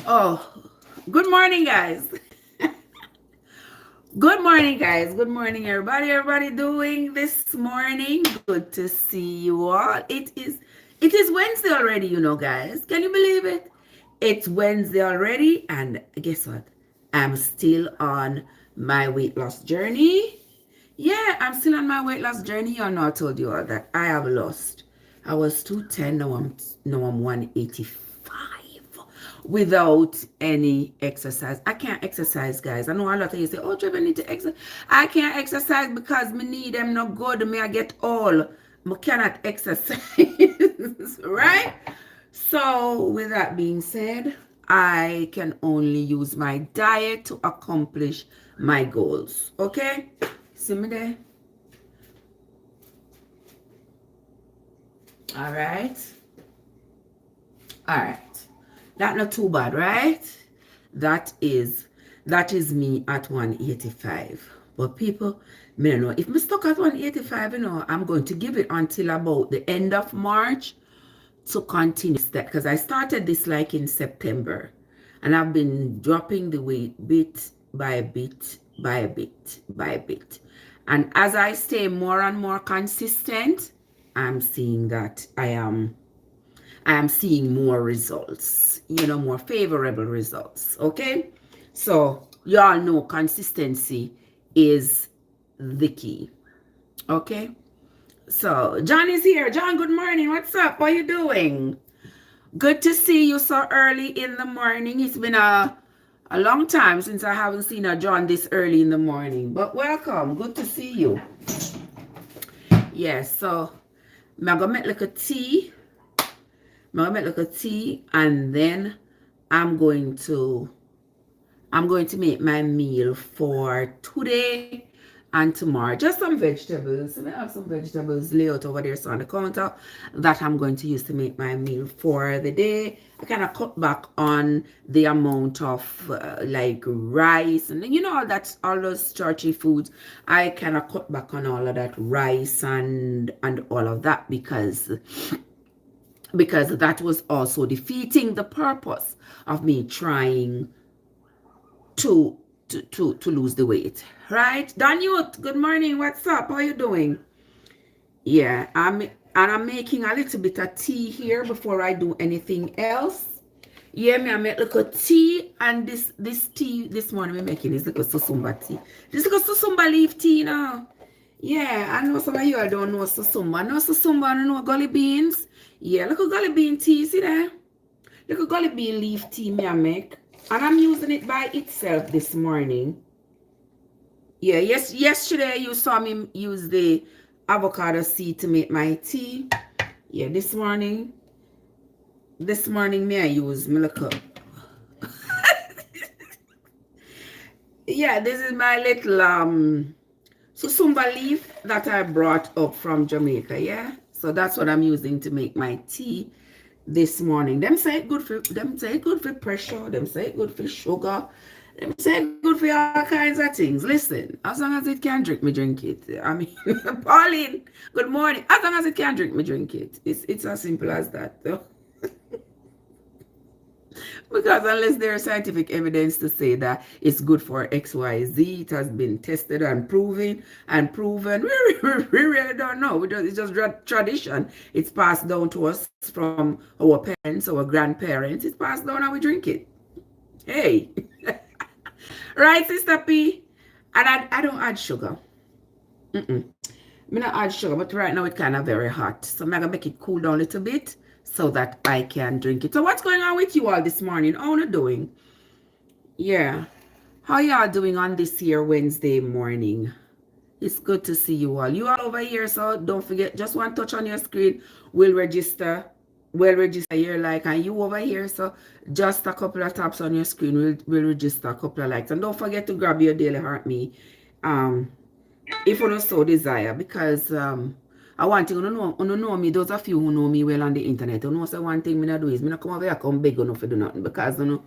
Oh, good morning, guys. Good morning, guys. Good morning, everybody. Everybody doing this morning? Good to see you all. It is Wednesday already, guys. Can you believe it? It's Wednesday already, and guess what? I'm still on my weight loss journey. Yeah, I'm still on my weight loss journey. You know, I told you all that I have lost. I was 210, now I'm 185 without any exercise. I can't exercise, guys. I know a lot of you say, oh, Trevor, I need to exercise. I can't exercise because me need them not good. Me I get all. I cannot exercise. Right? So with that being said, I can only use my diet to accomplish my goals. Okay? See me there? All right. All right. That not too bad, right? That is me at 185. But people, me don't know. If me stuck at 185, I'm going to give it until about the end of March to continue that, because I started this like in September, and I've been dropping the weight bit by bit by bit by bit. And as I stay more and more consistent, I'm seeing that I am seeing more results, more favorable results. Okay. So y'all know consistency is the key. Okay. So John is here. John, good morning. What's up? What are you doing? Good to see you so early in the morning. It's been a long time since I haven't seen a John this early in the morning. But welcome. Good to see you. Yes, so I'm gonna make like a tea. And then I'm going to make my meal for today and tomorrow. Just some vegetables. I have some vegetables laid out over there so on the counter that I'm going to use to make my meal for the day. I kind of cut back on the amount of like rice and that's all those starchy foods. I kind of cut back on all of that rice and all of that because that was also defeating the purpose of me trying to lose the weight, right? Daniel, good morning. What's up? How are you doing? Yeah, I'm making a little bit of tea here before I do anything else. Yeah, I make little tea, and this tea this morning we're making is little susumba tea. This little susumba leaf tea now. Yeah, I know some of you I don't know susumba. No susumba, I don't know gully beans. Yeah, look at gully bean tea, see there? Look at gully bean leaf tea me I make. And I'm using it by itself this morning. Yeah, yesterday you saw me use the avocado seed to make my tea. Yeah, this morning me I use me look up. Yeah, this is my little susumba leaf that I brought up from Jamaica, yeah? So that's what I'm using to make my tea this morning. Them say it good for pressure, them say it good for sugar, them say it good for all kinds of things. Listen, as long as it can drink, me drink it. I mean, Pauline, good morning. As long as it can drink, me drink it. It's as simple as that. Because unless there is scientific evidence to say that it's good for XYZ, it has been tested and proven, we really don't know. It's just tradition. It's passed down to us from our parents, our grandparents. It's passed down and we drink it. Hey. Right, Sister P? And I don't add sugar. I don't add sugar, but right now it's kind of very hot. So I'm going to make it cool down a little bit so that I can drink it. So what's going on with you all this morning? How are you doing? Yeah. How y'all doing on this here Wednesday morning? It's good to see you all. You all over here, so don't forget, just one touch on your screen will register your like, and you over here, so just a couple of taps on your screen will register a couple of likes. And don't forget to grab your daily heart me if you don't so desire, because I want you to know me. Those of you who know me well on the internet, you know, so one thing me not do is me not come over here come beg you for do nothing, because you know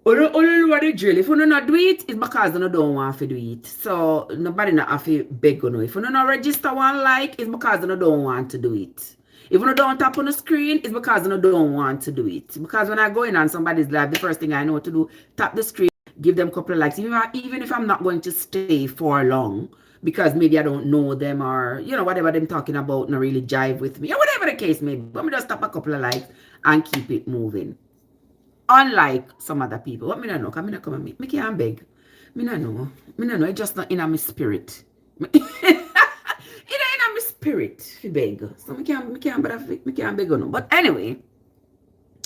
the drill. If you not do it, it's because you don't want to do it. So nobody not have to beg you. If you not register one like, it's because you don't want to do it. If you don't tap on the screen, it's because you don't want to do it. Because when I go in on somebody's live, the first thing I know to do, tap the screen, give them a couple of likes. Even if I'm not going to stay for long, because maybe I don't know them or, whatever them talking about not really jive with me or whatever the case may be. But me just tap a couple of likes and keep it moving. Unlike some other people. What me not know? Because me not come and me can't beg. Me not know. It's just not in my spirit. It ain't in my spirit to beg. So me can't beg no. But anyway,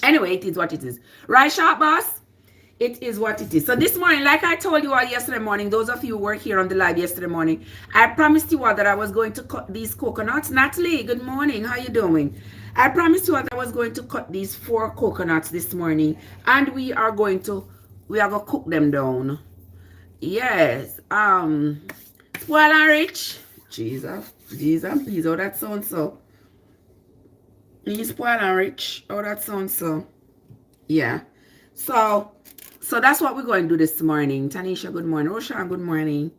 it is what it is. Right, sharp boss? It is what it is. So this morning, like I told you all yesterday morning, those of you who were here on the live yesterday morning, I promised you all that I was going to cut these coconuts. Natalie, good morning. How you doing? I promised you all that I was going to cut these 4 coconuts this morning, and we are going to cook them down. Yes. Spoil and rich. Jesus, please. Oh, that sounds so. You spoil and rich. Oh, that sounds so. Yeah. So that's what we're going to do this morning. Tanisha, good morning. Roshan, good morning.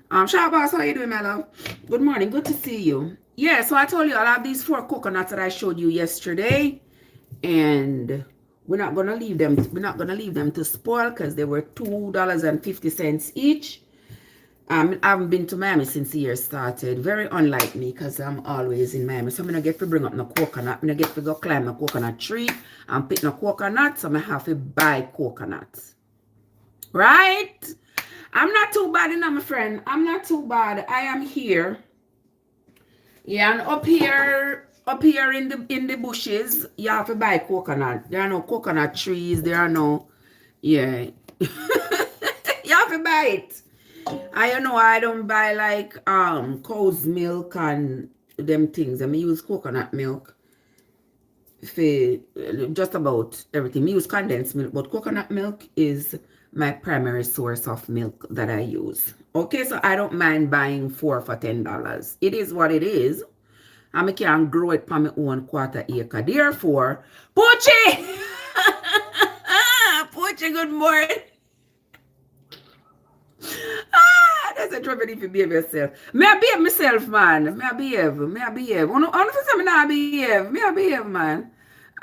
Shabas, how you doing, my love? Good morning. Good to see you. Yeah, so I told you I'll have these 4 coconuts that I showed you yesterday. And we're not gonna leave them. We're not gonna leave them to spoil because they were $2.50 each. I haven't been to Miami since the year started. Very unlike me because I'm always in Miami. So I'm gonna get to bring up no coconut. I'm gonna get to go climb a coconut tree and pick no coconuts. So I'm gonna have to buy coconuts. Right? I'm not too bad enough, my friend. I'm not too bad. I am here. Yeah, and up here in the bushes, you have to buy coconut. There are no coconut trees. There are no, yeah. You have to buy it. I don't buy like cow's milk and them things. I use coconut milk for just about everything. I use condensed milk, but coconut milk is my primary source of milk that I use. Okay, so I don't mind buying 4 for $10. It is what it is. And I can grow it from my own 1/4 acre. Therefore, Poochie! Poochie, good morning. That's a trouble if you behave yourself. May I behave myself, man. May I behave. Only for some I behave. May I behave, man.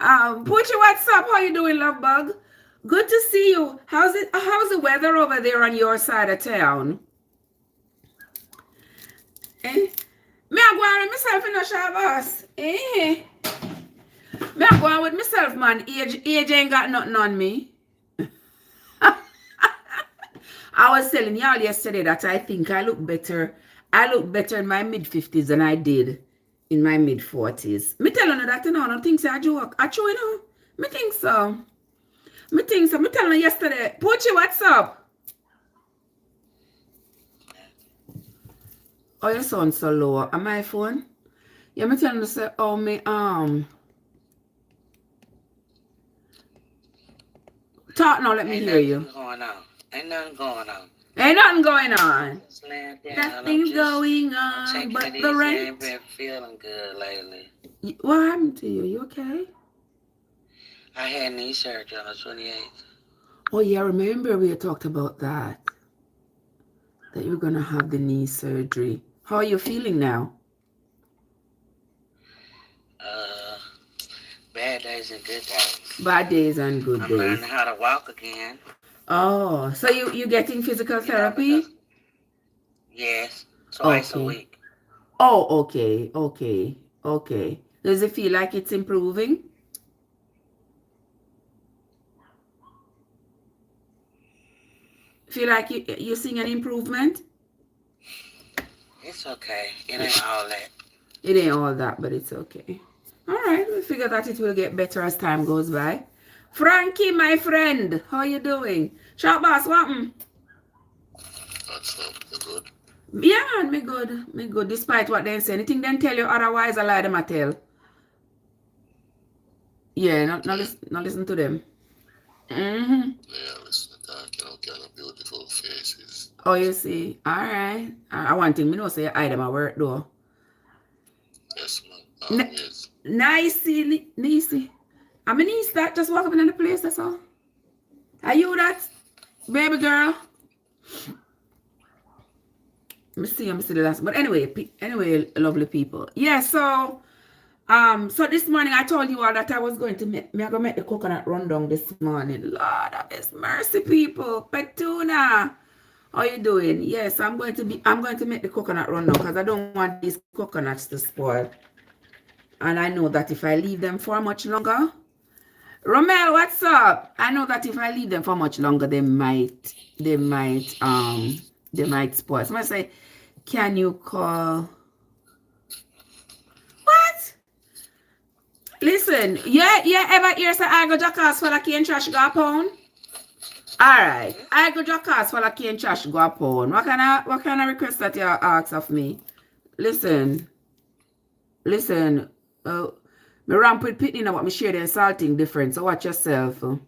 Poochie, what's up? How you doing, love bug? Good to see you. How's the weather over there on your side of town? Eh? Me I go on with myself in a Shabbos. Eh? Me I go on with myself, man. Age ain't got nothing on me. I was telling y'all yesterday that I think I look better. I look better in my mid-50s than I did in my mid-40s. Me telling you that, I don't think so. I joke. I true, Me think so. Me telling you yesterday. Poochie, what's up? Oh, your sound so low. On my phone? Yeah, me telling you say, oh, me, talk now, let me hear you. Ain't nothing going on. Ain't nothing going on. Nothing's going on but the rent. I ain't been feeling good lately. What happened to you? You okay? I had knee surgery on the 28th. Oh, yeah, remember we had talked about that. That you're going to have the knee surgery. How are you feeling now? Bad days and good days. Bad days and good days. I'm learning how to walk again. Oh, so you getting physical therapy? Yes, twice a week. Oh, okay. Does it feel like it's improving? Feel like you're seeing an improvement? It's okay. It ain't all that. It ain't all that, but it's okay. All right, we figure that it will get better as time goes by. Frankie, my friend, how you doing? Sharp boss, what happened? What's up? You good? Yeah, man, me good. Despite what they say, anything they tell you otherwise, I lie them I tell. Yeah, not listen to them. Yeah, listen to that. Kind of beautiful faces. Oh, you see. All right. I want thing. Me know say I them at work though. Yes, man. Yes. Nicey. I'm a niece that just walk up in the place, that's all. Are you that? Baby girl? Let me see the last. But anyway, lovely people. Yeah, so So this morning I told you all that I was going to make the coconut rundown this morning. Lord of His mercy, people. Petuna, how you doing? Yes, I'm going to make the coconut rundown because I don't want these coconuts to spoil. And I know that if I leave them for much longer, Romel, what's up? I know that if I leave them for much longer, they might spoil. Somebody say, can you call? What? Listen, yeah, ever hear say I go jackass for the cane trash go a pound? Alright. I go jackass for the cane trash go a pound. What kind of request that you ask of me? Listen. Me ramp with pitney now, but me share the insulting difference. So watch yourself. Where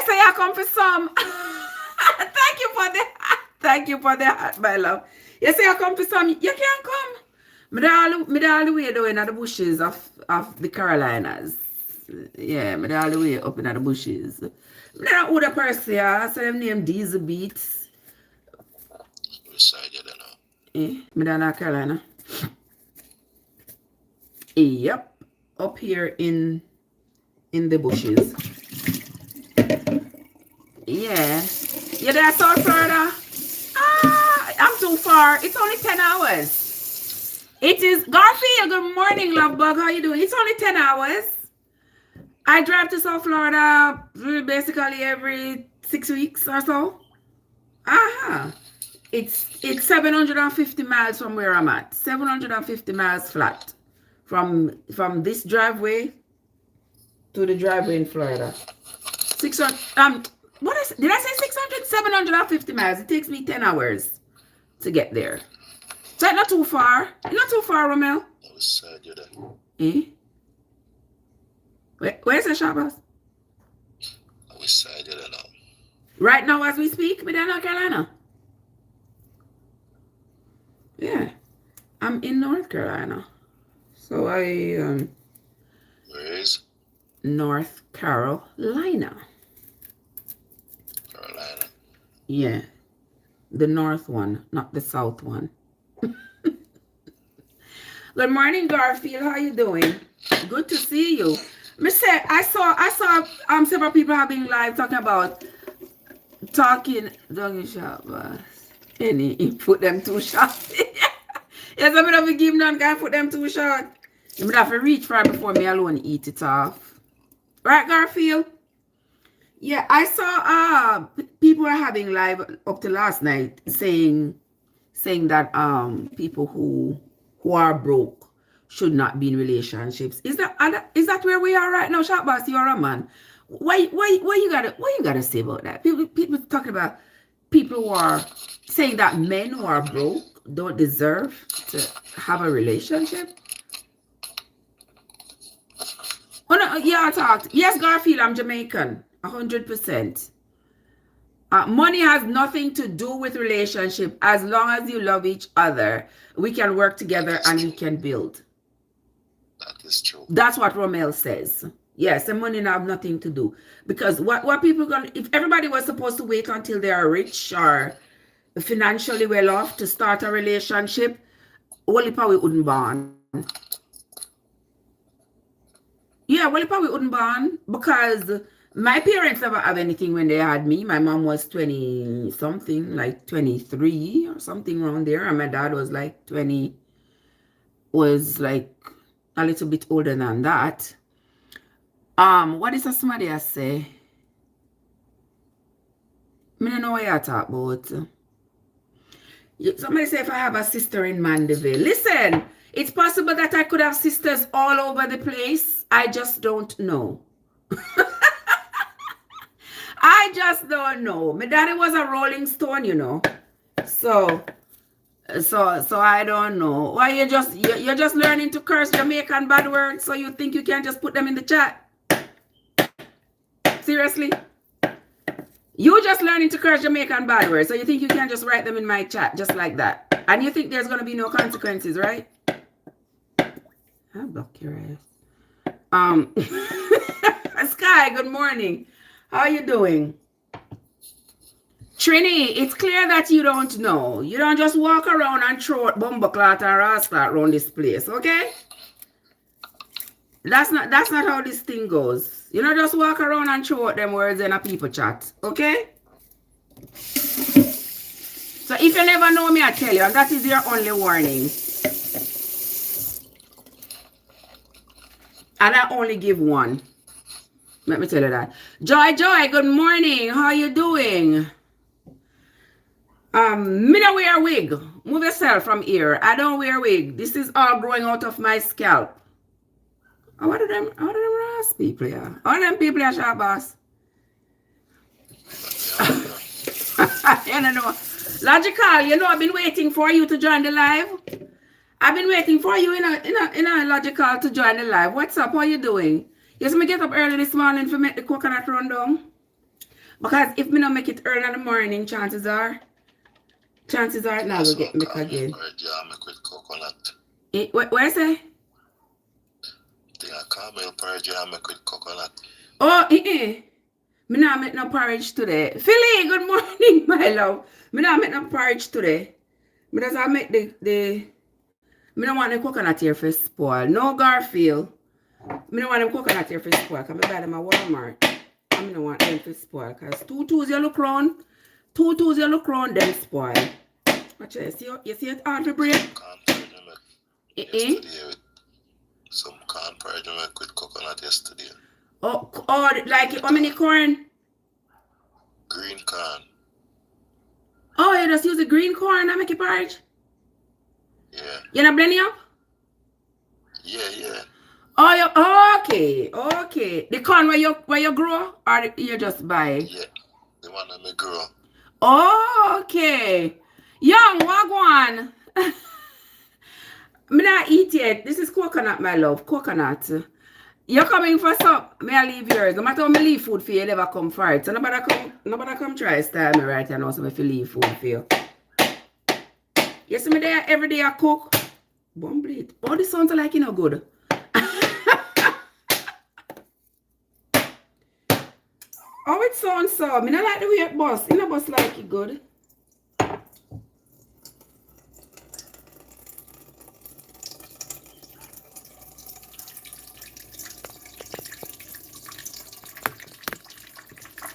say you come for some? Thank you for the hat, my love. You say you come for some, you can't come. Me all the way down in the bushes of the Carolinas. Yeah, me all the way up in the bushes. Me don't know the person here, so them name Diesel Beats. Which side you don't know? Me down in Carolina. Yep, up here in the bushes. Yeah. You there, South Florida? I'm too far. It's only 10 hours. It is Garfield. Good morning, love bug. How you doing? It's only 10 hours. I drive to South Florida basically every 6 weeks or so. It's 750 miles from where I'm at. 750 miles flat. From this driveway to the driveway in Florida. 600 did I say 600? 750 miles. It takes me 10 hours to get there. So it's not too far. It's not too far, Romel. Which side you there? Where's the Shabbos? Which side you don't know? Right now as we speak, we're in North Carolina. Yeah. I'm in North Carolina. So Where is? North Carolina. Carolina. Yeah. The north one, not the south one. Good morning, Garfield. How you doing? Good to see you. I saw several people having live talking Doggy Shabbos. Any put them too short. Yes, I'm gonna give them can't put them too short. You would have to reach for it before me alone eat it off. Right, Garfield? Yeah, I saw people were having live up to last night saying that people who are broke should not be in relationships. Is that where we are right now, Shabbos? You're a man. What you gotta say about that? People talking about people who are saying that men who are broke don't deserve to have a relationship. Oh no, yeah, I talked. Yes, Garfield, I'm Jamaican, 100%. Money has nothing to do with relationship. As long as you love each other, we can work together and we can build. That is true. That's what Romel says. Yes, and money have nothing to do. Because what people gonna, if everybody was supposed to wait until they are rich or financially well off to start a relationship, only probably wouldn't born. Yeah, well, probably wouldn't born because my parents never have anything when they had me. My mom was 20 something, like 23 or something around there, and my dad was like a little bit older than that. What is somebody I say? I don't know what you talk about. Somebody say if I have a sister in Mandeville. Listen, it's possible that I could have sisters all over the place. I just don't know. I just don't know. My daddy was a Rolling Stone, you know. So I don't know. Why you're just learning to curse Jamaican bad words, so you think you can just put them in the chat? Seriously? You just learning to curse Jamaican bad words, so you think you can just write them in my chat just like that? And you think there's gonna be no consequences, right? I'll block your ass. Sky, good morning. How are you doing? Trini, it's clear that you don't know. You don't just walk around and throw bumbleclot or rascal around this place, okay? That's not how this thing goes. You know, just walk around and throw out them words in a people chat. Okay? So if you never know me, I tell you, and that is your only warning. And I only give one. Let me tell you that. Joy, good morning. How you doing? Me don't wear a wig. Move yourself from here. I don't wear a wig. This is all growing out of my scalp. What are them Ross people here? All them people are sharp boss. You know. Logical, you know, I've been waiting for you to join the live. I've been waiting for you in a Logical to join the live. What's up? How you doing? Yes, me get up early this morning to make the coconut rundown. Because if me not make it early in the morning, chances are it now will get me again. Where I say? Oh, me not make no porridge today. Philly, good morning, my love. Me not make no porridge today. Me just make me don't want the coconut here for spoil. No Garfield. Me don't want them coconut here for spoil. Because I buy them at Walmart. I don't want them to spoil. Because 2 2s you look round. 2 2s you look round, them spoil. Watch this. You see it hard to break? Some corn porridge I make with coconut yesterday. Oh, like how many corn? Green corn. Oh, you just use the green corn and make it porridge? Yeah. You not blend it up? Yeah. Oh, okay. The corn where you grow or you just buy? Yeah, the one that me grow. Oh, okay. Young, wagwan. Me not eat yet. This is coconut, my love. Coconut. You're coming for some. May I leave yours? No matter how me leave food for you, never come for it. So nobody come try style me right now. So if you leave food for you. You see me there every day I cook. Bumbleed. Oh, this sounds like you know good. Oh, it sounds so. Me not like the way it bust. You know bust like it good.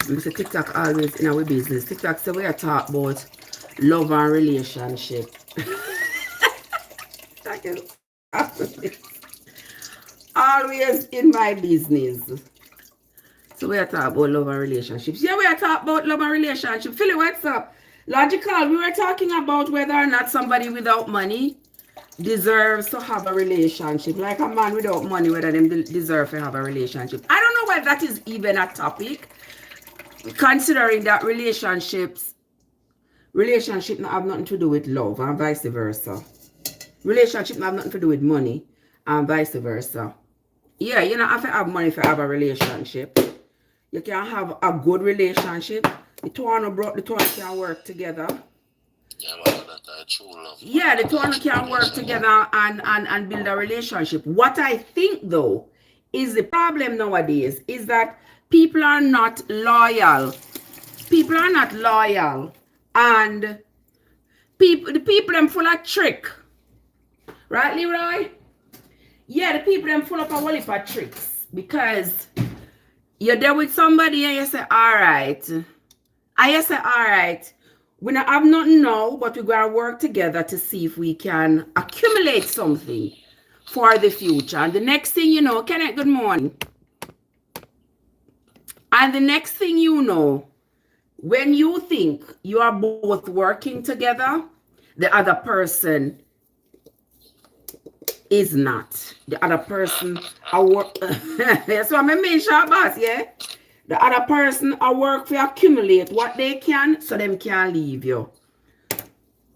Mr. TikTok always in our business. TikTok say we are talk about love and relationship. Always in my business. So we are talking about love and relationships. Yeah, we are talking about love and relationship. Philly, what's up? Logical, we were talking about whether or not somebody without money deserves to have a relationship. Like a man without money, whether them deserve to have a relationship. I don't know whether that is even a topic, considering that relationships have nothing to do with love and vice versa. Relationship have nothing to do with money and vice versa. Yeah, you don't have to have money to have a relationship. You can have a good relationship. The two can work together. Yeah, man, that's true love. Yeah, the two can work together and build a relationship. What I think though is the problem nowadays is that people are not loyal. People are not loyal. And the people them full of trick. Right, Leroy? Yeah, the people them full of a whole heap of tricks. Because you're there with somebody and you say, alright. And you say, alright. We don't have nothing now, but we're going to work together to see if we can accumulate something for the future. And the next thing you know, Kenneth, good morning. And the next thing you know, when you think you are both working together, the other person is not. The other person that's what I mean, Shabbos, yeah? The other person I work for accumulate what they can so them can leave you.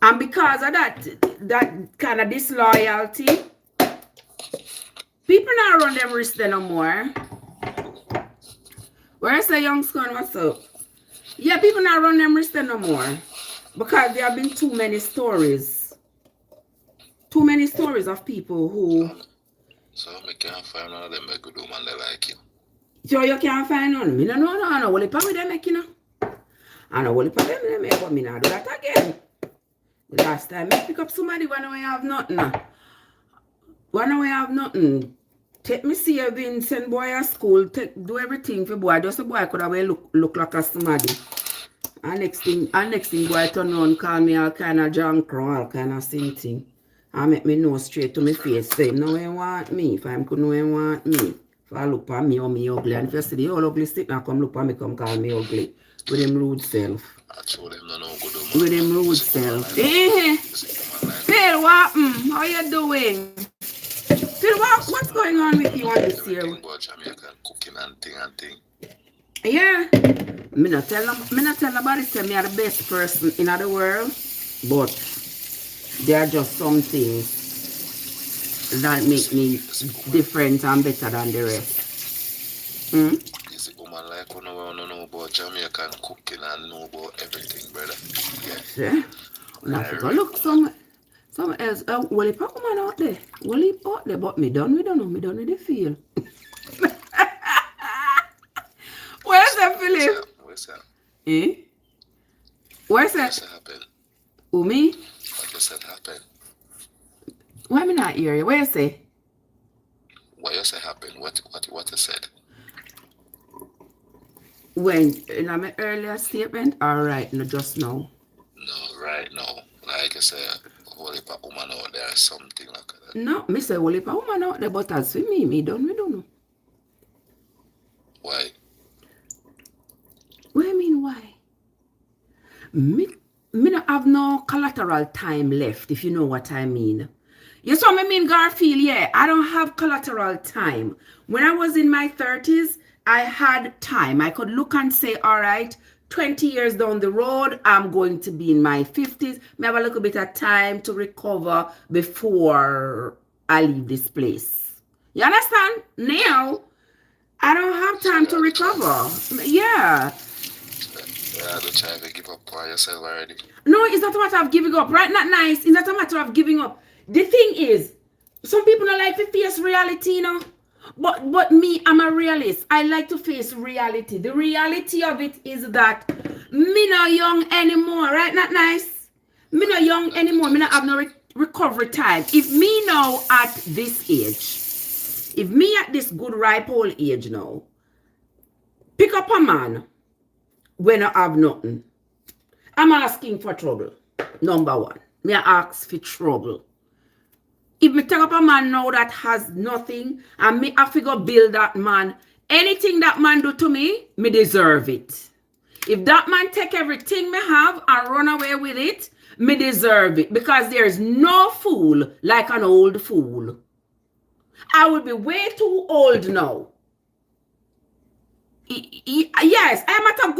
And because of that kind of disloyalty, people not run them wrist no more. Where's the young son? What's up? Yeah, people not run them wrist no more. Because there have been too many stories. Too many stories of people who... So I can't find none of them make good woman they like you. So you can't find none. Me no know. I know what the power they make, you know. I know what the power they make, but me not do that again. The last time I pick up somebody when I have nothing. When I have nothing. Take me see a Vincent boy at school, do everything for boy. Just a boy could have look like a somebody. And next thing boy turn around, call me all kind of junk, all kind of same thing. And make me know straight to my face. Say, no one want me. If I'm could no one want me. If I look at me or me ugly. And if you see the whole ugly stick now come look at me, come call me ugly. With him rude self. With him rude self. Phil, what? How you doing? Phil, what's going on with you on this year? Yeah. Me not tell nobody say me are the best person in the world. But there are just some things that make me different and better than the rest. Is it woman like who know about Jamaican cooking and know about everything, brother? Yeah. Now go look some else. Well, if a woman out there, but me done with the feel. Where's that, Philip? Where's that? Eh? Where's that? What's happened? Who, me? What just that happened? Why me not hear you? Where you say? What you say happened? What you said? When in my earlier statement? All right, no, just now. No, right now. Like I say, whole heap of woman out there or something like that. No, me say well, if a woman out there, but as for me don't know. Why? What do you mean why? Me not have no collateral time left, if you know what I mean. You saw me mean, Garfield? Yeah, I don't have collateral time. When I was in my 30s, I had time. I could look and say, all right, 20 years down the road, I'm going to be in my 50s. I have a little bit of time to recover before I leave this place. You understand? Now, I don't have time to recover. Yeah. Yeah, the child to give up on yourself already. No, it's not a matter of giving up, right? Not nice. It's not a matter of giving up. The thing is, some people don't like to face reality, you know. But me, I'm a realist. I like to face reality. The reality of it is that me not young anymore, right? Not nice. Me not young anymore. Me not have no recovery time. If me now at this age, if me at this good ripe old age now, pick up a man when I have nothing, I'm asking for trouble. Number one, me ask for trouble. If me take up a man now that has nothing and me have to go build that man, anything that man do to me, me deserve it. If that man take everything me have and run away with it, me deserve it. Because there's no fool like an old fool. I will be way too old now. Yes, I'm at a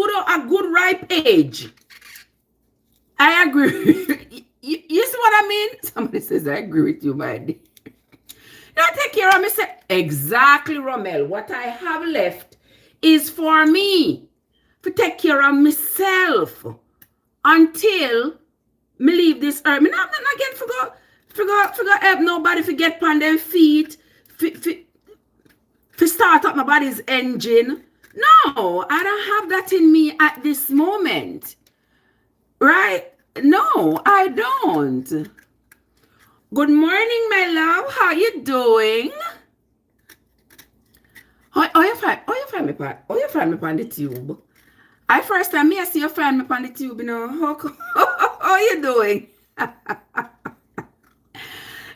good ripe age. I agree. You see what I mean? Somebody says, I agree with you, my dear. Now take care of me. Say, exactly, Rommel. What I have left is for me to take care of myself until me leave this earth. Me not again forgot help nobody to get on them feet, to start up my body's engine. No, I don't have that in me at this moment. Right? No, I don't. Good morning, my love. How you doing? How you find me on the tube? I first time I see you find me on the tube, you know. How you doing?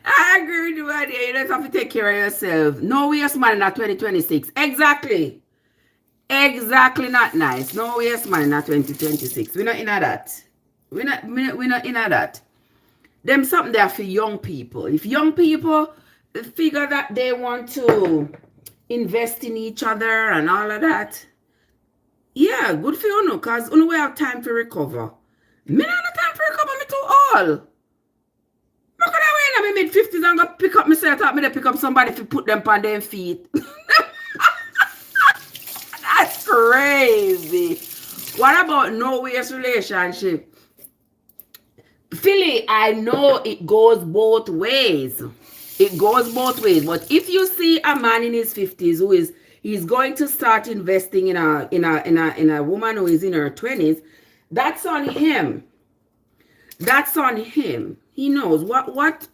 I agree with you, my dear. You don't have to take care of yourself. No waste money in 2026. Exactly. Exactly, not nice. No waste money in 2026. We're not in that. We're not in that. Them something there for young people. If young people figure that they want to invest in each other and all of that, yeah, good for you, because you we have time to recover. Me not have time to recover, me too old. I could have wait in my mid-50s and go pick up myself, thought me to pick up somebody to put them on their feet. That's crazy. What about no waste relationship? Philly, I know it goes both ways. It goes both ways. But if you see a man in his 50s he's going to start investing in a woman who is in her 20s, that's on him. That's on him. He knows what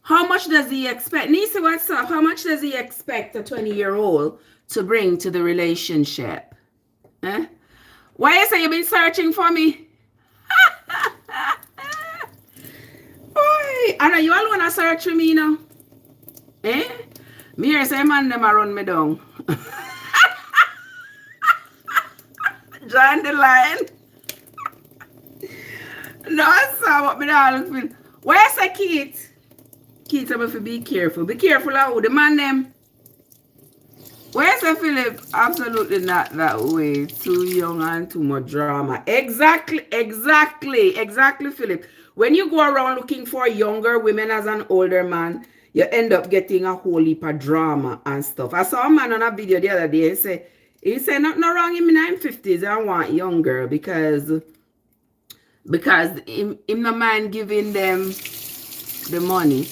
How much does he expect? Nisi, what's up? How much does he expect a 20-year-old to bring to the relationship? Eh? Why you say you've been searching for me? Boy, Anna, you alone a search for me now? Eh? Me here say man them a run me down. Join the line. No, sir, what me all feel. Where's the Keith? Keith, I'm to be careful. Be careful of who the man them. Where's the Philip? Absolutely not that way. Too young and too much drama. Exactly, Philip. When you go around looking for younger women as an older man, you end up getting a whole heap of drama and stuff. I saw a man on a video the other day. He said nothing wrong in my 50s. I want younger because him no mind giving them the money.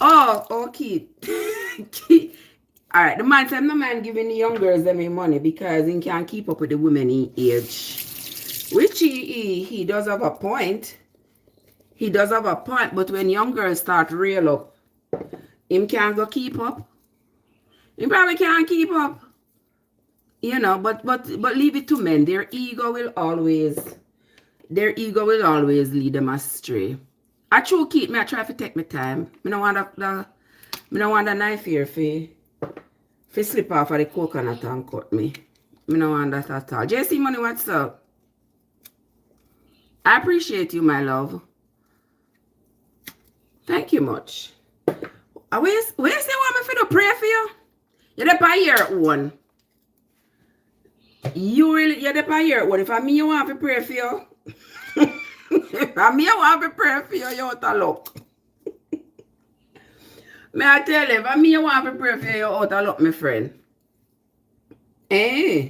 Oh, okay. All right, the man said no man giving the young girls them money because he can't keep up with the women in age. Which he does have a point. He does have a point, but when young girls start real up, him can't go keep up. He probably can't keep up. You know, but leave it to men. Their ego will always lead them astray. I true keep me, I try to take my time. I don't want the knife here for slip off of the coconut and cut me. I don't want that at all. JC Money, what's up? I appreciate you, my love. Thank you much. Where's the woman for the pray for you? You're the by your own. You're the by your own. If I mean you want to pray for you, if I mean you want to pray for you, you're out of luck. May I tell you, if I mean you want to pray for you, you're out of luck, my friend. Eh?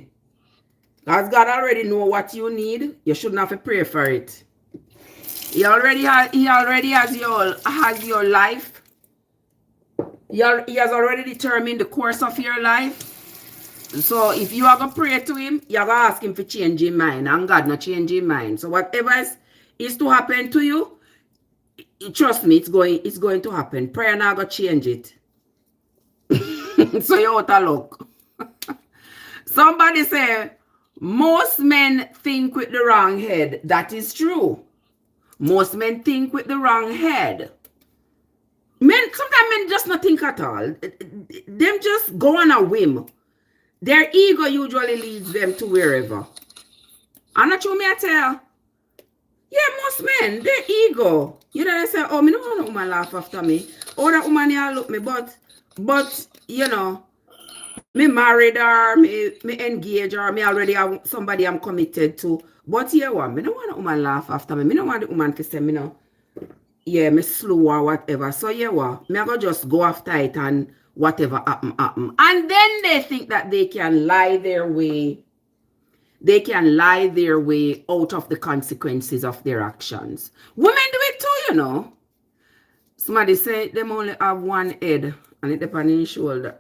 Because God already know what you need. You shouldn't have to pray for it. He already has your life. He has already determined the course of your life. So if you are going to pray to him, you are going to ask him to change his mind. And God not change his mind. So whatever is to happen to you, trust me, it's going to happen. Prayer not going to change it. So you're out of luck. Somebody say, most men think with the wrong head. That is true. Most men think with the wrong head. Sometimes men just not think at all. Them just go on a whim. Their ego usually leads them to wherever. I'm not sure me I tell. Yeah, most men, their ego. You know, they say, oh, me don't want no woman laugh after me. Oh, that woman here look me, but you know, me married her, me engaged her, me already have somebody I'm committed to. But yeah, what? Me don't want a woman laugh after me. Me don't want the woman to say me no. Yeah, me slow or whatever. So yeah, what? Me I go just go after it and whatever happen. And then they think that they can lie their way. They can lie their way out of the consequences of their actions. Women do it too, you know. Somebody say them only have one head and it depends on your shoulder.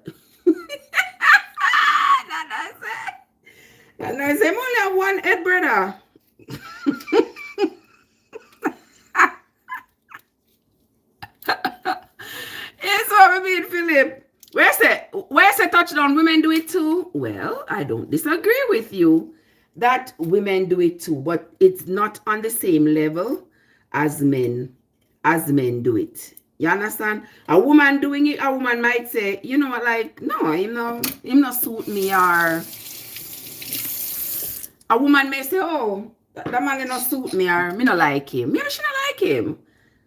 And I say, only have one head, brother. Yes, what I mean, Philip. Where's the touchdown? Women do it too? Well, I don't disagree with you that women do it too, but it's not on the same level as men do it. You understand? A woman doing it, a woman might say, you know what, like, no, him not suit me, or a woman may say, oh, that man not suit me, or me not like him. Maybe she not like him.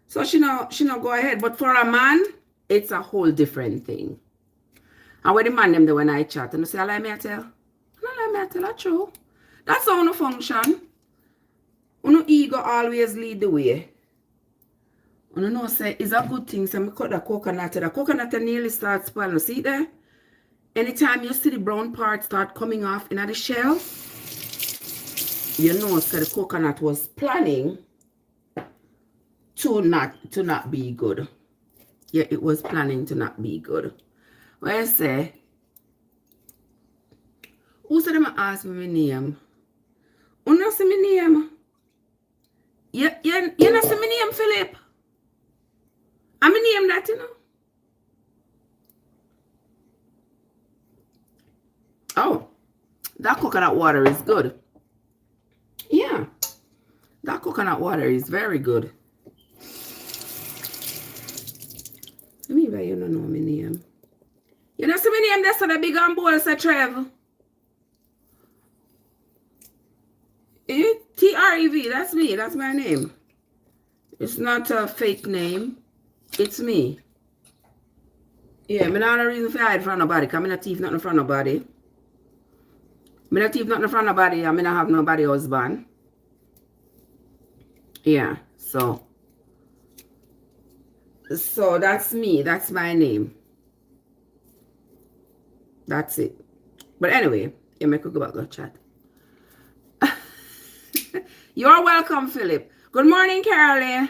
So she not go ahead. But for a man, it's a whole different thing. And when the man them there when I chat, and they say, I like me I tell. I like me I tell, that's true. That's how no function. No ego always lead the way. You know, say, it's a good thing. So I cut the coconut. The coconut nearly starts spoiling. See there? Anytime you see the brown part start coming off in the shell, you know, so the coconut was planning to not be good. Yeah, it was planning to not be good. What I say? Who said them ask me my name? You know see my name? You know see my name, Philip? I'm name that, you know? Oh, that coconut water is good. Yeah, that coconut water is very good. Let me you don't know my name. You know, see my name, that's the big and bold, say Trev. Trev, that's me, that's my name. It's not a fake name. It's me. Yeah, me not a reason for hide from nobody, because I'm not thief nothing from nobody. Me not thief nothing from nobody, and me not have nobody husband. Yeah, so that's me, that's my name. That's it. But anyway, you make a go back to chat. You're welcome, Philip. Good morning, Caroline.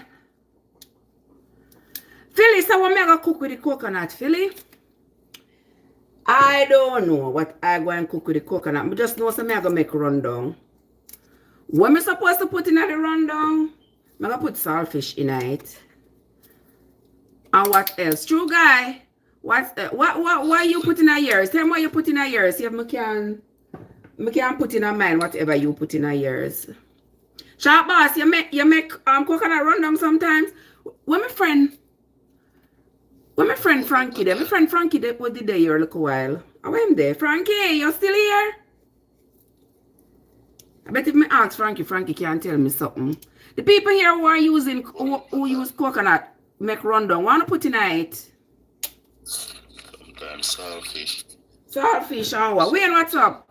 Philly, so what am I going to cook with the coconut, Philly? I don't know what I go and cook with the coconut. I just know something I'm going to make rundown. What am I supposed to put in the rundown? I'm going to put saltfish in it. And what else? True guy. What you put in yours? Tell me what you put in yours. See if I can put in mine whatever you put in yours. Sharp boss, you make coconut rundown sometimes. When my friend Frankie there, my friend Frankie there was there here a little while. I went there. Frankie, you still here? I bet if me ask Frankie can tell me something. The people here who are using who use coconut make rundown, wanna put in it? Sometimes saltfish. Saltfish and what? Wayne, what's up?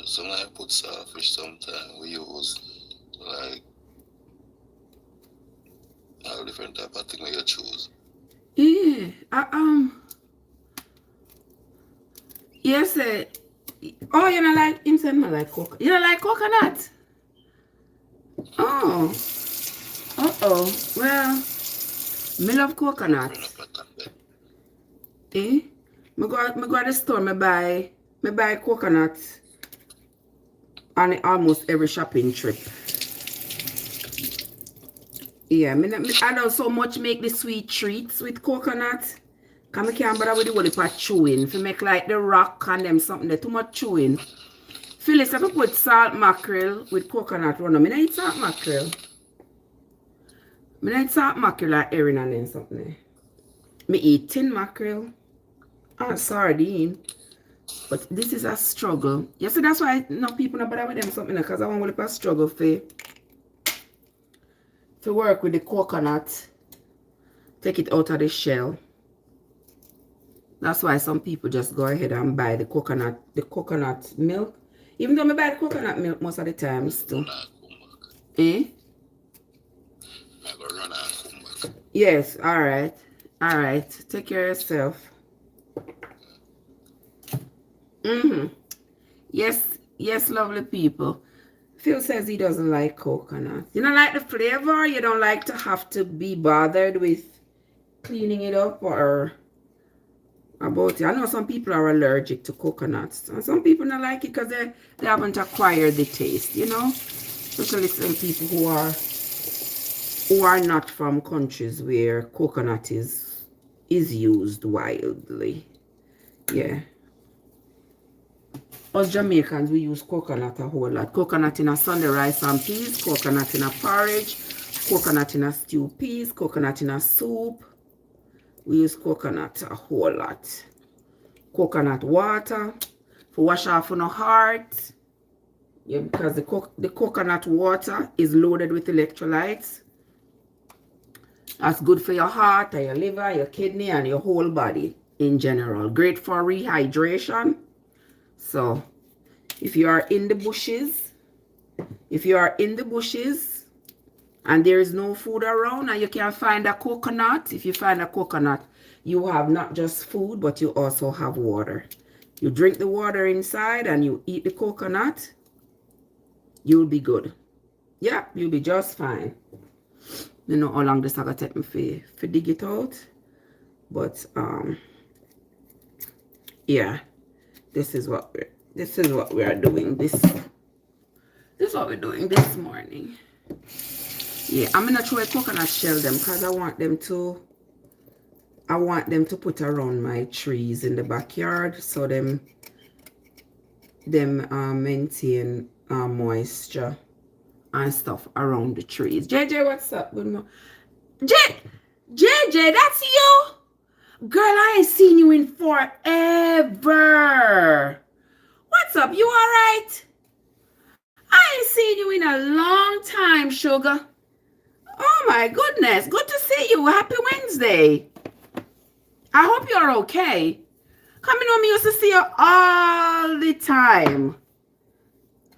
Sometimes I put saltfish, sometimes we use like all different type of thing you choose. Yeah. Yes, oh, you don't like inside me like coconut. You don't like coconut? Oh. Well, me love coconut. Me go to the store, me buy coconut on almost every shopping trip. Yeah, I don't so much make the sweet treats with coconut. Cause I can't bother with the whole part chewing. If you make like the rock and them something, they're too much chewing. Phyllis, if I put salt mackerel with coconut run, I don't eat salt mackerel. I don't eat salt mackerel like herring and then something. I eat tin mackerel and sardine. But this is a struggle. You see, that's why no people not bother with them something because I want to struggle to work with the coconut. Take it out of the shell. That's why some people just go ahead and buy the coconut milk. Even though I buy the coconut milk most of the time still. Yes, alright. Alright. Take care of yourself. Yes, lovely people. Phil says he doesn't like coconut. You don't like the flavor? You don't like to have to be bothered with cleaning it up or about it? I know some people are allergic to coconuts. And some people don't like it because they haven't acquired the taste, you know? Especially some people who are not from countries where coconut is used widely. Yeah. Us Jamaicans, we use coconut a whole lot. Coconut in a Sunday rice and peas, coconut in a porridge, coconut in a stew peas, coconut in a soup. We use coconut a whole lot. Coconut water for wash off on our heart. Yeah, because the coconut water is loaded with electrolytes. That's good for your heart, and your liver, your kidney, and your whole body in general. Great for rehydration. So, if you are in the bushes, and there is no food around and you can find a coconut, if you find a coconut, you have not just food, but you also have water. You drink the water inside and you eat the coconut, you'll be good. Yeah, you'll be just fine. You know how long this is going to take me to dig it out. But, yeah. This is what we are doing. This is what we're doing this morning. Yeah, I'm gonna throw a coconut shell them because I want them to put around my trees in the backyard so them them maintain moisture and stuff around the trees. JJ, what's up? Good morning. JJ, that's you? Girl, I ain't seen you in forever. What's up? You alright? I ain't seen you in a long time, sugar. Oh my goodness. Good to see you. Happy Wednesday. I hope you're okay. Coming home, me used to see you all the time.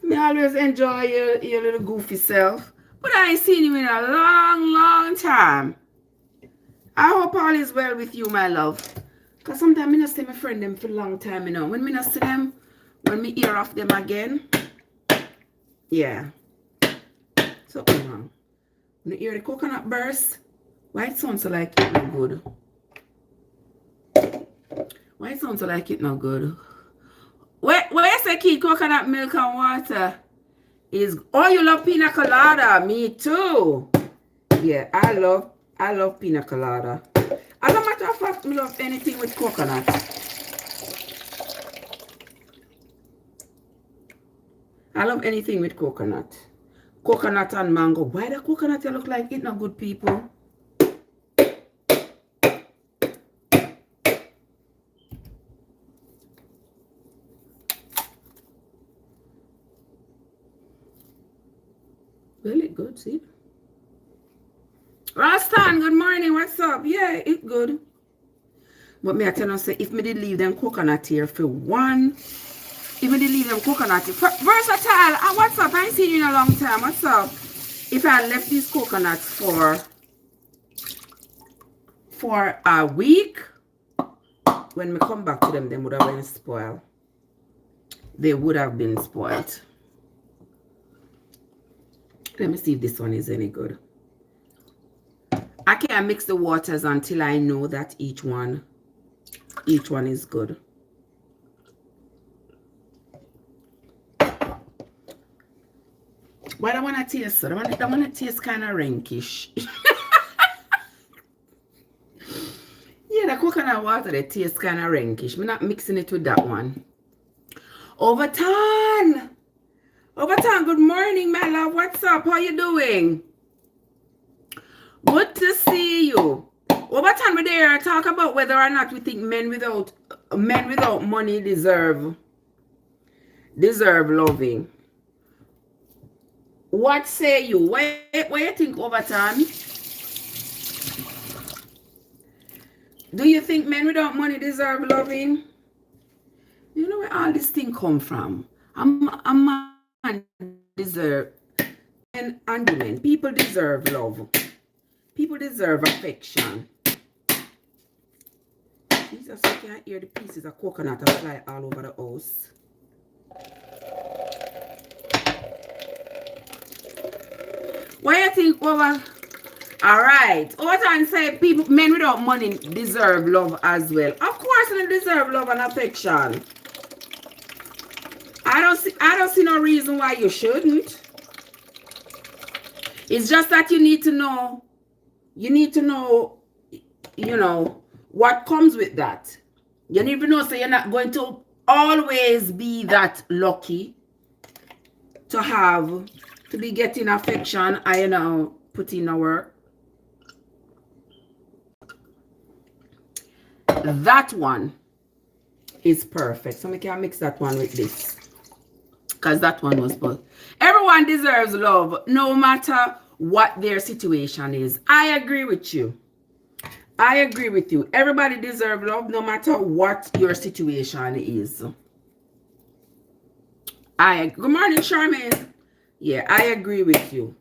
Me always enjoy your little goofy self. But I ain't seen you in a long, long time. I hope all is well with you, my love. Because sometimes I don't see my friend them for a long time, you know. When I don't see them, when me hear of them again, yeah. Something wrong. When you hear the coconut burst, why it sounds like it not good? Why it sounds like it not good? Where you say kid coconut milk and water is, oh, you love pina colada? Me too. Yeah, I love pina colada. As a matter of fact, I love anything with coconut. I love anything with coconut. Coconut and mango. Why the coconut you look like it not good, people? Really good, see? Rastan, good morning. What's up? Yeah, it's good. But me I tell you, say, if me did leave them coconut here for one, if me did leave them coconut here, Versatile, what's up? I ain't seen you in a long time. What's up? If I left these coconuts for a week, when me come back to them, they would have been spoiled. They would have been spoiled. Let me see if this one is any good. I can't mix the waters until I know that each one is good. What I want to taste, I want to taste kind of rankish. Yeah, the coconut water, they taste kind of rankish. I'm not mixing it with that one. Overton, good morning, my love. What's up? How you doing? Good to see you. Overton, we're there. Talk about whether or not we think men without money deserve loving. What say you? What you think, Overton? Do you think men without money deserve loving? You know where all this thing come from? A man deserve, and women. People deserve love. People deserve affection. Jesus, I can't hear the pieces of coconut that fly all over the house. What do you think, over? All right. What I'm saying, men without money deserve love as well. Of course, they deserve love and affection. I don't see no reason why you shouldn't. It's just that you need to know. You need to know, you know, what comes with that. You need to know, so you're not going to always be that lucky to be getting affection and, you know, put in the work. That one is perfect. So we can mix that one with this. Because that one was both. Everyone deserves love, no matter what their situation is. I agree with you. I agree with you. Everybody deserves love, no matter what your situation is. Good morning, Charmaine. Yeah, I agree with you.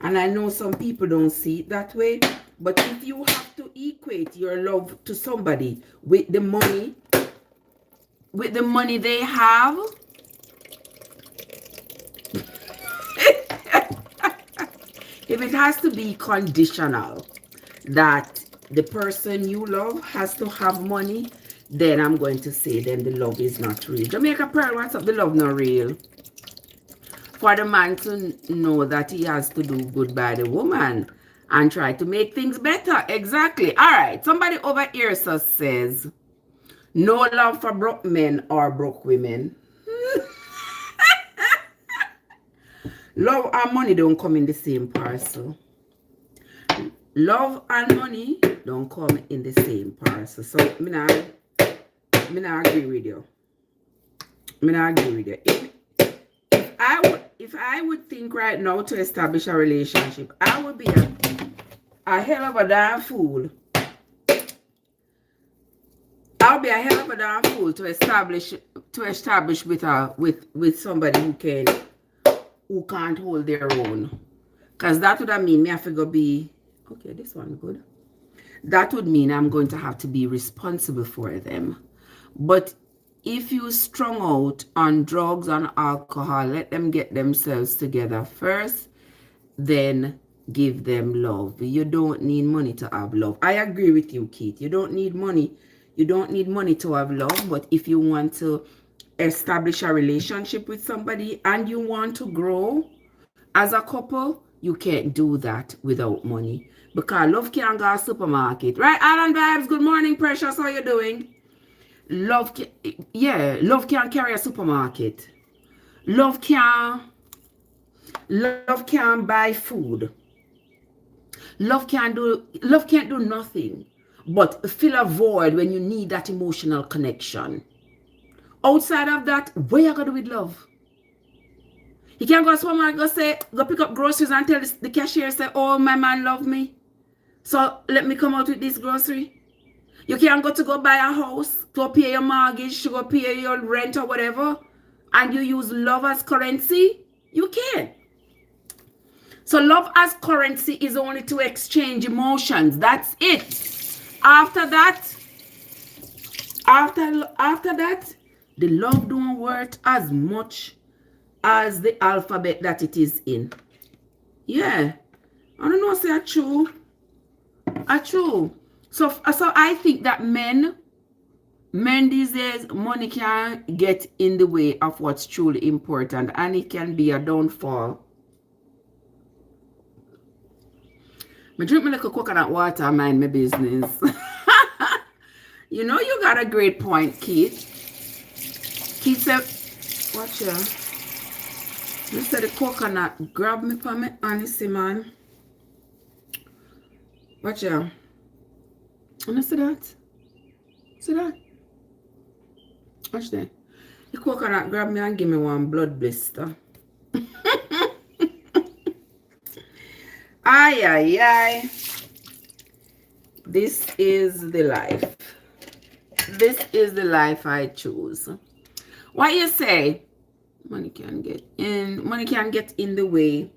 And I know some people don't see it that way. But if you have to equate your love to somebody with the money they have, if it has to be conditional, that the person you love has to have money, then I'm going to say then the love is not real. Jamaica Pearl, what's up? The love not real. For the man to know that he has to do good by the woman, and try to make things better. Exactly. All right. Somebody over here says, no love for broke men or broke women. Love and money don't come in the same parcel. Love and money don't come in the same parcel. So, me not agree with you. If I would think right now to establish a relationship, I would be a hell of a damn fool. I'll be a hell of a damn fool to establish with somebody who can't hold their own. Because that would mean me have to go be, okay, this one good. That would mean I'm going to have to be responsible for them. But if you strung out on drugs and alcohol, let them get themselves together first, then give them love. You don't need money to have love. I agree with you, Keith. You don't need money. You don't need money to have love. But if you want to establish a relationship with somebody and you want to grow as a couple, you can't do that without money. Because love can't go to supermarket. Right, Alan Vibes? Good morning, Precious. How you doing? Love can't carry a supermarket. Love can't buy food. Love can't do nothing but fill a void when you need that emotional connection. Outside of that, what you gonna do with love? You can't go to supermarket, go pick up groceries and tell the cashier, say, oh, my man love me, so let me come out with this grocery. You can't go buy a house, to pay your mortgage, to go pay your rent or whatever, and you use love as currency. You can't. So love as currency is only to exchange emotions. That's it. After that, the love don't work as much as the alphabet that it is in. Yeah. I don't know, say a true. So I think that men these days, money can get in the way of what's truly important, and it can be a downfall. I drink my little coconut water and mind my business. You know, you got a great point, Keith. Keith said, watch ya. You said the coconut grab me for me, honestly, man. Watch ya. You see that? See that? Watch that. The coconut grab me and give me one blood blister. Ay. This is the life. This is the life I choose. What you say? Money can get in the way.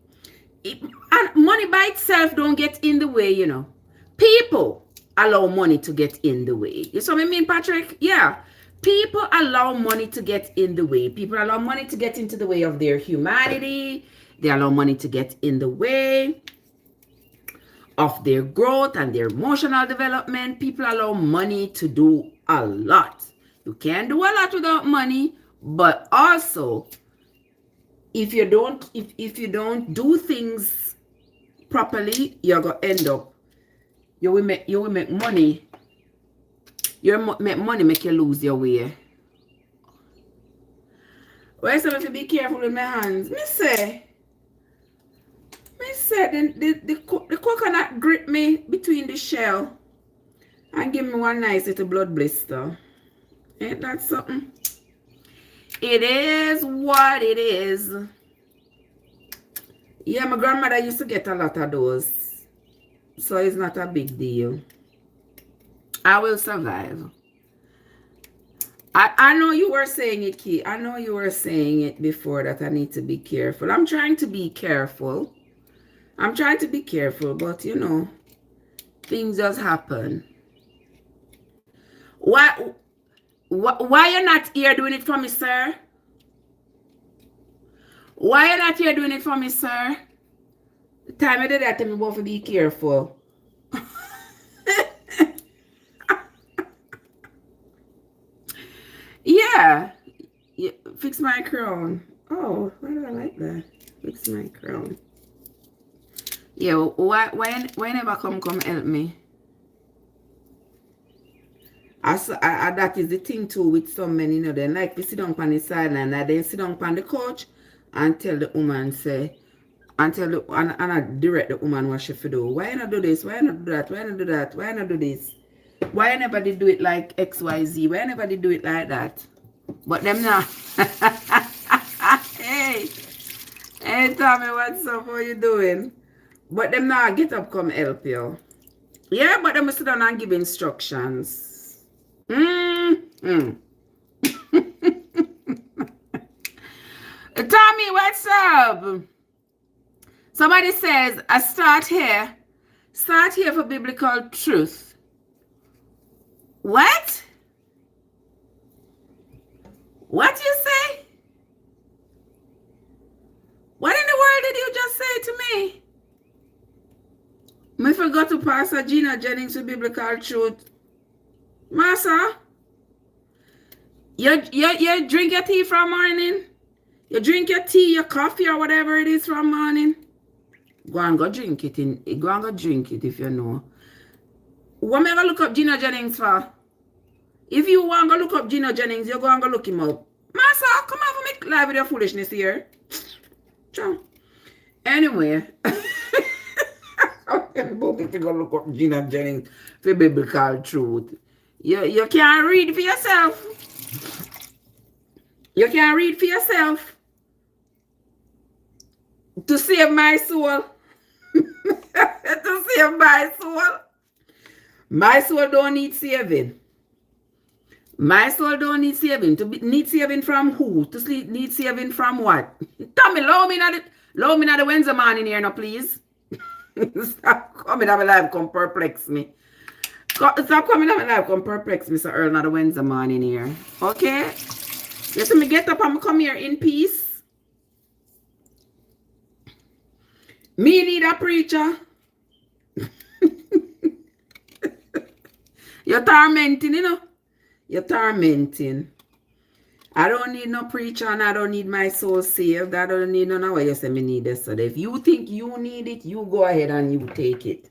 And money by itself don't get in the way, you know. People allow money to get in the way. You see what I mean, Patrick? Yeah. People allow money to get in the way. People allow money to get into the way of their humanity. They allow money to get in the way of their growth and their emotional development. People allow money to do a lot. You can't do a lot without money, but also if you don't do things properly, you're gonna end up you will make money. Make money make you lose your way. Why so if you be careful with my hands? Me say the coconut grip me between the shell and give me one nice little blood blister. Ain't that something? It is what it is. Yeah, my grandmother used to get a lot of those. So it's not a big deal. I will survive. I know you were saying it, Key. I know you were saying it before that I need to be careful. I'm trying to be careful. But you know, things just happen. Why you're not here doing it for me, sir? Why you're not here doing it for me, sir? The time I did that, tell me about to be careful. Yeah. Fix my crown. Oh, why do I like that? Fix my crown. Yeah, why never come help me? That is the thing too with some men, you know, they like to sit down on the sideline and then sit down on the couch and tell the woman say, and I direct the woman what she do. Why not do this? Why not do that? Why not do that? Why not do this? Why nobody do it like XYZ? Why nobody do it like that? But them now. Hey, Tommy, what's up? How you doing? But them now get up, come help you. Yeah, but them sit down and give instructions. Tommy, what's up? Somebody says, I start here for biblical truth. What? What you say? What in the world did you just say to me? Me forgot to Pastor Gina Jennings with biblical truth. Massa, you drink your tea from morning? You drink your tea, your coffee, or whatever it is from morning? Go and go drink it if you know. What am I gonna look up Gina Jennings for? If you want to look up Gina Jennings, you go and go look him up. Massa, come on for me live with your foolishness here. Ciao. Anyway. If you go look up Gina Jennings for biblical truth. You can't read for yourself. You can't read for yourself. To save my soul. To save my soul. My soul don't need saving. My soul don't need saving. Need saving from who? Need saving from what? Tommy, allow me not the Wednesday morning here now, please. Stop coming on my live, come perplex me. Stop coming on my live, come perplex me so early not the Wednesday morning here. Okay? You see me get up and come here in peace. Me need a preacher. You're tormenting, you know. You're tormenting. I don't need no preacher and I don't need my soul saved. I don't need none of what you say me need this. So if you think you need it, you go ahead and you take it.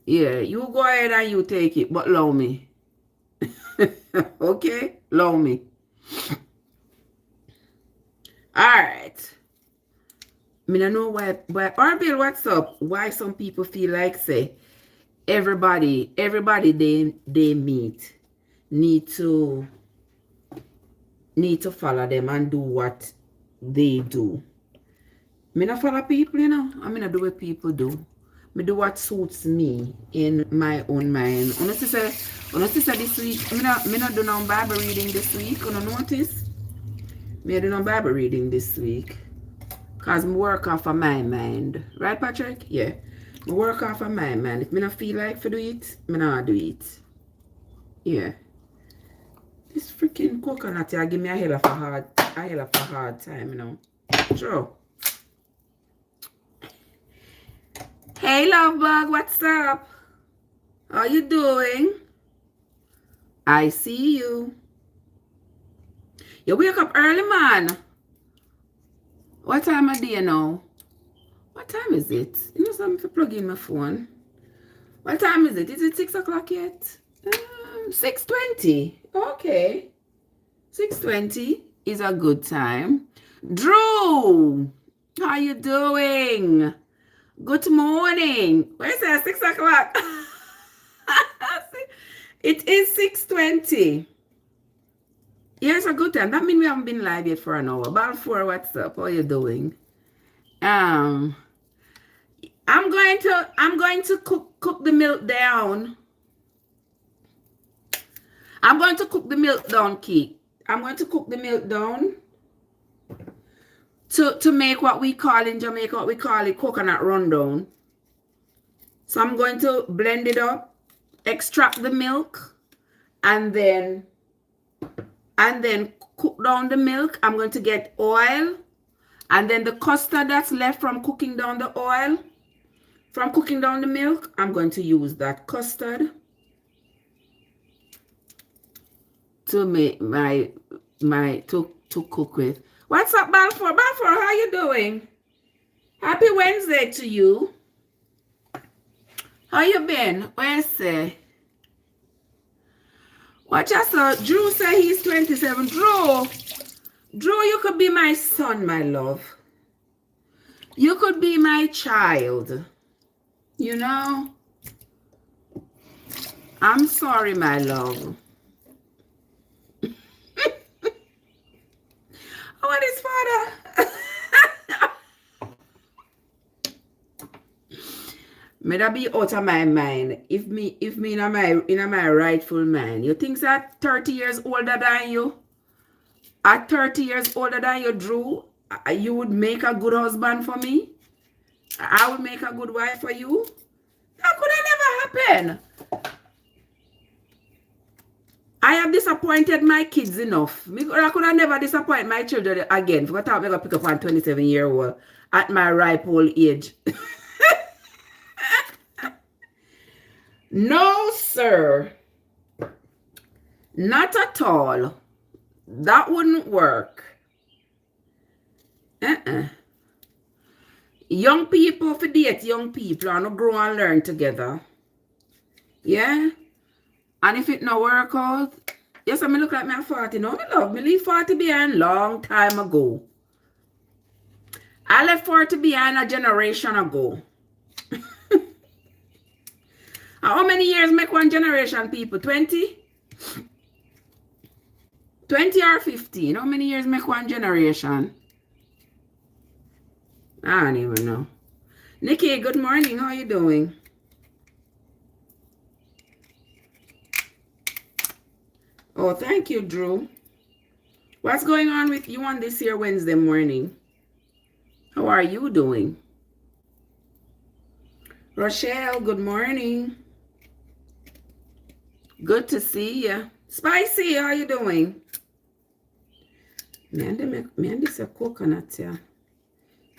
Yeah, you go ahead and you take it. But allow me. Okay? Allow me. Alright. I don't know why Herbal, what's up? Why some people feel like say everybody they meet need to follow them and do what they do. Me not follow people, you know. I mean, I do what people do. Me do what suits me in my own mind. Honestly say this week, me not do no Bible reading this week. You know, notice? Me do no Bible reading this week. Because I work off of my mind. Right, Patrick? Yeah. I work off of my mind. If me not feel like to do it, me not do it. Yeah. This freaking coconut here give me a hell of a hard time, you know. Sure. Hey, love bug, what's up? How you doing? I see you. You wake up early, man. What time of day now? What time is it? You know something to plug in my phone. What time is it? Is it 6 o'clock yet? 6:20. Okay. 6:20 is a good time. Drew, how you doing? Good morning. Where's that? 6 o'clock. It is 6:20. Yeah, it's a good time. That means we haven't been live yet for an hour. About 4, what's up? How you doing? I'm going to cook the milk down. I'm going to cook the milk down, Keith. I'm going to cook the milk down to make what we call in Jamaica, what we call it coconut rundown. So I'm going to blend it up, extract the milk, and then cook down the milk. I'm going to get oil, and then the custard that's left from cooking down the oil, from cooking down the milk, I'm going to use that custard to make to cook with. What's up, Balfour? Balfour, how you doing? Happy Wednesday to you. How you been? Where you say? Watch out, so Drew say he's 27. Drew, you could be my son, my love. You could be my child. You know? I'm sorry, my love. What is father? May that be out of my mind. If me in my rightful mind. You think that 30 years older than you? At 30 years older than you, Drew, you would make a good husband for me? I would make a good wife for you? That could have never happen. I have disappointed my kids enough. I could have never disappoint my children again. For what I'm going to pick up on 27-year-old at my ripe old age. No, sir. Not at all. That wouldn't work. Young people for date young people and grow and learn together. Yeah? And if it not work out, yes, I mean look like me at 40. No, me love. Me leave 40 behind long time ago. I left 40 behind a generation ago. How many years make one generation, people? 20? 20 or 15? How many years make one generation? I don't even know. Nikki, good morning. How are you doing? Oh, thank you, Drew. What's going on with you on this here Wednesday morning? How are you doing? Rochelle, good morning. Good to see you. Spicy, how you doing? Man, this a coconut here.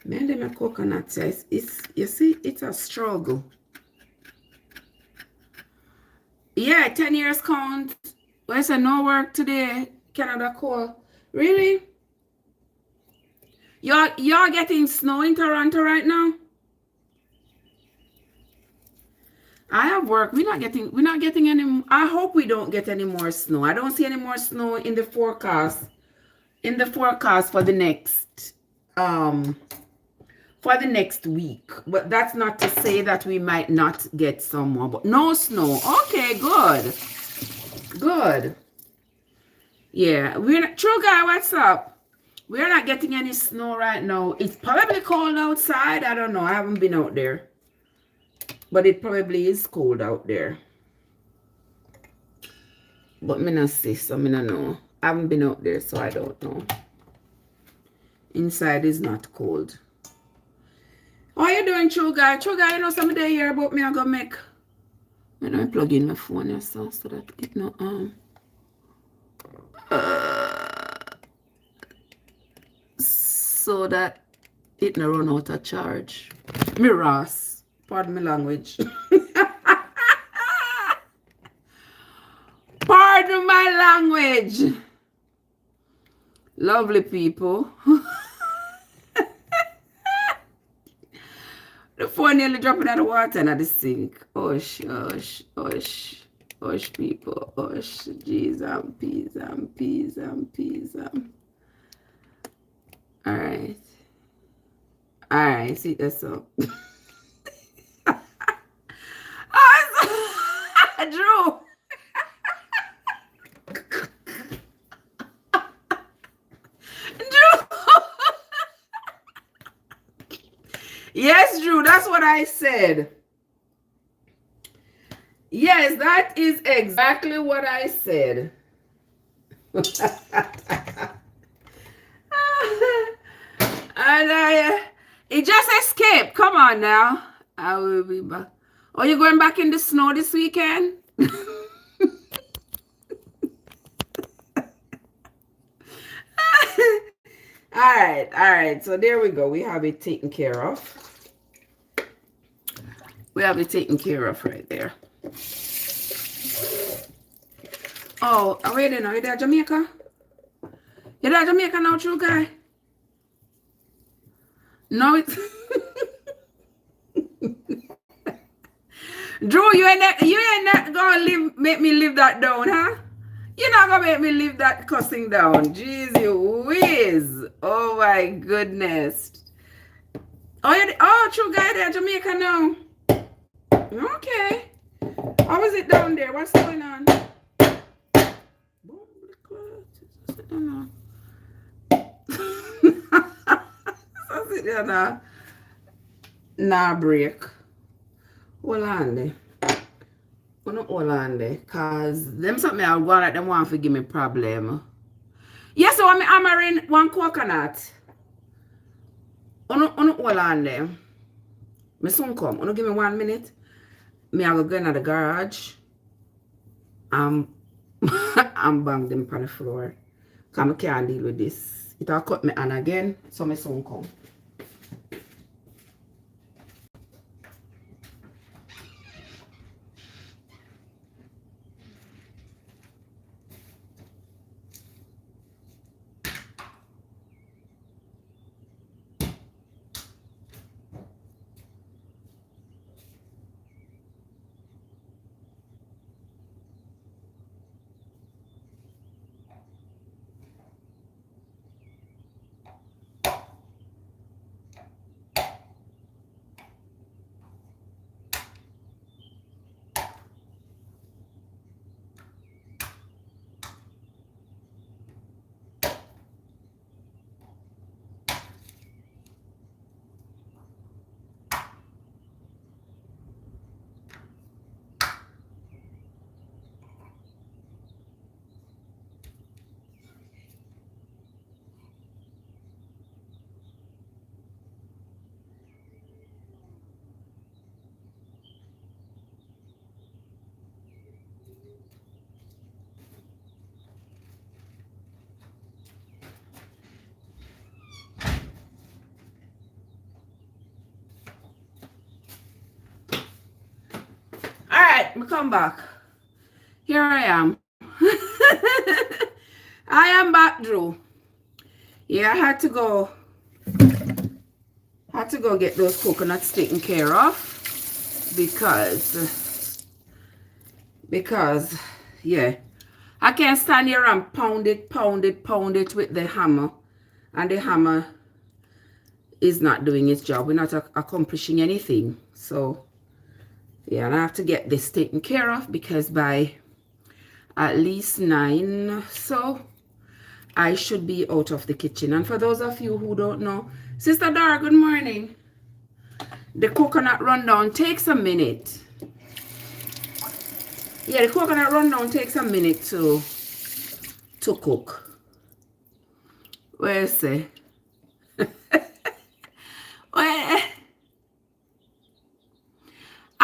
Man, them a coconut here. It's you see, it's a struggle. Yeah, 10 years count. Well, say no work today. Canada call. Really? You're getting snow in Toronto right now? I have work. We're not getting any. I hope we don't get any more snow. I don't see any more snow in the forecast. In the forecast for the next week. But that's not to say that we might not get some more. But no snow. Okay, good. Good. Yeah, we're not. True guy, what's up? We're not getting any snow right now. It's probably cold outside. I don't know. I haven't been out there. But it probably is cold out there. But me not see, so me not know. I haven't been out there, so I don't know. Inside is not cold. How you doing, True guy? True guy, you know some day here about me I go make. When I plug in my phone here, so that it no so that it no run out of charge. Me Ross. Pardon my language. Pardon my language. Lovely people. The phone nearly dropping out of water and at the sink. Osh, osh, osh. Osh, people. Osh. Jeez, peas, peas, peas. Alright. Alright, see that's up. Drew. Drew. Yes, Drew, that's what I said. Yes, that is exactly what I said. And it just escaped. Come on now. I will be back. Oh, you going back in the snow this weekend? All right. So there we go. We have it taken care of. We have it taken care of right there. Oh, wait a minute. You're there, Jamaica? You're there, Jamaica now, True guy? No, it's... Drew, you ain't not gonna make me live that down, huh? You're not gonna make me live that cussing down. Jeez, you whiz. Oh my goodness. Oh, true guy there, Jamaica now. Okay. How is it down there? What's going on? Nah, break. Hold on there. Hold on there. Cause them something I'll go at them want to give me problem. Yes, so I'm hammering one coconut. Hold on there. Me soon come. Give me 1 minute. Me I go in the garage. I'm bang them on the floor. Cause I can't deal with this. It'll cut me on again. So me soon come. Alright, me come back. Here I am. I am back, Drew. Yeah, I had to go get those coconuts taken care of because yeah, I can't stand here and pound it with the hammer, and the hammer is not doing its job. We're not accomplishing anything. So yeah, and I have to get this taken care of because by at least 9, so I should be out of the kitchen. And for those of you who don't know, Sister Dara, good morning. The coconut rundown takes a minute. Yeah, the coconut rundown takes a minute to cook. Where is it? Well,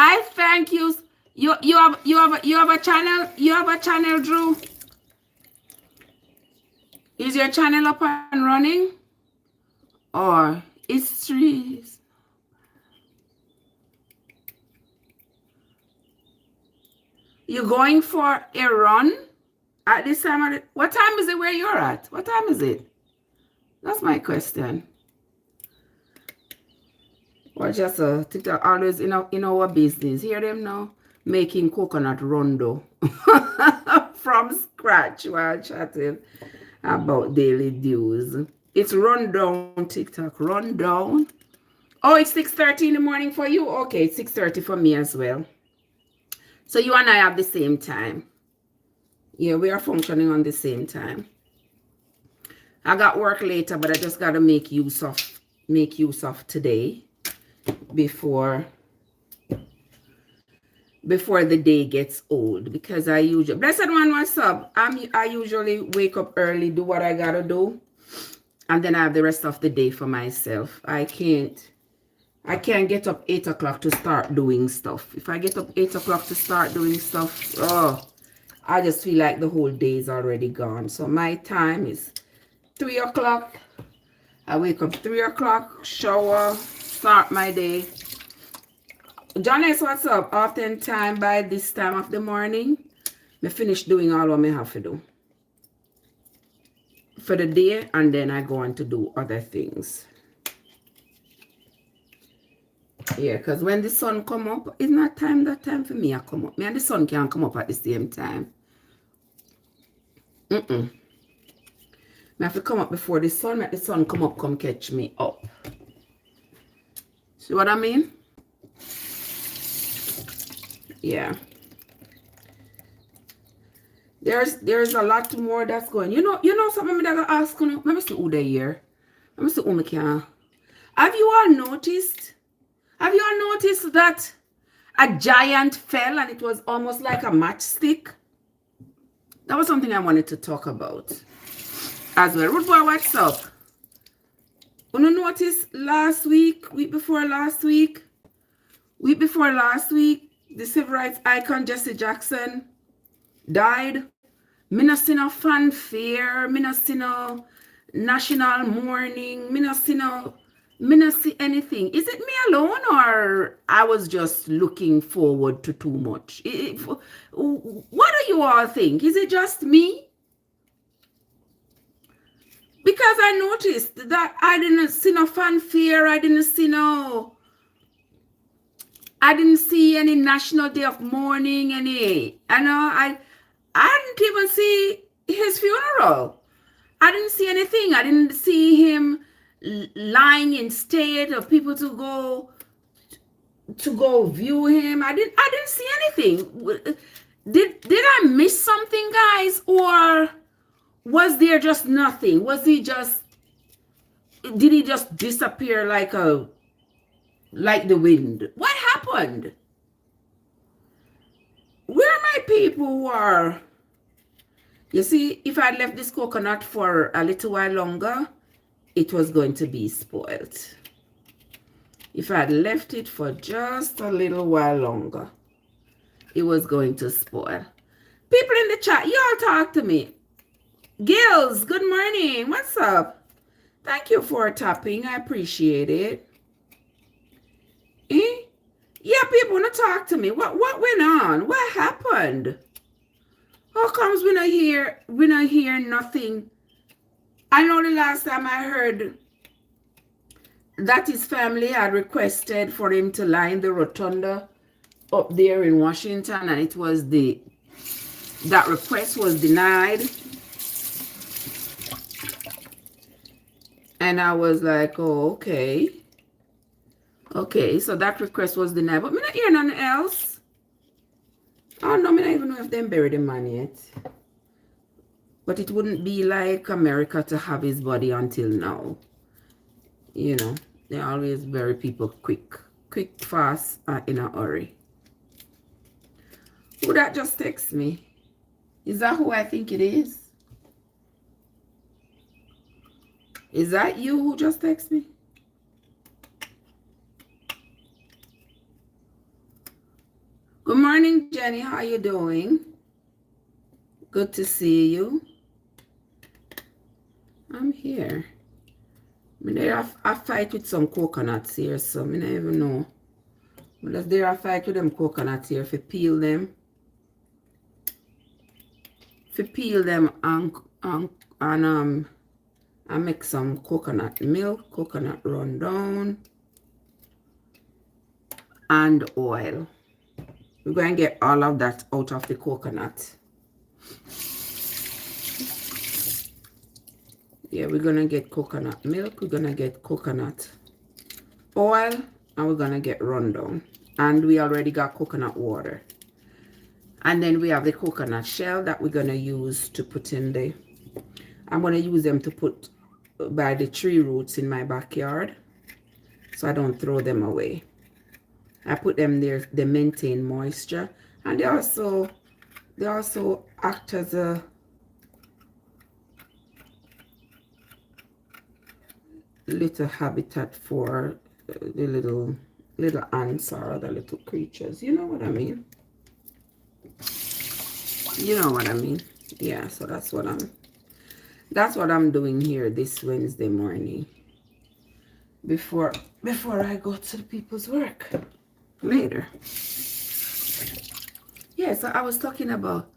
I thank you. You have a channel. You have a channel, Drew. Is your channel up and running? Or it's trees? You're going for a run at this time? What time is it where you're at? What time is it? That's my question. Or just TikTok always in our business. Hear them now? Making coconut rondo from scratch while chatting about daily dews. It's rundown, TikTok. Rundown. Oh, it's 6:30 in the morning for you? Okay, it's 6:30 for me as well. So you and I have the same time. Yeah, we are functioning on the same time. I got work later, but I just gotta make use of today before the day gets old, because I usually, blessed one, what's up? I usually wake up early, do what I gotta do, and then I have the rest of the day for myself. I can't get up 8 o'clock to start doing stuff. If I get up 8 o'clock to start doing stuff, oh, I just feel like the whole day is already gone. So my time is 3 o'clock. I wake up 3 o'clock, shower, start my day. Johnny's, what's up? Oftentimes by this time of the morning, I finish doing all what I have to do for the day, and then I go on to do other things. Yeah, because when the sun come up, it's not that time for me to come up. Me and the sun can't come up at the same time. I have to come up before the sun. Let the sun come up, come catch me up. See what I mean? Yeah. There's a lot more that's going. You know something that I gotta ask you. Let me see who they here. Let me see who me can. Have you all noticed that a giant fell and it was almost like a matchstick? That was something I wanted to talk about as well. Rude boy, what's up? You notice week before last week, the civil rights icon Jesse Jackson died. Me not see no fanfare, me not see no national mourning, me not see anything. Is it me alone or I was just looking forward to too much? What do you all think? Is it just me? Because I noticed that I didn't see no fanfare, I didn't see any national day of mourning, I didn't even see his funeral. I didn't see anything. I didn't see him lying in state of people to go view him. I didn't see anything. Did I miss something, guys, or was there just nothing? Did he just disappear like the wind? What happened? Where are my people who are? You see, if I left this coconut for a little while longer, it was going to be spoiled. If I had left it for just a little while longer, it was going to spoil. People in the chat, y'all talk to me. Gills, good morning. What's up? Thank you for tapping. I appreciate it. Yeah, people want to talk to me. What went on? What happened? How comes we not hear nothing? I know the last time I heard that his family had requested for him to lie in the rotunda up there in Washington, and that request was denied. And I was like, oh, okay. Okay, so that request was denied, but me not hear nothing else. Oh no, me not even know if they buried the man yet. But it wouldn't be like America to have his body until now. You know, they always bury people quick, fast, in a hurry. Who that just text me? Is that who I think it is? Is that you who just text me? Good morning, Jenny. How you doing? Good to see you. I'm here. I fight with some coconuts here, so I don't even know. But there I fight with them coconuts here. If you peel them. And I make some coconut milk, coconut rundown, and oil. We're going to get all of that out of the coconut. Yeah, we're going to get coconut milk, we're going to get coconut oil, and we're going to get rundown. And we already got coconut water. And then we have the coconut shell that we're going to use to put in the... I'm going to use them to put by the tree roots in my backyard, so I don't throw them away. I put them there, they maintain moisture, and they also act as a little habitat for the little ants or other little creatures. You know what I mean? You know what I mean? Yeah, so that's what I'm doing here this Wednesday morning before I go to the people's work later. Yeah, so I was talking about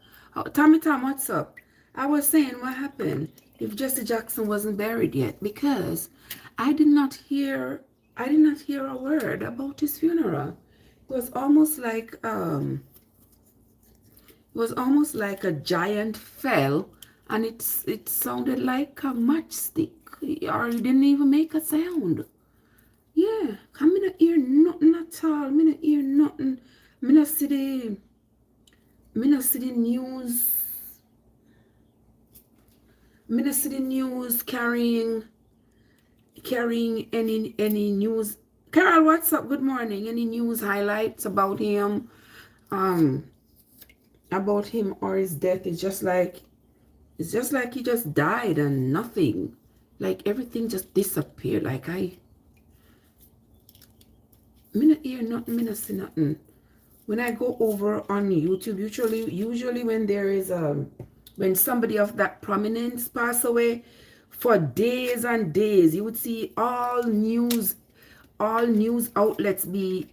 Tommy Tom, what's up? I was saying what happened if Jesse Jackson wasn't buried yet, because I did not hear I did not hear a word about his funeral. It was almost like a giant fell, and it sounded like a matchstick, or it didn't even make a sound. Yeah, I'm not hear nothing at all. Me not hear nothing. Me not see the news. Me not see the news carrying any news. Carol, what's up? Good morning. Any news highlights about him? About him or his death? It's just like he just died and nothing. Like everything just disappeared. Like me not hear nothing. Me not see nothing. When I go over on YouTube, usually when there is when somebody of that prominence pass away, for days and days, you would see all news outlets be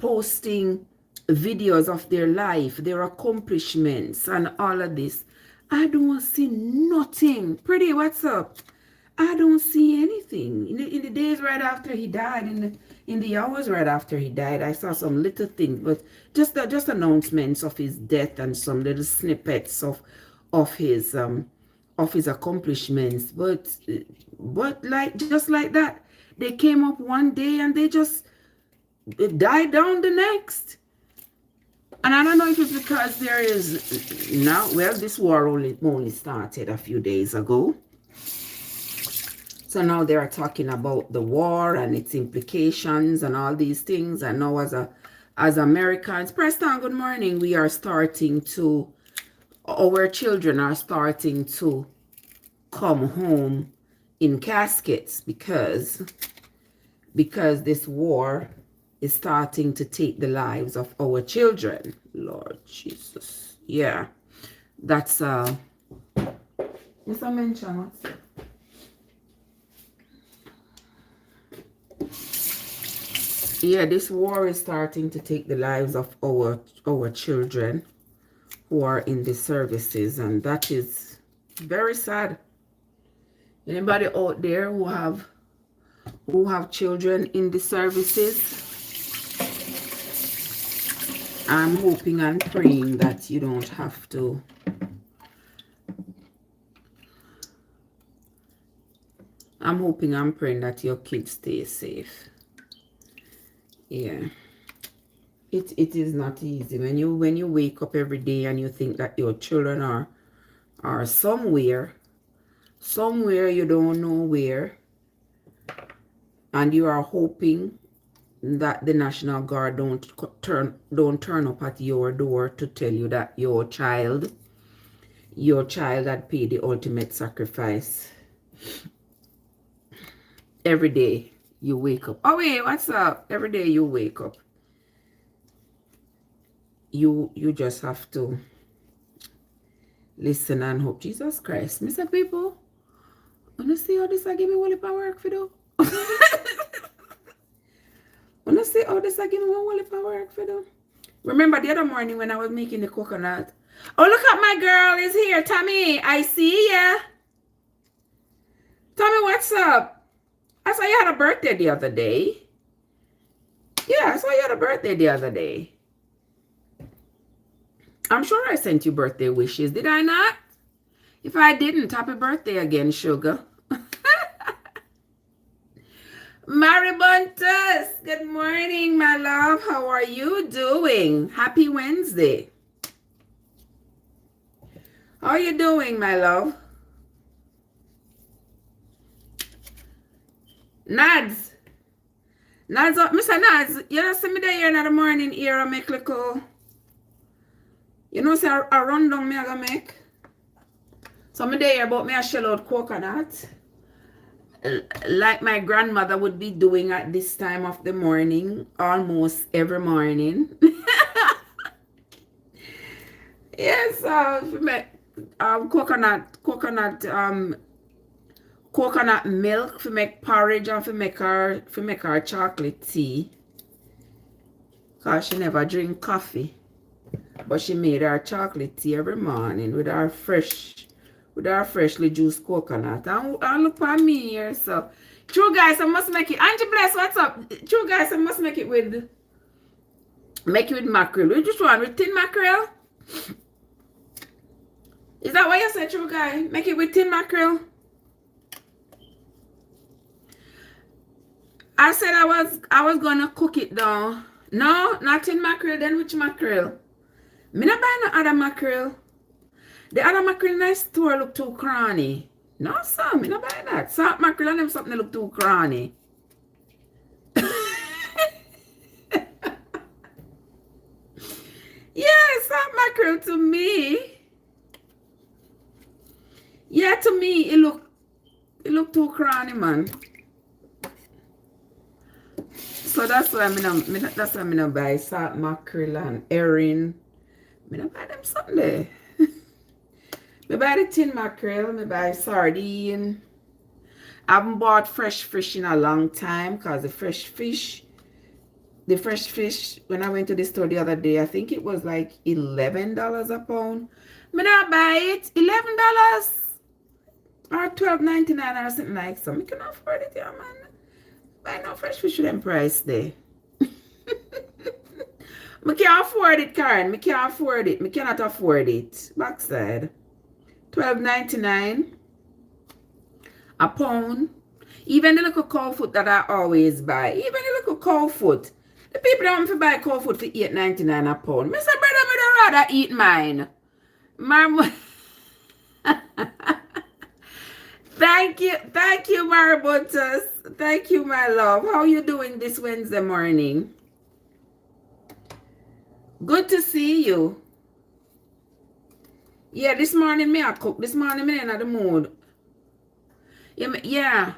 posting videos of their life, their accomplishments, and all of this. I don't see nothing. Pretty, what's up? I don't see anything. In the days right after he died, in the hours right after he died, I saw some little things, but just announcements of his death and some little snippets of his accomplishments. But like just like that, they came up one day and they just died down the next. And I don't know if it's because there is now, well, this war only started a few days ago. So now they are talking about the war and its implications and all these things. And now as Americans, Preston, good morning, we are starting to, our children are starting to come home in caskets because this war is starting to take the lives of our children. Lord Jesus. Yeah. That's Mr. Mention, what's it? Yeah, this war is starting to take the lives of our children who are in the services, and that is very sad. Anybody out there who have children in the services, I'm hoping and praying that you don't have to. I'm hoping and praying that your kids stay safe. Yeah. It is not easy when you wake up every day and you think that your children are somewhere you don't know where, and you are hoping that the National Guard don't turn up at your door to tell you that your child had paid the ultimate sacrifice. Every day you wake up. Oh wait, what's up? Every day you wake up, you just have to listen and hope. Jesus Christ, Mr. People, wanna see how this I give me one of work for do? Wanna see how this I give me one of work for do? Remember the other morning when I was making the coconut? Oh, look at my girl is here, Tommy. I see ya. Tommy, what's up? I saw you had a birthday the other day. Yeah, I saw you had a birthday the other day. I'm sure I sent you birthday wishes. Did I not? If I didn't, happy birthday again, sugar. Maribuntus, good morning, my love. How are you doing? Happy Wednesday. How are you doing, my love? Nads, up, Mr. Nads. You know, see me there in the morning here, I make little, you know, say a rundown me I gonna make. So me there about me I shell out coconut, like my grandmother would be doing at this time of the morning, almost every morning. Yes, make coconut milk for make porridge and for make her chocolate tea. Cause she never drink coffee, but she made her chocolate tea every morning with her freshly juiced coconut. And look at me here, so True guys, I must make it. Angie Bless, what's up? True guys, I must make it with mackerel. Which one? With tin mackerel? Is that what you said, true guy? Make it with tin mackerel? I said I was gonna cook it though. No, not tin mackerel. Then which mackerel? Me not buy no other mackerel. The other mackerel in the store look too cranny. No, sir, me not buy that. Salt mackerel and them something that look too cranny. Yeah, salt mackerel to me. Yeah, to me it look too cranny, man. So that's why I'm gonna buy salt mackerel and herring. I'm gonna buy them something there. I buy the tin mackerel, I buy sardine. I haven't bought fresh fish in a long time because the fresh fish, when I went to the store the other day, I think it was like $11 a pound. I not buy it. $11 or $12.99 or something like so. I can afford it, yeah, man. Buy no fresh fish with them price there. I can't afford it, Karen. I can't afford it. I cannot afford it. Backside. $12.99 a pound. Even the little cow foot that I always buy. Even the little cow foot. The people don't want to buy cow foot for $8.99 a pound. Mr. Brother, I rather eat mine. Thank you, Marabotas. Thank you, my love. How are you doing this Wednesday morning? Good to see you. Yeah, this morning me I cook. This morning me in the mood. Yeah.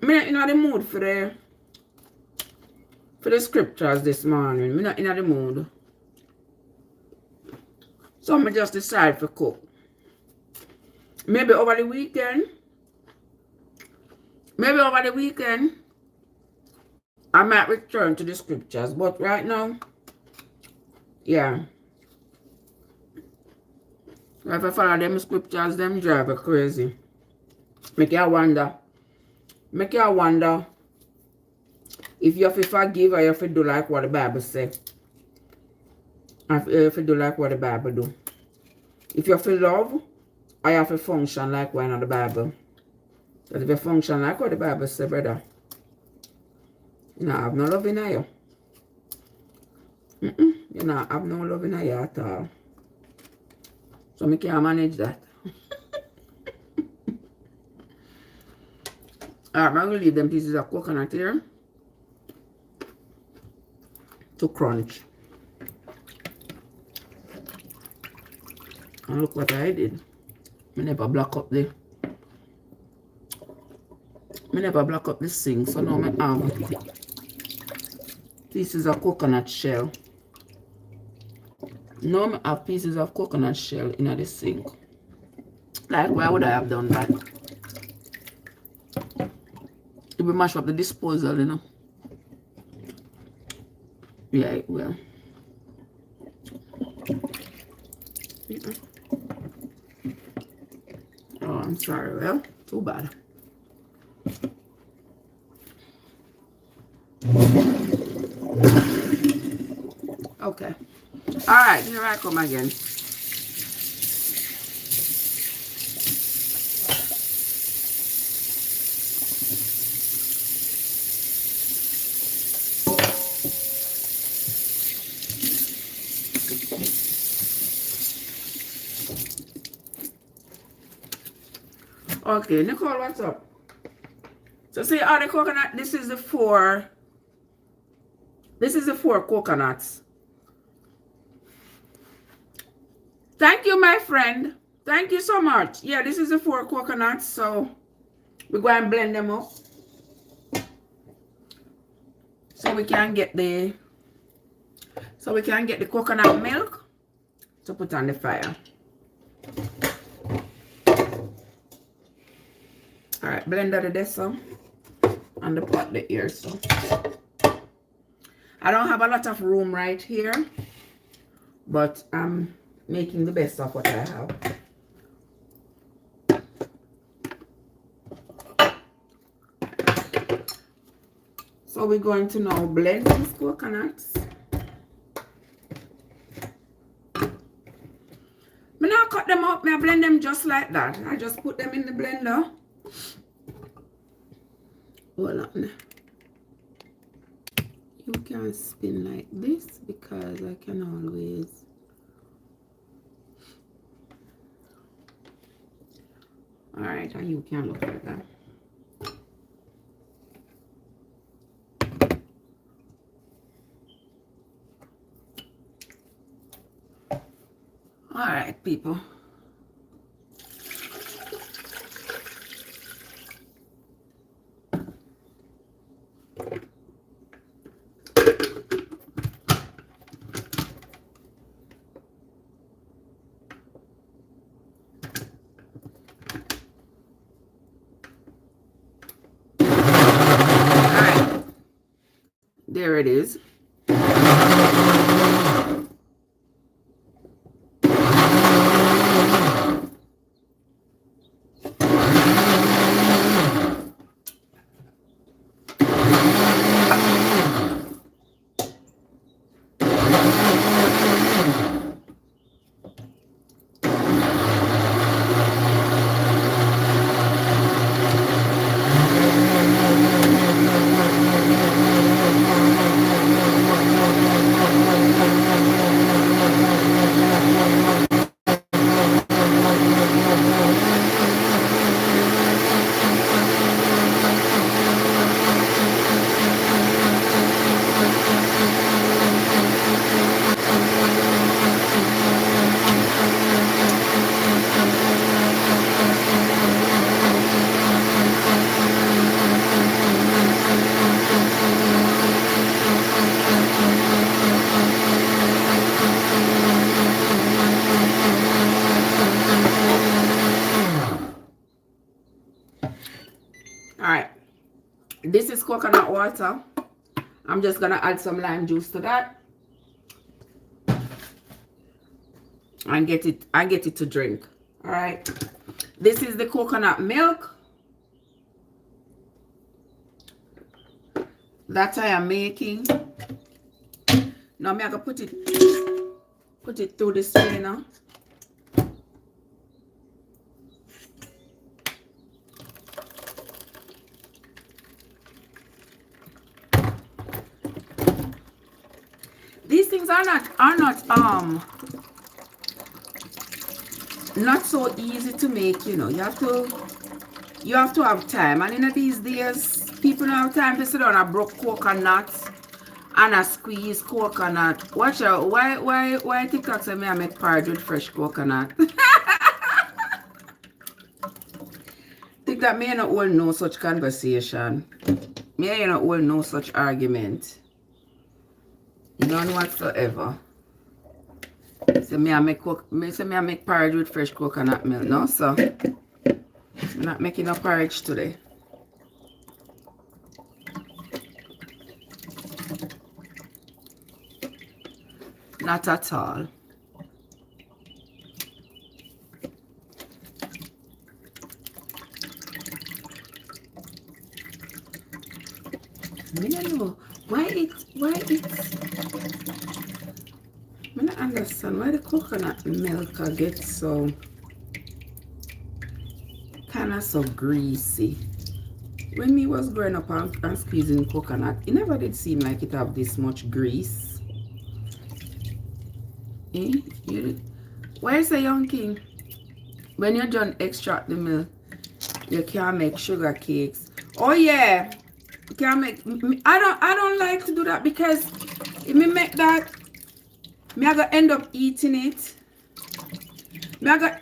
Me not in the mood for the scriptures this morning. Me not in the mood. So I just decide to cook. Maybe over the weekend. I might return to the scriptures. But right now, yeah. If I follow them scriptures, them drive me crazy. Make you wonder if you have to forgive or you have to do like what the Bible says. If you have to do like what the Bible do. If you have to love, or you have to function like one of the Bible. But if you function like what the Bible says, brother, you know, I have no love in you. You know, I have no love in you at all. So I can't manage that. Alright, I'm going to leave them pieces of coconut here to crunch. And look what I did. I never block up the sink, so now I have pieces of coconut shell. Now I have pieces of coconut shell in the sink. Like, why would I have done that? It will mash up the disposal, you know. Yeah, it will. Oh, I'm sorry. Well, too bad. Okay. All right, here I come again. Okay, Nicole, what's up? So see all the coconut, this is the four coconuts. Thank you, my friend. Thank you so much. Yeah, this is the 4 coconuts, so we're going to blend them up. So we can get the coconut milk to put on the fire. Alright, blend out this some and the pot the ear so. I don't have a lot of room right here, but I'm making the best of what I have. So we're going to now blend these coconuts. I now cut them up, I blend them just like that. I just put them in the blender. Hold on. You can spin like this because I can always. Alright, and you can look like that. Alright, people. Alright. There it is. Alright, this is coconut water. I'm just gonna add some lime juice to that and get it to drink. Alright, this is the coconut milk that I am making. Now I'm gonna put it through the strainer. These things are not so easy to make, you know. You have to have time. And in these days, people don't have time to sit down and broke coconut and a squeeze coconut. Watch out, why TikTok say me I make porridge with fresh coconut? TikTok may not hold no such conversation. May not hold no such argument. None whatsoever. Say me I make porridge with fresh coconut milk. No, so I'm not making a porridge today. Not at all. I don't know why it's I don't understand why the coconut milk gets so kind of so greasy. When me was growing up and squeezing coconut, it never did seem like it have this much grease. Where's the young king? When you done extract the milk, you can make sugar cakes. Oh yeah, you can make. I don't like to do that because if me make that, me I gonna end up eating it. Me I gonna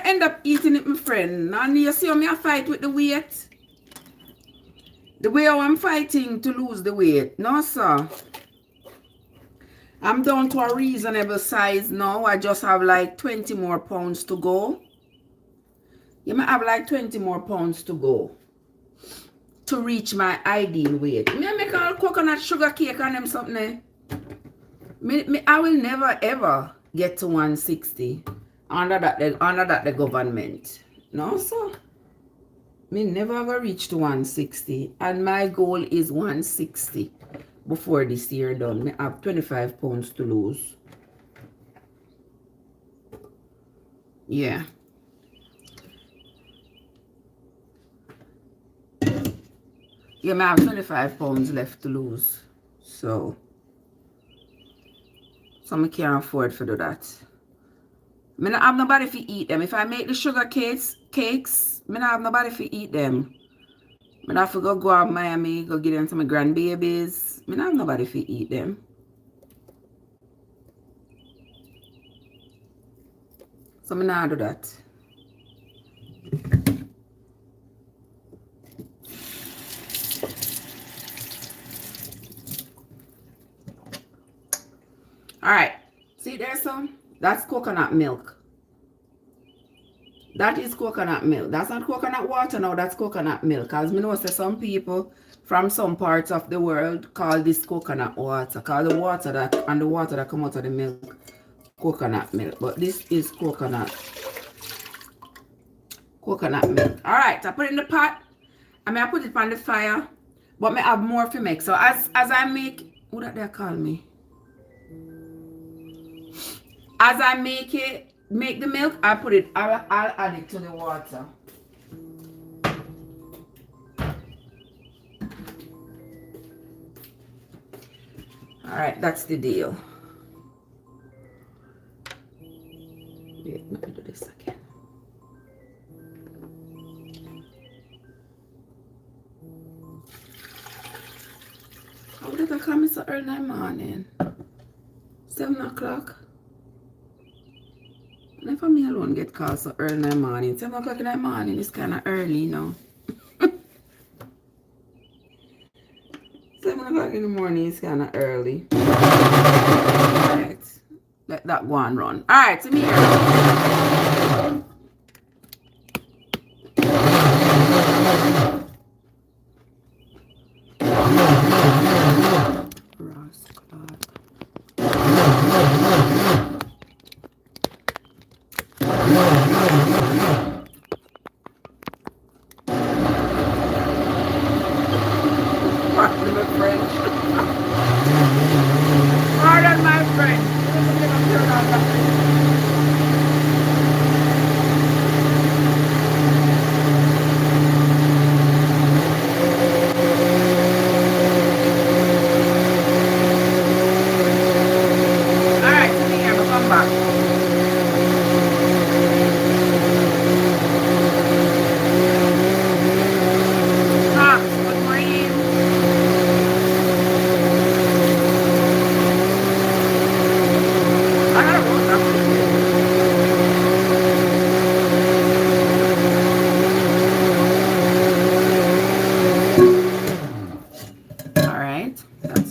end up eating it, my friend. And you see how me I fight with the weight. The way how I'm fighting to lose the weight. No, sir. I'm down to a reasonable size now. I just have like 20 more pounds to go. You might have like 20 more pounds to go to reach my ideal weight. Me I make all coconut sugar cake and them something. I will never ever get to 160 under that the government. No, sir. Me never ever reach to 160. And my goal is 160 before this year done. Me have 25 pounds to lose. Yeah. Yeah, I have 25 pounds left to lose. So I can't afford to do that. I don't have nobody to eat them. If I make the sugar cakes, I don't have nobody to eat them. I have to go out Miami, go get them to my grandbabies. I don't have nobody to eat them. So I don't do that. Alright. See there some? That's coconut milk. That is coconut milk. That's not coconut water now, that's coconut milk. As me know, say some people from some parts of the world call this coconut water. Call the water that come out of the milk coconut milk. But this is coconut milk. Alright, I put it in the pot. I put it on the fire. But I have more to make. So as I make, what that they call me? As I make the milk, I'll add it to the water. Alright, that's the deal. Wait, let me do this again. How did I come so early in the morning? 7 o'clock? Never me alone get called so early in the morning. 7 o'clock in the morning is kind of early, you know. 7 o'clock in the morning is kind of early. Alright. Let that go and run. Alright, so me here.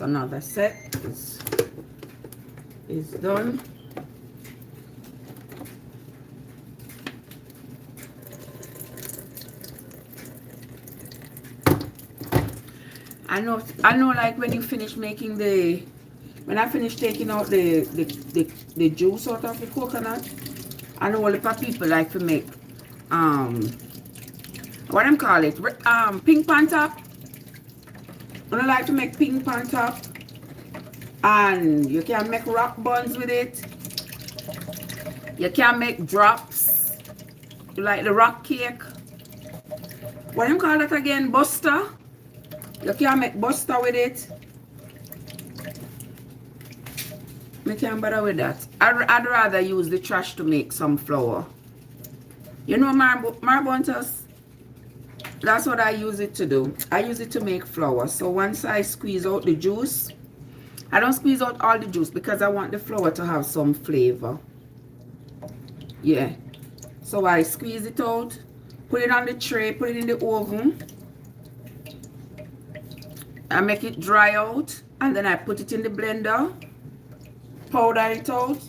Another set is done. I know like when you finish making when I finish taking out the juice out of the coconut, I know a lot of people like to make what I'm call it, pink pan top. I like to make pink pan top, and you can make rock buns with it. You can make drops, like the rock cake. What do you call that again? Buster. You can make buster with it. I can't bother with that. I'd rather use the trash to make some flour. You know marabuntas? That's what I use it to do. I use it to make flour. So once I squeeze out the juice, I don't squeeze out all the juice because I want the flour to have some flavor. Yeah. So I squeeze it out, put it on the tray, put it in the oven. I make it dry out, and then I put it in the blender, powder it out.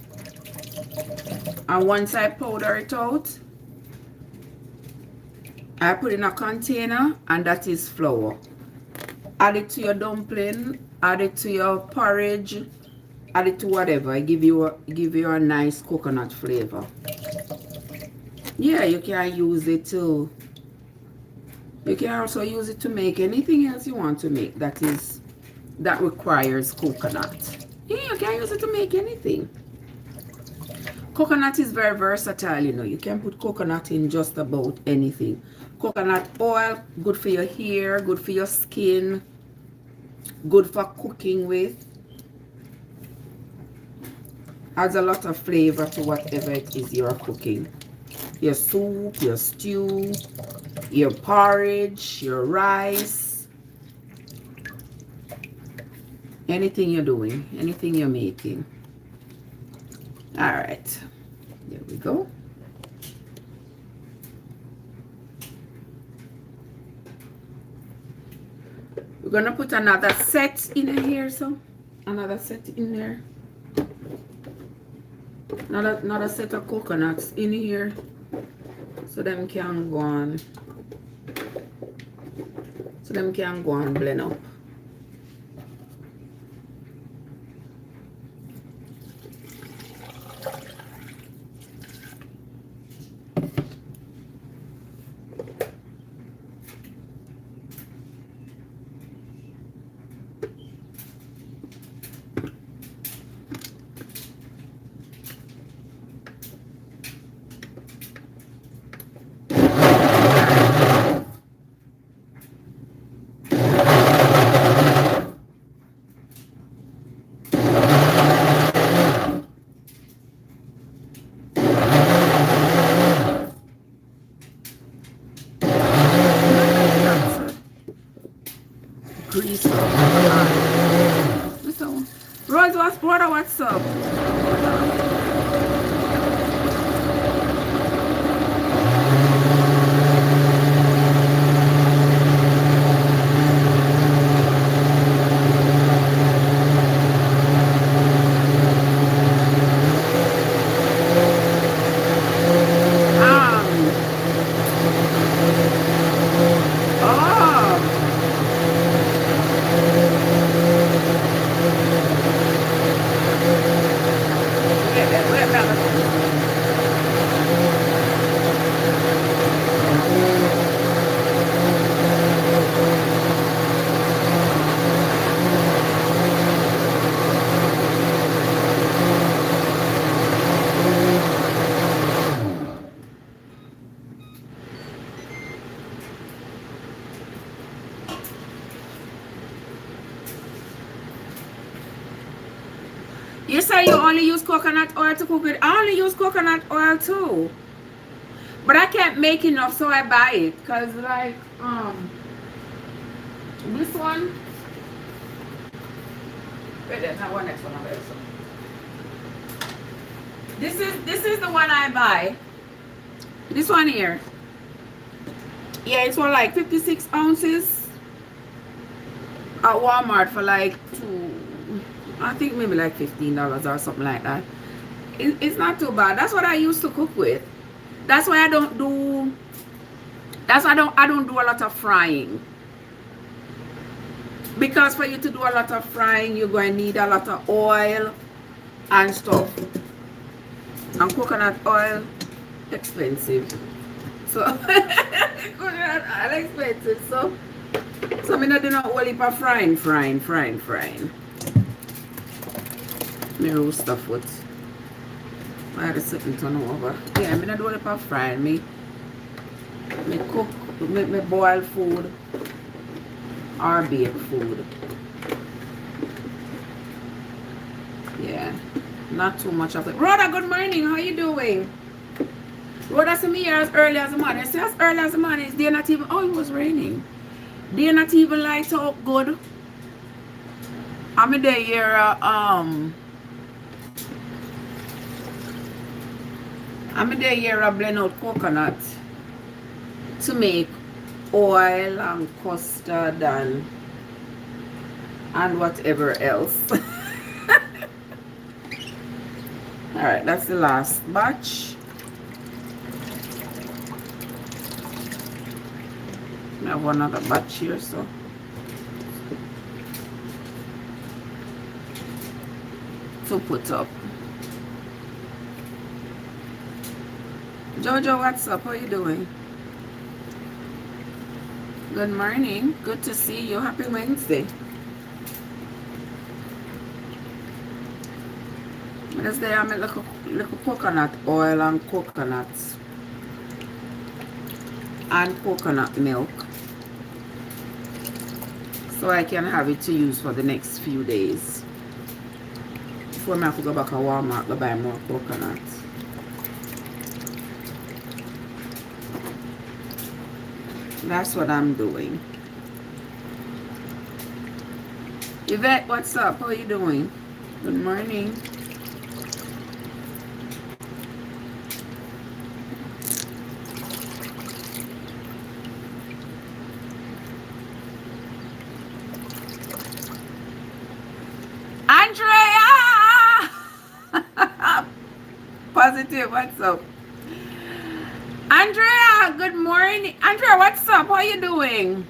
And once I powder it out, I put it in a container, and that is flour. Add it to your dumpling, add it to your porridge, add it to whatever. Give you a nice coconut flavor. Yeah, you can use it to You can also use it to make anything else you want to make that requires coconut. Yeah, you can use it to make anything. Coconut is very versatile, you know. You can put coconut in just about anything. Coconut oil, good for your hair, good for your skin, good for cooking with. Adds a lot of flavor to whatever it is you're cooking. Your soup, your stew, your porridge, your rice. Anything you're doing, anything you're making. All right, there we go. We're gonna put another set in here, so another set in there. Another set of coconuts in here, so them can go on. So them can go and blend up. Grease up. So, Rose, what's up? You say you only use coconut oil to cook with. I only use coconut oil too. But I can't make enough, so I buy it. Cause like this one. Wait, there's not one next one over there. This is the one I buy. This one here. Yeah, it's for like 56 ounces at Walmart for like I think maybe like $15 or something like that. It's not too bad. That's what I used to cook with. That's why I don't do a lot of frying. Because for you to do a lot of frying, you're going to need a lot of oil and stuff. And coconut oil, expensive. So, coconut oil expensive. So I'm not doing a whole heap of frying. Me roast the foot. I had to sit and turn over. Yeah, I'm not doing a heap of frying. Me cook, me boil food or bake food. Yeah, not too much of it. Rhoda, good morning. How you doing? Rhoda, see me here as early as the morning. See, as early as the morning. It's day not even. Oh, it was raining. Day not even light up good. I'm there here. I'm there here blend out coconut to make oil and custard and whatever else. Alright, that's the last batch. I have another batch here, so to put up. Jojo, what's up? How you doing? Good morning. Good to see you. Happy Wednesday. Wednesday I make little coconut oil and coconuts and coconut milk, so I can have it to use for the next few days before I have to go back to Walmart to buy more coconuts. That's what I'm doing. Yvette, what's up? How are you doing? Good morning. Andrea! Positive, what's up? Andrea, good morning. Andrea, what's up? How are you doing?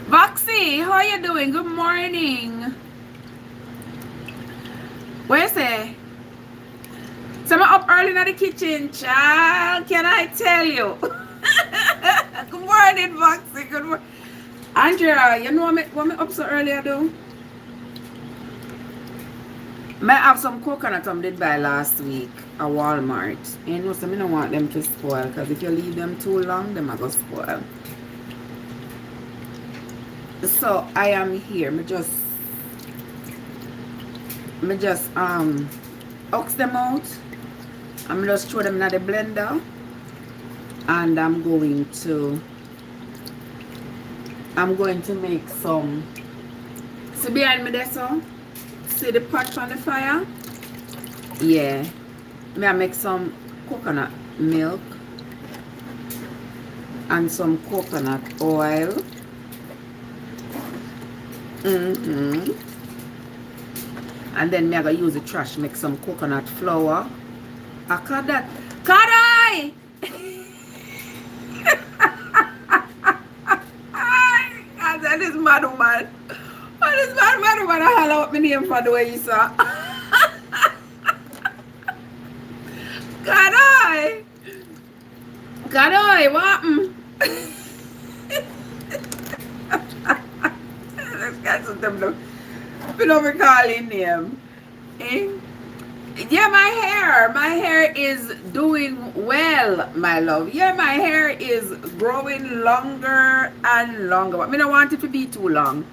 Voxy, how are you doing? Good morning. Where's it? So I'm up early in the kitchen, child. Can I tell you? Good morning, Voxy. Good morning. Andrea, you know what me up so early I do? I have some coconut I did buy last week at Walmart. You know, so I don't want them to spoil, because if you leave them too long, they might go spoil. So I am here. I just ox them out. I'm just throw them in the blender, and I'm going to make some. See behind me there, so see the pot on the fire? Yeah. I make some coconut milk and some coconut oil. And then I gonna use the trash, make some coconut flour. I cut that. Kadai! I said this mad woman. What is mad woman? I holler out my name for the way you saw. Kadai! Kadai, what happened? Let's get some them. We don't recall his name. Eh? Yeah, my hair is doing well, my love. Yeah, my hair is growing longer and longer, but I don't want it to be too long.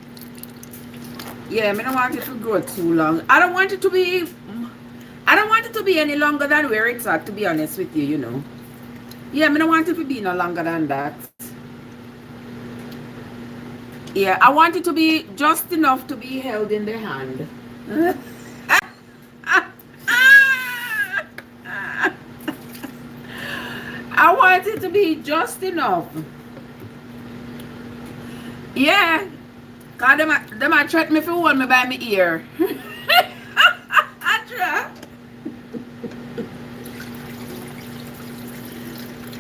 Yeah, I don't want it to grow too long. I don't want it to be any longer than where it's at, to be honest with you, you know. Yeah, I don't want it to be no longer than that. Yeah, I want it to be just enough to be held in the hand. I want it to be just enough. Yeah. Cause them a threat me for hold me by my ear.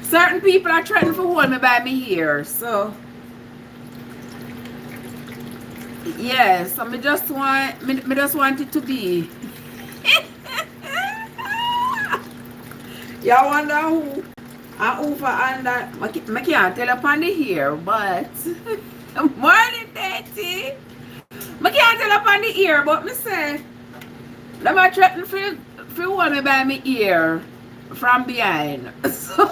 Certain people are threatening for hold me by my ear, so yeah, so me just want it to be. Y'all wonder who for under. I can't tell upon the ear, but morning, Daddy. I can't tell upon the ear, but me say them are threatening for hold me by my ear from behind. So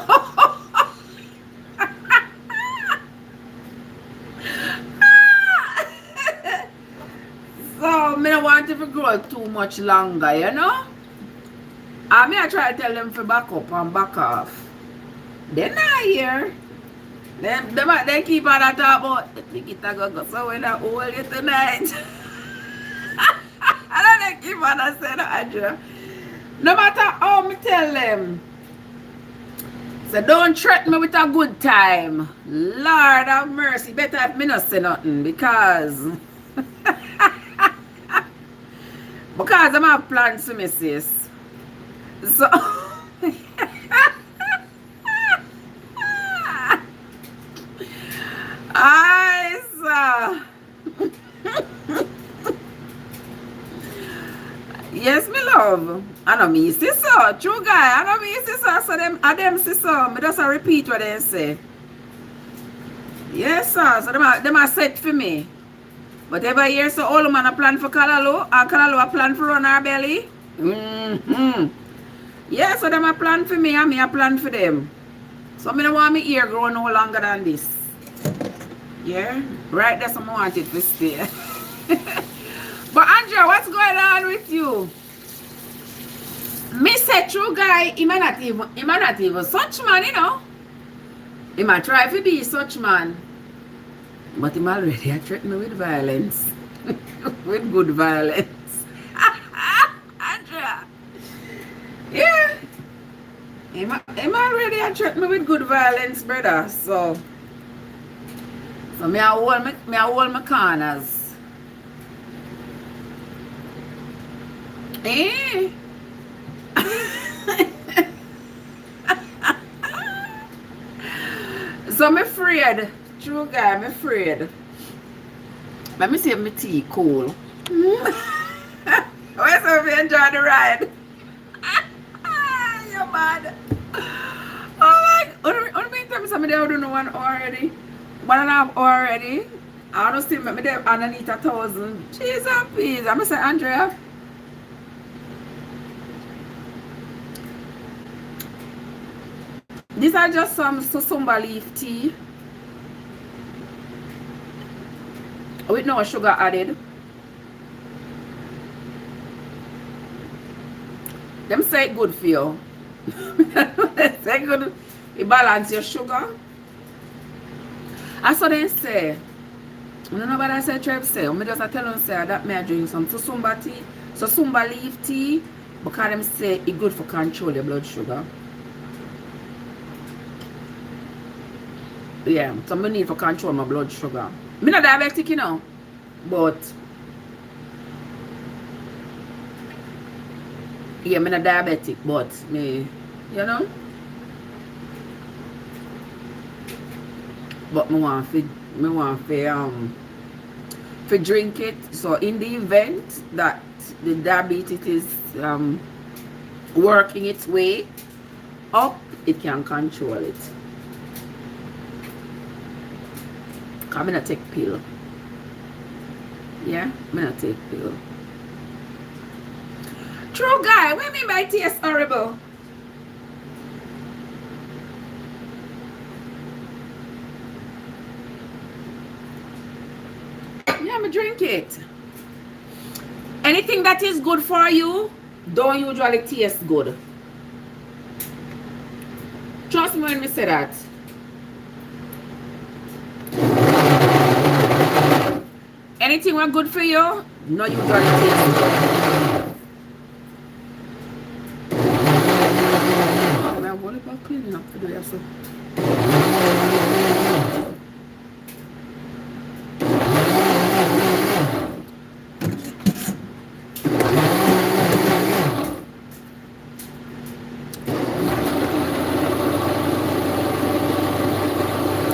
I don't want it to grow too much longer, you know? I try to tell them to back up and back off. They're not here. They keep on talking about, I think it's going to go somewhere that hold you tonight. I don't keep on saying that, Andrea. No matter how I tell them. So don't threaten me with a good time. Lord have mercy. Better if me not say nothing, because I'm have plans to miss this. So yes, me love. I know me see so. True guy. I know me see so. So them see so. Me just repeat what they say. Yes, sir. So them are set for me. But every year, so all man a plan for Kalalo, and Kalalo a plan for run our belly. Mm-hmm. Yeah, so them a plan for me, and me a plan for them. So me don't want me ear grow no longer than this. Yeah? Right, that's what I want it to stay. But Andrea, what's going on with you? Me say true guy, he might not even such man, you know. He might try to be such man. But him already threatened me with violence. With good violence. Andrea. Yeah. Him already threatened me with good violence, brother. So me I hold my corners. Eh? So I'm afraid. True guy, I'm afraid. Let me see if my tea cool. Where's if you enjoy the ride? You're mad. Oh my God. What tell me somebody I don't know 1 hour already? 1.5 hour already? I don't still make me there underneath 1,000. Jesus, please. I'm going to say, Andrea. These are just some susumba leaf tea with no sugar added. Them say it good for you. They say good. You balance your sugar. I saw them say. I don't know what I said Trev say. I just tell them say that me I drink some susumba tea, susumba leaf tea, because them say it good for control your blood sugar. Yeah, so I need for control my blood sugar. I'm not diabetic, you know, but yeah, I'm not diabetic, but me, you know, but me want to drink it. So in the event that the diabetes is working its way up, it can control it. I'm gonna take pill. Yeah, I'm gonna take pill. True guy, what do you mean by taste horrible? Yeah, I'm gonna drink it. Anything that is good for you don't usually taste good. Trust me when we say that. Anything was good for you, no usually taste good. I'm worried about cleaning up for the rest of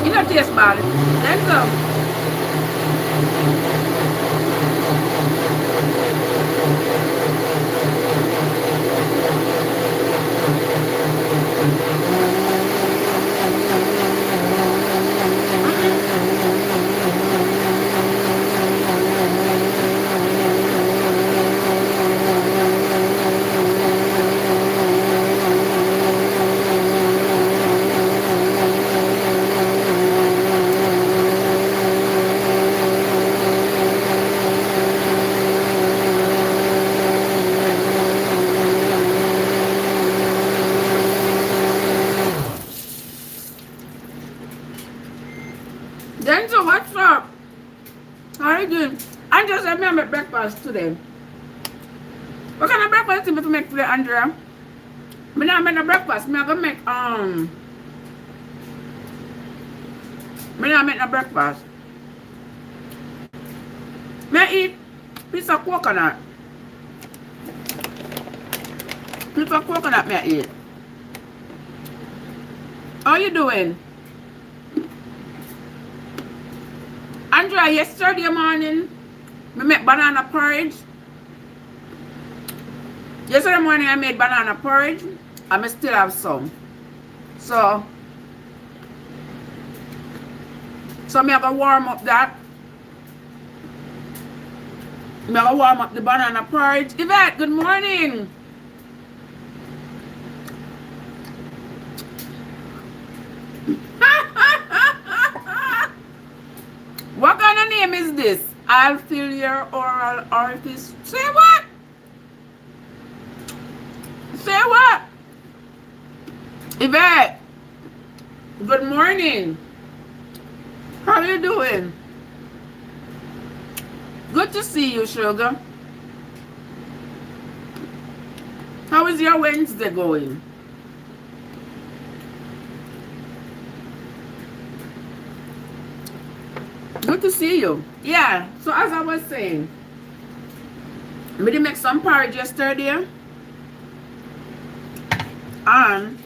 it don't taste bad. Let's go. Denzel, what's up? How are you doing? I just had me make breakfast today. What kind of breakfast you to make today, Andrea? Me not make no breakfast. Me gonna make me not make no breakfast. Me eat piece of coconut. Piece of coconut me eat. How you doing? Andrea, yesterday morning, I made banana porridge. Yesterday morning, I made banana porridge, and I still have some. So So me gonna warm up that. Me gonna warm up the banana porridge. Yvette, good morning. What kind of name is this? I'll fill your oral orifice. Say what? Say what? Yvette, good morning. How are you doing? Good to see you, sugar. How is your Wednesday going? Good to see you. Yeah, so as I was saying, we did make some porridge yesterday. And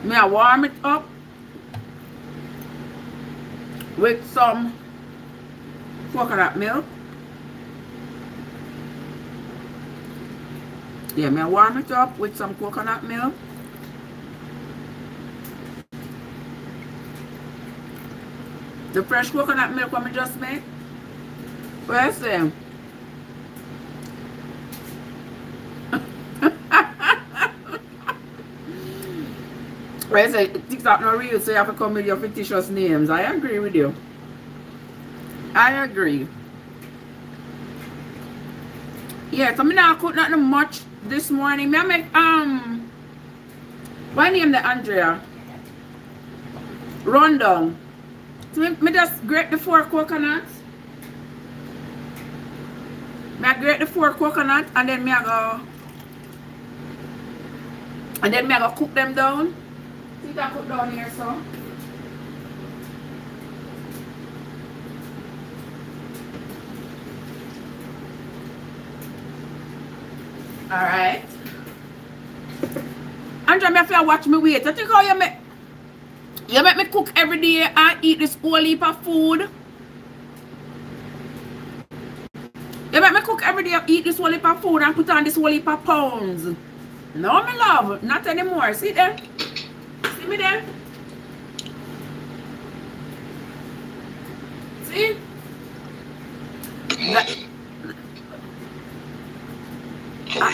me I warm it up with some coconut milk. Yeah, me I warm it up with some coconut milk. The fresh coconut milk what I just made. Where's them? Where's it? TikTok not real, so you have to come with your fictitious names. I agree with you. I agree. Yeah, so me not cook nothing much this morning. Me I make why name the Andrea? Rundown. So me just grate the 4 coconuts. Me I grate the 4 coconuts and then me I go cook them down. See that cook down here so. Alright. Andrea, me have to watch me weight. I think how you make me cook every day and eat this whole heap of food. You make me cook every day and eat this whole heap of food and put on this whole heap of pounds. No, my love, not anymore. See there? See me there? See?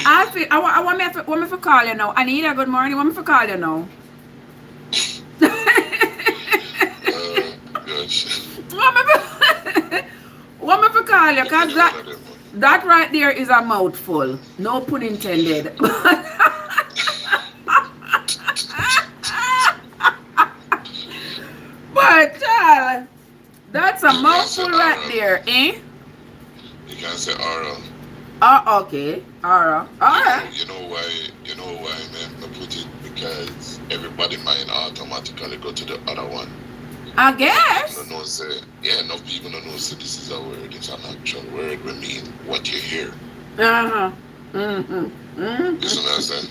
I want me to call you now. Anita, good morning. Want me to call you now? Want me to call you? Because that right there is a mouthful. No pun intended. But that's a mouthful right there, eh? You can say oral. Oh, okay. Alright. Alright. You know why, man? I put it because everybody mind automatically go to the other one. I guess. Enough people don't know say this is a word. It's an actual word. We mean what you hear. Uh-huh. Mm-hmm. You see what I'm saying?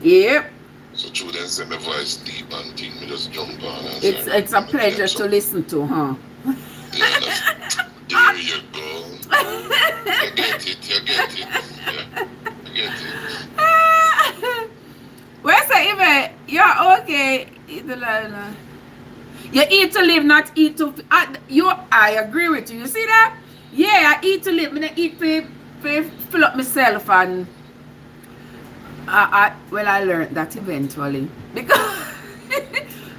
Yep. So true then say my voice deep and thing, me just jump on and it's a pleasure to listen to, huh? Yeah, there you go. You get it. Yeah, I get it. Where's the even? Yeah, okay. You eat to live, not eat to. I agree with you. You see that? Yeah, I eat to live. I don't eat to fill up myself and. I learned that eventually because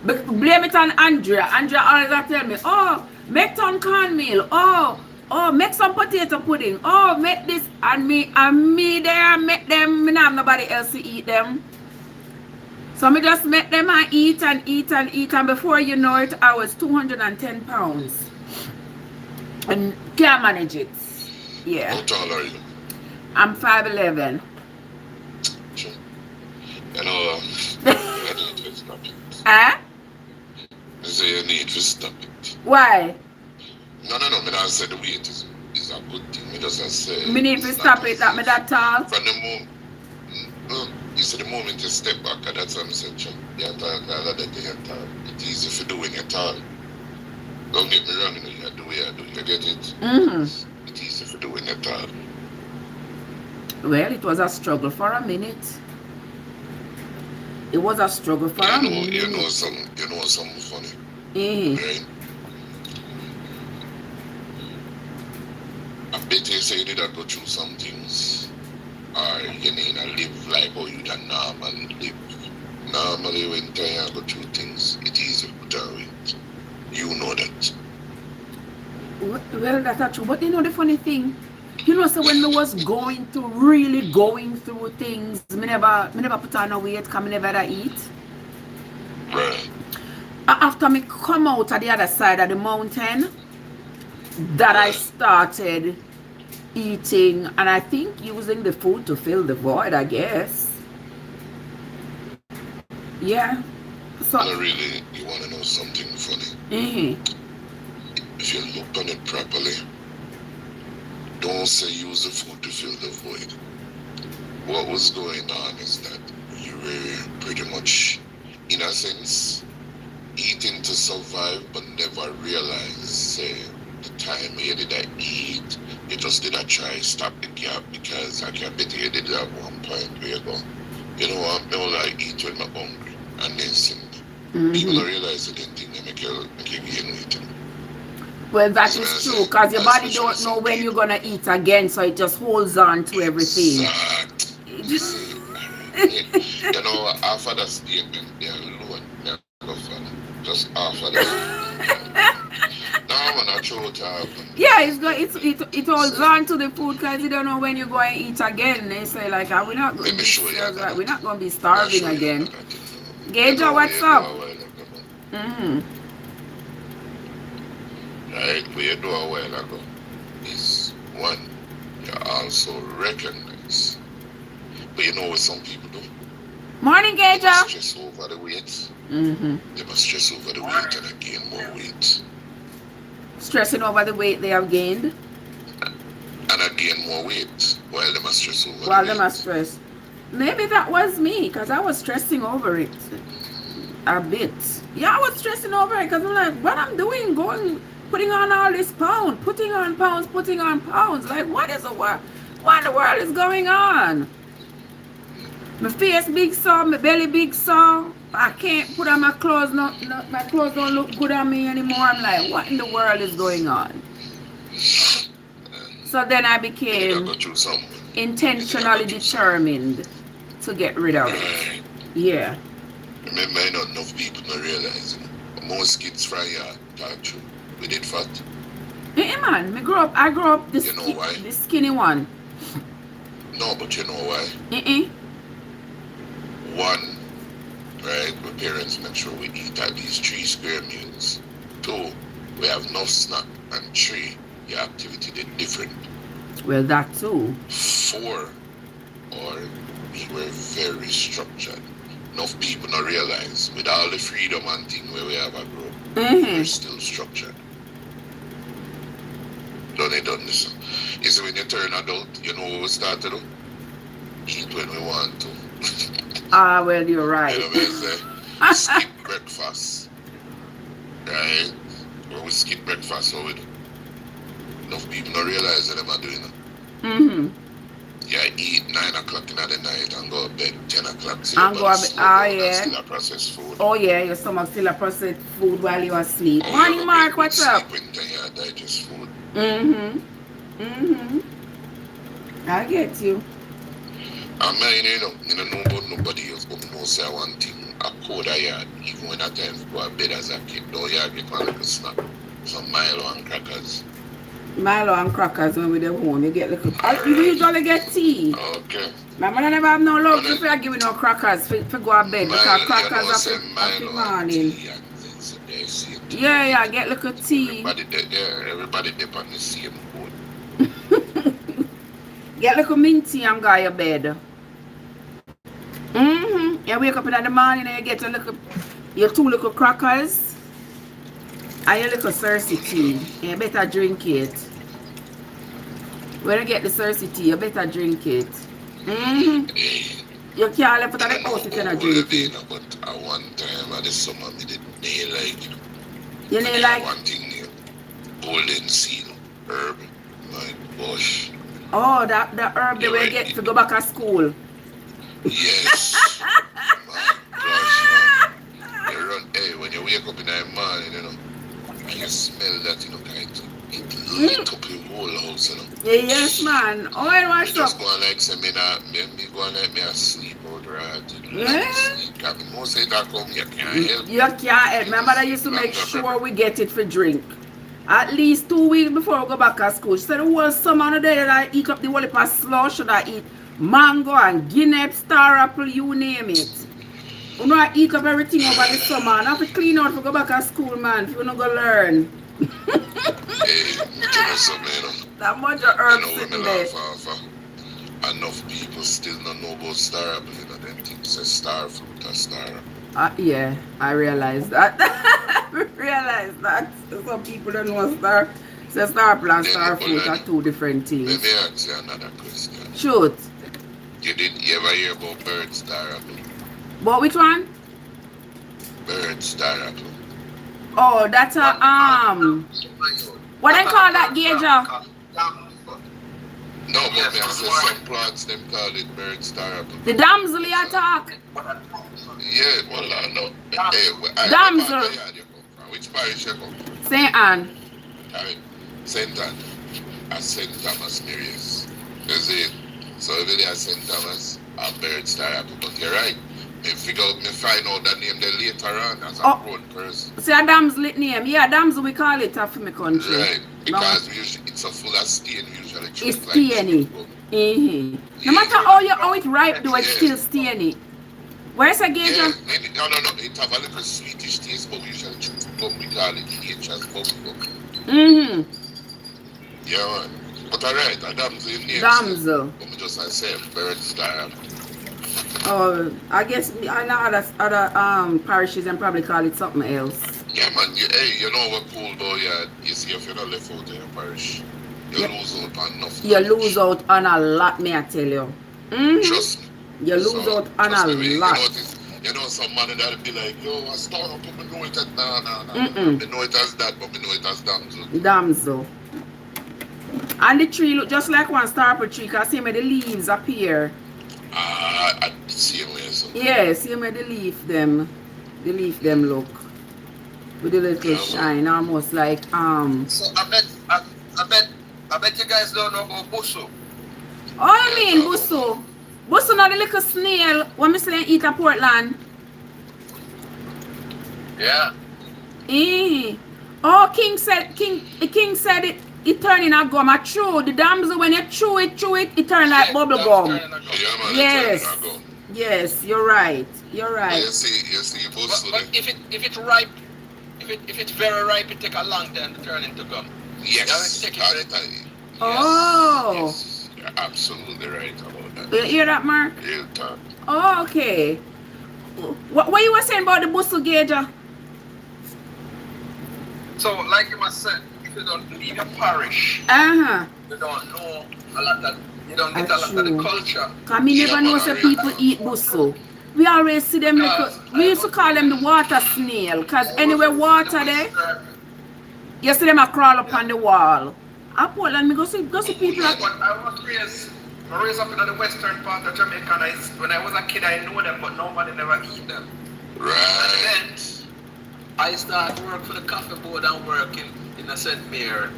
blame it on Andrea. Andrea always tell me, oh, make ton cornmeal. Oh, make some potato pudding. Oh, make this and me there make them. Me not have nobody else to eat them. So me just make them and eat and before you know it, I was 210 pounds and can't manage it. Yeah. How tall are you? I'm 5'11". You know, you need to stop it. Eh? I say you need to stop it. Why? No, me not say the weight is a good thing. Me just say... Me need to stop it, that me that tall? From the moment... You see the moment you step back, that's what I'm saying. You're tall, it's easy for doing it tall. Don't get me wrong, you do what you do, you get it? Mm-hmm. It's easy for doing it tall. Well, it was a struggle for a minute. It was a struggle for a minute. You know something funny. Right? I bet you say you did go through some things, or you need to live like how you done normally live. Normally when you go through things, it's easy to it. You know that. Well, that's not true. But you know the funny thing, you know, so when I was really going through things, me never put on a weight, because I never had to eat. Right. After me come out at the other side of the mountain, that I started eating, and I think using the food to fill the void, I guess. Yeah. So Really, you want to know something funny? If you look on it properly, don't say use the food to fill the void. What was going on is that you were pretty much, in a sense, eating to survive, but never realize the time you did I eat, you just did I try stop the gap, because I can bet you did have one point where you go, you know what, I only eat when I'm hungry, and then sin. People don't realize that they think they make you gain weight. Well, that is true, because your body don't know when you're going to eat again, so it just holds on to everything. You know, after that statement, they're alone, never fun. Just after that. No, man, I throw it out. Yeah, it holds on to the food, because you don't know when you're going to eat again. They say, like, we're not going to be starving again. Gaja, what's up? Right, what you do a while ago is one, you also recognize. But you know what some people do? Morning, Gaja. They must stress over the weight. They must stress over the weight and gain more weight. Stressing over the weight they have gained? And gain more weight while they must stress over the weight. While they must stress. Maybe that was me, because I was stressing over it a bit. Yeah, I was stressing over it, because I'm like, what I'm doing, putting on all this pound, putting on pounds. Like, what in the world is going on? My face big so, my belly big so. I can't put on my clothes. My clothes don't look good on me anymore. I'm like, what in the world is going on? So then I became intentionally determined to get rid of it. Yeah. Remember, not enough people don't realize. Most kids from here talk true. We did fat. Yeah, man. I grew up the skinny one. No, but you know why? One, right? My parents make sure we eat at least 3 square meals. 2, we have enough snack. And 3, your activity did different. Well, that too. 4, we were very structured. Enough people don't realize, with all the freedom and thing where we have a group, we're still structured. Don't they done this? You see, when you turn adult, you know what we start to do? Eat when we want to. Well, you're right. You know what I say? Skip breakfast. Right? Or we skip breakfast, so we do. Enough people don't realize that they're not doing it. Yeah, eat 9 o'clock in the night and go to bed 10 o'clock. Yeah. Still a processed food. Oh yeah, your stomach still a processed food while you are asleep. Morning, Mark, what's up? When you digest food. I get you. I mean, you know about nobody else, but no say one thing. A code I had, even when I time to go to bed as a kid, though you get one little snack. Some Milo and crackers. Milo and crackers when we get home, you get little. You usually get tea. Okay. My mother never have no love if I give you no crackers for go to bed, because crackers are for morning. Yeah, get little tea. Everybody dip on the same boat. Get little minty and go to bed. You wake up in the morning and you get your 2 little crackers and your little Cersei tea. You better drink it. When you get the Cersei tea, you better drink it. You can't left out of the house if you're not drinking. But at one time, at the summer, I did nail like. You nail like? One thing new. Golden seal. Herb. My gosh. Oh, the herb they will get to go back to school. Yes. My wake up in the morning, you know, and you smell that, you know, it lit up the whole house, you know. Yes, man. Oh, I watch just up. go and like say me go and like me a sleep out right. Yeah. Because most of that come you can't help. You can't help. My mother used to make sure we get it for drink. At least 2 weeks before we go back to school. She said the whole summer of the day that I eat up the whole heap of slush, should I eat mango and guinea, star apple, you name it. You know I eat up everything over the summer and I have to clean out for go back to school, man, if you not go learn. Hey, something, you know. That much of herbs sitting there. Enough people still don't know about star apple, you know, them things say star fruit or star. Yeah, I realize that. I realize that. Some people don't know star. So star apple and star fruit are two different things. Let me ask you another question. Shoot. You ever hear about bird star apple? But which one? Bird star apple. Oh, that's a what I call that, Gager? No, but I say some plants them call it bird star apple. The damsel you talk. Yeah, well I know. Hey, Damsel. Which parish you come from? St. Anne. St. Anne. At St. Thomas Mary's. Is it? So every day at St. Thomas, a bird star apple. But you're right. Me find out that name there later on as a grown person. See a damsel name. Yeah, damsel we call it after my country. Right. Because it's a full of stain usually. It's stainy. No matter how it ripe though, it's still stainy. Where's a Gager? Yeah, maybe, no. It have a little sweetish taste, but we usually we call it nature's bubble. Yeah, man. But alright, a damsel in name. Damsel. But me just I say bird star. Oh, I guess I know other parishes and probably call it something else. Yeah, man. You know what cool though? Yeah, you see if you're not left out in your parish, you lose out on enough. You lose out on a lot, may I tell you. Trust me. You lose out on a lot. You know, some man that'll be like, yo, I start up, I know it as no. I know it as that, but I know it as damsel. Damsel. And the tree look just like one star apple tree, because see where the leaves appear. I see him here, so. Yeah, see where the leaf them look. With a little shine, almost like So I bet you guys don't know about busu. Oh, you mean busu? Busu not the little snail when we say eat a Portland. Yeah. Oh, King said it turn in a gum. I chew the damsel when you chew it, it turn like bubble gum. Yeah, man, Yes. Yes, you're right. You're right. You see, busu. But if it's ripe, if it's very ripe, it take a long time to turn into gum. Yes. Oh. Yes, you're absolutely right about that. You hear that, Mark? Real talk. Oh, okay. What you were saying about the busu, Gager? So, like you must say, if you don't leave a parish, you don't know a lot of, you don't get a lot of the culture. Because me never know say people eat busu. We always see them, we used to call them the water snail, because anywhere water there, you see them a crawl up on the wall. At Portland, me go see people like... But I was raised up in the western part of Jamaica, and when I was a kid, I knew them, but nobody never eat them. Right. And then, I started work for the coffee board and working in a St. Mary.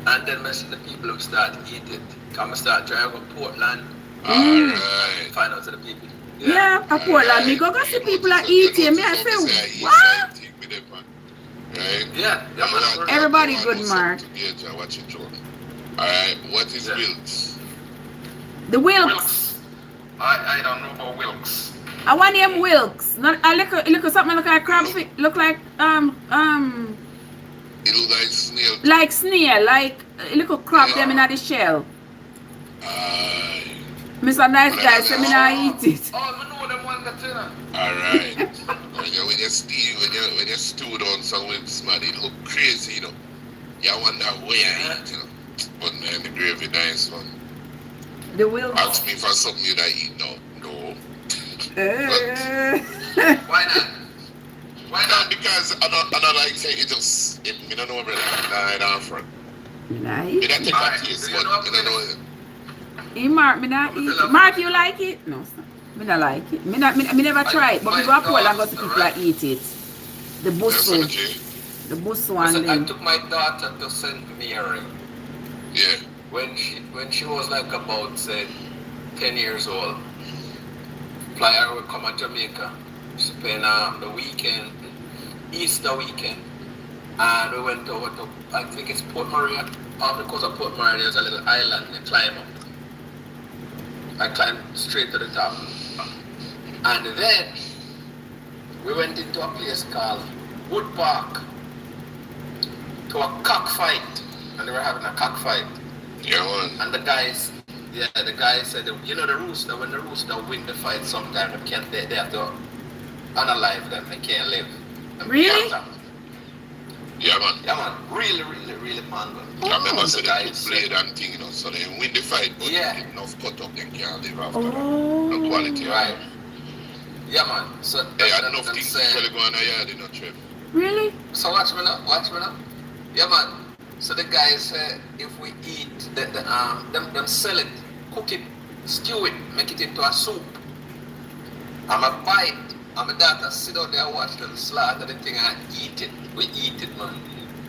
And then I see the people who start eat it. Come start driving to Portland. Alright. Find out to the people. Yeah, at Portland, me go see people are eating. Me I say, what? Right? Yeah. Everybody good, Mark. Alright, what is Wilkes? The Wilkes. I don't know about Wilkes. I want him Wilkes. Not I look something like crabfish. Look like It look like snail. like snail, like little crab them in the shell. Mr. Nice Guy say me not eat it. Oh, I know them one that you know. Alright. when you stew down some Wilkes, man, it look crazy, you know. You wonder where I eat, you know. But man, the gravy nice one. The Wilkes. Ask me for something you don't eat now. No. Why not? Why not? Because I don't like say it just me don't know brother. I don't front. Me not Me eat. don't take a taste, but I don't know. Mark, me not eat it. Mark, you like it? No, sir. Me not like it. Me never try it, but we go to Portland and go to people that eat it. The Busso. Definitely. The Busso and Listen, I them. took my daughter to St. Mary Yeah. when she was like about say 10 years old. Fly her would come to Jamaica, spend the weekend, Easter weekend, and we went over to, I think it's Port Maria. Off the coast of Port Maria, there's a little island and climb up. I climbed straight to the top. And then we went into a place called Wood Park to a cockfight. And they were having a cockfight. Yeah, man. And the guy said, you know the rooster, when the rooster win the fight sometime, they have to unalive them, they can't live. Really? Yeah, man. Yeah, man. Really, man. I remember The so they guy put said- blade and thing, you know, so they win the fight, but Yeah. if enough cut up, they can't live after that. Oh. No quality, Right. Yeah, man. So They had that- enough that things to said- tell you go on a yard, you know, Trev. Really? So watch me now. Yeah, man. So the guy said, if we eat them sell it, cook it, stew it, make it into a soup. I'm a bite. And my daughter sit out there and watch them slaughter the thing and eat it. We eat it, man.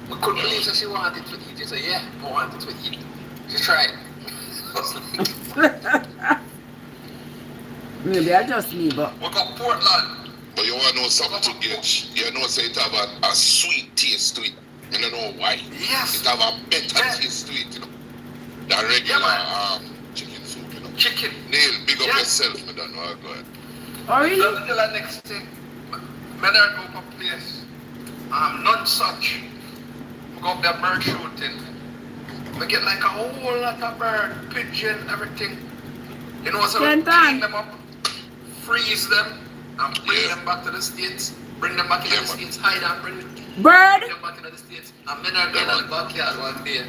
We couldn't believe that she wanted to eat it. She said, yeah, I wanted to eat it. She tried. Maybe I just me, but We got Portland. But you want to know something to get, you know, say it have a sweet taste to it. You don't know why. Yes. It have a better Yeah. taste to it, you know, than regular Yeah, chicken soup, you know. Chicken. Neil, big up Yeah. yourself, I don't know. Go ahead. oh really? That's the next thing. When I go to a place, none such. We go up there bird shooting. We get like a whole lot of bird, pigeon, everything. You know, so we Ten clean times. them up, freeze them, and bring Yeah. them back to the States. Bring them back into Yeah, the man. States, hide and bring Bird? them back into the States. And men are going to the backyard one day.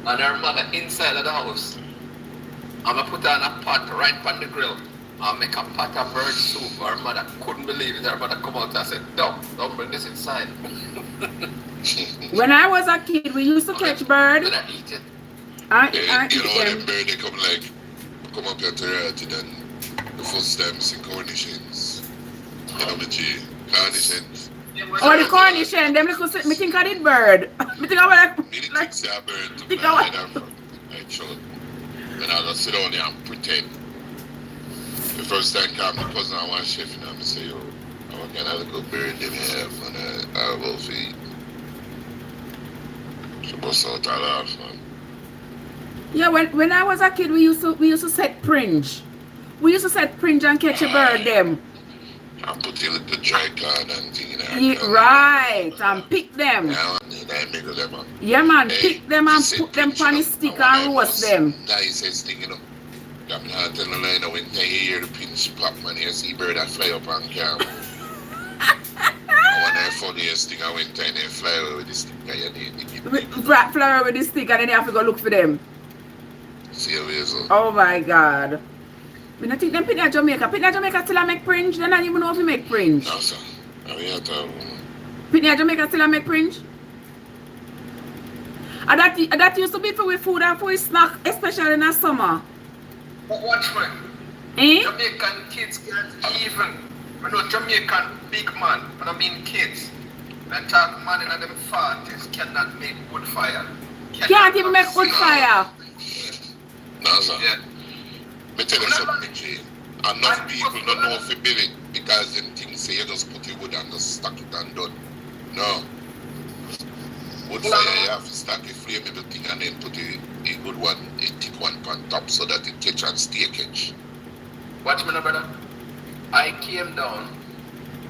And her mother inside of the house. I'm going to put her on a pot right on the grill. I'll make a pot of bird soup. Her mother couldn't believe it. Her mother come out and said, don't bring this inside. When I was a kid, we used to catch bird. Then I eat it. I You eat know, them. them bird, they come up here to reality, then the first time see cornichons. You know, the cornichons. Oh, the cornichon, them little, me think I did bird. Me think I was Me didn't like, say a bird to Think my I head and front. I showed. And I just sit down there and pretend. The first time came my cousin and one chef, and I say, yo, I want kind of little bird they may have on a herbal feed. She bust out a laugh, man. yeah, when I was a kid, we used to set pringe. We used to set pringe and catch a bird them. And put a little dry corn and thing in there. Yeah, right, and pick them. Yeah, and I make them up. Yeah, man, Hey, pick them and say put them pringe, on the you know, stick and and one roast of them. the nicest thing, you know. I'm not telling you, you know, when you hear the pinch pop, man, you see bird that fly up on camera. And one of the funniest thing, I went and they fly away with the stick, and you need to Flower with the stick and then you have to go look for them. see how it is. Oh my God. I don't think them put in Jamaica. Put in Jamaica still I make pringe. They don't even know if you make pringe. No, sir. I mean, I thought, Put in Jamaica still I make pringe. And that used to be for with food and for snack, especially in the summer. But watch me. Eh? Jamaican kids can't even. You know, Jamaican big man, when I mean kids, that talk man in them 40s cannot make wood fire. Can't even make wood fire. no, sir. Yeah. Me tell you something, Jay. Enough people don't know if you build it because them things say you just put the wood and just stack it and done. No. Wood fire, you have to stack a flame everything and then put a good one, a thick one on top so that it catch and stay catch. Watch me now, brother. I came down,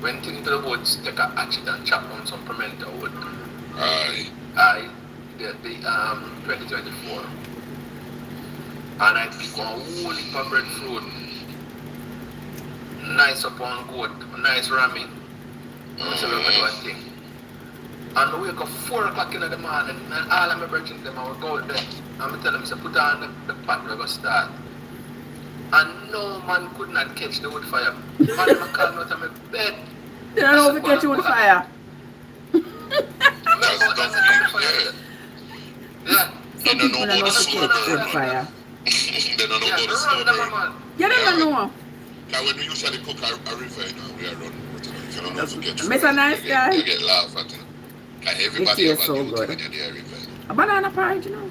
went into the woods, take a hatchet and chop on some pimento wood. Aye. I did the 2024. And I pick one whole heap of breadfruit. Nice upon goat, nice ramming. I said, look at one thing. And we wake up 4 o'clock in the morning, and all of my brethren them I will go there. And I tell them, say, put on the pot we're going to start. And no man could not catch the wood fire. Man, I called me out of my bed. They don't know if you catch wood fire. That's tough, yeah. Yeah. They don't know People don't know about the if you smoke. catch wood fire. They don't know Yeah, about the run them, smoke. man. You don't even know. Now when we usually cook a river, you know, we are running. If you don't know, forget Mr. Nice Guy. You get laugh at it. Everybody It have tastes a so duty good. when you're there, river. A banana porridge, you know.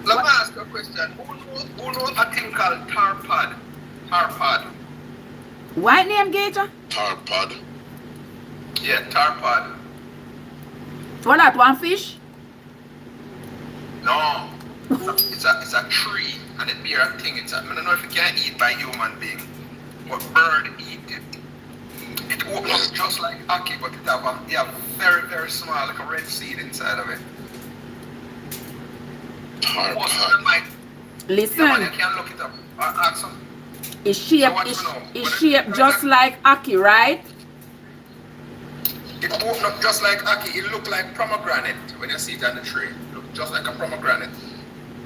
Let me ask you a question. Who knows a thing called tar pod? Tar pod. What name, Gator? Tar pod. Yeah, tar pod. What that, one fish? No. It's a tree and it bear a thing. I don't know if it can eat by human being, but bird eat it. It opens up just like ackee, but it have very, very small, like a red seed inside of it. Tar Most of pod. them might, Listen, you can look it up. Ask them. it's shaped just like ackee, right? It opens up just like ackee. It look like pomegranate when you see it on the tree. It look just like a pomegranate.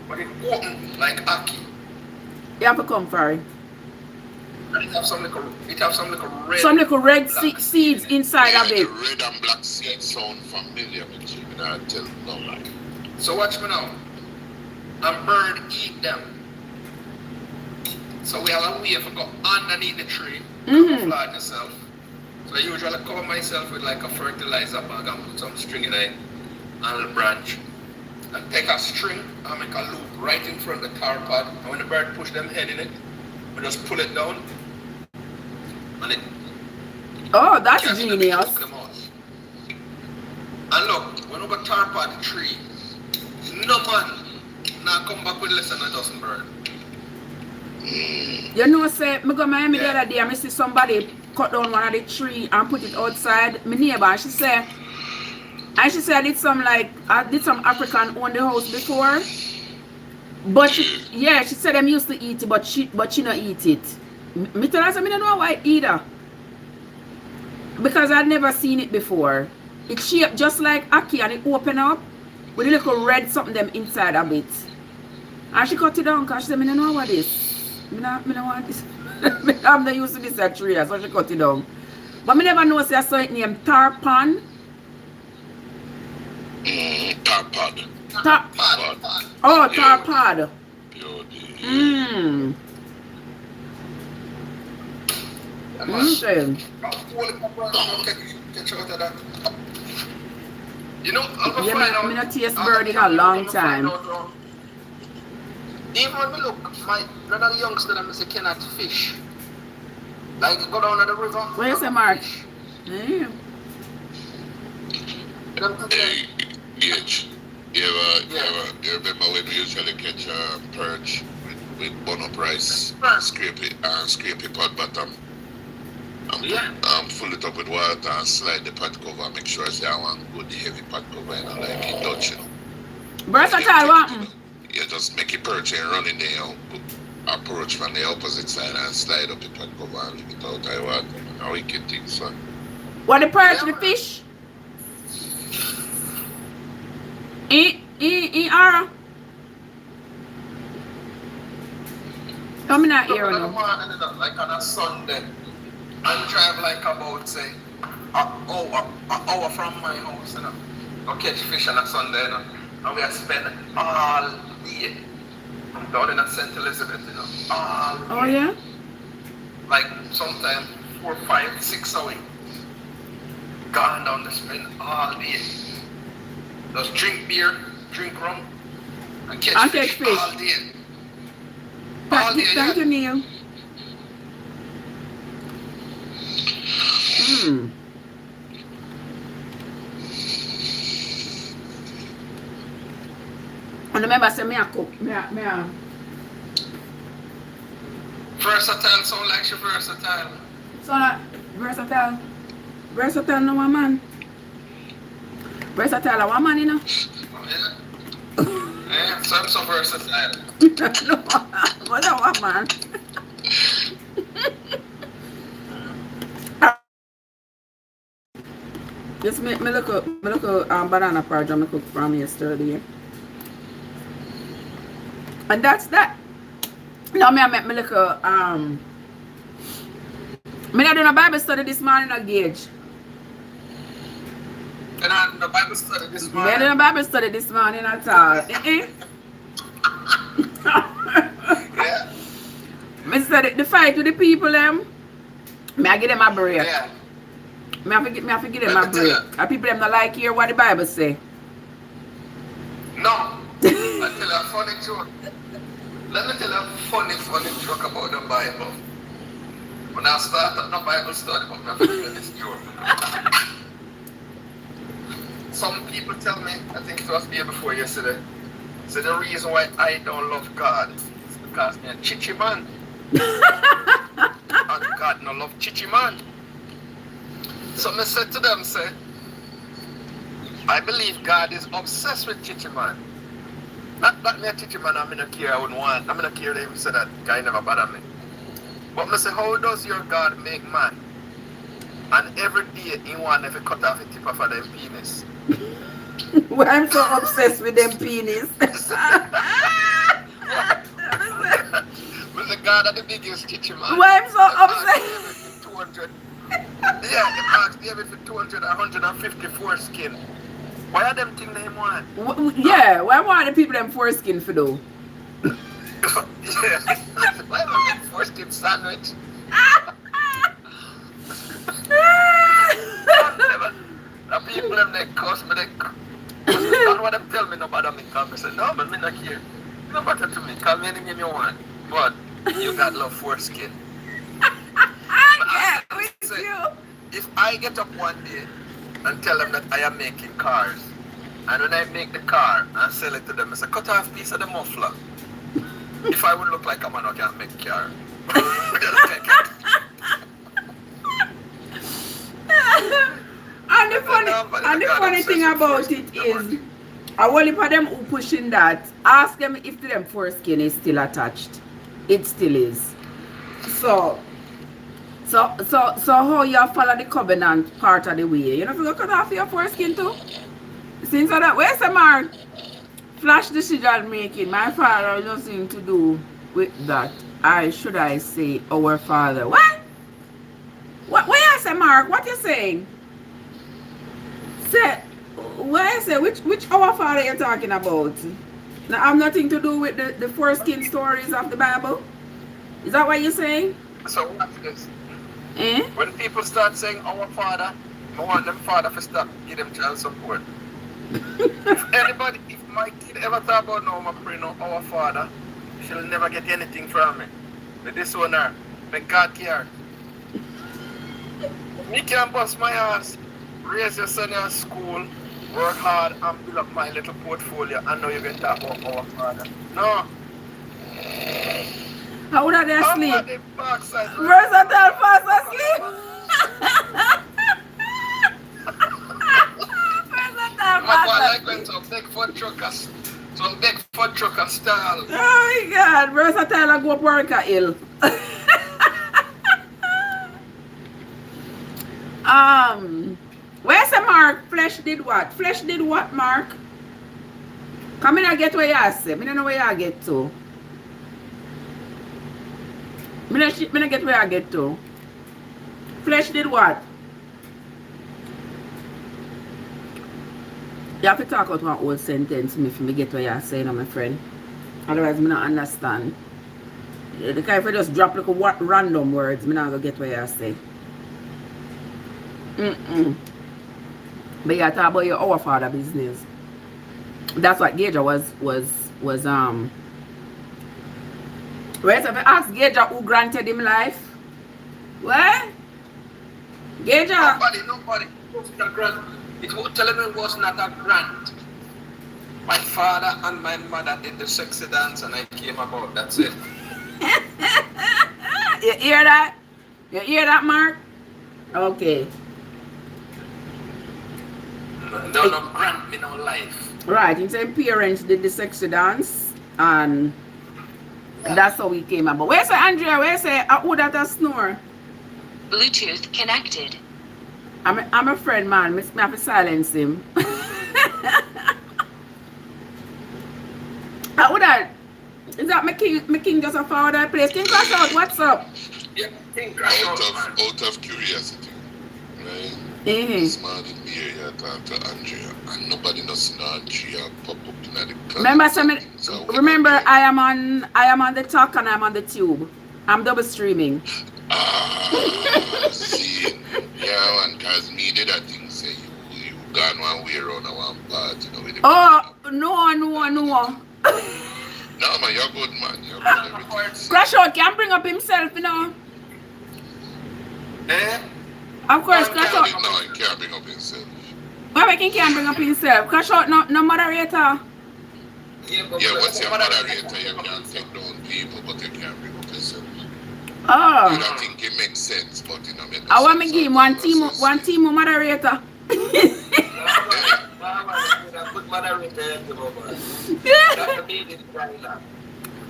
But it opens like ackee. You have to come for it. And it have some little red. Some little red black seeds inside Yeah, of the it. red and black seed sound familiar with you. I tell you, no like. So watch me now. And bird eat them. So we have a way to go underneath the tree, camouflage yourself. So I usually cover myself with like a fertilizer bag and put some string in it and a branch. And take a string and make a loop right in front of the tar pod. And when the bird push them head in it, we just pull it down. And it Oh, that's catch them and genius. hook them out. And look, when we got tar pod tree, no man now come back with less than a dozen bird. You know, say, me go Miami the other day, I see somebody cut down one of the tree and put it outside. My neighbor, and she said I did some African own the house before. But she said them used to eat it, but she not eat it. Me tell her, I don't know why either. Because I'd never seen it before. It's shaped just like ackee and it open up with a little red something them inside of it. And she cut it down because she said, I don't know what this. I don't want this. I'm not used to this at tree, so she cut it down. But I never know say I saw it named tarpan. Tar pod. Oh, tarpad. Okay. You know, I'm Yeah, I not taste bird in a long time. Even when we look, none of the youngsters them say cannot fish. Like go down to the river. Where you say, Mark? Yeah. Hey, Gage, you remember when we usually catch a perch with bun up rice, scrape it pot bottom, and fill it up with water and slide the pot cover and make sure I say I want good heavy pot cover and like it Dutch, you know. Versatile, what? You just make it perch and run in there, you know, put approach from the opposite side and slide up the pot cover and leave it out of water. How we can think, son. What the perch, the fish? In Ara? Coming out here now. Like on a Sunday, and drive like about say an hour from my house, you know. Go catch fish on a Sunday, you know. And we have spent all day down in St. Elizabeth, you know. All day. Oh yeah? Like sometimes 4, 5, 6 hours. Gone down to spend all day. Just drink beer, drink rum, and catch fish all day. Thank you, Neil. And remember, I said, me a cook. Versatile sound like she versatile. So that versatile. Versatile no one man. Versatile a woman, you know. Oh, yeah? Yeah, so I'm so versatile. No, what a woman. Just me look at banana porridge I cooked from yesterday. And that's that. Now me look at me not doing a Bible study this morning at Gage. And I the Bible study this morning. Me doing a Bible study this morning at all. Yeah. So the fight with the people them, may I give them a break? Yeah. Me have to give them a break. And people them not like hear what the Bible say. No. I tell you a funny joke. Let me tell you a funny joke about the Bible. When I started the Bible study, I'm not going to this joke. Some people tell me, I think it was the day before yesterday, so the reason why I don't love God is because I'm a chichi man. And God no love chichi man. So I said to them, say, I believe God is obsessed with chichi man. Not me a chichi man, I'm not care, I wouldn't want. I'm not care him say that guy never bother me. But I say, how does your God make man? And every day he want if he cut off the tip of them penis. Well, I'm so obsessed with them penis. With the God of the biggest chichi man. Why I'm so obsessed? 200. Yeah, the asked David for 200, 154 skin. Why are them things they want? Yeah, why want the people them foreskin for though? Yeah, why are them foreskin sandwich? The people them they cuss me, they don't want them tell me no bother me, because I say, no, but me not here. No matter to me, call me anything you want. But you got love foreskin. Yeah, with Say, you. if I get up one day and tell them that I am making cars, and when I make the car and sell it to them, I say, cut off a piece of the muffler. If I would look like a man who can't make car. And the funny thing about it is, I only for them who pushing that, ask them if them foreskin is still attached. It still is. So how you follow the covenant part of the way? You know, if you cut off your foreskin too? Since that, where's the mark? Flash decision making. My father has nothing to do with that. Should I say our Father? What? Where you say, Mark? What you saying? Say, where you say? Which our Father you talking about? Now, have nothing to do with the foreskin stories of the Bible? Is that what you're saying? So what's this? Eh? When people start saying our Father, I want them father to stop, give them child support. If my kid ever thought about no, I'm praying no our Father, she'll never get anything from me. But this one her, when God care. Me can bust my ass, raise your son in school, work hard and build up my little portfolio, and now you're going to talk about our Father. No. How would they sleep? Versatile Fast asleep. My boy like when some big foot truckers style. Oh my God, Versatile and go up Worker Hill. Where's the Mark? Flesh did what? Flesh did what, Mark? Come in and get where you say. I don't know where you get to. I don't get where I get to. Flesh did what? You have to talk out one old sentence if me get what you're saying, my friend. Otherwise, I don't understand. The kind of just drop like a random words, I don't get what you're saying. But you talk about your our Father business. That's what Gaja was Whereas if I ask Gaja who granted him life? What? Gaja? Nobody. It was telling me it was not a grant. My father and my mother did the sexy dance and I came about. That's it. You hear that? You hear that, Mark? Okay. No grant me no life. Right, his parents did the sexy dance and that's how we came about. Where's Andrea? Where's who that a snore? Bluetooth connected. I'm a friend, man. I have to silence him. Who that? Is that my king just a forward that place? King Crash Out, what's up? Yeah, King Crash Out. Out of curiosity, right? This man in me here talk to Andrea, and nobody knows Andrea pop up in the Remember, I am on the talk and I'm on the tube. I'm double streaming. See, yeah, man, cause me did that thing say you gone one way around a one part, you know, with the Oh, no. No, man, you're good, man. You're good, everything. Crash out can bring up himself, you know. Eh? Of course, Crash out. No, he can't bring up himself. Why he can't bring up himself? Crash out, no moderator. Yeah, what's your moderator? You can take down people, but you can't bring up yourself. Oh. I don't think it makes sense, but you know, I want me give him one team moderator.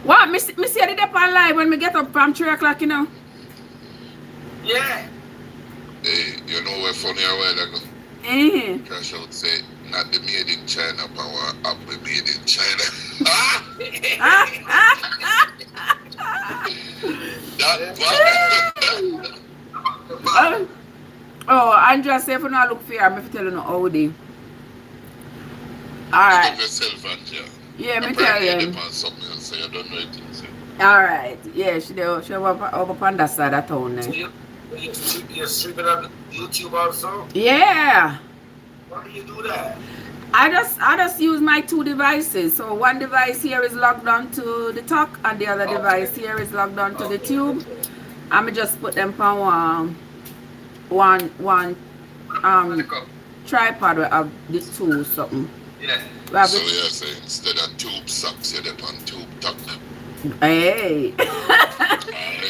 What? Me see the dep on live when me get up from 3 o'clock, you know. Yeah. Hey, you know where funny a while ago? Cash out say, not the made in China power, up the made in China. Oh, Andrea say if you not look fair, I'm tell you no how they. Alright. Yeah, me tell you. Alright, yeah, she over on that side of town now. So you're streaming on YouTube also? Yeah. Why do you do that? I just use my 2 devices. So one device here is logged on to the talk and the other device here is logged on to the tube. I'm just put them on one tripod where I have the 2 something. Yeah. So you're saying instead of tube socks, you're on tube tuck. Hey.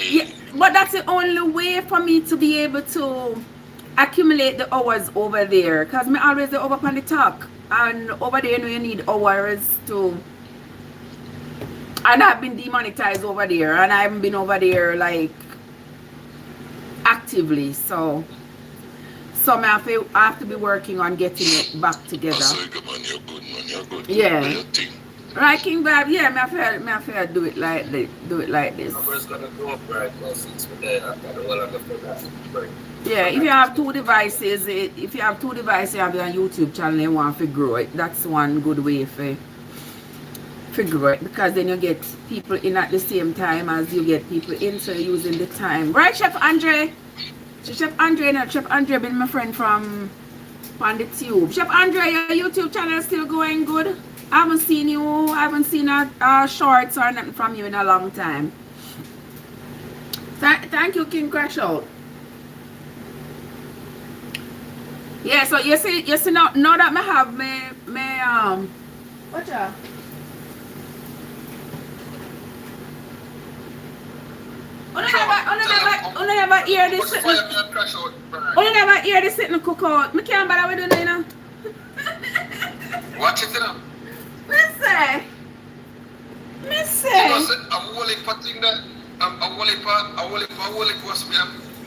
Yeah, but that's the only way for me to be able to accumulate the hours over there. Because me always over on the talk. And over there, you need hours to. And I've been demonetized over there. And I haven't been over there like actively. So I have to be working on getting it back together. You're good. Yeah. Right, King Bab, yeah, I feel do it like this. Numbers gonna go up right now since we're there after the whole of the program. Yeah, if you have 2 devices, you have your YouTube channel and want to grow it, that's one good way for grow it, because then you get people in at the same time as you get people in, so you're using the time. Right, Chef Andre? So Chef Andre been my friend from on the tube. Chef Andre, your YouTube channel is still going good? I haven't seen shorts or nothing from you in a long time. Thank you, King Crash Out. Yeah, so you see now that I have my what's that? Only never hear this sitting. Only never hear this sitting cook out. Me can't bother with it, you know. Watch it now. Me say. I'm willing for thing that I'm willing for me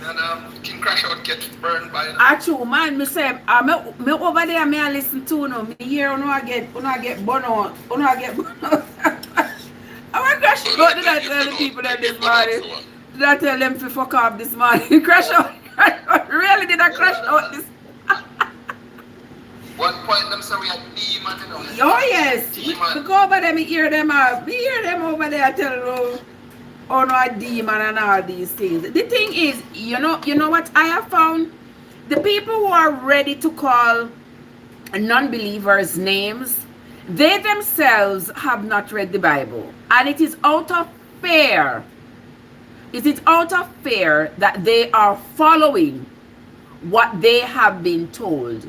and King Crash Out get burned by it. Actually, man, me say, me over there, me listen to no. Me hear I get burn out. I get burn out. I want Crash Out. Did I tell the people that this morning? Did I tell them to fuck off this morning? Crash Out. Really did I crash out this? One point them say we are demon, you know. Oh yes. We go over there, me hear them over there tell you, oh no, a demon and all these things. The thing is, you know what I have found? The people who are ready to call non-believers names, they themselves have not read the Bible. And it is out of fear. It is out of fear that they are following what they have been told.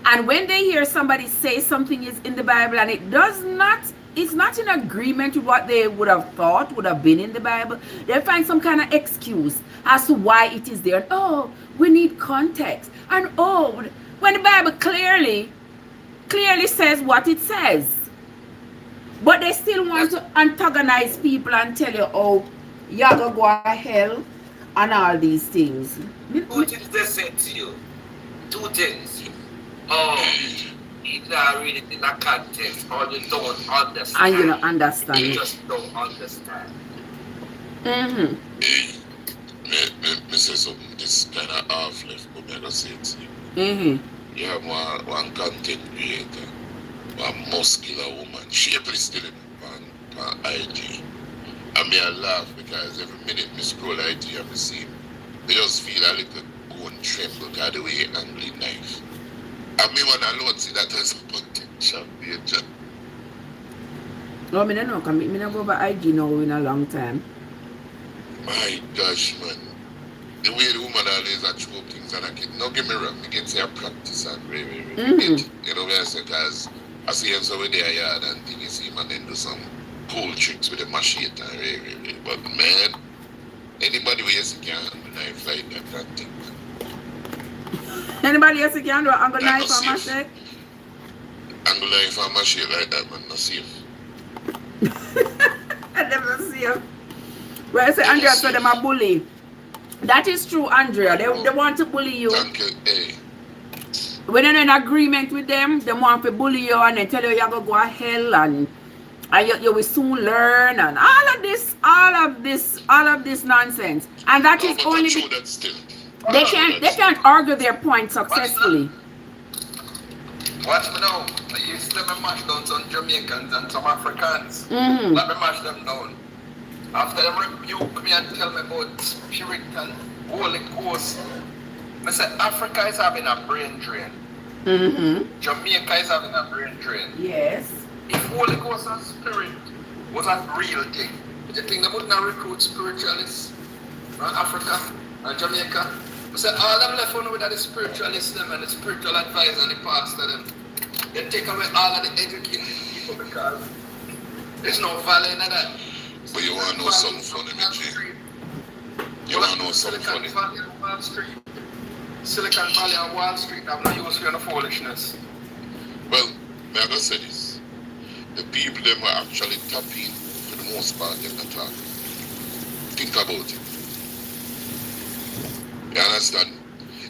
And when they hear somebody say something is in the Bible and it's not in agreement with what they would have thought would have been in the Bible, they find some kind of excuse as to why it is there. Oh, we need context. And oh, when the Bible clearly says what it says. But they still want to antagonize people and tell you, oh, you're going to go to hell and all these things. 2 things they say to you. 2 things. You not read it in a context, or you don't understand. And you don't understand. You just don't understand. Mm-hmm. Me say something this kind of half left, but me gonna say it to you. Mm-hmm. You have one content creator, one muscular woman, shapely still on IG. I mean, I laugh because every minute I scroll IT and I see him, I just feel a little bone tremble because the way he angle knife. I mean, when I alone see that as potential danger. No, I don't know, because I don't go over IG now in a long time. My gosh, man. The way the woman always a throw things and I can, don't get me wrong, I can say I practice and really get it. You know what I say? Because I see him over there yard and things, you see him and then do some cool tricks with the machete and really. But man, anybody who can handle a knife like that can't think. Anybody else can do an angle knife or machete? Angle knife and machete like that, man, not safe. I never see him. Well, I say Andrea said them a bully. That is true, Andrea. They want to bully you. Thank you, hey. When you're in agreement with them, they want to bully you and they tell you you're going to go to hell and you will soon learn and all of this nonsense. And that is only true, that's still. they can't argue their point successfully. Watch me now. I used to mash down some Jamaicans and some Africans. Mm-hmm. Let me mash them down. After them rebuke me and tell me about spirit and Holy Ghost, I said Africa is having a brain drain. Mm-hmm. Jamaica is having a brain drain. Yes. If Holy Ghost and spirit was a real thing, do you think they would not recruit spiritualists from Africa and Jamaica? I said all them left on with the spiritualists them and the spiritual advisor and the pastor them. They take away all of the educated people because there's no value in that. But you want to know something funny, Mitchie? You want to know something funny? Silicon Valley and Wall Street have no use for the foolishness. Well, may I go say this? The people them are actually tapping for the most part in the talk. Think about it. You understand?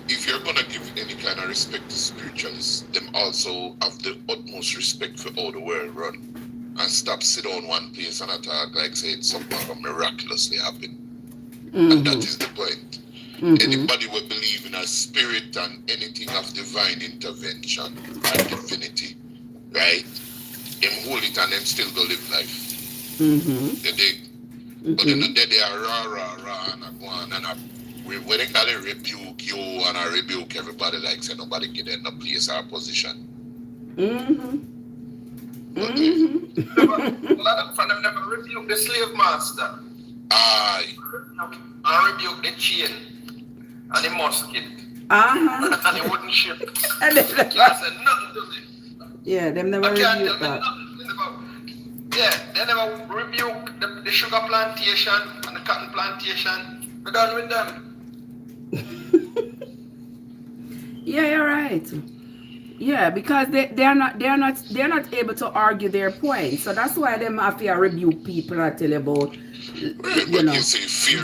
If you're gonna give any kind of respect to spiritualists, them also have the utmost respect for how the world run. And stop sit on one place and attack like say it's something that miraculously happen. Mm-hmm. And that is the point. Mm-hmm. Anybody will believe in a spirit and anything of divine intervention and divinity, right? Them hold it and them still go live life. Mm-hmm. They dig. But then they are rah and a go on and when they call it rebuke you and I rebuke everybody like say nobody get in a place or position. Mm-hmm. A lot of them never rebuke the slave master. Aye. I rebuke the chain and the musket. And the wooden ship. And I can't say nothing to this. Yeah, them never rebuke that. Yeah, they never rebuke the sugar plantation and the cotton plantation. We're done with them. Yeah, you're right. Yeah, because they're not able to argue their point. So that's why them have to rebuke people and tell you about you know,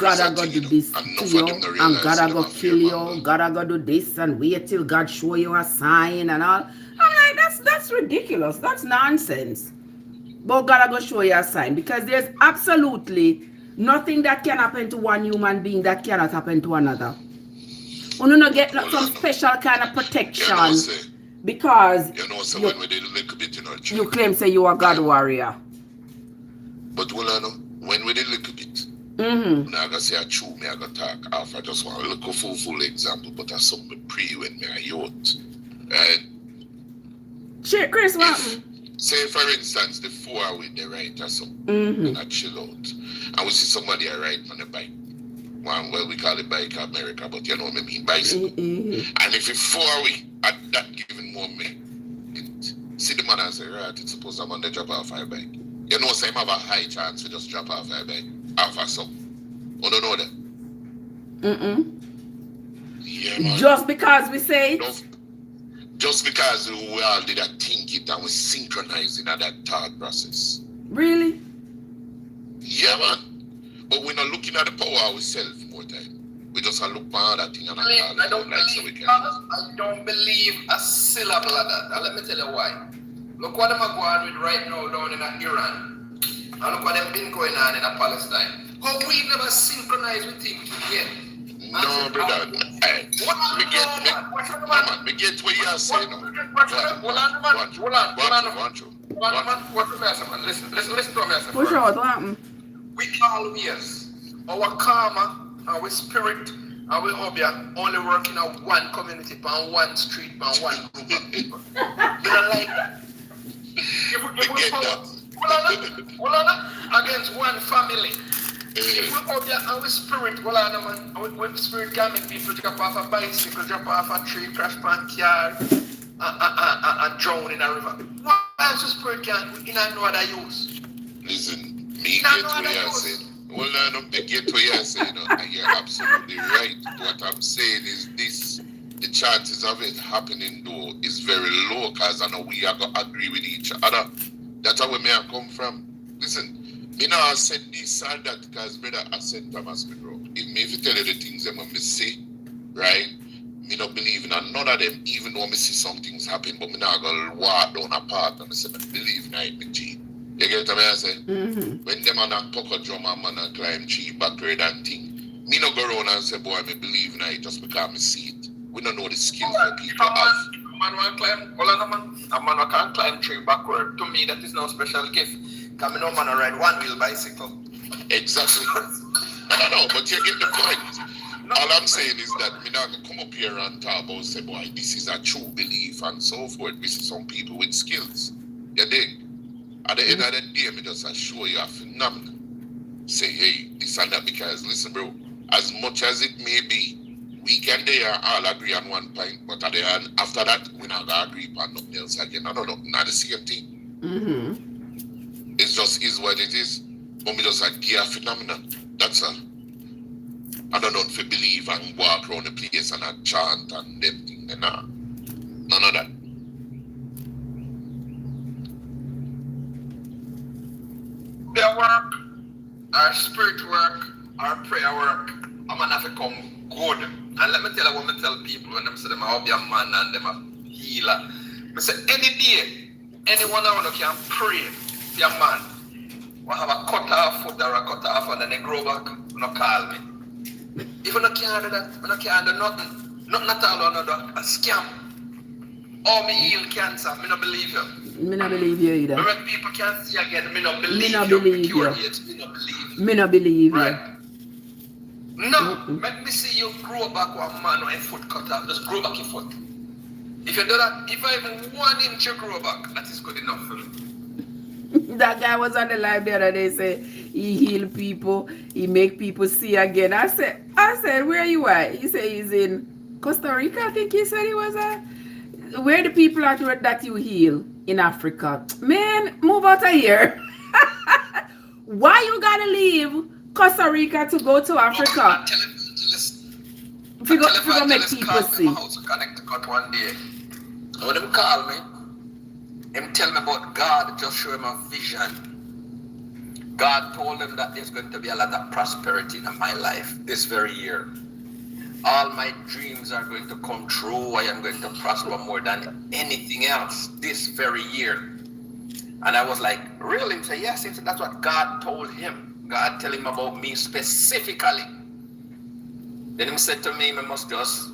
God I go do this to you and God I go kill you, God I go do this and wait till God show you a sign and all. I'm like, that's ridiculous. That's nonsense. But God I go show you a sign because there's absolutely nothing that can happen to one human being that cannot happen to another. You don't get some special kind of protection because when we did a little bit in our church, you claim say you are God warrior. But when we did a little bit, I'm gonna say I chew me, I gonna talk off. I just want to look a full example, but that's something pre when me a youth. Right? Shit, Chris, what? Say for instance, the 4 hour with the right or something, and I chill out. And we see somebody I ride on the bike. Well, we call it bike America, but you know what I mean, bicycle. And if it's 4 hours at that given moment, see the man and say, right, it's supposed I'm on the drop off our bike. You know, say I have a high chance to just drop off our bike, off or something. You don't know that? Yeah, man. Just because we say it? Just because we all did that think it and we synchronize in that thought process. Really? Yeah, man. But we're not looking at the power ourselves more time. We just look at that thing and I don't believe a syllable of that. And let me tell you why. Look what them are going with right now down in Iran. And look what them been going on in Palestine. How we never synchronize with things yet. No, brother. Hey, we get what you are saying. Hold on. Listen to me. Push out, what happened? we always, our karma, our spirit, our obia only work in one community, on one street, on one group of people. We don't like that. If we power, against one family, if we obia our spirit, our spirit can make people drop off a bicycle, drop off a tree, crash pan car, and drown in a river. Why is the spirit can't in another use? Listen, me get what you're saying. Well, I don't get what you're saying, and you're absolutely right. What I'm saying is this: the chances of it happening though is very low, because I know we are going to agree with each other. That's where me I come from. Listen, me now I said this and that because brother I said Thomas me bro. If me if you tell you the things that me say, right? Me not believe in none of them, even though me see some things happen, but me not gonna walk down a path and me say me believe in it, me G. You get what I say? Mm-hmm. When them man a pucker drum and man a climb tree backward and thing, me not go around and say, boy, me believe in it just because me see it. We don't know the skills that people have. A man can't climb tree backward. To me, that is no special gift. Because me no man ride one wheel bicycle. Exactly. No, but you get the point. All I'm saying is that me not gonna come up here and talk about say, boy, this is a true belief and so forth. We see some people with skills. You dig? At the end of the day, me just show you a phenomenon. Say, hey, this and that, because listen, bro, as much as it may be, we can there all agree on one point, but at the end, after that, we not gonna agree on nothing else again. No, not the same thing. Mm-hmm. It just is what it is. But me just give a phenomenon. That's all. I don't know if you believe and walk around the place and I chant and them things. Nah. None of that. Their work, our spirit work, our prayer work, I'm gonna have to come good. And let me tell you what I tell people when them say them are be a man and them a healer. I say any day, anyone around can pray for a man. Will have a cut off foot or a cut off and then they grow back, no call me. If you can't do that, you can't do nothing. Nothing at all, no, a scam. Oh, me heal cancer, me not believe you. Me not believe you either. When people can't see again, me not believe Me not you. believe you. Me not believe you. Me not believe you. Right. No, let me see you grow back one man with a foot cut off. Just grow back your foot. If you do that, if I even 1 inch you grow back, that is good enough for me. That guy was on the live the other day, say he heal people, he make people see again. I said, where you at? He said he's in Costa Rica, I think he said he was at. Where the people are that you heal in Africa? Man, move out of here. Why you gotta leave Costa Rica to go to Africa? If you go make people see. One day, when them call me, him tell me about God, just show him a vision. God told him that there's going to be a lot of prosperity in my life this very year. All my dreams are going to come true. I am going to prosper more than anything else this very year. And I was like, really? He said, yes. He said, that's what God told him. God tell him about me specifically. Then he said to me, I must just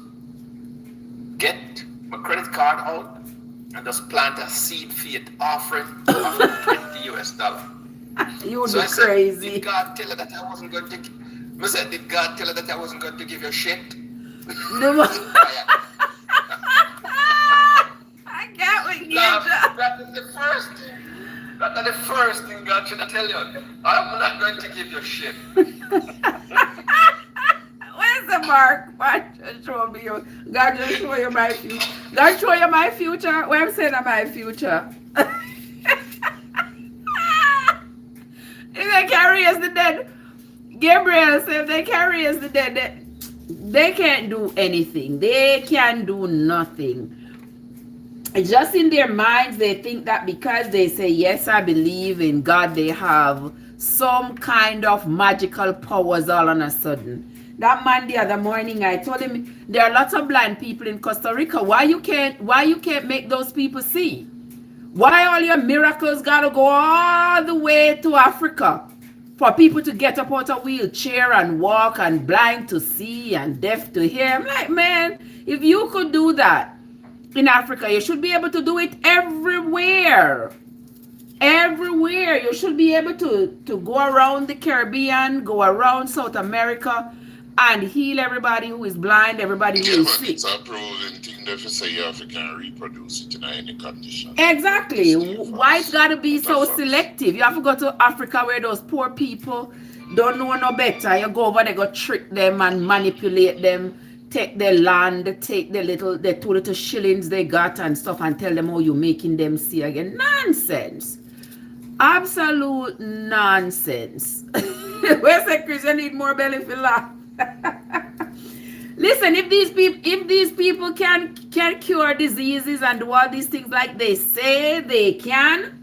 get my credit card out and just plant a seed fiat offering of $20 US. You would So be I said, crazy. did God tell her that I wasn't going to? I said, did God tell her that I wasn't going to give you shit? I can't wait. That is the first thing. That is the first thing God should tell you. I'm not going to give you shit. Where's the mark? God just show me you. God just show you my future. God show you my future. What I'm saying of my future. If they carry us the dead, Gabriel said if they carry us the dead, they can't do anything. They can do nothing. Just in their minds, they think that because they say, yes, I believe in God, they have some kind of magical powers all on a sudden. That man the other morning, I told him there are lots of blind people in Costa Rica. Why you can't make those people see? Why all your miracles gotta go all the way to Africa for people to get up out of wheelchair and walk and blind to see and deaf to hear? I'm like, man, if you could do that in Africa, you should be able to do it everywhere. everywhere. You should be able to go around the Caribbean, go around South America, and heal everybody who is blind, everybody who is sick. It's a proven thing that you say you have to can reproduce it in any condition. Exactly. Why it's got to be so selective? You have to go to Africa where those poor people don't know no better. You go over there, go trick them and manipulate them, take their land, take the 2 little shillings they got and stuff, and tell them how you making them see again. Nonsense. Absolute nonsense. Where's the Christian need more belly for laugh? Listen, if these people can cure diseases and do all these things like they say they can,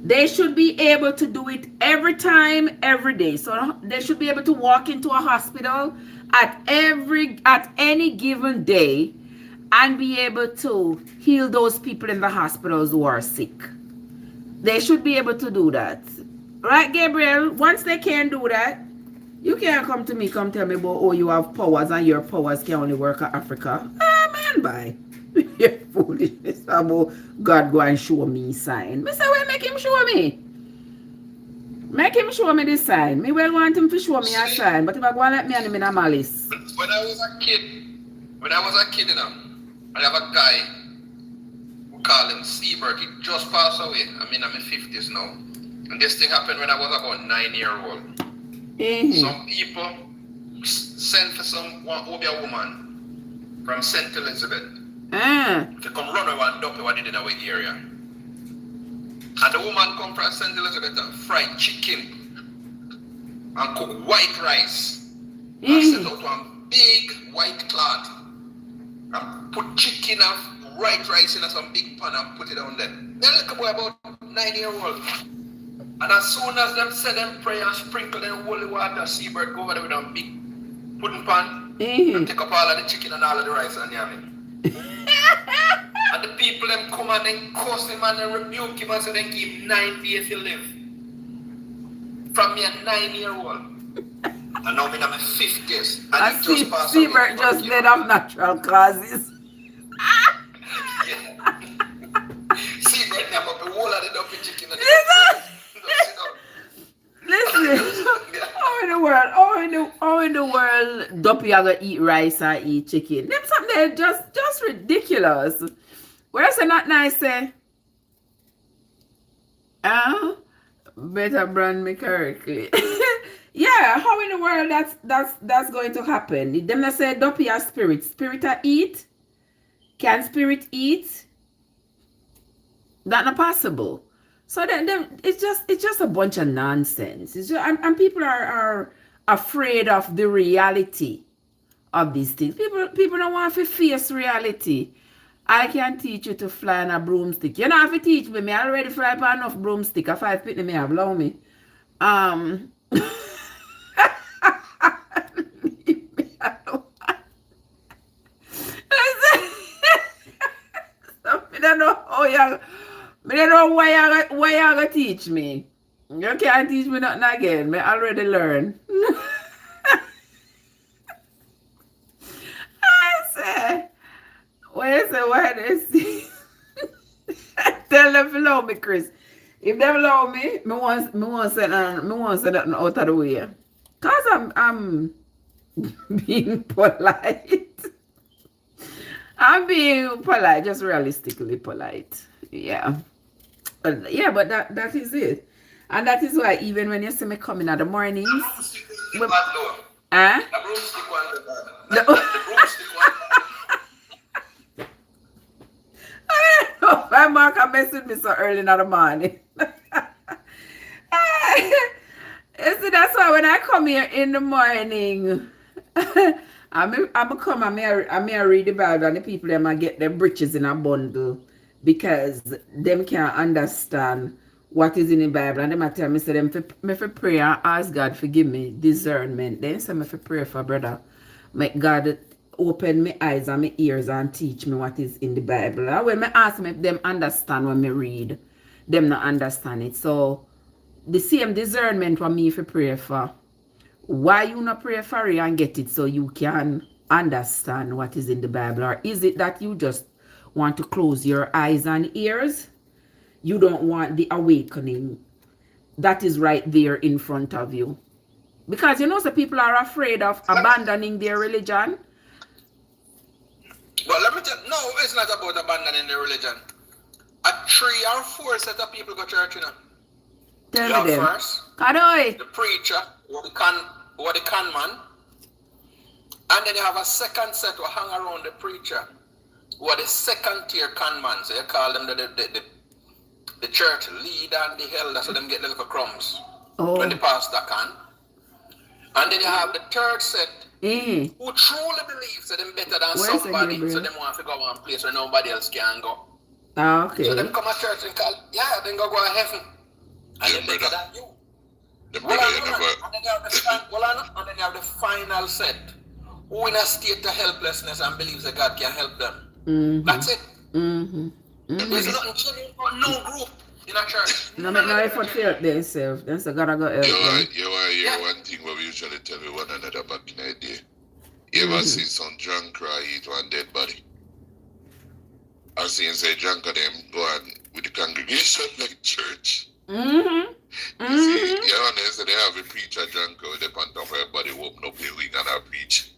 they should be able to do it every time, every day. So they should be able to walk into a hospital at any given day and be able to heal those people in the hospitals who are sick. They should be able to do that. Right, Gabriel? Once they can do that, you can't come to me, come tell me about, oh, you have powers and your powers can only work at Africa. Ah, man, bye. You're foolishness about God go and show me sign. Me say, well, make him show me. Make him show me this sign. Me well want him to show me a sign, but if I go and let me and him in a malice. When I was a kid, you know, I have a guy who call him Seabird. He just passed away. I'm in my 50s now. And this thing happened when I was about 9-year-old. Some people sent for one Obia woman from St. Elizabeth to come run over and dump what did in our area. And the woman come from St. Elizabeth and fried chicken and cook white rice and set out one big white cloth and put chicken and white rice in some big pan and put it on there. Then look boy about 9-year-old. And as soon as them say them prayer and sprinkle them holy water, Seabird go over there with a big pudding pan and take up all of the chicken and all of the rice and yam it. And the people them come and then curse him and then rebuke him and say they give him 9 days to live. From me a 9-year-old. And now I'm in my 50s. And he just passed away. Seabird just dead of natural causes. Yeah. Seabird never be whole of the dumpy chicken. Listen, how in the world Duppy are gonna eat rice or eat chicken? Them something there just ridiculous. Where's it not nice, eh? Better brand me correctly. Yeah, how in the world that's going to happen? Them that say Duppy are spirit. Spirit are eat? Can spirit eat? That's not possible. So then it's just a bunch of nonsense. It's just, and people are afraid of the reality of these things. People don't want to face reality. I can teach you to fly on a broomstick. You don't have to teach me. I already fly on enough broomstick. A 5 pitney may have allow me. Leave me alone. I don't know how you. I don't know why you gonna teach me. You can't teach me nothing again. I already learned. Why they see? Tell them to love me, Chris. If they love me, me want say nothing out of the way. Cause I'm being polite. I'm being polite, just realistically polite. Yeah. But that is it. And that is why even when you see me coming in the mornings. The broomstick one. The broomstick one. I don't know why Mark messaged me so early in the morning. You see, that's why when I come here in the morning, I'm come and I read the Bible and the people them get their britches in a bundle because them can't understand what is in the Bible. And them I tell me, say them for pray and ask God forgive me discernment. Then say me for pray for brother. Make God open my eyes and my ears and teach me what is in the Bible. And when I ask them if them understand when me read, them not understand it. So the same discernment for me for pray for. Why you not pray for it and get it so you can understand what is in the Bible? Or is it that you just want to close your eyes and ears? you don't want the awakening that is right there in front of you. Because you know, so people are afraid of abandoning their religion. But let me tell you, no, it's not about abandoning the religion. A 3 or 4 set of people go to church, you know. Tell me them. First, Kadoy. the preacher, or the con man. And then you have a second set who hang around the preacher, who are the second tier con man. So you call them the church leader and the elder, so them get the little crumbs when the pastor can. And then you have the third set who truly believes that them better than somebody, so them want to go one place where nobody else can go. Okay. So them come to church and call, then go to heaven. And they better than you. And then you have the final set, who in a state of helplessness and believes that God can help them. That's it. There's nothing chilling for no group in a church. No make no effort to help themselves. Then so gotta go help them. You hear one thing what we usually tell one another back in the day. You ever see some drunk cry eat one dead body? I see him say drunk of them go on with the congregation like church. You see, so they have a preacher drunk with the pant of everybody open up the wing and I preach.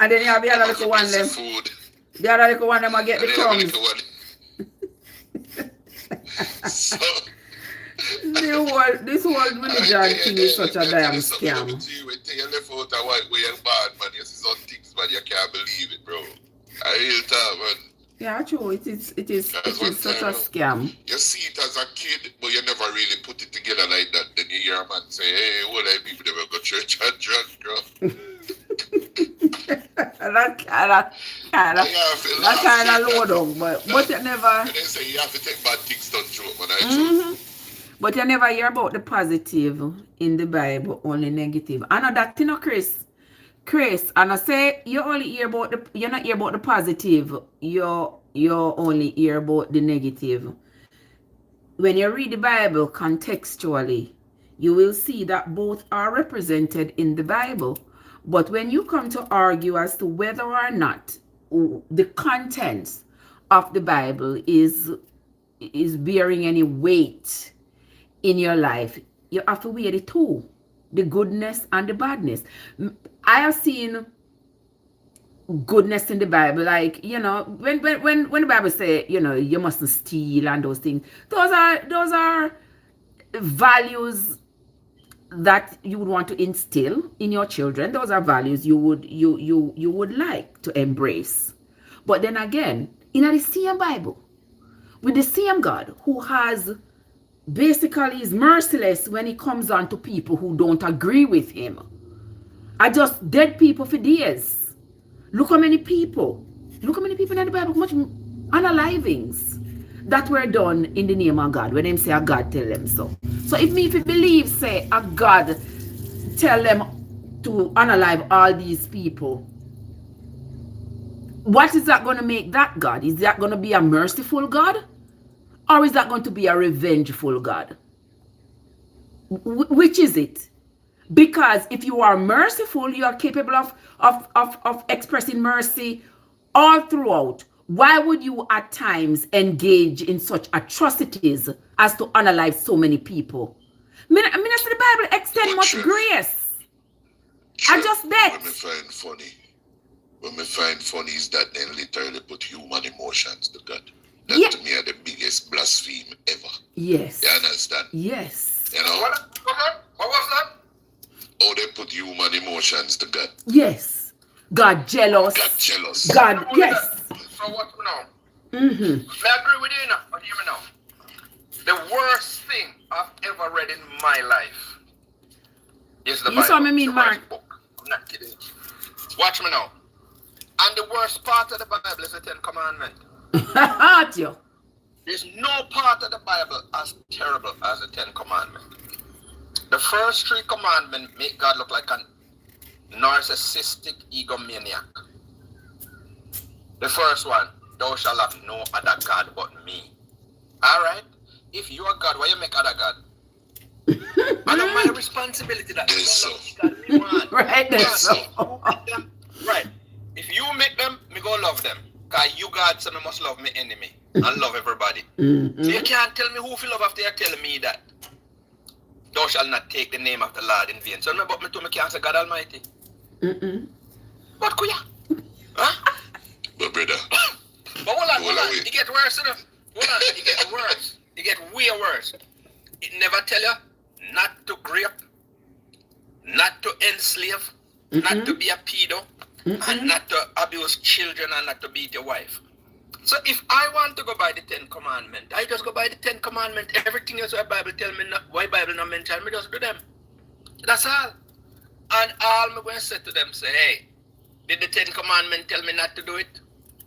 And then you have the other little one them. Food. The other little one them get the crumbs. So, this whole religion thing is such a damn scam. You left out a white way and bad, man. You see some things, man. You can't believe it, bro. I real talk, man. Yeah, true. It is such a scam. You see it as a kid, but you never really put it together like that. Then you hear a man say, hey, all the people never go to church and drunk, bro. that kind of load on, but you never. They say you have to take bad things to joke, man. But you never hear about the positive in the Bible, only negative. I know that, you know, Chris, and I say you only hear about you're not hear about the positive. You only hear about the negative. When you read the Bible contextually, you will see that both are represented in the Bible. But when you come to argue as to whether or not the contents of the Bible is bearing any weight in your life, you have to weigh the two, the goodness and the badness. I have seen goodness in the Bible, like, you know, when the Bible say, you know, you mustn't steal and those things, those are values that you would want to instill in your children. Those are values you would like to embrace. But then again, in the same Bible, with the same God who has basically is merciless when it comes on to people who don't agree with him. I just dead people for days. Look how many people in the Bible, how much unalivings that were done in the name of God when them say a God tell them so. So if you believe, say, a God tell them to unalive all these people, what is that going to make that God? Is that going to be a merciful God? Or is that going to be a revengeful God? Which is it? Because if you are merciful, you are capable of expressing mercy all throughout. Why would you at times engage in such atrocities as to unalive so many people? I mean, the Bible extend much grace. I just bet. What me find funny is that they literally put human emotions to God. That to me are the biggest blasphemy ever. Yes. You understand? Yes. You know? What was that? Oh, they put human emotions to God. Yes. God jealous. God, yes. So what now? May I agree with you now? But hear me now. The worst thing I've ever read in my life is the Bible. You saw me mean, Mark? Book. I'm not kidding. Watch me now. And the worst part of the Bible is the 10 Commandments. There's no part of the Bible as terrible as the 10 Commandments. The first 3 commandments make God look like a narcissistic egomaniac. The first one, thou shalt have no other God but me. Alright? If you are God, why you make other God? I know my responsibility that you love God. Right, that's so. Right. If you make them, me go love them. Because you God, so me must love me enemy. and love everybody. So you can't tell me who feel love after you're telling me that. Thou shalt not take the name of the Lord in vain. So but me too, me can't say God Almighty. But kuya? Huh? But brother. But hold on. It get worse, you know. Hold on, it get worse. It get way worse. It never tell you not to rape, not to enslave, not to be a pedo, and not to abuse children and not to beat your wife. So if I want to go by the 10 Commandments, I just go by the 10 Commandments. Everything else the Bible tell me, why Bible not mention me, just do them. That's all. And all I'm going to say to them, say, hey, did the 10 Commandments tell me not to do it?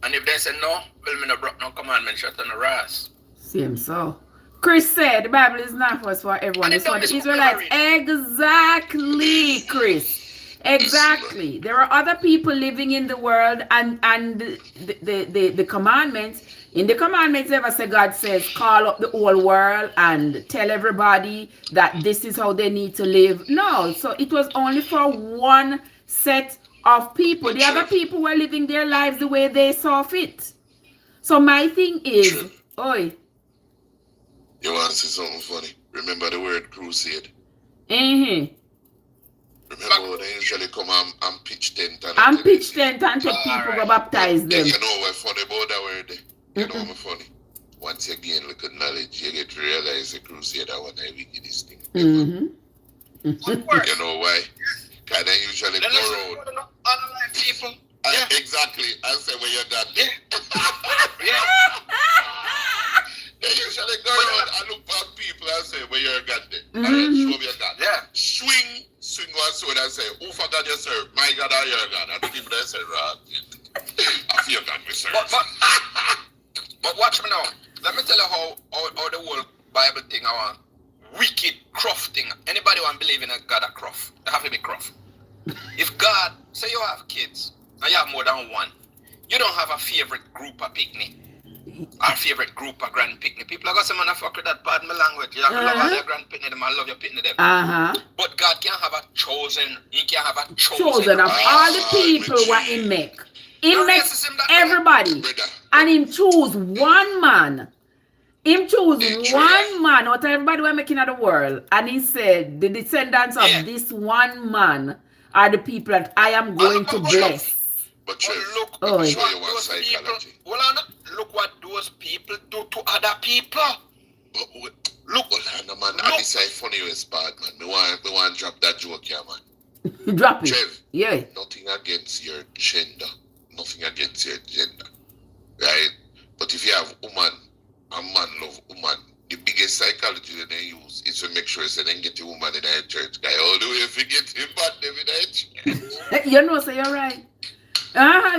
And if they say no, well, me no broke no commandment, shut on the ass. Same so. Chris said the Bible is not for us, for everyone. It's for the Israelites. Exactly, Chris. Exactly. There are other people living in the world, and the commandments. In the commandments, ever say God says, call up the whole world and tell everybody that this is how they need to live. No, so it was only for one set of people. The other people were living their lives the way they saw fit. So my thing is, oi. You want to say something funny? Remember the word crusade? Remember when they usually come and pitch tent and pitch tent and take people to baptize them. You know what's funny about that word? You know what's funny? Once you gain look at knowledge, you get to realize the crusade are one of the wickedest things. You know why? Because they usually go around. People. Exactly. I say where you got there. They usually go around and look for people and say where you got there. And then show me your God. Yeah. Swing one sword and say, who forgot your serve? My God or your God? And the people that say, right. I feel God we serve. But watch me now. Let me tell you how the whole Bible thing I want. Wicked, cruff thing. Anybody want to believe in a God a cruff? They have to be cruff. If God, say you have kids, and you have more than one, you don't have a favorite group of picnic, or favorite group of grand picnic. People are going to say, man, I fuck with that, pardon my language. You have to love all your grand picnic, them, I love your picnic, them. But God can't have a chosen, he can't have a chosen of all the people what he make. He makes everybody, and him choose one man. Him choose one man out of everybody we're making of the world. And he said, the descendants of this one man are the people that I am going to bless. But Trev, look what those people do to other people. But look what man, I decide funny you part, man. Me want to drop that joke here, man. Drop it. Trev, yeah. Nothing against your gender. Nothing against your gender. Right? But if you have woman, a man love woman, the biggest psychology that they use is to make sure they don't get a woman in a church. Guy, all the way if you get him back them in a church. You know, so you're right.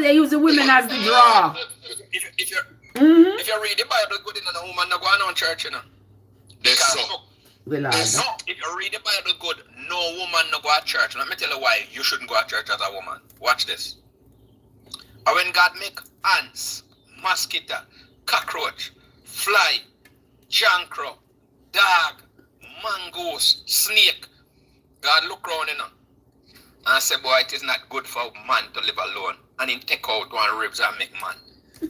They use the women as the draw. If you read the Bible good enough, no woman not going on church, you know. If you read the Bible good, no woman no go to church. Let me tell you why you shouldn't go to church as a woman. Watch this. And when God make ants, mosquito, cockroach, fly, jankro, dog, mongoose, snake, God look around, you know, and say, boy, it is not good for man to live alone. And he take out one ribs and make man.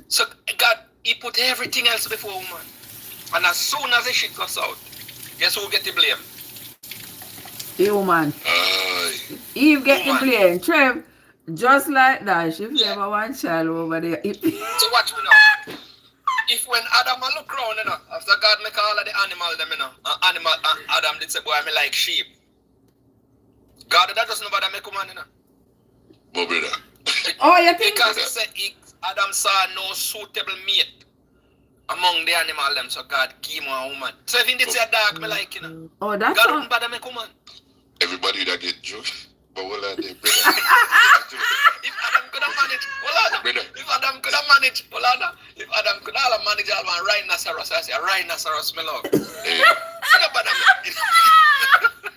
So God, he put everything else before woman. And as soon as the shit goes out, guess who get the blame? The woman. Eve get the blame. Trev, just like that, she never one child over there. So watch me now. If when Adam look around, you know, after God make all of the animal them, you know, Adam did say, boy, I like sheep. God that doesn't know about make woman, you know. But brother. Oh, you think? Because he said Adam saw no suitable mate among the animal them, so God gave him a woman. So if he did say a dog, me like, you know. Oh, that's God don't bother make woman. Everybody that get drunk. But what are they, brother? If Adam could have managed, if Adam could have managed, if Adam could have managed all one rhinoceros, I say a rhinoceros me love.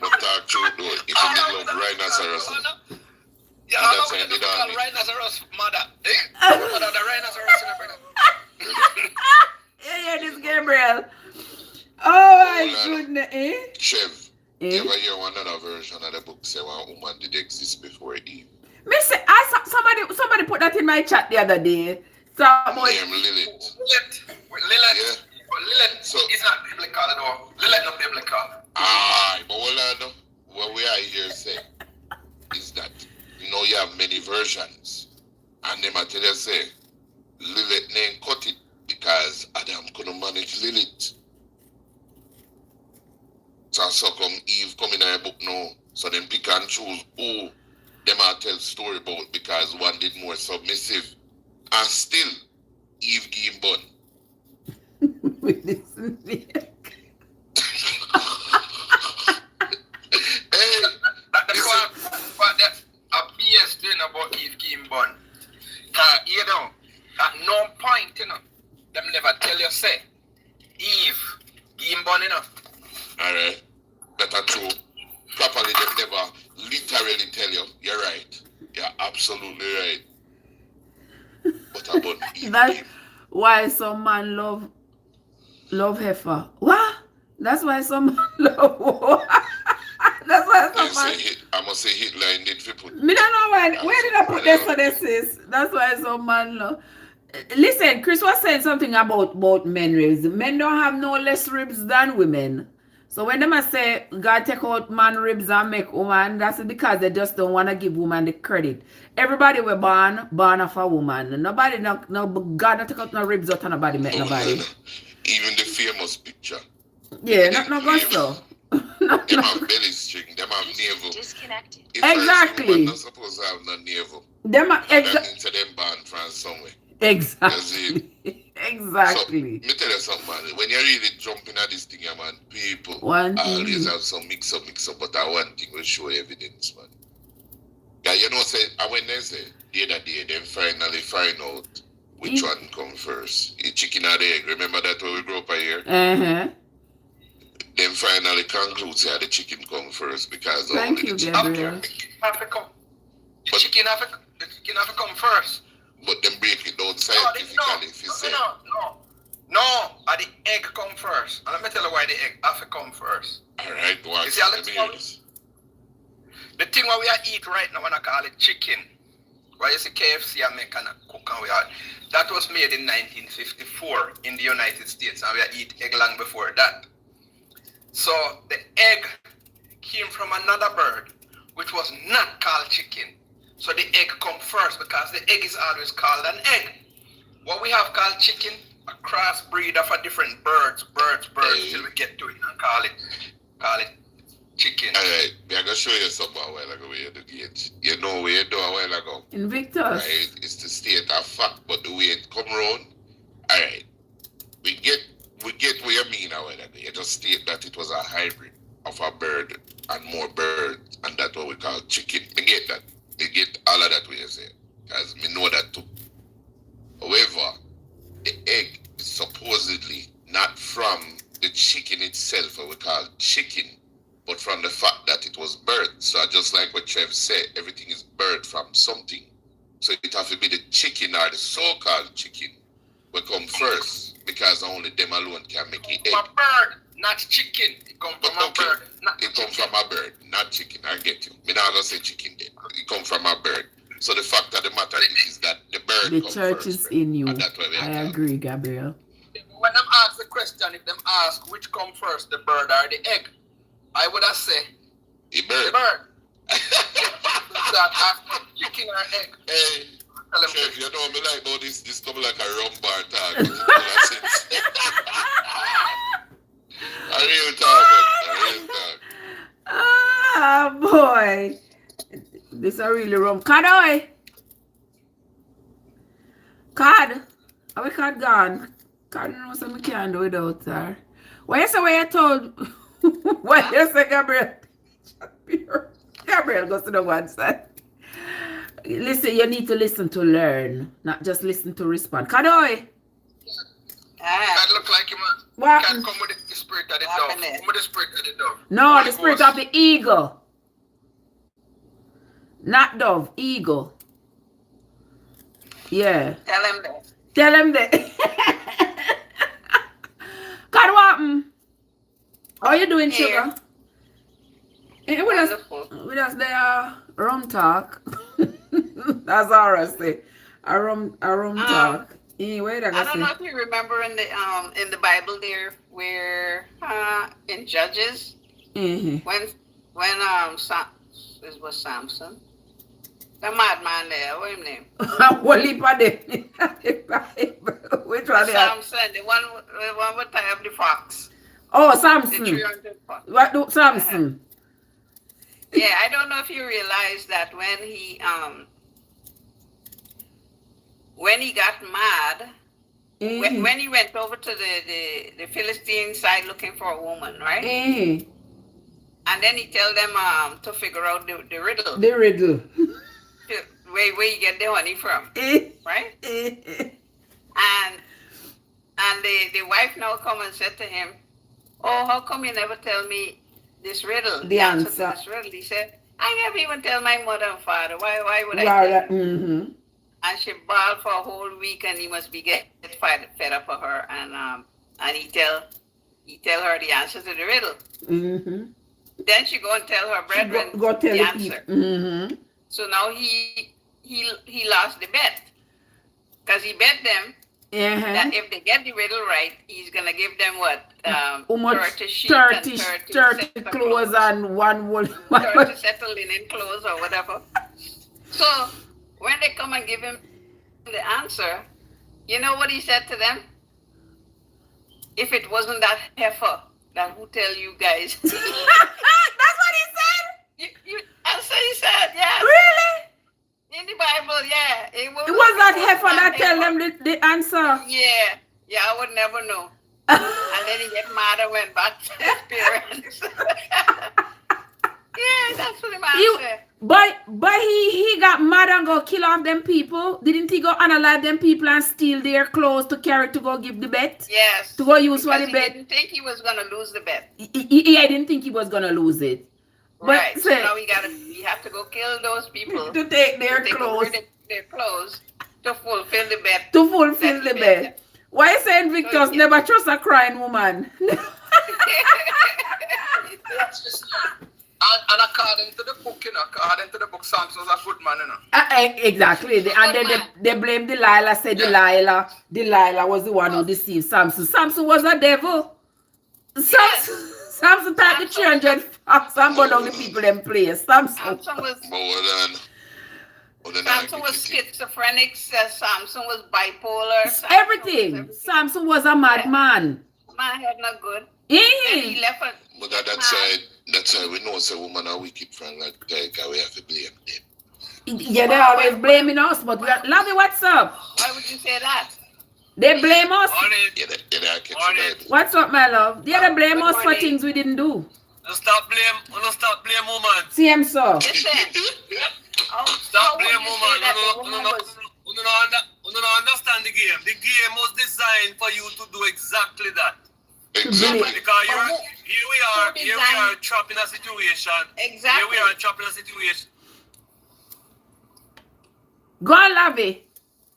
But talk true though, if you love rhinoceros. Yeah, I'm going to call rhinoceros mother. Mother the rhinoceros, brother. Yeah, this Gabriel. Oh my goodness, Trev. You ever hear one other version of the book say one woman did exist before Eve? Me say, somebody put that in my chat the other day. So Named Lilith. Lilith, Yeah. Lilith So- is not biblical though. Lilith not biblical. Aye, but what we are here say is that you have many versions. And them I tell you say Lilith name cut it because Adam couldn't manage Lilith. So come Eve come in a book now. So them pick and choose who them I tell story about because one did more submissive. And still Eve give him bun. Listen here. Hey, That's what that a BS thing about Eve Kim Bun. You know, at no point, them never tell you say Eve Kim Bun, alright. That's true. Properly they never literally tell you. You're right. You're absolutely right. But about Eve That's Kim. why some man love heifer. What? That's why some man love. That's why some man. I must say Hitler indeed for put. Me don't know why. Where did I put this for this is? That's why some man love. Listen, Chris was saying something about men ribs. Men don't have no less ribs than women. So when them say God take out man ribs and make woman, that's because they just don't want to give woman the credit. Everybody were born of a woman. Nobody God not take out no ribs out of nobody make nobody. Even the famous picture. Yeah, not go so. Them have belly string, them have navel. Disconnected. If Exactly. Woman not supposed to have no navel. Them are That means them born from somewhere. exactly. So, Exactly. me tell you something, man. When you really jumping at this thing, man, people One always thing. have some mix up, but that one thing will show evidence, man. Yeah, you know, say, when they say, the other day, they finally find out which one come first. The chicken or the egg. Remember that when we grew up here? Uh-huh. Then finally conclude that the chicken come first because Thank only you, the chicken. Gabriel. The chicken have to come first. But them break it down No, scientifically if you say. No, the egg come first. And let me tell you why the egg have to come first. Alright, go on. You see, Let me hear this. The thing what we are eat right now, when I call it chicken, why you see KFC and make and cook and we are, that was made in 1954 in the United States, and we are eat egg long before that. So the egg came from another bird, which was not called chicken. So the egg come first because the egg is always called an egg. What we have called chicken, a crossbreed of a different birds till we get to it and call it chicken. Alright, I'm going to show you something a while ago where you do it. You know where you do a while ago. Invictus. Right? It's the state of fact, but the way it come around, alright. We get what you mean a while ago. You just state that it was a hybrid of a bird and more birds, and that's what we call chicken. We get that. We get all of that way you say. Because we know that too. However, the egg is supposedly not from the chicken itself, what we call chicken, but from the fact that it was birthed. So just like what Trev said, everything is birthed from something. So it has to be the chicken or the so-called chicken will come first, because only them alone can make it egg. From a bird, not chicken. It comes from a bird, not It comes from a bird, not chicken. I get you. Me not gonna say chicken then. It comes from a bird. So the fact of the matter is that the bird The comes church first, is in you. and that's why we are I talking. agree, Gabriel. When them ask the question, if them ask which come first, the bird or the egg, I would have said The the bird. bird. That ask chicken or egg. Hey, Tell them Trev, you know me like about this come like a rum bar talk. It makes sense. A real talk, man. A real talk. Ah, boy. This is really rum. Cad, Cad. Are we Cad gone? Cad knows something we can't do without her. What you say what you told? What you say, Gabriel? Gabriel goes to the one side. Listen, you need to listen to learn, not just listen to respond. Kadoy. that look like him. What? Can't come with the spirit of the dove. Come with the spirit of the dove. No, Holy the spirit Ghost. of the eagle. Not dove, eagle. Yeah. Tell him that. Tell him that. God, what happened? How you doing, Here. sugar? Eh, with Wonderful. us there, rum talk. That's all I say. A rum talk. Wait, I I don't know say. if you remember in the Bible there where in Judges Mm-hmm. it was Samson, the madman there, what his name? What heap of them? Which one they are? Samson, the one with tie up the fox, Oh, the Samson. 300 fox. What do Samson? Yeah, I don't know if you realize that when he got mad, Mm-hmm. when he went over to the Philistine side looking for a woman, right? Mm-hmm. And then he tell them to figure out the riddle, The riddle. where you get the honey from, right? And the wife now come and said to him, "Oh, how come you never tell me this riddle? The answer. To this riddle." He said, "I never even tell my mother and father. Why would I tell you?" Mm-hmm. And she bawled for a whole week, and he must be get fed up of her. And he tell her the answer to the riddle. Mm-hmm. Then she go and tell her brethren Go tell the the answer. people. Mm-hmm. So now he lost the bet, because he bet them that if they get the riddle right, he's gonna give them what? 30 sheep and 30 clothes and one wool. 30 set of linen clothes or whatever. So when they come and give him the answer, you know what he said to them? If it wasn't that heifer, that who tell you guys? That's what he said. That's what he said. Yeah. Really? In the Bible, yeah. It was that heifer that tell them the answer. Yeah, I would never know. And then he get mad and went back to his parents. Yeah, that's what the man said. But he got mad and go kill off them people. Didn't he go unalive them people and steal their clothes to carry to go give the bet? Yes. To go use for the bet. He didn't think he was gonna lose the bet. I didn't think he was gonna lose it. But Right. So now we have to go kill those people to take their clothes. Their clothes to fulfill the bet. To fulfill the bet. Why saying Victor's never trust a crying woman? And according to the book, Samson was a good man, you know. Exactly. And then they blame Delilah, say Delilah was the one who deceived Samson. Samson was a devil. Samson typed the 300 facts and burn down the people in place. Samson was schizophrenic. Samson was bipolar. Everything. Samson was a madman. My head not good. Yeah. He left her. But that's why we know it's a woman a wicked friend like that. We have to blame them. Yeah, they always blaming us, but we are, Lovey, what's up? Why would you say that? They blame us. What's up, my love? They blame us for things we didn't do. Stop blame woman. See him, sir. Listen. Stop blame woman. You don't understand the game. The game was designed for you to do exactly that. Exactly. Because here we are trapped in a situation. Exactly. Here we are trapped in a situation. Go on, Lovey.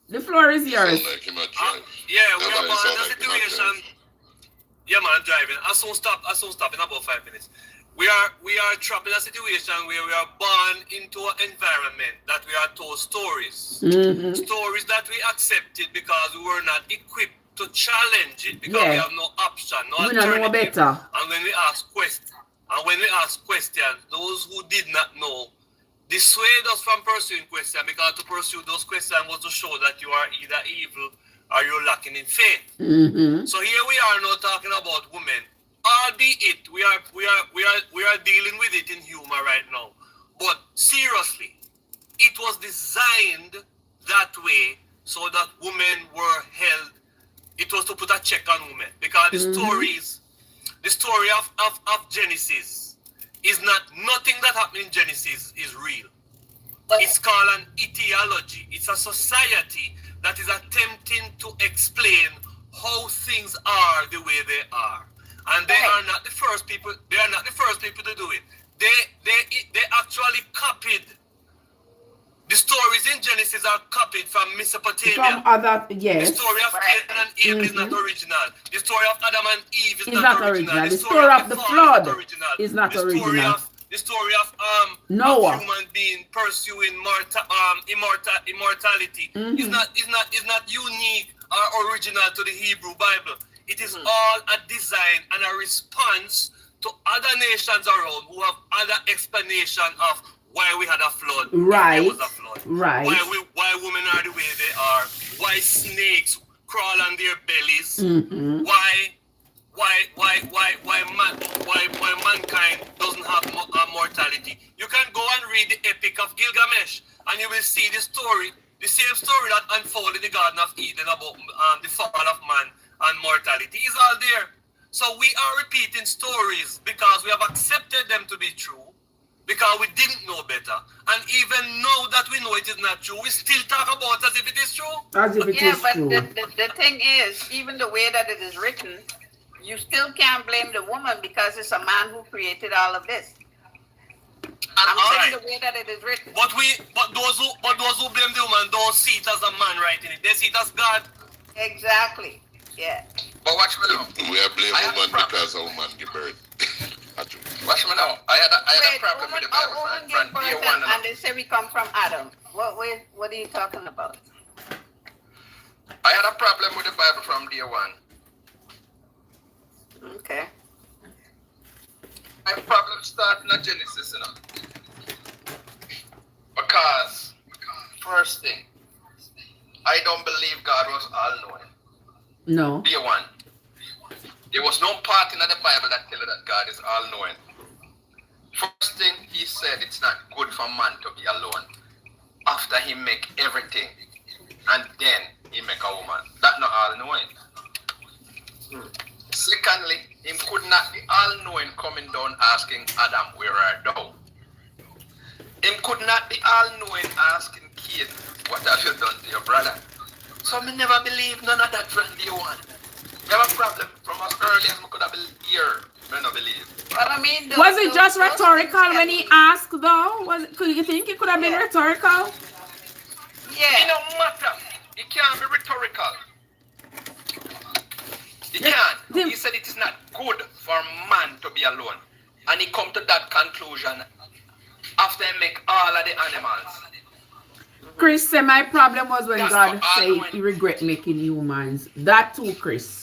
The floor is yours. Like him We are in a situation. Yeah, man, driving. I soon stop in about 5 minutes. We are trapped in a situation where we are born into an environment that we are told stories. Mm-hmm. Stories that we accepted because we were not equipped to challenge it, because we have no option, no we alternative. know better. And when we ask questions, those who did not know dissuade us from pursuing questions, because to pursue those questions was to show that you are either evil or you're lacking in faith. Mm-hmm. So here we are now talking about women. Albeit we are dealing with it in humor right now. But seriously, it was designed that way so that women were held. It was to put a check on women, because the story of Genesis is nothing that happened in Genesis is real. It's called an etiology. It's a society that is attempting to explain how things are the way they are. And they are not the first people. They are not the first people to do it. They actually copied. The stories in Genesis are copied from Mesopotamia. From other, yes. The story of Cain and Abel is not original. The story of Adam and Eve is not original. The story of the flood is not original. The story of Noah, of human being pursuing immortality is not unique are original to the Hebrew Bible. It is all a design and a response to other nations around who have other explanation of why we had a flood. Right. There was a flood. Right. Why women are the way they are. Why snakes crawl on their bellies. Mm-hmm. Why mankind doesn't have mortality. You can go and read the Epic of Gilgamesh, and you will see the story, the same story that unfolded in the Garden of Eden about the fall of man and mortality is all there. So we are repeating stories because we have accepted them to be true, because we didn't know better. And even now that we know it is not true, we still talk about it as if it is true. As if it is true. The thing is, even the way that it is written, you still can't blame the woman because it's a man who created all of this. I'm saying the way that it is written. But those who blame the woman don't see it as a man writing it. They see it as God. Exactly. Yeah. But watch me now. We are blaming woman because a woman give birth. Watch me now. I had a problem with the Bible from day one. And they say we come from Adam. What are you talking about? I had a problem with the Bible from day one. Okay. My problem started in Genesis, you know. Because, first thing, I don't believe God was all-knowing. No. Day one. There was no part in the Bible that tells you that God is all-knowing. First thing he said, it's not good for man to be alone. After he make everything, and then he make a woman. That's not all-knowing. Secondly, he could not be all-knowing coming down asking Adam, where art thou? He could not be all-knowing asking Cain, what have you done to your brother? So me never believe none of that from day one. We have a problem from as early as we could have believed here. Me not believe. But I mean, was it just rhetorical when he asked though? Could you think it could have been rhetorical? Yeah. It don't matter. It can't be rhetorical. It can't. He said it is not good for man to be alone. And he come to that conclusion after he make all of the animals. Chris said my problem was when That's God not said all-knowing. he regret making humans. That too, Chris.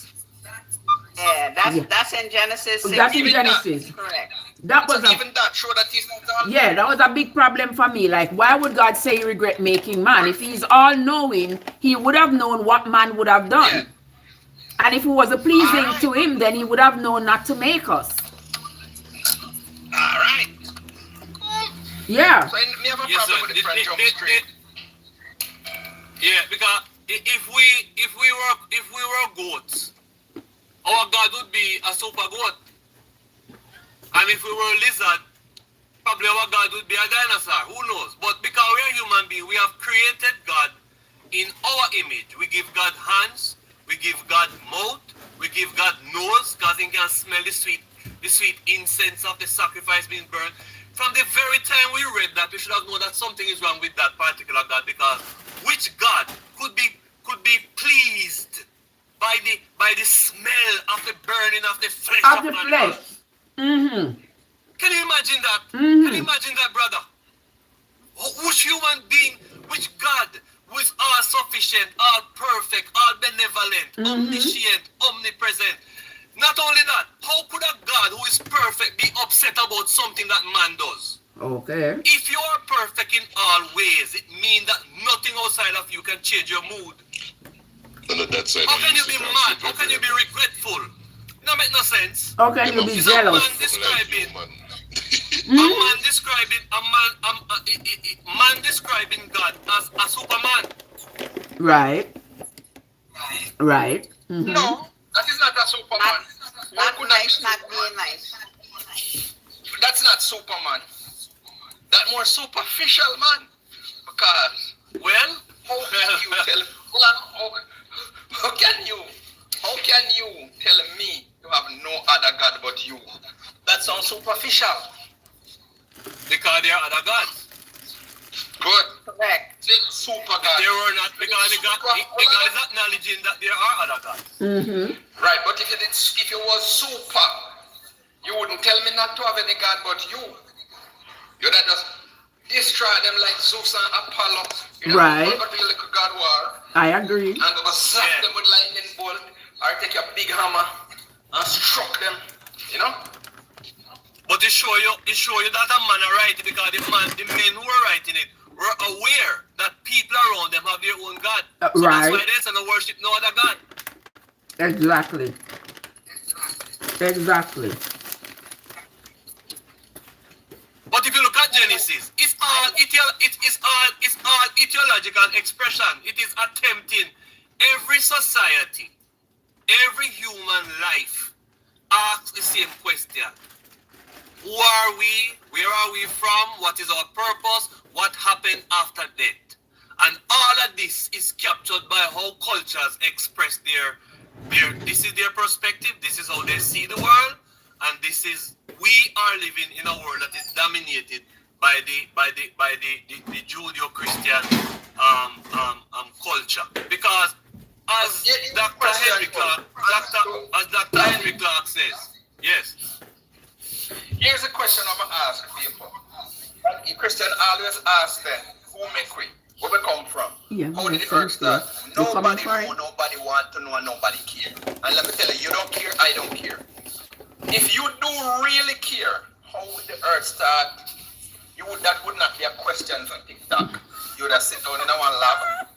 Yeah, that's in Genesis 6. That's in Even Genesis. Correct. That was So even that show that he's not all. yeah, that was a big problem for me. Like, why would God say he regret making man? If he's all knowing, he would have known what man would have done. Yeah. And if it was pleasing to him, then he would have known not to make us. Alright. Yeah. So me have a problem with the French jump straight. Yeah, because if we were goats, our God would be a super goat. And if we were a lizard, probably our God would be a dinosaur. Who knows? But because we are human beings, we have created God in our image. We give God hands, we give God mouth, we give God nose, because he can smell the sweet incense of the sacrifice being burned. From the very time we read that, we should have known that something is wrong with that particular God, because which God could be pleased by the smell of the burning of the flesh Of the an flesh. animal? Mm-hmm. Can you imagine that? Mm-hmm. Can you imagine that, brother? Which human being, which God who is all sufficient, all perfect, all benevolent, omniscient, omnipresent. Not only that, how could a God who is perfect be upset about something that man does? Okay. If you are perfect in all ways, it means that nothing outside of you can change your mood. How can you be mad? How can you be regretful? No make no sense. How can you be It's jealous? A man describing God as a Superman. Right. Right. Mm-hmm. No, that is not a Superman. Not nice, not being nice. That's not Superman. That more superficial man. Because, well, how can you tell me you have no other God but you? That sounds superficial. Because there are other gods. Good. Correct. Super God. They were not, because the God is acknowledging that there are other gods. Mm-hmm. Right, but if you was super, you wouldn't tell me not to have any God but you. You'd have just destroy them like Zeus and Apollo. You know, Right. what the little God were. I agree. And go zap them with lightning bolt, or take a big hammer and struck them. You know? But it show you that a man are writing because the men who are writing it were aware that people around them have their own God. So Right. that's why they say no worship no other God. Exactly. Exactly. But if you look at Genesis, it's all theological expression. It is attempting every society, every human life asks the same question. Who are we? Where are we from? What is our purpose? What happened after death? And all of this is captured by how cultures express this is their perspective, this is how they see the world, and this is, we are living in a world that is dominated by the Judeo-Christian culture. Because as Dr. Henry Clark says, yes. Here's a question I'm gonna ask people. Christian always ask them, who make we? Where we come from? Yeah, How did the earth start? Nobody know, nobody want to know, and nobody care. And let me tell you, you don't care, I don't care. If you do really care how the earth start, that would not be a question for TikTok. You would have sit down in a one lab,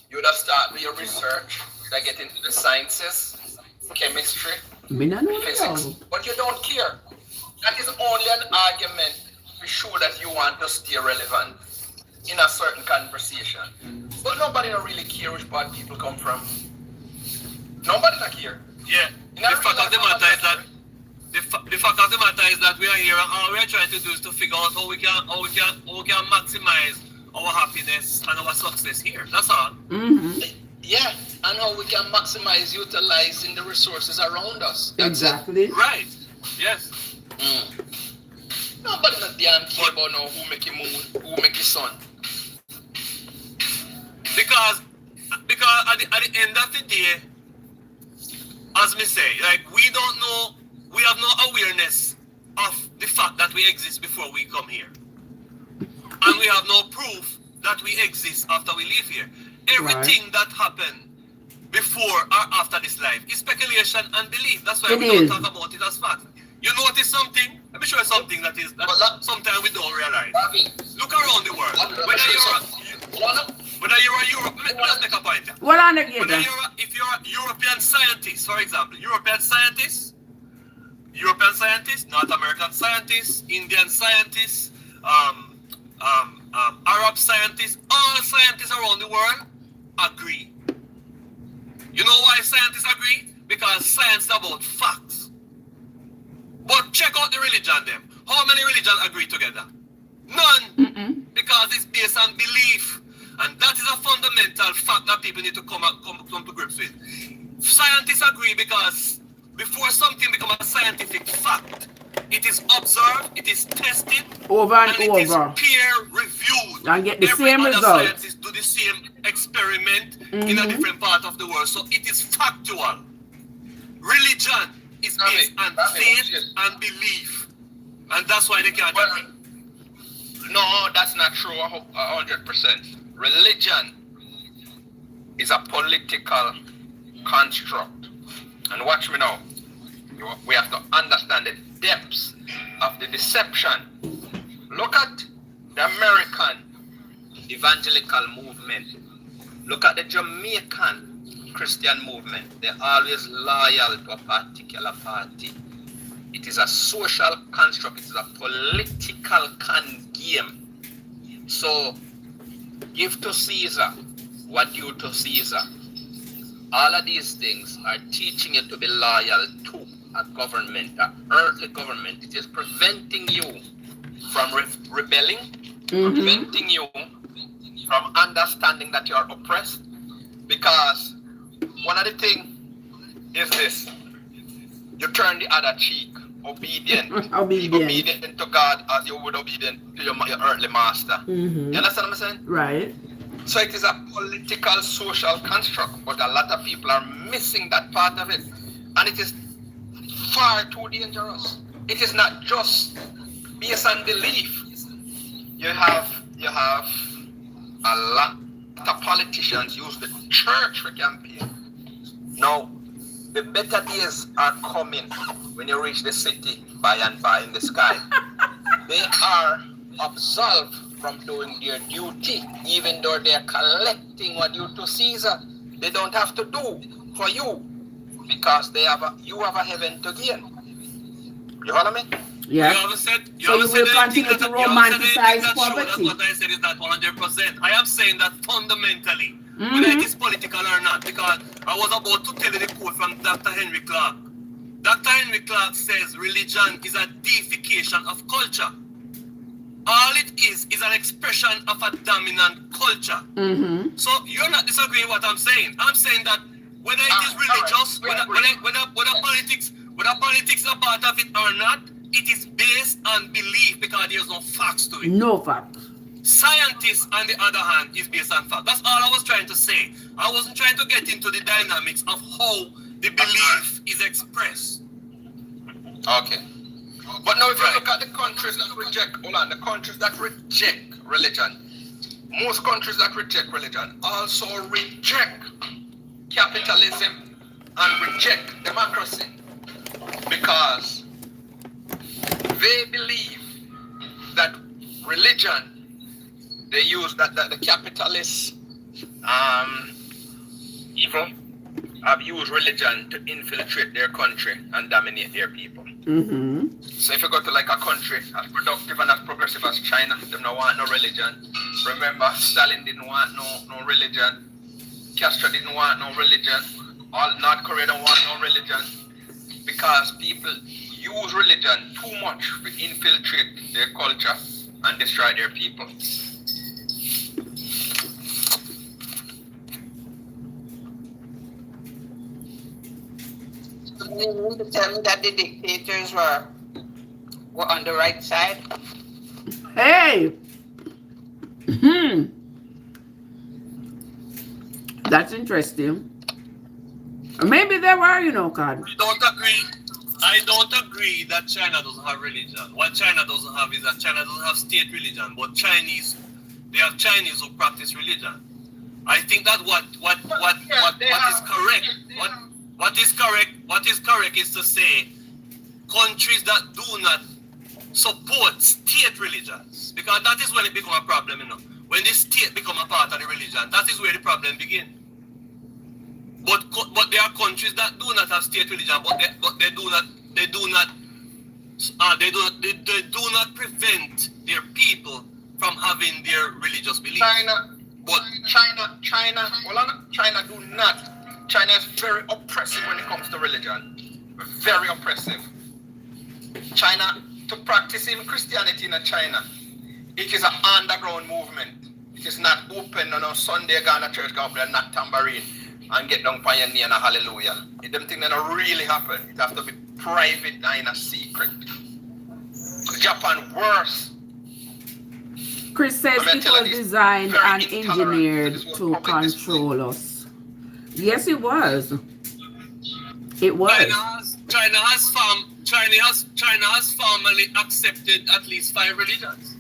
you would have started your research, you would have get into the sciences, chemistry, physics, but you don't care. That is only an argument to show that you want to stay relevant in a certain conversation. But nobody don't really care which part people come from. Nobody don't care. Yeah. The fact of the matter is that we are here and all we are trying to do is to figure out how we can maximize our happiness and our success here. That's all. Mm-hmm. Yeah, and how we can maximize utilizing the resources around us. That's exactly. It. Right. Yes. Nobody not damn care about now who make the moon, who make the sun. Because at the end of the day, as me say, like we don't know, we have no awareness of the fact that we exist before we come here. And we have no proof that we exist after we leave here. Everything that happened before or after this life is speculation and belief. That's why we don't talk about it as fact. You notice something? Let me show you something that sometimes we don't realize. Look around the world. Whether you're a Europe, let's make a point here. If you're a European scientist, for example, European scientists, North American scientists, Indian scientists, Arab scientists, all scientists around the world agree. You know why scientists agree? Because science is about facts. But check out the religion them. How many religions agree together? None. Because it's based on belief. And that is a fundamental fact that people need to come to grips with. Scientists agree because before something becomes a scientific fact, it is observed, it is tested, over and it is peer reviewed. And get the same result. Scientists do the same experiment in a different part of the world. So it is factual. Religion is based on faith and belief. And that's why they can't agree. No, that's not true 100%. Religion is a political construct. And watch me now. We have to understand the depths of the deception. Look at the American evangelical movement. Look at the Jamaican Christian movement. They're always loyal to a particular party. It is a social construct. It is a political game. So, give to Caesar what due to Caesar. All of these things are teaching you to be loyal to a government, an earthly government. It is preventing you from rebelling, preventing you from understanding that you are oppressed. Because one of the things is this: you turn the other cheek, obedient to God as you would obedient to your earthly master. You understand what I'm saying? Right. So it is a political, social construct, but a lot of people are missing that part of it. And it is far too dangerous. It is not just based on belief. You have a lot politicians use the church for campaign. Now, the better days are coming when you reach the city by and by in the sky. They are absolved from doing their duty, even though they are collecting what due to Caesar. They don't have to do for you because you have a heaven to gain. You follow me? Yeah. So you will continue to romanticize poverty. That's what I said is that 100%. I am saying that fundamentally, whether it is political or not, because I was about to tell you the quote from Dr. Henry Clark. Dr. Henry Clark says religion is a deification of culture. All it is an expression of a dominant culture. So you're not disagreeing with what I'm saying. I'm saying that whether it is religious, whether politics is a part of it or not, it is based on belief because there's no facts to it. No facts. Scientists, on the other hand, is based on fact. That's all I was trying to say. I wasn't trying to get into the dynamics of how the belief is expressed. Okay. But now if you look at the countries that reject, the countries that reject religion, most countries that reject religion also reject capitalism and reject democracy because they believe that religion, they use that the capitalists evil have used religion to infiltrate their country and dominate their people. So if you go to like a country as productive and as progressive as China, they don't want no religion. Remember, Stalin didn't want no religion. Castro didn't want no religion. All North Korea don't want no religion because people use religion too much to infiltrate their culture and destroy their people. You mean to tell me that the dictators were on the right side? Hey! That's interesting. Maybe they were, you know, God. I don't agree that China doesn't have religion. What China doesn't have is that China doesn't have state religion, but they have Chinese who practice religion. I think that what is correct. What is correct is to say countries that do not support state religions, because that is when it becomes a problem, you know. When the state become a part of the religion, that is where the problem begins. But there are countries that do not have state religion, but they do not prevent their people from having their religious beliefs. China is very oppressive when it comes to religion. Very oppressive. China, to practice in Christianity in China, it is an underground movement. It is not open on a Sunday, go to church, go up there, knock tambourine, and get down on your knee and a hallelujah. It don't think that really happen. It has to be private and in a secret. Japan, worse. Chris says it was designed and engineered to control us. Yes, it was. It was. China has formally accepted at least 5 religions.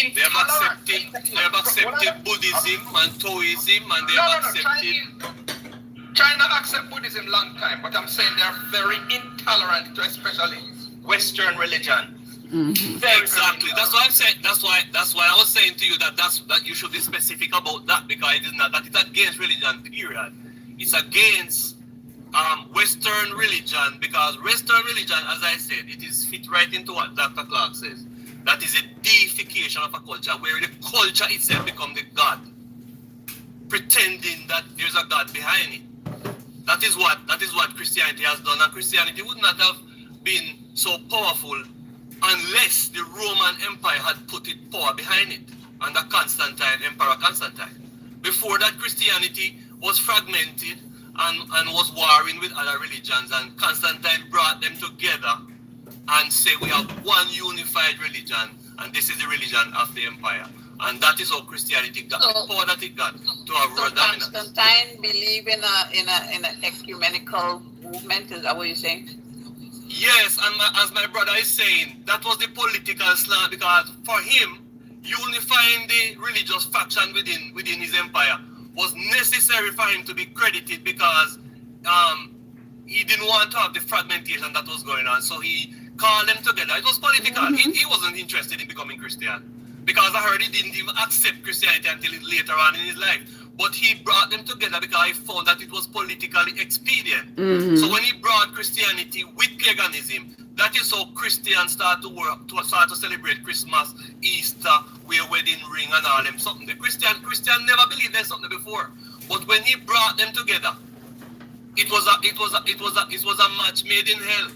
They have accepted Buddhism and Taoism, and they have accepted. China accept Buddhism long time, but I'm saying they are very intolerant to especially Western religion. Exactly. That's what I'm saying. That's why I was saying to you that you should be specific about that, because it is not that it's against religion, period. It's against Western religion, because Western religion, as I said, it is fit right into what Dr. Clark says. That is a deification of a culture where the culture itself becomes the God, pretending that there's a God behind it. That is what Christianity has done, and Christianity would not have been so powerful unless the Roman Empire had put its power behind it under Emperor Constantine. Before that, Christianity was fragmented and was warring with other religions, and Constantine brought them together and said we have one unified religion, and this is the religion of the empire. And that is how Christianity got the power that it got to have world dominance. Constantine believed in an ecumenical movement, is that what you're saying? Yes, and as my brother is saying, that was the political slant, because for him, unifying the religious faction within his empire was necessary for him to be credited, because he didn't want to have the fragmentation that was going on. So he called them together. It was political. He wasn't interested in becoming Christian, because I heard he didn't even accept Christianity until later on in his life. But he brought them together because he found that it was politically expedient. So when he brought Christianity with paganism, that is how Christians start to celebrate Christmas, Easter, wear wedding ring and all them something. The Christian never believed in something before. But when he brought them together, it was a match made in hell,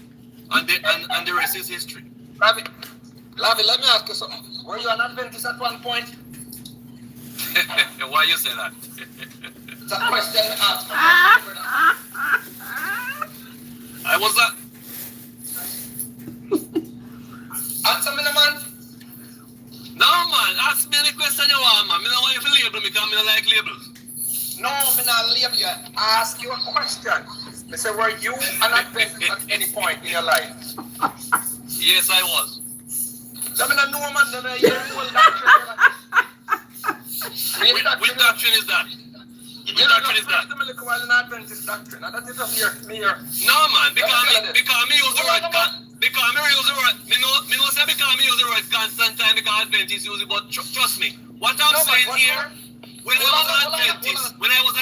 and the rest is history. Lavi, let me ask you something. Were you an Adventist at one point? Why you say that? It's a question I asked. I was that. Answer me, man. No, man. Ask me any question you want, man. I don't want you to label me because I don't like labels. No, I'm not label you. Ask you a question. I say, were you an Adventist at any point in your life? Yes, I was. Let me not know, man. Then I hear you doctrine. Which doctrine is that? Which doctrine is that? I'm look while an Adventist doctrine. And that is up here. No, man. Because me use the word. Because me use the word. Me know say because me use the word Constantine because Adventists use it. But trust me, what I'm saying here, when I was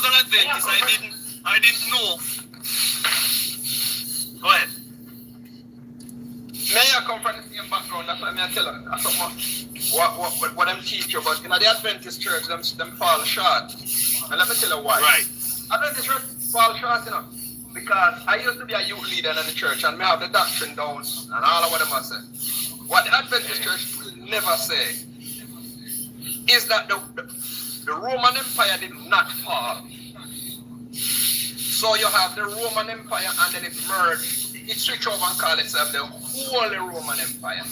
an Adventist, I didn't know. Go ahead. May I come from the same background? That's what I tell you. That's what them teach you. But in the Adventist church, them fall short. And let me tell you why. Right. Adventist church fall short, because I used to be a youth leader in the church, and me have the doctrine down and all of what them must say. What the Adventist church will never say is that the Roman Empire did not fall. So you have the Roman Empire, and then it merged. It switched over and called itself the Holy Roman Empire.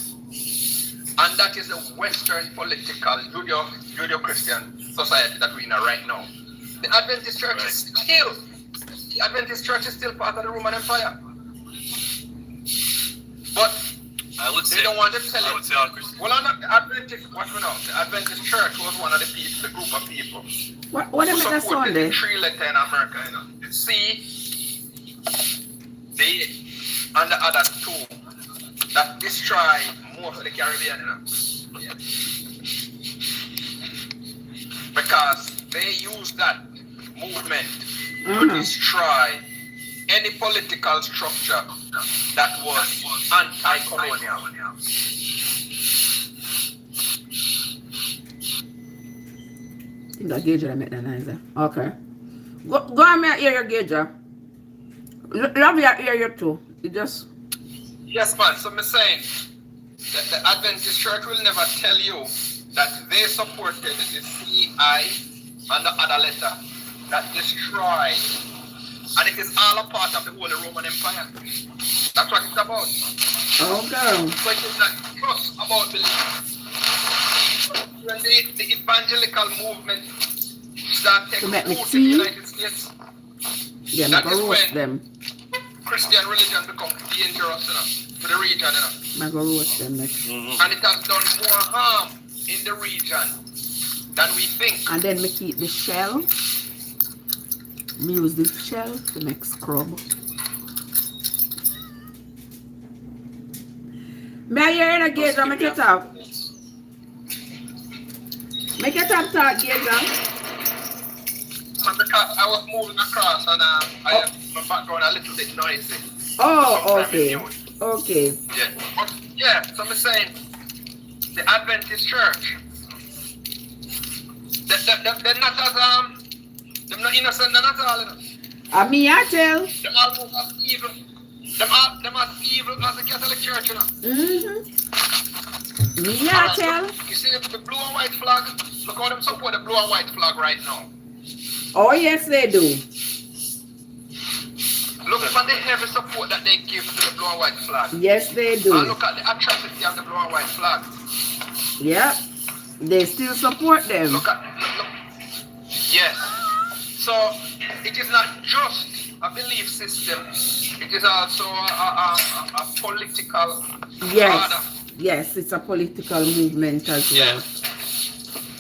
And that is the Western political Judeo-Christian society that we're in right now. The Adventist church is still part of the Roman Empire. But I would say, they don't want to tell you. I would say all Christians. Well, I'm not the Adventist. What we know, the Adventist church was one of the people, the group of people What who am I supported Sunday? the three letter in America. The C, the and the other two that destroy most of the Caribbean. Yeah. Because they use that movement to destroy any political structure that was anti-colonial. I think that gauge I make that nice. Okay. Go on, me hear your gauge. Love you hear you too. It just. Yes, man. So I'm saying that the Adventist church will never tell you that they supported the CI and the other letter that destroyed. And it is all a part of the Holy Roman Empire. That's what it's about. Okay. So it is not just about belief. When the evangelical movement started To make me in the see? United States, Yeah, that I'm is going to roast when them. Christian religion becomes dangerous to the region. I'm going to roast them next. And it has done more harm in the region than we think. And then me keep the shell. Me use the shell to make scrub. May I hear in a gauge and make it up? Make it up, gauge. Because I was moving across and I have my background a little bit noisy. Oh, okay. Okay. Yeah, so I'm saying the Adventist church, they're not as they're not innocent, they're not all, Me I tell. They're almost as evil. Them as evil as the Catholic Church, Me I tell. You see the blue and white flag? Look how them support the blue and white flag right now. Oh yes they do. Look at the heavy support that they give to the blue and white flag. Yes they do. And look at the atrocity of the blue and white flag. Yeah. They still support them. Look. Yes. So it is not just a belief system. It is also a political Yes. order. Yes, it's a political movement as well.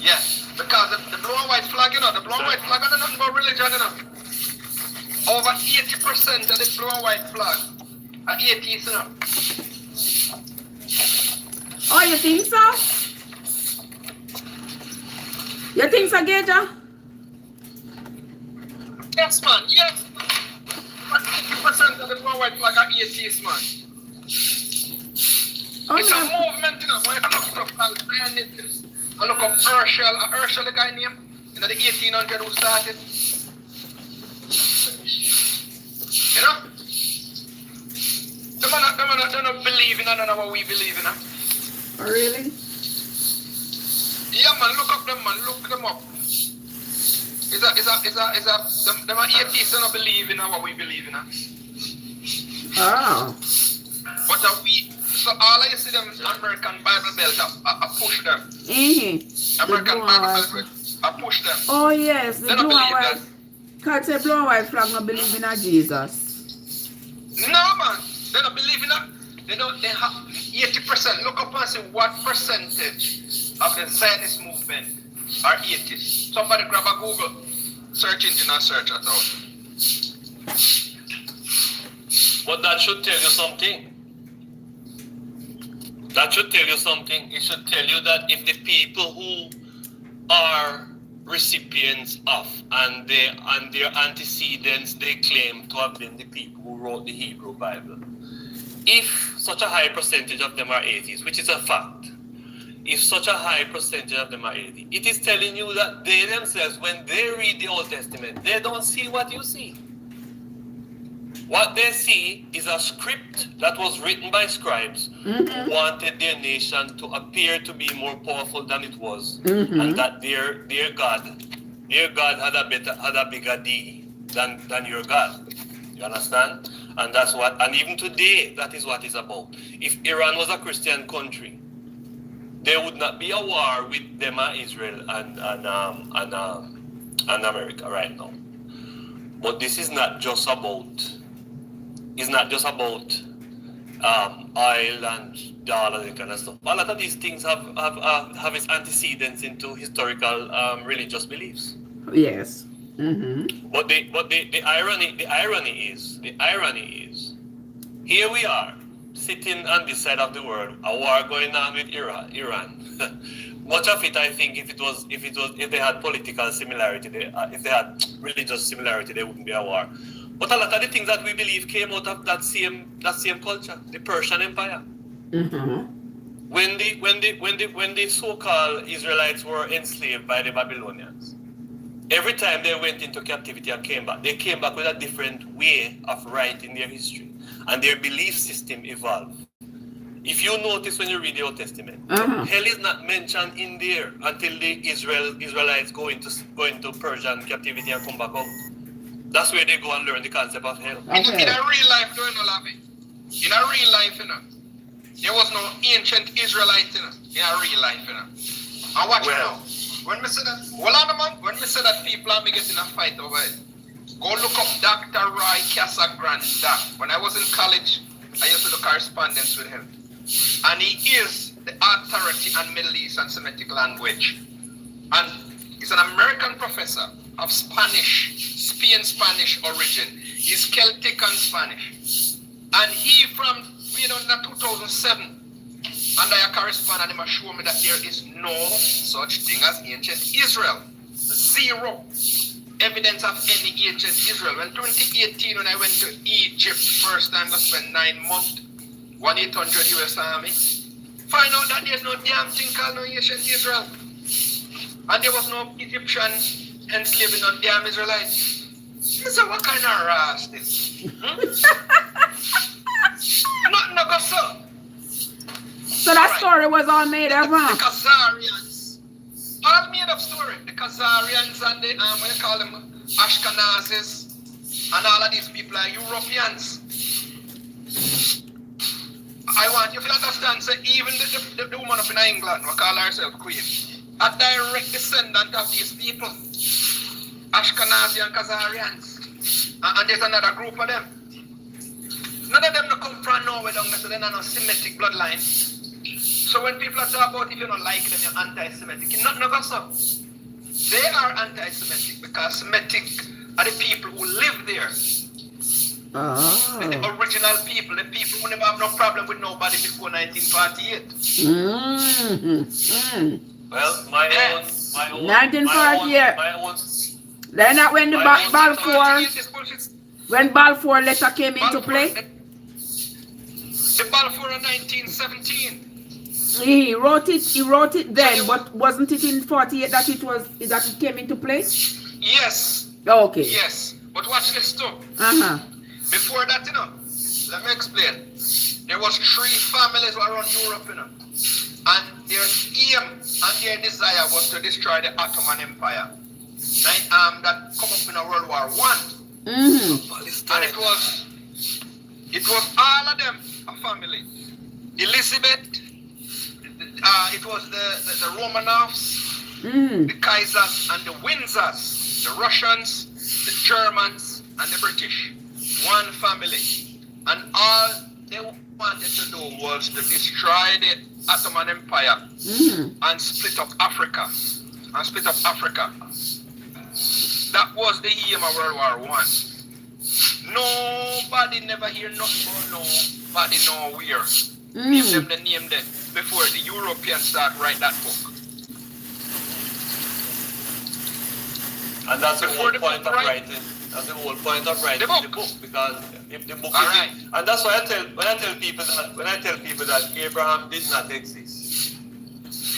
Yes, because the blue and white flag, the blue and white flag are nothing about religion, Over 80% of the blue and white flag are atheists, Oh, you think so? You think so, Geja? Yes, man, yes. 80% of the blue and white flag are atheists, man. Oh, It's a movement, when you look up Zionism, I look up Herschel, the guy name, in the 1800 who started. They don't believe in none of what we believe in. Oh, really? Yeah, man, look up them, man, look them up. Them are atheists, they don't believe in what we believe in. Oh. But so all I see them American Bible Belt, I push them. American Bible Belt, I push them. Oh, yes, the They don't blue and believe white. that. Can't say blue and white flag not believe in a Jesus. No, man, they don't believe in that. They have 80%. Look up and see what percentage of the Zionist movement are atheists. Somebody grab a Google search engine and search that out. But that should tell you something. That should tell you something. It should tell you that if the people who are recipients of and their antecedents they claim to have been the people who wrote the Hebrew Bible, if such a high percentage of them are atheists, which is a fact, if such a high percentage of them are atheists, it is telling you that they themselves, when they read the Old Testament, they don't see what you see. What they see is a script that was written by scribes who wanted their nation to appear to be more powerful than it was, and that their God had a bigger D than your God. You understand? And that's what. And even today, that is what it's about. If Iran was a Christian country, there would not be a war with them and Israel and America right now. But this is not just about. It's not just about oil and dollars and kind of stuff. A lot of these things have its antecedents into historical religious beliefs. Yes. But the irony is here we are sitting on this side of the world, a war going on with Iran. Much of it, I think, if they had political similarity, if they had religious similarity, there wouldn't be a war. But a lot of the things that we believe came out of that same culture, the Persian Empire. When the so-called Israelites were enslaved by the Babylonians, every time they went into captivity and came back, they came back with a different way of writing their history, and their belief system evolved. If you notice when you read the Old Testament, hell is not mentioned in there until the Israelites go into Persian captivity and come back out. That's where they go and learn the concept of hell. In a real life, in a real life, there was no ancient Israelite in a real life, And watch now. When we say that, when we say that people are getting a fight over it, go look up Dr. Roy Casagrande. When I was in college, I used to do correspondence with him. And he is the authority on Middle East and Semitic language. And he's an American professor of Spain Spanish origin. He's Celtic and Spanish. And he from 2007, and I correspond and him show me that there is no such thing as ancient Israel. Zero evidence of any ancient Israel. When 2018, when I went to Egypt first time, I spent 9 months, 1,800 US Army, find out that there's no damn thing called no ancient Israel. And there was no Egyptian enslaving no damn Israelites. So what kind of ras this? Nothing no go so. So that story was all made up, The Khazarians. All made up story. The Khazarians and the, what you call them, Ashkenazis, and all of these people are Europeans. I want you to understand, so even the woman up in England, we call herself Queen, a direct descendant of these people, Ashkenazi and Khazarians. And there's another group of them. None of them don't come from nowhere, so they're not no Semitic bloodline. So when people are talking about if you don't like them, you're anti-Semitic, it's not no so. They are anti-Semitic because Semitic are the people who live there. The original people, the people who never have no problem with nobody before 1948. Well, my own 1948. Then that when the Balfour letter came into play. The Balfour in 1917. He wrote it then, but wasn't it in 48 that it came into place? Yes. Okay. Yes. But watch this too. Before that, let me explain. There was 3 families around Europe, and their aim and their desire was to destroy the Ottoman Empire. That come up in World War I. And it was all of them a family. Elizabeth, it was the Romanovs, the Kaisers and the Windsors, the Russians, the Germans and the British. One family. And all they wanted to do was to destroy the Ottoman Empire and split up Africa. That was the aim of World War I. Nobody never hear nothing about nobody nowhere. Name them before the Europeans start write that book. And that's the whole point of writing. That's the whole point of writing the book, because if the book is and that's why when I tell people that Abraham did not exist.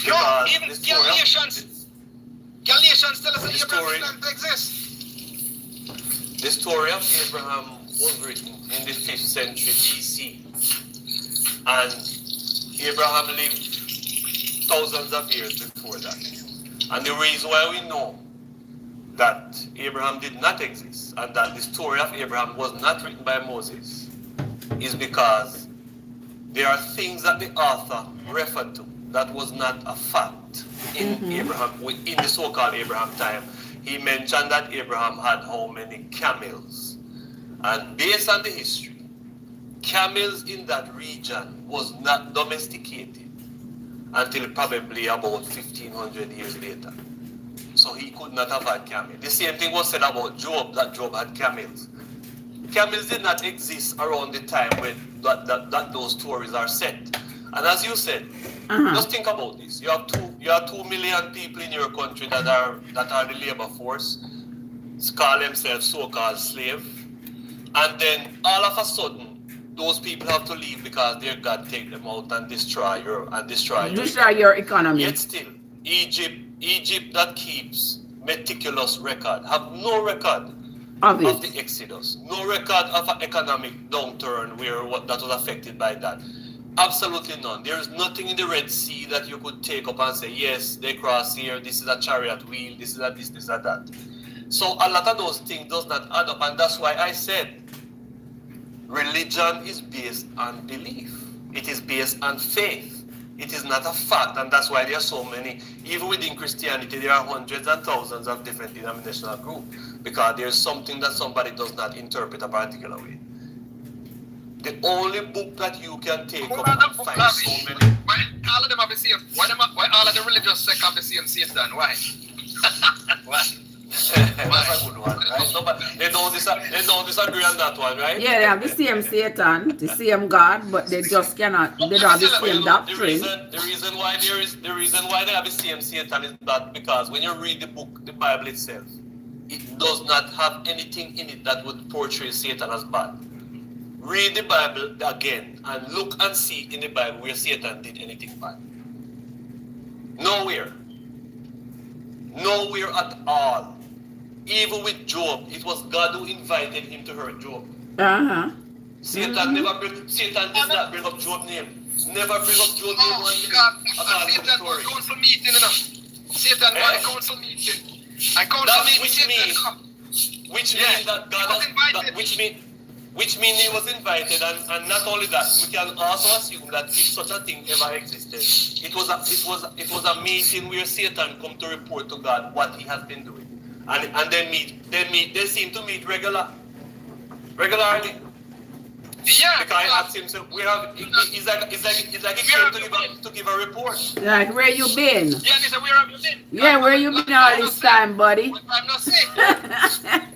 No, even Galatians tell us that Abraham did not exist. The story of Abraham was written in the 5th century BC, and Abraham lived thousands of years before that. And the reason why we know that Abraham did not exist and that the story of Abraham was not written by Moses is because there are things that the author referred to that was not a fact in Abraham, in the so-called Abraham time. He mentioned that Abraham had how many camels, and based on the history, camels in that region was not domesticated until probably about 1500 years later. So he could not have had camels. The same thing was said about Job, that Job had camels. Camels did not exist around the time when that those stories are set. And as you said, just think about this. You have 2 million people in your country that are the labor force, call themselves so-called slave, and then all of a sudden those people have to leave because their God take them out and destroy your economy. Yet still, Egypt that keeps meticulous record, have no record of the Exodus, no record of an economic downturn that was affected by that. Absolutely none. There is nothing in the Red Sea that you could take up and say, yes, they cross here, this is a chariot wheel, this is a this is a that. So a lot of those things does not add up, and that's why I said religion is based on belief. It is based on faith. It is not a fact, and that's why there are so many. Even within Christianity, there are hundreds and thousands of different denominational groups, because there is something that somebody does not interpret a particular way. The only book that you can take up and find so many. Why all of them have the same? Why all of the religious sects have the same Satan? Why? Why? That's a good one, right? No, but they don't disagree on that one, right? Yeah, they have the same Satan, the same God, but they just cannot. They don't have the same doctrine. The reason why they have the same Satan is that because when you read the book, the Bible itself, it does not have anything in it that would portray Satan as bad. Read the Bible again and look and see in the Bible where Satan did anything bad. Nowhere at all. Even with Job, it was God who invited him to hurt Job. Satan did not bring up Job's name. Never bring up Job's name one minute. Satan was council meeting, Satan was council meeting. Which means he was invited, and not only that, we can also assume that if such a thing ever existed, it was a meeting where Satan come to report to God what he has been doing, and they seem to meet regularly. Yeah. Because I asked him, so we have. It's like he came to give a report. Like, where you been? Yeah, he said, where have you been? Yeah, where you been all this time, buddy? I'm not saying.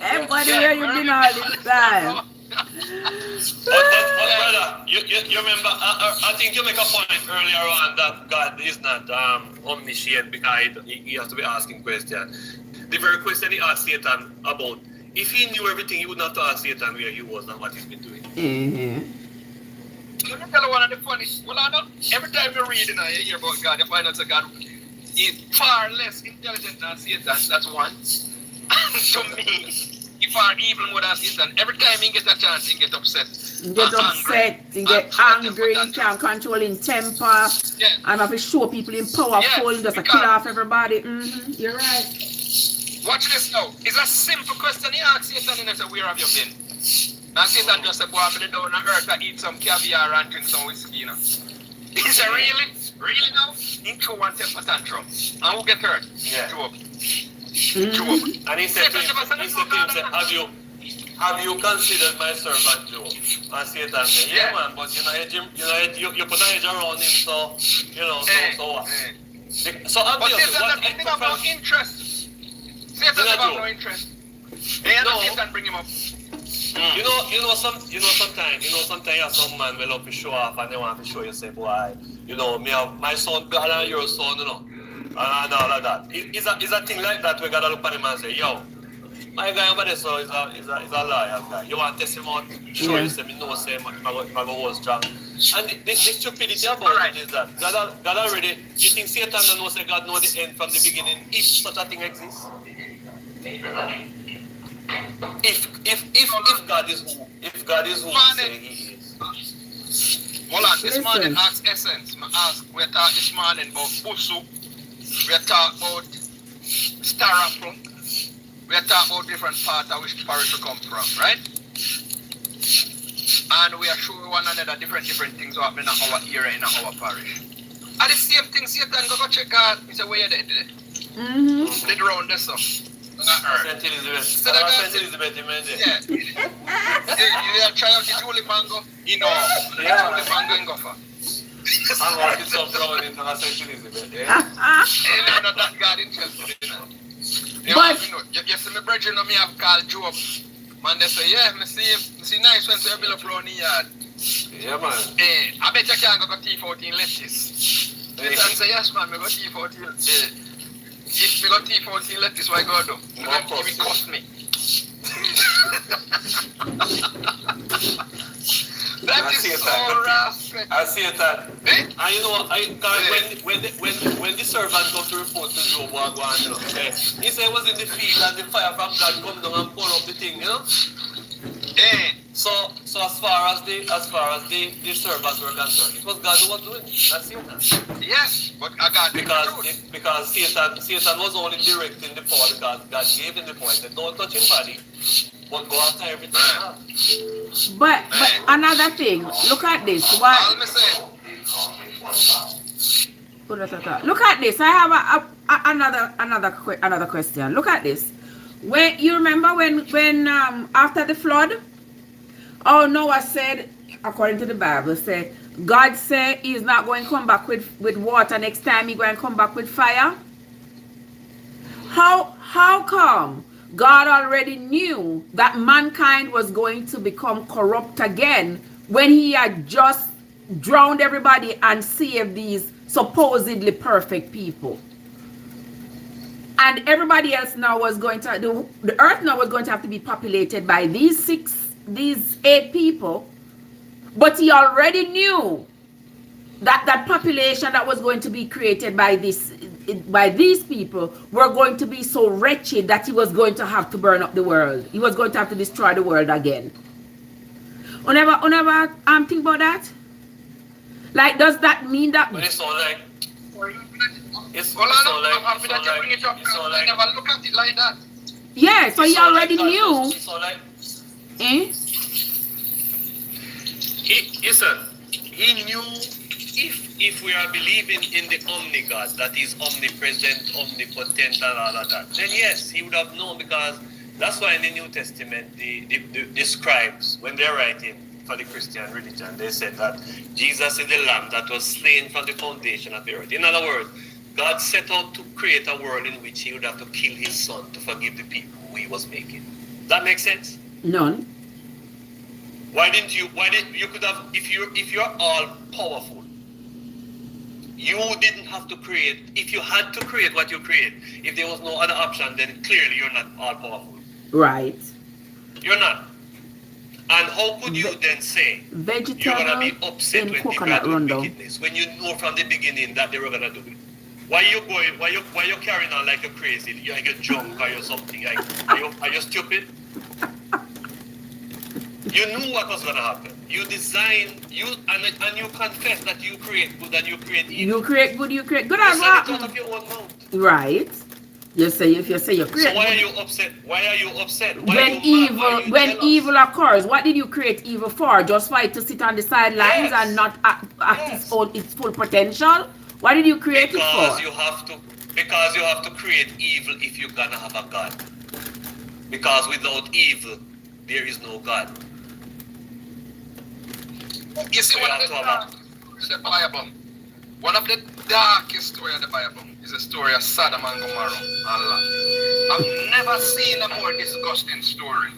Hey, buddy, where you been all this time? But brother, you remember, I think you make a point earlier on that God is not omniscient because he has to be asking questions. The very question he asked Satan about, if he knew everything, he would not ask Satan where he was and what he's been doing. Let me tell you one of the funniest. Well, I know every time you read and you hear about God, you find out that God is far less intelligent than Satan. That's one. To me, he far evil more than Satan. Every time he gets a chance, he get upset. He get upset, he get angry, he can't control his temper, and if he show people in powerful, he just kill off everybody. You're right. Watch this now. It's a simple question he asks Satan and he said, where have you been? And Satan just said, go up and down on earth and eat some caviar and drink some whiskey, you know. He said, really? Really now? He threw one temper tantrum. And who get hurt? Yeah. Job. And he said to him, have you considered my servant Job? And Satan said, yeah man, but you put an edge around him, so, so what? So obviously, but Satan have no interest. Satan have no interest. Satan bring him up. Sometimes you have some man will love to show off and they want to show you, say, boy, me have my son better than your son, and all of that. It's a thing like that we gotta look at him and say, yo, my guy over there so is a liar guy. You want to test him out, show you say, me know say I go hold strong. And the stupidity about it is that God already, you think Satan don't know say God know the end from the beginning, if such a thing exists? If God is who he say he is. Hold on, this morning ask Essence. We're talking this morning about Busu. We're talking about Starapple. We're talking about different parts of which parish we come from, right? And we are showing one another different things happening in our area, in our parish. And the same thing, Satan go check out. He said, where you did it? Did round this up. St. Elizabeth. Yeah. You try out the Julie Mango, Julie Mango in Gopher. I'm walking some brown into St. Elizabeth, Not that God interested in it. You see me brethren me have called Job. Man, they say, me see nice when you build up around the yard. Yeah, man. I bet you can't go T14 lettuce. They say, yes, man, me go T14. If we got T14 lettuce, why go do? It will cost me. That is so rough. I see that. And when the servant come to report to Job, he said he was in the field and the fire from God come down and pull up the thing, So as far as the servants were concerned, it was God who was doing it. That's it. Yes, but I got because Satan was only directing the power because God gave him the power. He said, don't touch him body, but go after everything. But another thing, look at this. Look at this. I have another question. Look at this. When you remember when after the flood, Noah said, according to the Bible, said God said he's not going to come back with water next time, he's going to come back with fire. How come God already knew that mankind was going to become corrupt again when he had just drowned everybody and saved these supposedly perfect people? And everybody else now was going to, the earth now was going to have to be populated by these 8 people. But he already knew that that population that was going to be created by these people were going to be so wretched that he was going to have to burn up the world. He was going to have to destroy the world again. Whenever think about that? Like, does that mean that? But it's all like, I'm happy that you bring it up because I never look at it like that. Yeah, so he already knew. He knew if we are believing in the omni God, that is omnipresent, omnipotent, and all of that, then yes, he would have known, because that's why in the New Testament the scribes, when they're writing, for the Christian religion. They said that Jesus is the lamb that was slain from the foundation of the earth. In other words, God set out to create a world in which he would have to kill his son to forgive the people who he was making. That makes sense? None. Why didn't you could have, if you're all powerful, you didn't have to create. If you had to create what you create, if there was no other option, then clearly you're not all powerful. Right. You're not. And how could you then say you're gonna be upset when people are doing wickedness when you know from the beginning that they were gonna do it? Why you carrying on like you're crazy? You're like a drunk or you're something? Are you stupid? You knew what was gonna happen. You designed and you confess that you create good and you create evil. You create good, you create good. You said it out of your own mouth. Right. You say if you say you create. So why are you upset? Why are you upset? When evil occurs, what did you create evil for? Just for it to sit on the sidelines and not act its full potential? What did you create it for? Because you have to create evil if you're gonna have a God. Because without evil, there is no God. You see, one of the Bible, one of the darkest stories of the Bible is the story of Sodom and Gomorrah. I've never seen a more disgusting story.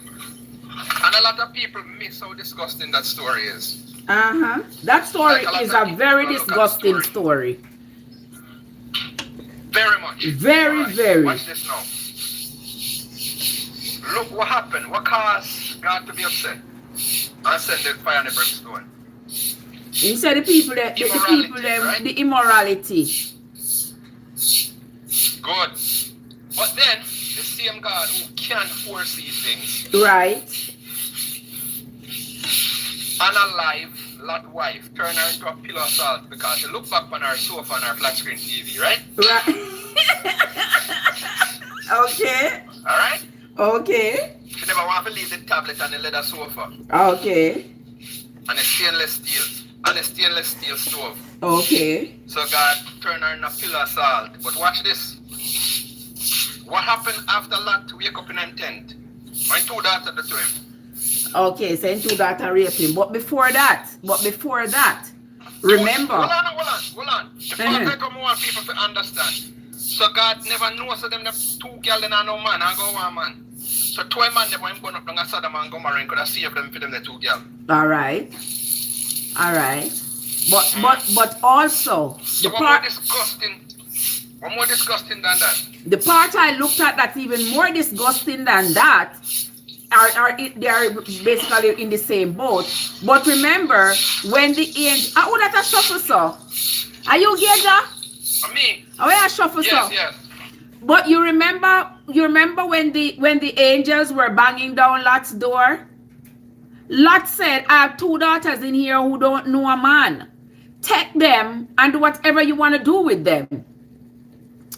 And a lot of people miss how disgusting that story is. That story is a very disgusting story. Very much. Very. Watch this now. Look what happened. What caused God to be upset and send the fire and the brimstone? He said the immorality. Good. But then, the same God who can foresee things. Right. Unalive Lot's wife, turn her into a pillar of salt because she look back on her sofa on her flat screen TV, right? Right. Okay. Alright? Okay. She never want to leave the tablet on the leather sofa. Okay. And the stainless steel stove. Okay. So God turned her into a pillar of salt. But watch this. What happened after Lot wake up in a tent? My two daughters to him. Okay, so two daughters rape him. But before that, remember. Hold on. The part I come want people to understand. So God never knows so them the two girls and no man and go one man. So two man never him going up down Sodom and Gomorrah and could have saved them for them the two girls. Alright. But also so one more disgusting than that. The part I looked at that's even more disgusting than that they are basically in the same boat. But remember when the angel that a shuffle saw. Are you Geja? Me. Oh yeah, shuffle saw. Yes. But you remember when the angels were banging down Lot's door? Lot said, I have two daughters in here who don't know a man. Take them and do whatever you want to do with them.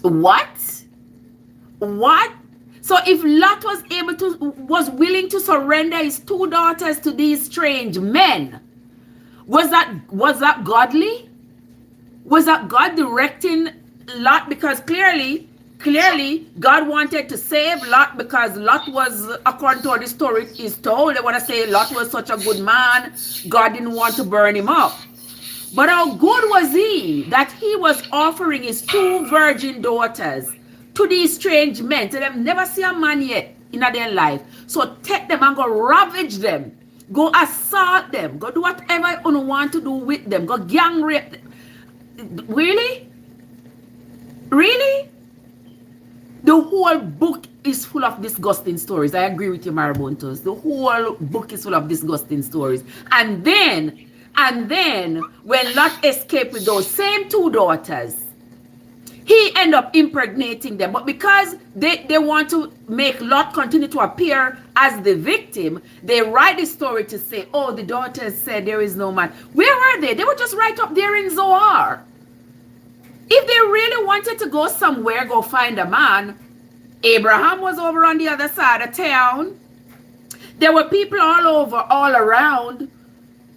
What? So if Lot was willing to surrender his two daughters to these strange men, was that godly? Was that God directing Lot? Because clearly God wanted to save Lot because Lot was, according to how the story is told, they want to say Lot was such a good man, God didn't want to burn him up. But how good was he that he was offering his two virgin daughters to these strange men? So them never see a man yet in their life. So take them and go ravage them. Go assault them. Go do whatever you want to do with them. Go gang rape them. Really? Really? The whole book is full of disgusting stories. I agree with you, Marabuntos. The whole book is full of disgusting stories. And then when Lot escaped with those same two daughters, he ended up impregnating them. But because they want to make Lot continue to appear as the victim, they write the story to say, oh, the daughters said there is no man. Where were they? They were just right up there in Zoar. If they really wanted to go somewhere, go find a man, Abraham was over on the other side of town. There were people all around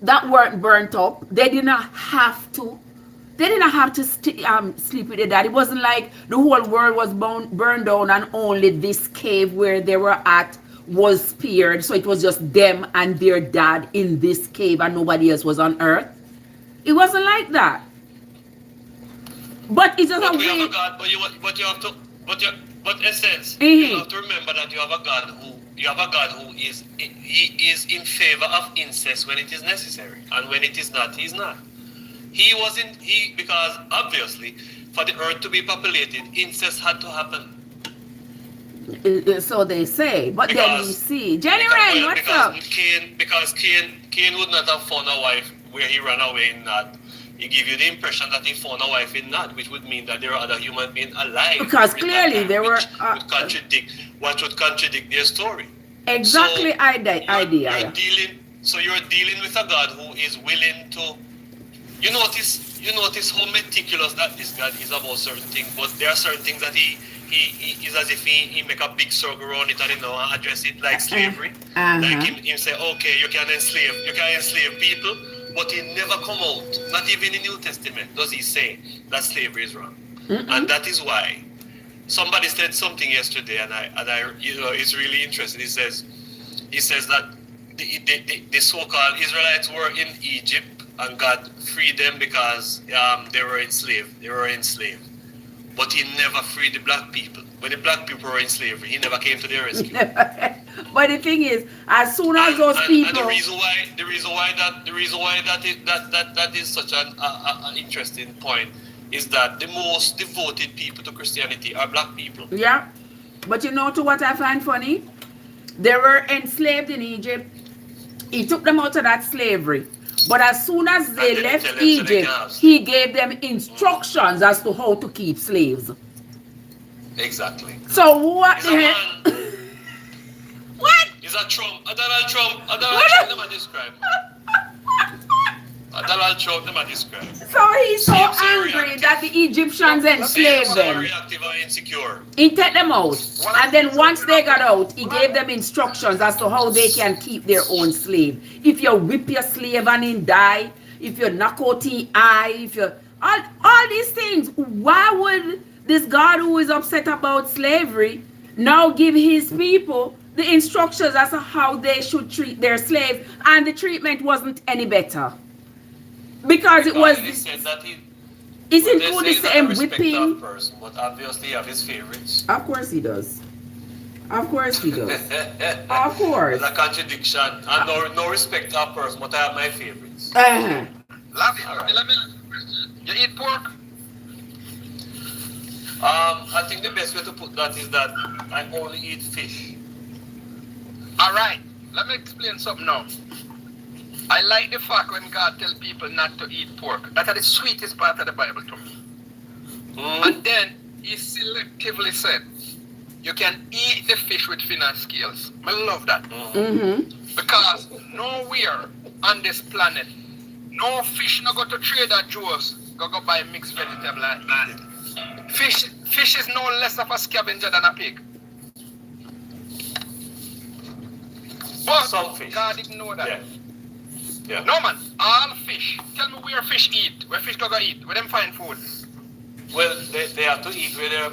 that weren't burnt up. They did not have to. They didn't have to sleep with their dad. It wasn't like the whole world was burned down and only this cave where they were at was spared, so it was just them and their dad in this cave and nobody else was on earth. It wasn't like that. But it's just But a we have way. a God, but you have to, but essence, Mhm. you have to remember that you have a God who is in favor of incest when it is necessary, and when it is not, he's not. Because obviously for the earth to be populated, incest had to happen. So they say, but then we see. Jenny Rain, what's up? Because Cain would not have found a wife where he ran away in Nod. He give you the impression that he found a wife in Nod, which would mean that there are other human beings alive. Because clearly there were what would contradict their story. exactly So idea. you're dealing with a God who is willing to. You notice how meticulous that this God is about certain things, but there are certain things that he is as if he make a big circle around it and address it like slavery. Like him say, okay, you can enslave people, but he never come out, not even in the New Testament does he say that slavery is wrong. And that is why somebody said something yesterday, and I it's really interesting. He says that the so-called Israelites were in Egypt and God freed them because they were enslaved. But he never freed the black people. When the black people were in slavery, he never came to their rescue. But the thing is, as soon as those people, and the reason why that is such an interesting point is that the most devoted people to Christianity are black people. yeah. But you know to what I find funny? They were enslaved in Egypt. He took them out of that slavery. But as soon as they left Egypt, he gave them instructions as to how to keep slaves. Exactly. So what the heck? What? Is that Trump? Donald Trump never described. Donald Trump never described. So he's so angry that the Egyptians enslaved them. Reactive and insecure. He took them out. And then once they got out, he gave them instructions as to how they can keep their own slave. If you whip your slave and he die, if you knock out his eye, if you... All these things. Why would this God who is upset about slavery now give his people the instructions as to how they should treat their slaves, and the treatment wasn't any better? Because it was... He said that it's included the same whipping. Person, but obviously he have his favorites. Of course he does. Of course he does. Of course. There's a contradiction. And no respect to a person, but I have my favorites. Let me you eat pork? I think the best way to put that is that I only eat fish. Alright, let me explain something now. I like the fact when God tells people not to eat pork. That's the sweetest part of the Bible to me. And then he selectively said, you can eat the fish with fin and scales. I love that. Because nowhere on this planet, no fish no go to Trader Joe's, go buy mixed vegetable and eat it. Fish is no less of a scavenger than a pig. But Some fish. God didn't know that. Yeah. No man, all fish. Tell me where fish eat. Where fish go eat. Where them find food. Well, they have to eat where they're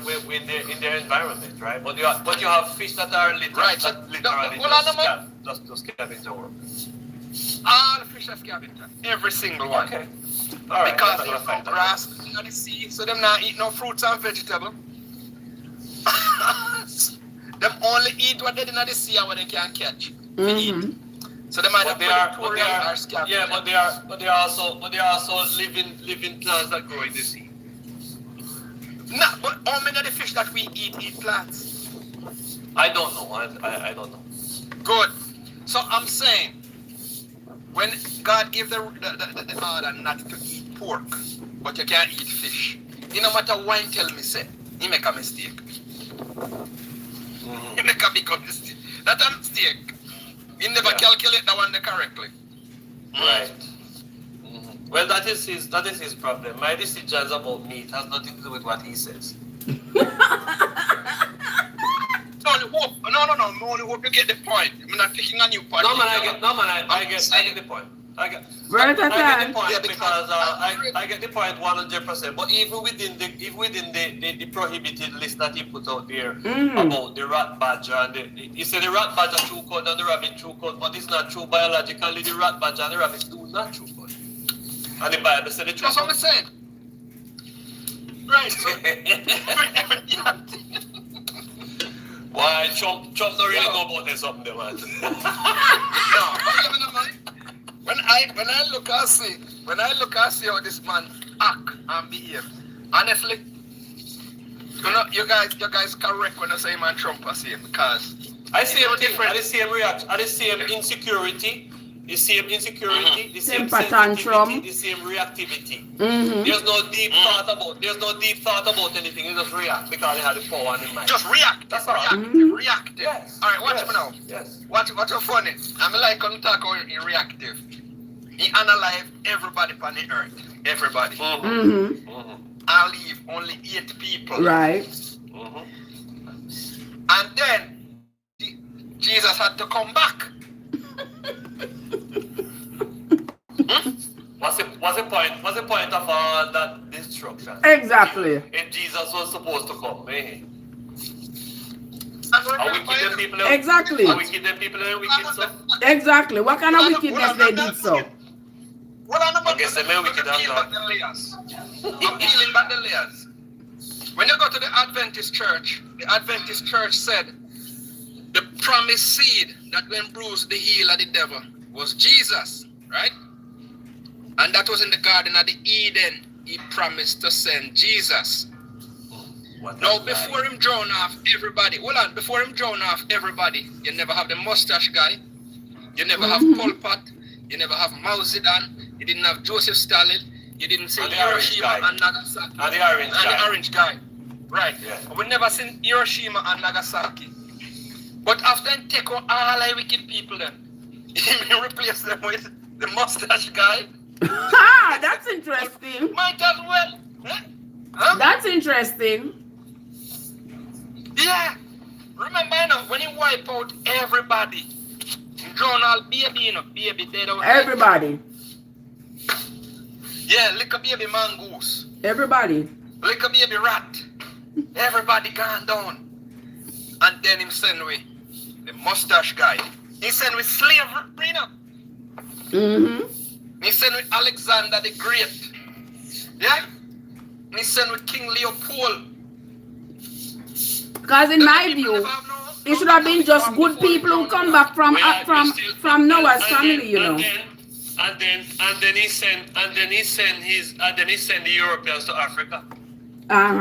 in their environment, right? But you have fish that are Right, so literally just scavenger work. All fish are scavenger. Every single one. Okay. All right. Because there's no grass in the sea, so them not eat no fruits and vegetables. Them only eat what they in the sea and what they can catch. Eat. So they might have predatory scavenger. Yeah, but they are also living plants that grow in the sea. Nah, but how many of the fish that we eat plants? I don't know. I don't know. Good. So I'm saying, when God gave the order not to eat pork, but you can't eat fish, you no matter what he tell me say, he make a mistake. He make a big mistake. That's a mistake. He never calculate that one correctly. Right. Well, that is his problem. My decisions about meat has nothing to do with what he says. Only hope. No. I only hope you get the point. I'm not taking a new point. I get the point. I get the Versatile. point Yeah, because because I get the point 100%. But even within the prohibited list that he put out there about the rat badger and he said the rat badger true code and the rabbit true code, but it's not true biologically. The rat badger and the rabbit do not true code. And the Bible said the true that's what code. I'm saying. Right. So, Why Trump don't really know about this something there, man. When I look and see how this man act and behave, honestly, you guys correct when I say man Trump is him because I see him different. I see him react. I see him insecurity. The same insecurity, the same Temper tantrum. sensitivity, the same reactivity. Mm-hmm. There's no deep thought about anything. He just react because he has the power in his mind. just react. That's all. Reactive. Yes. All right, watch me now. Yes. What's funny? I'm like on talk about he reactive. He analyze everybody on the earth. Everybody. I'll leave only 8 people. Right. And then Jesus had to come back. What's the point of all that destruction? Exactly. If Jesus was supposed to come, eh? And Are we kidding people? Exactly. Are we kidding people in wicked stuff? Exactly. What kind of wickedness they did so? Well, I guess they may wicked and back the layers. I'm peeling back the layers. When you go to the Adventist church said the promised seed that went bruise the heel of the devil was Jesus, right? And that was in the Garden of the Eden. He promised to send Jesus. Now, before him drown off everybody, you never have the mustache guy, you never have Pol Pot, you never have Mao Zedong, you didn't have Joseph Stalin, you didn't see Hiroshima and Nagasaki. And the orange guy. Right. Yeah. We never seen Hiroshima and Nagasaki. But after they take out all the wicked people then, he replace them with the mustache guy. That's interesting. Might as well. Huh? That's interesting. Yeah. Remember, when he wipe out everybody, he drown all baby, baby dead out. Everybody. Yeah, lick a baby mongoose. Everybody. Lick a baby rat. Everybody gone down. And then him send with the mustache guy. He send with slavery, He send with Alexander the Great. Yeah? He send with King Leopold. Because in my view, it should have been just good people who come back from Noah's family, you know. And then he sent the Europeans to Africa. That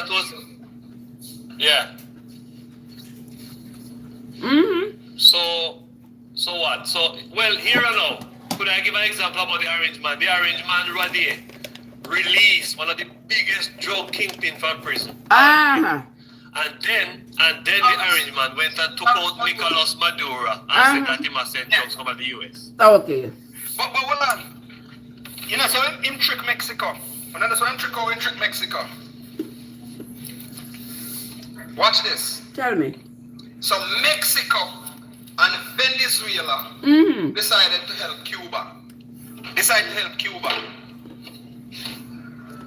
was yeah. So what? So well, here and now, could I give an example about the orange man? The orange man Radier released one of the biggest drug kingpin from prison. And then the orange man went and took out Nicolas Maduro and said that he must send drugs over the US. Okay. But hold on. You know, so him trick Mexico. You know, so him trick Mexico. Watch this. Tell me. So Mexico and Venezuela decided to help Cuba.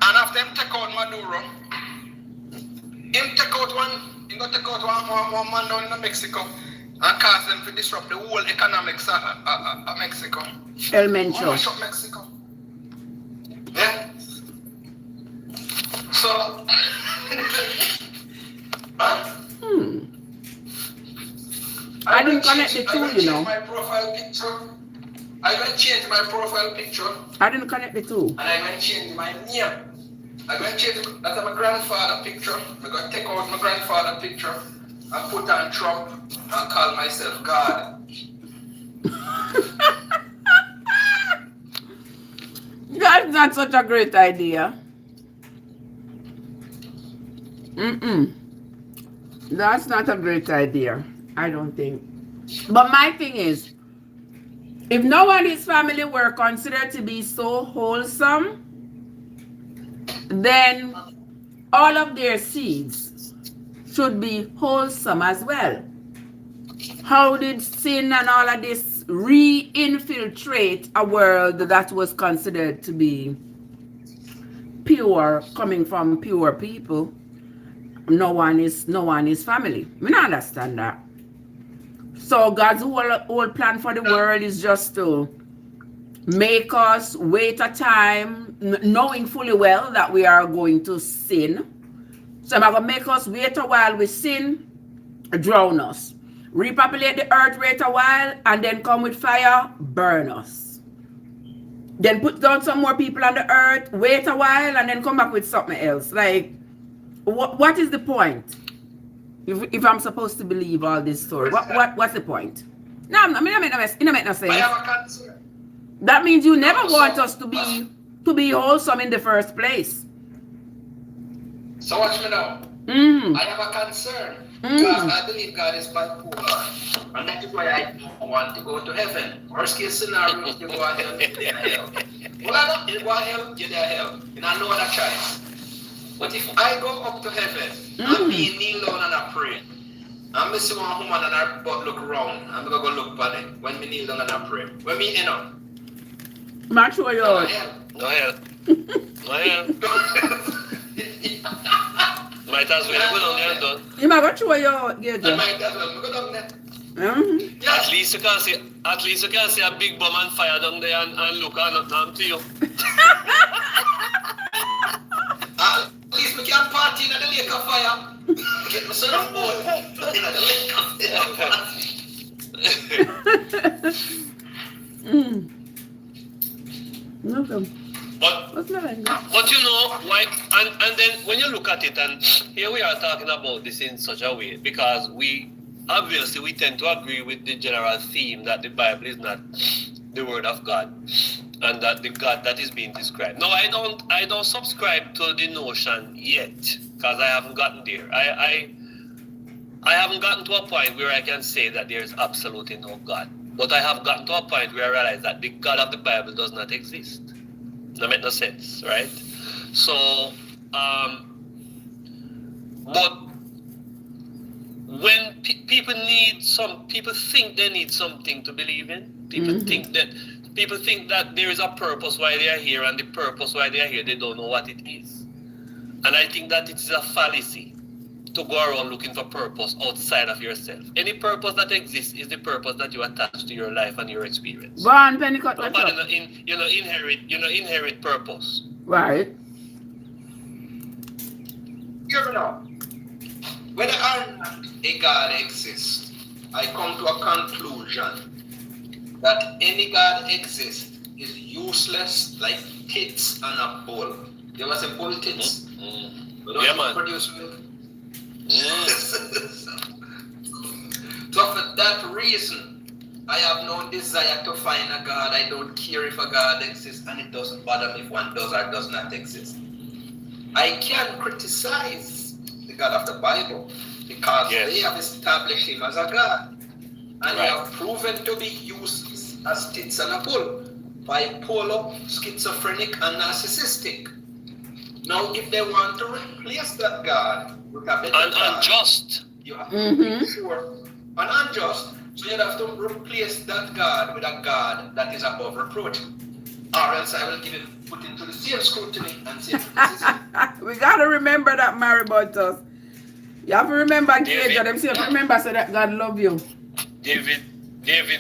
And after him take out Maduro, him take out one man down in Mexico and cause them to disrupt the whole economics of Mexico. El Mencho. Disrupt Mexico. Yeah. So I didn't connect the two, you know. I'm going to change my profile picture. I didn't connect the two. And I'm going to change my name. I'm going to change, that's my grandfather picture. I'm going to take out my grandfather picture and put on Trump and call myself God. That's not such a great idea. That's not a great idea. I don't think. But my thing is, if no one in his family were considered to be so wholesome, then all of their seeds should be wholesome as well. how did sin and all of this re-infiltrate a world that was considered to be pure, coming from pure people? No one is family. We don't understand that. So God's whole plan for the world is just to make us wait a time, knowing fully well that we are going to sin. So I'm going to make us wait a while with sin, drown us. Repopulate the earth, wait a while, and then come with fire, burn us. Then put down some more people on the earth, wait a while, and then come back with something else. Like, what is the point? If I'm supposed to believe all this story, what's the point? No, I mean, it make no sense. I have a concern. That means you never want us to be wholesome in the first place. So watch me now. Mm-hmm. I have a concern. Because I believe God is bipolar. And that is why I don't want to go to heaven. Worst case scenario, you go to hell, you're there hell. Well, I don't, you go to hell, you're there hell. And I know that choice. But if I go up to heaven, and me kneel down and I pray, and me see one woman and her butt look round, I'm going to go look for it when me kneel down and I pray. When me end up, Make sure you're No hell. No hell. Might as well go down there and done. you might go through your I might as well go down there. Yeah. At least you can see a big bomb and fire down there and look and talk to you. At least we can party in the lake of fire. Get my surfboard in the lake of fire. Okay. But you know why, and then when you look at it, and here we are talking about this in such a way because we tend to agree with the general theme that the Bible is not the word of God and that the God that is being described. No, I don't subscribe to the notion yet because I haven't gotten there. I haven't gotten to a point where I can say that there is absolutely no God. But I have gotten to a point where I realize that the God of the Bible does not exist. That makes no sense, right? So, but when people think they need something to believe in. People think that there is a purpose why they are here, and the purpose why they are here, they don't know what it is. And I think that it is a fallacy to go around looking for purpose outside of yourself. Any purpose that exists is the purpose that you attach to your life and your experience. One penny cut. Inherit purpose. Right. Hear me now. Whether or not a God exists, I come to a conclusion that any God exists is useless like tits on a bull. You ever say bull tits? Yeah, man. Produce milk. Yes. So for that reason, I have no desire to find a God. I don't care if a God exists, and it doesn't bother me if one does or does not exist. I can criticize the God of the Bible because they have established him as a God, and they have proven to be useless as tits and a bull, bipolar, schizophrenic, and narcissistic. Now, if they want to replace that God with a better God, unjust, you have to be sure, and unjust, so you have to replace that God with a God that is above reproach, or else I will put into the same scrutiny and same criticism. We gotta remember that, Mary Butters. You have to remember, them say, remember so that God love you. David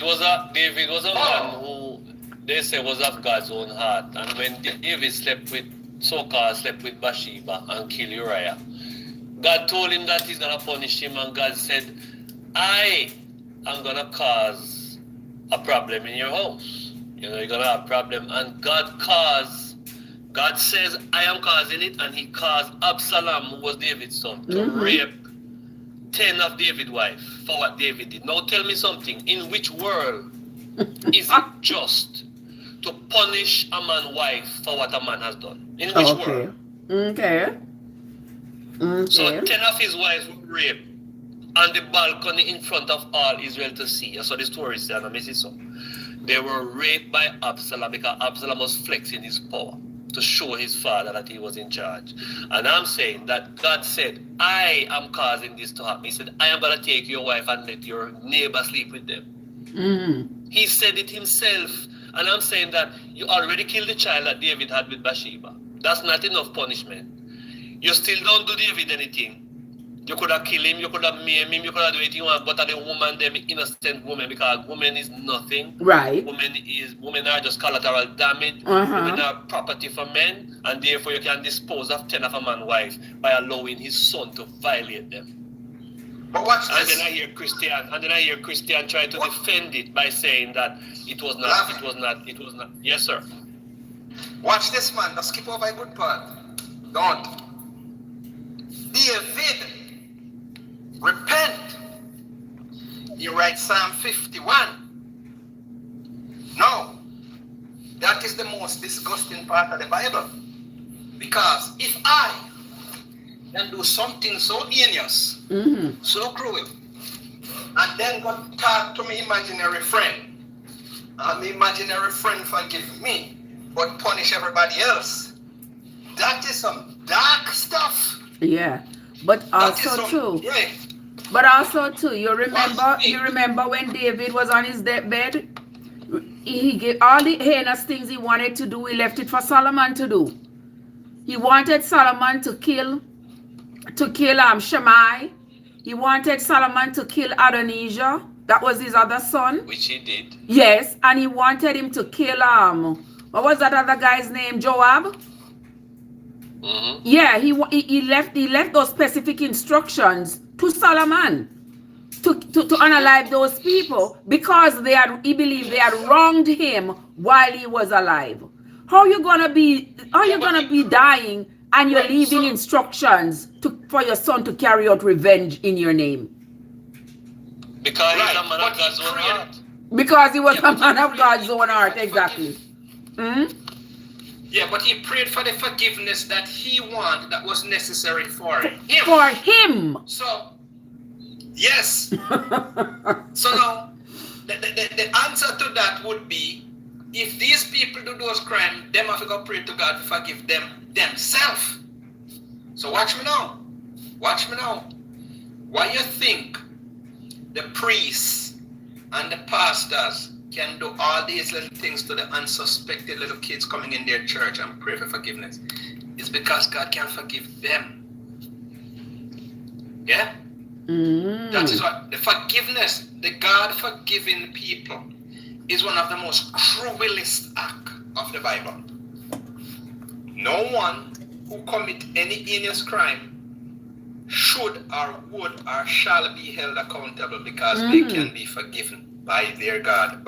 was a man who they say was of God's own heart, and when David slept with Bathsheba and killed Uriah, God told him that he's gonna punish him, and God said, I am gonna cause a problem in your house. You're gonna have a problem, and God says, I am causing it, and he caused Absalom, who was David's son, to rape 10 of David's wives for what David did. Now tell me something, in which world is it just to punish a man's wife for what a man has done? In which world? Okay. So 10 of his wives were raped on the balcony in front of all Israel to see. So the story says, They were raped by Absalom because Absalom was flexing his power. to show his father that he was in charge. And I'm saying that God said, I am causing this to happen. He said, I am going to take your wife and let your neighbor sleep with them. He said it himself. And I'm saying that you already killed the child that David had with Bathsheba. That's not enough punishment. You still don't do David anything. You could have killed him, you could have maimed him, you could have done anything you want, but the woman, them innocent woman, because women is nothing. Right. Women are just collateral damage. Women are property for men, and therefore you can dispose of 10 of a man's wife by allowing his son to violate them. But watch And this. then I hear Christian try to defend it by saying that it was not. Yes, sir. Watch this, man. Don't skip over a good part. Don't. David, repent. He writes Psalm 51. No. That is the most disgusting part of the Bible. Because if I can do something so heinous, so cruel, and then go talk to my imaginary friend, and my imaginary friend forgive me, but punish everybody else, that is some dark stuff. Yeah. But also too. Yeah. But also too, you remember when David was on his deathbed? He gave all the heinous things he wanted to do, he left it for Solomon to do. He wanted Solomon to kill Shammai. He wanted Solomon to kill Adonijah. That was his other son. Which he did. Yes, and he wanted him to kill what was that other guy's name? Joab? Yeah, he left those specific instructions to Solomon to unalive those people because he believed they had wronged him while he was alive. How you gonna be dying and you're leaving instructions for your son to carry out revenge in your name? Because he's a man of God's own heart. Because he was a man of God's own heart, exactly. Yeah, but he prayed for the forgiveness that he wanted, that was necessary for him. For him. So, yes. So now, the answer to that would be, if these people do those crimes, them have to go pray to God to forgive them themselves. So watch me now. Watch me now. Why you think the priests and the pastors can do all these little things to the unsuspected little kids coming in their church and pray for forgiveness? It's because God can forgive them. Yeah? That is what the forgiveness, the God forgiving people, is one of the most cruelest acts of the Bible. No one who commit any heinous crime should or would or shall be held accountable because they can be forgiven by their God,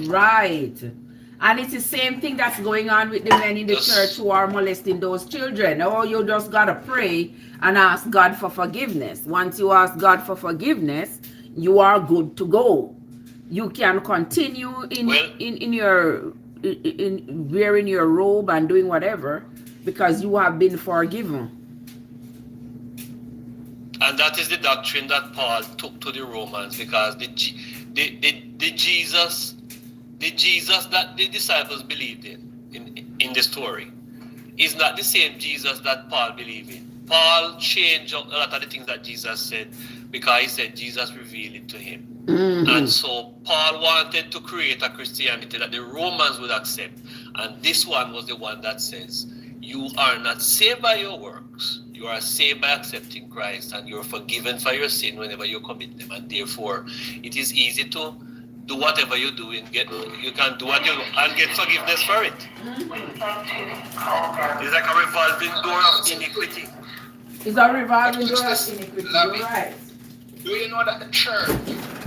Right. And it's the same thing that's going on with the men in the church who are molesting those children. Oh, you just gotta pray and ask God for forgiveness. Once you ask God for forgiveness, you are good to go. You can continue in wearing your robe and doing whatever because you have been forgiven. And that is the doctrine that Paul took to the Romans, because the Jesus that the disciples believed in the story is not the same Jesus that Paul believed in. Paul changed a lot of the things that Jesus said because he said Jesus revealed it to him. And so Paul wanted to create a Christianity that the Romans would accept. And this one was the one that says, you are not saved by your works. You are saved by accepting Christ, and you're forgiven for your sin whenever you commit them. And therefore, it is easy to do whatever you do and you can do what you do and get forgiveness for it. It's like a revolving door of iniquity. It's a revolving door of iniquity. You're right. Do you know that the church,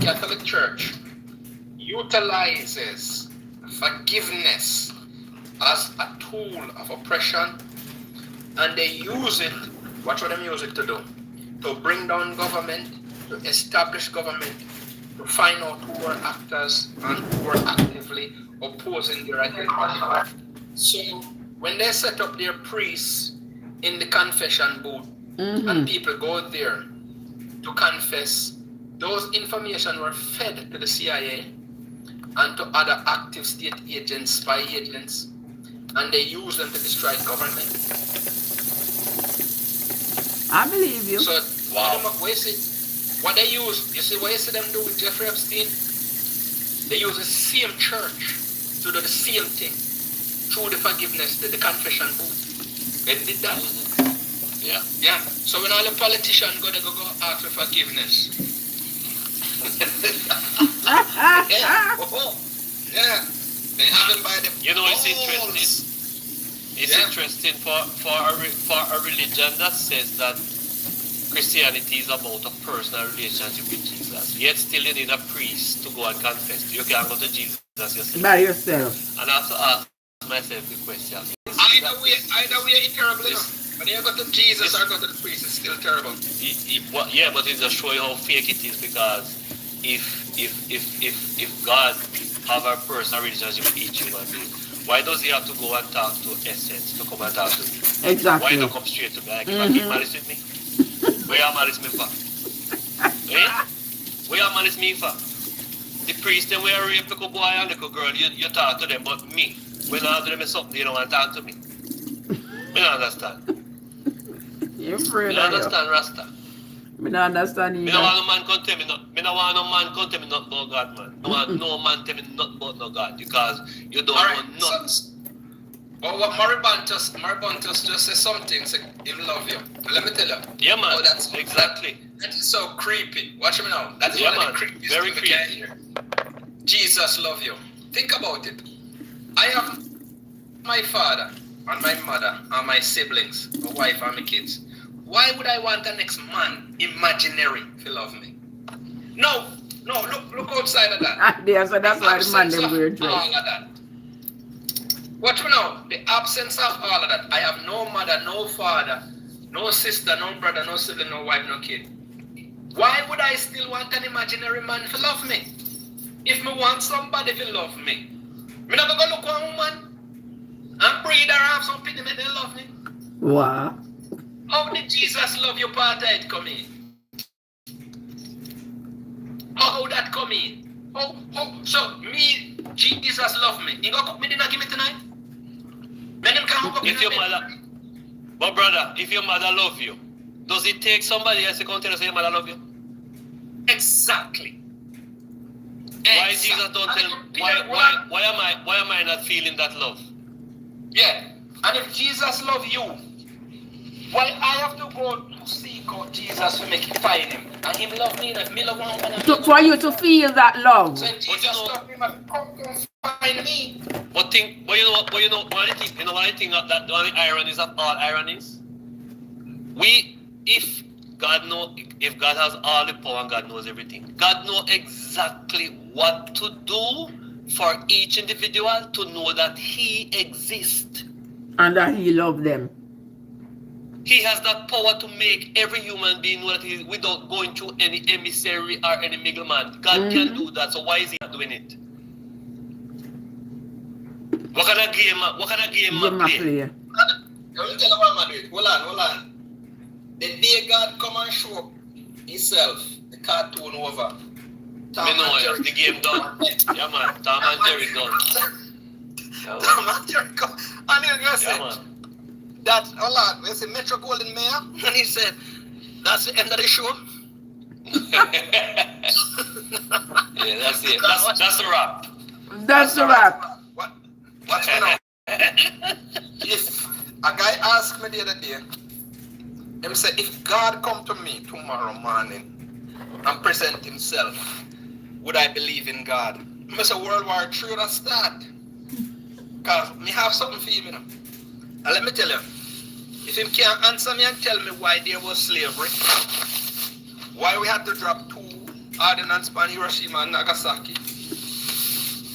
Catholic Church, utilizes forgiveness as a tool of oppression, and they use it, watch what they use it to do, to bring down government, to establish government, to find out who are actors and who are actively opposing their agenda. So when they set up their priests in the confession booth and people go there to confess, those information were fed to the CIA, and to other active state agents, spy agents, and they use them to destroy government. I believe you. So, what they use, you see what you see them do with Jeffrey Epstein? They use the same church to do the same thing through the forgiveness, the confession booth. They did that. Yeah. Yeah. So when all the politicians go ask for forgiveness. Yeah. Oh, yeah. They have him by the You know, it's balls. interesting. It's interesting for a religion that says that Christianity is about a personal relationship with Jesus. Yet still you need a priest to go and confess. You can't go to Jesus yourself. By yourself. And I have to ask myself the question. Either way, it's terrible enough. When you go to Jesus or go to the priest, it's still terrible. Yeah, but it just shows you how fake it is, because if God have a personal relationship with each human being, why does he have to go and talk to Essence to come and talk to me? Exactly. Why not come straight to me? Like, if I keep married with me, where you married me for? Eh? Where you married me for? The priest, they were a rape little boy and little girl, you talk to them, but me, when I do them something, you don't want to talk to me. I don't understand. You're afraid I of understand, Rasta. Me not understand Me either. don't want no man come tell me me no want no man come tell me nothing about God, man. No want no man tell me nothing about no God, because you don't know nothing. But what Maribantus just said something, say, he love you. Let me tell you. Yeah, man. Oh, that's exactly. That is so creepy. Watch me now. That is Yeah, one of the man. creepiest Very things we can hear. Jesus love you. Think about it. I have my father and my mother and my siblings, my wife and my kids. Why would I want the next man, imaginary, to love me? No, look outside of that. Yeah, so that's why the man Absence them of weird dress. all of that. Watch me now. The absence of all of that. I have no mother, no father, no sister, no brother, no sibling, no wife, no kid. Why would I still want an imaginary man to love me? If me want somebody to love me, me not gonna look for a woman and breed her have some pity make they love me. Wow. How did Jesus love you apartheid come in? How that come in? So me, Jesus love me. He gonna cook me dinner give me tonight? Men him can't cook If your mother, but brother, if your mother love you, does it take somebody else to come tell you say your mother love you? Exactly. Why Jesus don't tell me? Why am I not feeling that love? Yeah. And if Jesus love you, why I have to go to seek out Jesus to make him find him? And him love me, and me love one. For you to feel that love. So if Jesus love him, come find me. But you know what I think? You know what I think that one of the ironies of all ironies? If God has all the power and God knows everything, God knows exactly what to do for each individual to know that he exists. And that he loved them. He has that power to make every human being know that he is without going through any emissary or any middleman. God can do that, so why is he not doing it? What kind of game I play? Let me tell you what I'm doing. Hold on. The day God come and show up himself, the cartoon over. Me know it, the game done. Yeah man, Tom and Jerry done. Tom and Jerry come. And he's gonna say, man. that, hold on, we say Metro Golden Mayor, and he said, that's the end of the show. Yeah, that's it. That's a wrap. That's a wrap. Watch me now. If a guy asked me the other day, him say, if God come to me tomorrow morning and present himself, would I believe in God? I say World War III would start. Because me have something for you, you know. And let me tell you, if him can't answer me and tell me why there was slavery, why we had to drop 2 ordnance on Hiroshima and Nagasaki,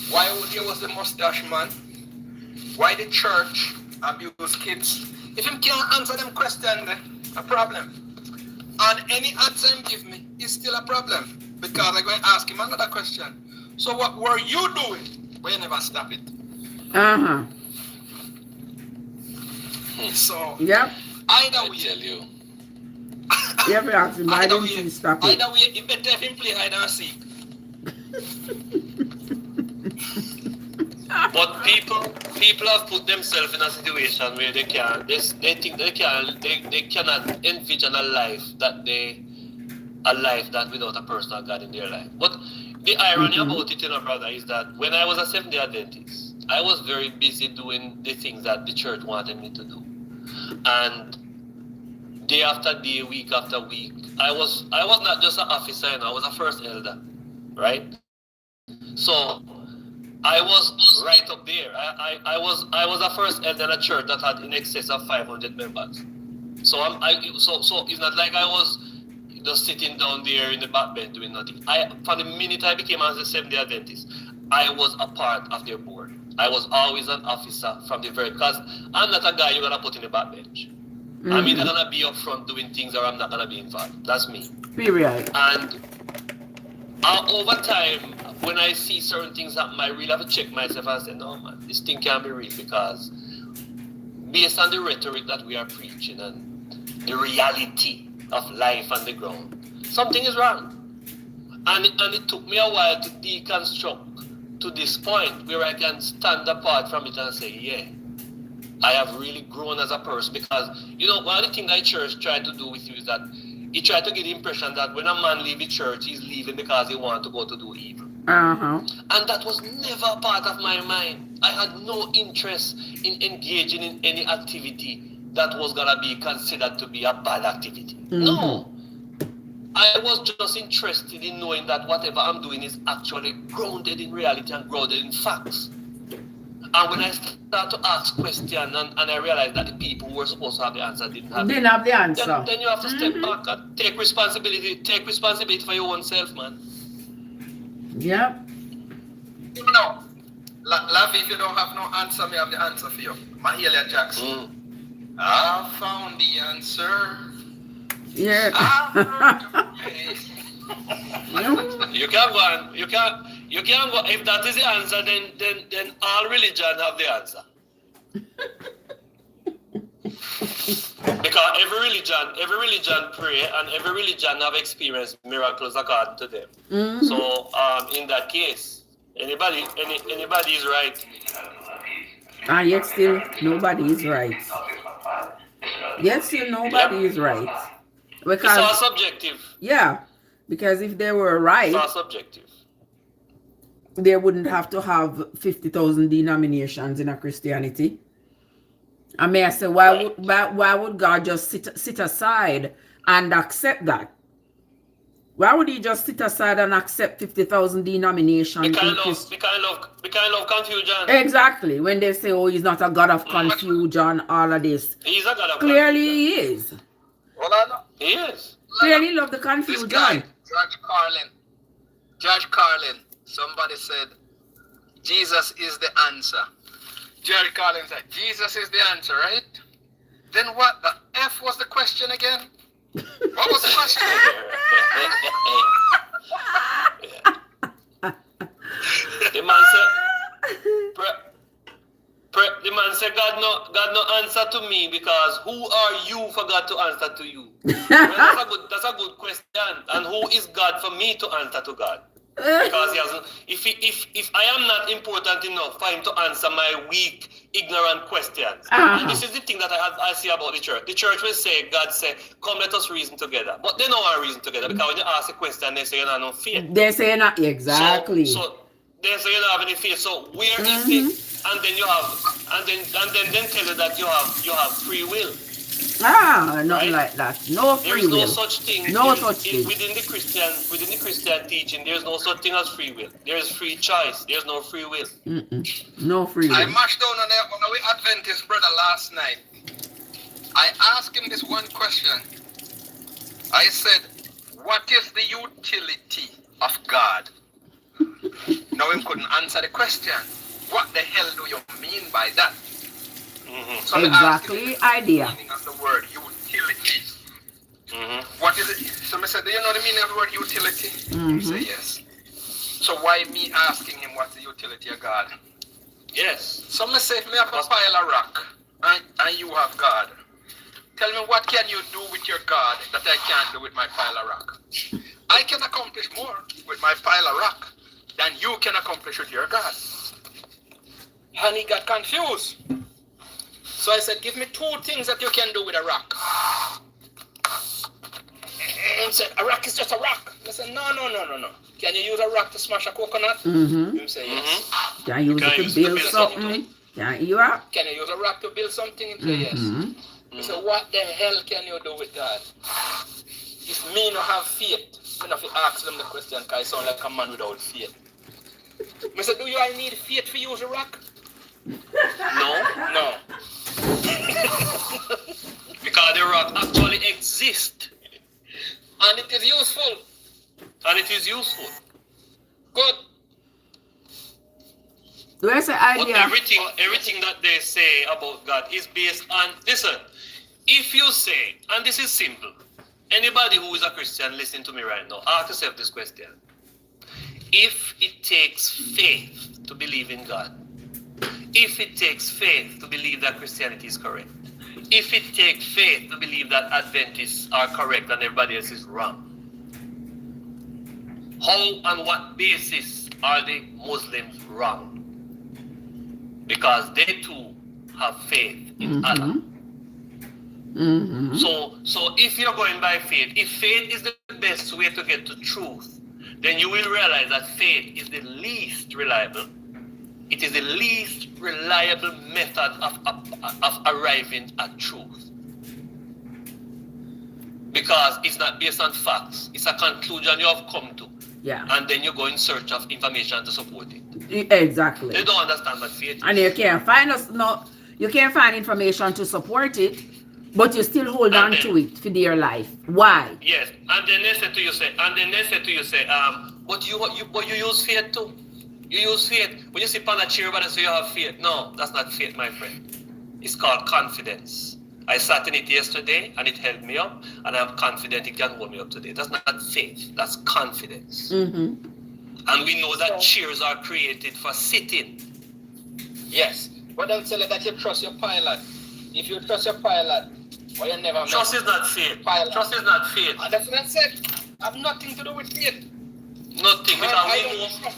why there was the mustache man, why the church abused kids, if him can't answer them questions, a problem. And any answer him give me is still a problem, because I'm going to ask him another question. So what were you doing when you never stop it? So Yep. either way, tell you. You ever ask him, why didn't you stop it? Either way, it better if him play hide and seek. But people have put themselves in a situation where they think they cannot envision a life that without a personal God in their life. But the irony about it, brother, is that when I was a Seventh-day Adventist, I was very busy doing the things that the church wanted me to do, and day after day, week after week, I was not just an officer, I was a first elder, right? So I was right up there. I was a first elder in a church that had in excess of 500 members. So so it's not like I was just sitting down there in the back bench doing nothing. From the minute I became a Seventh-day Adventist, I was a part of their board. I was always an officer from the very, because I'm not a guy you're gonna put in the back bench. I'm either gonna be up front doing things or I'm not gonna be involved. That's me. Period. And over time, when I see certain things happen, I really have to check myself and say, no man, this thing can't be real, because based on the rhetoric that we are preaching and the reality of life on the ground, something is wrong. And it took me a while to deconstruct to this point where I can stand apart from it and say, yeah, I have really grown as a person. Because, one of the things that church tried to do with you is that he tried to get the impression that when a man leaves the church, he's leaving because he wants to go to do evil. And that was never a part of my mind. I had no interest in engaging in any activity that was going to be considered to be a bad activity. No. I was just interested in knowing that whatever I'm doing is actually grounded in reality and grounded in facts. And when I start to ask questions and I realized that the people who were supposed to have the answer didn't have the answer. Then you have to step back and take responsibility for your own self, man. Yeah. Lavi, if you don't have no answer, me have the answer for you. Mahalia Jackson. I found the answer. Yeah. You can't go on. You can't go. If that is the answer, then all religion have the answer. Because every religion pray and every religion have experienced miracles according to them. So in that case, anybody is right. And yet still nobody is right. Yet still nobody is right. Because it's all subjective. Yeah. Because if they were right, it's all subjective. They wouldn't have to have 50,000 denominations in a Christianity. I may say, why would God just sit aside and accept that? Why would he just sit aside and accept 50,000 denominations? Because of confusion. Exactly. When they say, oh, he's not a God of confusion, all of this. He's a God of Clearly confusion. he is. He is. Clearly love the confusion. This guy, George Carlin, somebody said, Jesus is the answer. George Carlin said, Jesus is the answer, right? Then what the F was the question again? What was the question? The man said, God no answer to me, because who are you for God to answer to you? Well, that's a good question. And who is God for me to answer to God? Because he hasn't. If I am not important enough for him to answer my weak, ignorant questions, and this is the thing that I see about the church. The church will say, God say, come let us reason together. But they don't want to reason together, because when you ask a question, they say you don't have no faith. They say not exactly. So they say you don't have any faith. So where is it? And then you have, and then tell you that you have free will. Nothing right? like that. No free will. There is no such thing. No such thing. Within the Christian teaching, there is no such thing as free will. There is free choice. There is no free will. No free will. I mashed down on our Adventist brother last night. I asked him this one question. I said, what is the utility of God? Now he couldn't answer the question. What the hell do you mean by that? So exactly, idea. The meaning of the word utility. What is it? So I said, do you know the meaning of the word utility? He said, yes. So why me asking him what's the utility of God? Yes. So I say, if me have a pile of rock and you have God, tell me, what can you do with your God that I can't do with my pile of rock? I can accomplish more with my pile of rock than you can accomplish with your God. And he got confused. So I said, give me 2 things that you can do with a rock. And he said, a rock is just a rock. I said, no. Can you use a rock to smash a coconut? Mm-hmm. He said, yes. Can you use it to build something? Can you use a rock to build something? He said, yes. I said, what the hell can you do with God? If me not have faith, I have to ask them the question because I sound like a man without faith. I said, do you I need faith to use a rock? No. Because the rock actually exists. And it is useful. Good. Where's the idea? But everything that they say about God is based on, listen, if you say, and this is simple, anybody who is a Christian, listen to me right now, ask yourself this question. If it takes faith to believe in God, if it takes faith to believe that Christianity is correct, if it takes faith to believe that Adventists are correct and everybody else is wrong, how and what basis are the Muslims wrong? Because they too have faith in Allah. So if you're going by faith, if faith is the best way to get to truth, then you will realize that faith is the least reliable. It is the least reliable method of arriving at truth. Because it's not based on facts. It's a conclusion you have come to. Yeah. And then you go in search of information to support it. Exactly. They don't understand what faith is. And you can't find information to support it, but you still hold on to it for dear life. Why? Yes. And then they say to you, but you use faith too. You use faith. When you sit on a chair, but say you have faith. No, that's not faith, my friend. It's called confidence. I sat in it yesterday and it held me up, and I'm confident it can hold me up today. That's not faith, that's confidence. And we know that chairs are created for sitting. Yes. But they'll tell you that you trust your pilot. If you trust your pilot, well, you never trust is not faith. Pilot. Trust is not faith. That's what I said. I have nothing to do with faith. Nothing,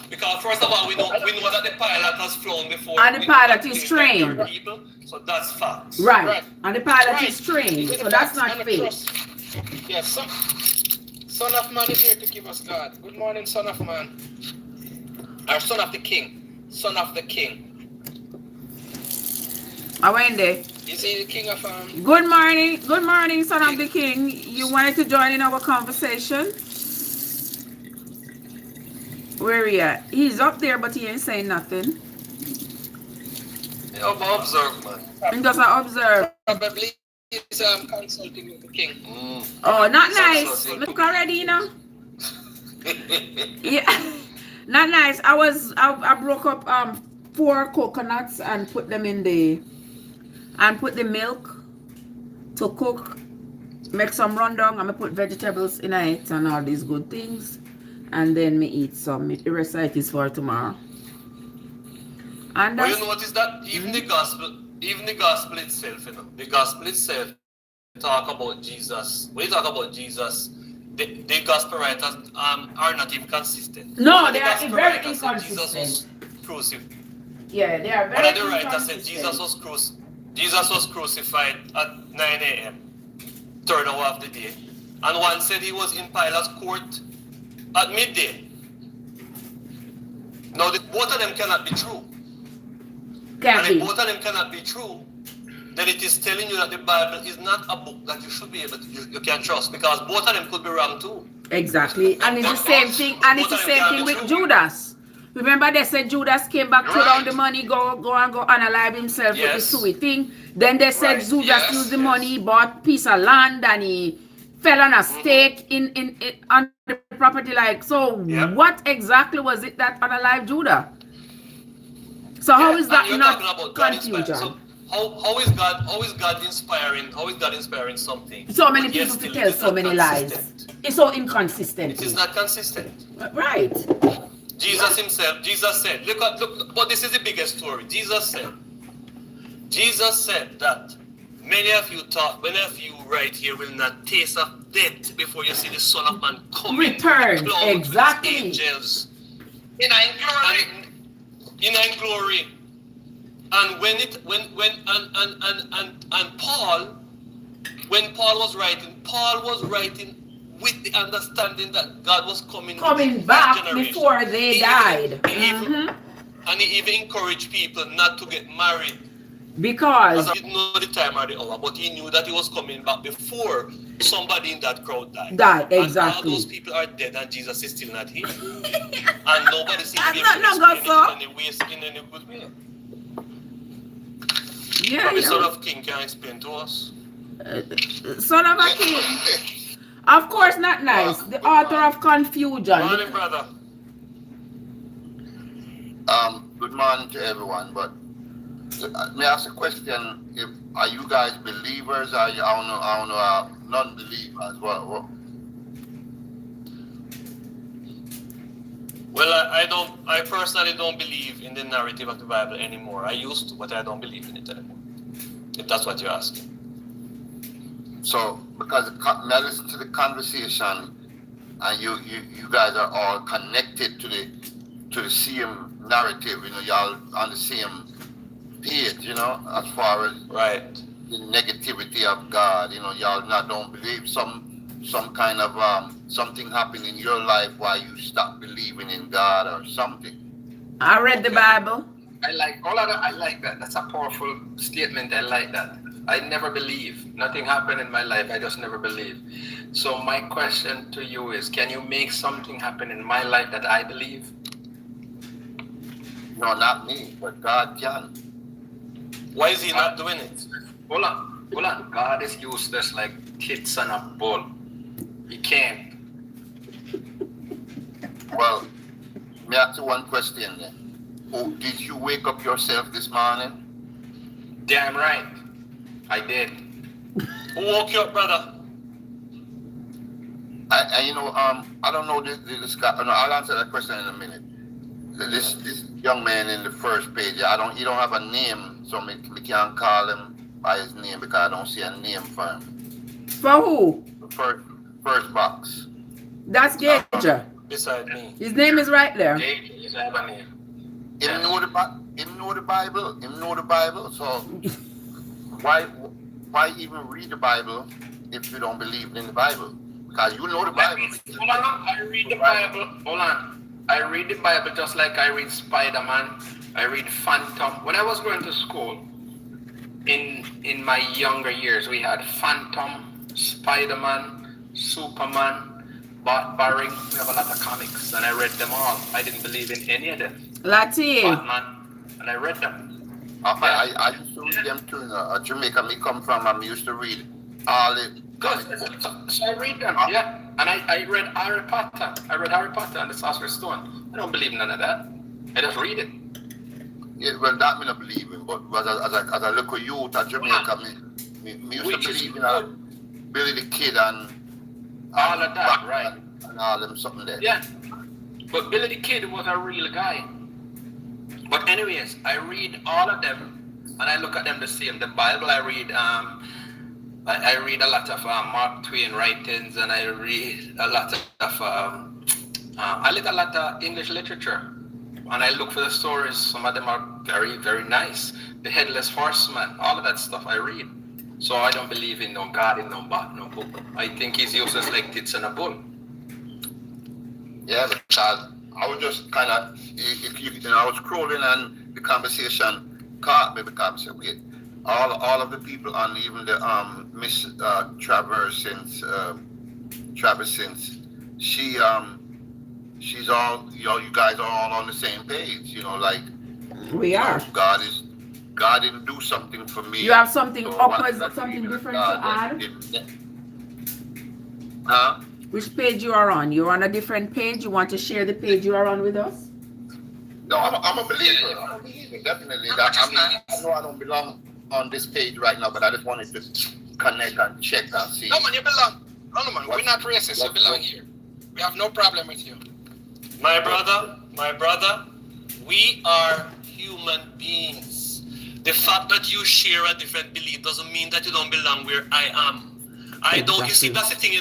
because first of all, we know that the pilot has flown before. And the pilot is trained. People, so that's facts. Right. And the pilot is trained, so that's not faith. Yes, Son of Man is here to give us God. Good morning, Son of Man. Our Son of the King. Son of the King. Wendy. Is he the King of Good morning, Son of the King. You wanted to join in our conversation? Where he at? He's up there, but he ain't saying nothing. Yeah, observe, man. He doesn't observe. Probably he's consulting with the king. Oh, not nice. Look already, you know. Yeah, not nice. I broke up 4 coconuts and put them in put the milk to cook. Make some rundown. I'm gonna put vegetables in it and all these good things. And then me eat some. The rest of it is for tomorrow. And well, you notice that even the gospel itself, the gospel itself talk about Jesus. When you talk about Jesus, the gospel writers are not even consistent. No, they are very inconsistent. Jesus was crucified. Yeah, they are very inconsistent. One of the writers said Jesus was crucified at 9 a.m. third hour of the day. And one said he was in Pilate's court at midday. Now, both of them cannot be true. If both of them cannot be true, then it is telling you that the Bible is not a book that you should be able to, you can trust, because both of them could be wrong too. Exactly. And it's the same thing. And it's the same thing with Judas. Remember they said Judas came back to down the money, go unalive himself with the sweet thing. Then they said Judas used the money, he bought a piece of land and he fell on a stake on the property. Like, so what exactly was it that unalive Judah? So how is that not confusion? So how is God inspiring something? So many people to tell so many lies. It's so inconsistent. It is not consistent. Right. Jesus said, look, but this is the biggest story. Jesus said that many of you right here will not taste of death before you see the Son of Man coming. Return. Exactly. Angels. In glory. And when Paul was writing with the understanding that God was coming back before they died. And he even encouraged people not to get married. Because he didn't know the time or the hour, but he knew that he was coming back before somebody in that crowd died. Exactly. And all those people are dead and Jesus is still not here. And nobody seems to be in any good way. Yeah, the Son of King can explain to us. Son of a King. Of course, not nice. The author of confusion. Good morning, brother. Good morning to everyone. But may I ask a question? Are you guys believers? Are you non-believers? Well, I personally don't believe in the narrative of the Bible anymore. I used to, but I don't believe in it anymore. If that's what you're asking. So, because I listen to the conversation, and you guys are all connected to the same narrative. You know, y'all on the same page. You know, as far as the negativity of God. You know, y'all don't believe some kind of something happened in your life why you stop believing in God or something. I read the Bible. I like all of that. I like that. That's a powerful statement. I like that. I never believe. Nothing happened in my life. I just never believe. So my question to you is, can you make something happen in my life that I believe? No, not me, but God can. Why is he not doing it? Hold on. God is useless like kids on a bull. He can't. Well, may I ask you one question then? Oh, did you wake up yourself this morning? Damn right. I did. Who woke you up, brother? I don't know this guy. No, I'll answer that question in a minute. This young man in the first page, he don't have a name, so we can't call him by his name because I don't see a name for him. For who? The first box. That's Gager. Beside me. His name is right there. Gager is have a name. Him know the Bible. So why even read the Bible if you don't believe in the Bible? Because you know the Bible. Hold on, I read the Bible. Hold on. I read the Bible just like I read Spider-Man. I read Phantom. When I was going to school, in my younger years, we had Phantom, Spider-Man, Superman, Barring. We have a lot of comics, and I read them all. I didn't believe in any of them. Latin. Batman, and I read them. I used to read them too. Jamaica, me come from. I used to read all the comic books. So I read them, yeah. And I read Harry Potter. I read Harry Potter and the Sorcerer's Stone. I don't believe none of that. I just read it. Yeah, well, that me not believe in, but as a local youth at Jamaica, me used to believe in Billy the Kid and all of that, Batman, right? And all them something there. Yeah, but Billy the Kid was a real guy. But anyways, I read all of them, and I look at them the same. The Bible, I read a lot of Mark Twain writings, and I read a lot of I read a lot of English literature, and I look for the stories. Some of them are very, very nice. The Headless Horseman, all of that stuff I read. So I don't believe in no God, in no book. I think he's useless like tits and a bull. Yeah, because I was just kind of, I was scrolling and the conversation caught me because I said, wait, all of the people on even the Miss Trevessence, she's all, you guys are all on the same page, like we are. God didn't do something for me. You have something so opposite, something different to add? Huh? Which page you are on? You're on a different page? You want to share the page you are on with us? No, I'm a believer. Definitely. I know I don't belong on this page right now, but I just wanted to connect and check and see. No man, you belong. No man, we're not racist. You belong here. We have no problem with you. My brother, we are human beings. The fact that you share a different belief doesn't mean that you don't belong where I am. I don't. You see, that's the thing,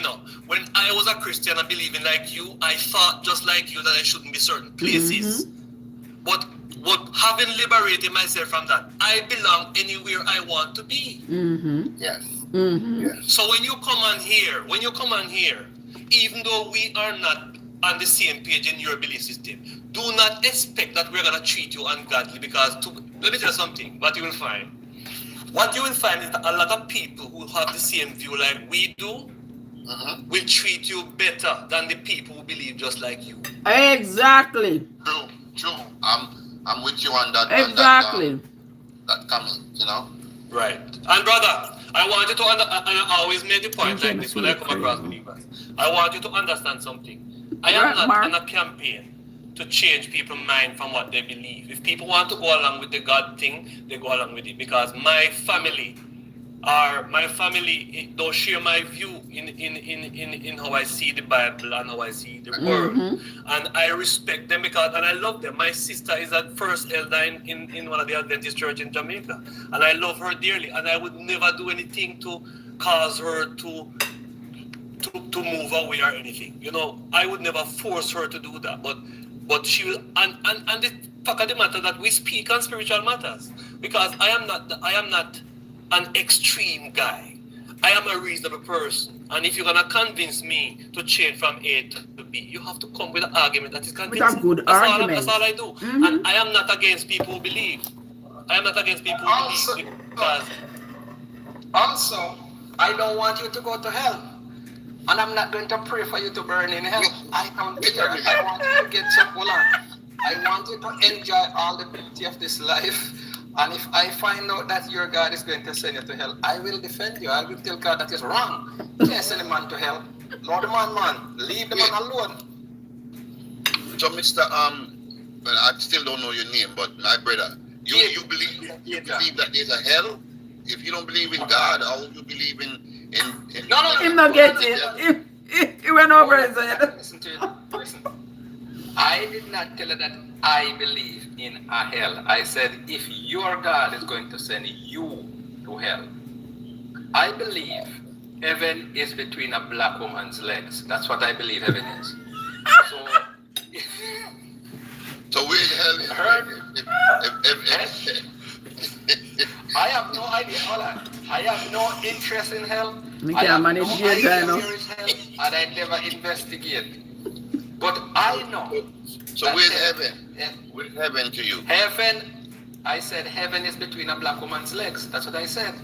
when I was a Christian and believing like you, I thought just like you that I shouldn't be certain places. But having liberated myself from that, I belong anywhere I want to be. Yes. Yes. So when you come on here, even though we are not on the same page in your belief system, do not expect that we're gonna treat you ungodly, because let me tell you something. What you will find is that a lot of people who have the same view like we do will treat you better than the people who believe just like you. Exactly. True. I'm with you on that. Exactly. On that comment, you know. Right. And brother, I want you to and I always make the point like this when I come across believers. I want you to understand something. I am not on a campaign to change people's mind from what they believe. If people want to go along with the God thing, they go along with it, because my family don't share my view in how I see the Bible and how I see the world. And I respect them and I love them. My sister is a first elder in one of the Adventist church in Jamaica, and I love her dearly, and I would never do anything to cause her to move away or anything. You know, I would never force her to do that, but she will, and the fact of the matter that we speak on spiritual matters, because I am not an extreme guy. I am a reasonable person, and if you're gonna convince me to change from A to B, you have to come with an argument that is convincing. With a good argument. That's all I do. And I am not against people who believe. Because Also, I don't want you to go to hell. And I'm not going to pray for you to burn in hell. I don't care. I want you to get some hold on. I want you to enjoy all the beauty of this life. And if I find out that your God is going to send you to hell, I will defend you. I will tell God that is wrong. Can't send a man to hell. Lord, man, leave the man alone. So, Mr. Well, I still don't know your name, but my brother, you believe that there's a hell? If you don't believe in God, how would you believe in No. Him not get it. He went over his head. Listen to it. Listen. I did not tell you that I believe in a hell. I said if your God is going to send you to hell. I believe heaven is between a black woman's legs. That's what I believe heaven is. So where the hell is I have no idea. Hold on. I have no interest in hell. I can't have manage no your idea time, where is hell, and I never investigate. But I know. So where's heaven? Where's heaven to you? Heaven, I said heaven is between a black woman's legs. That's what I said.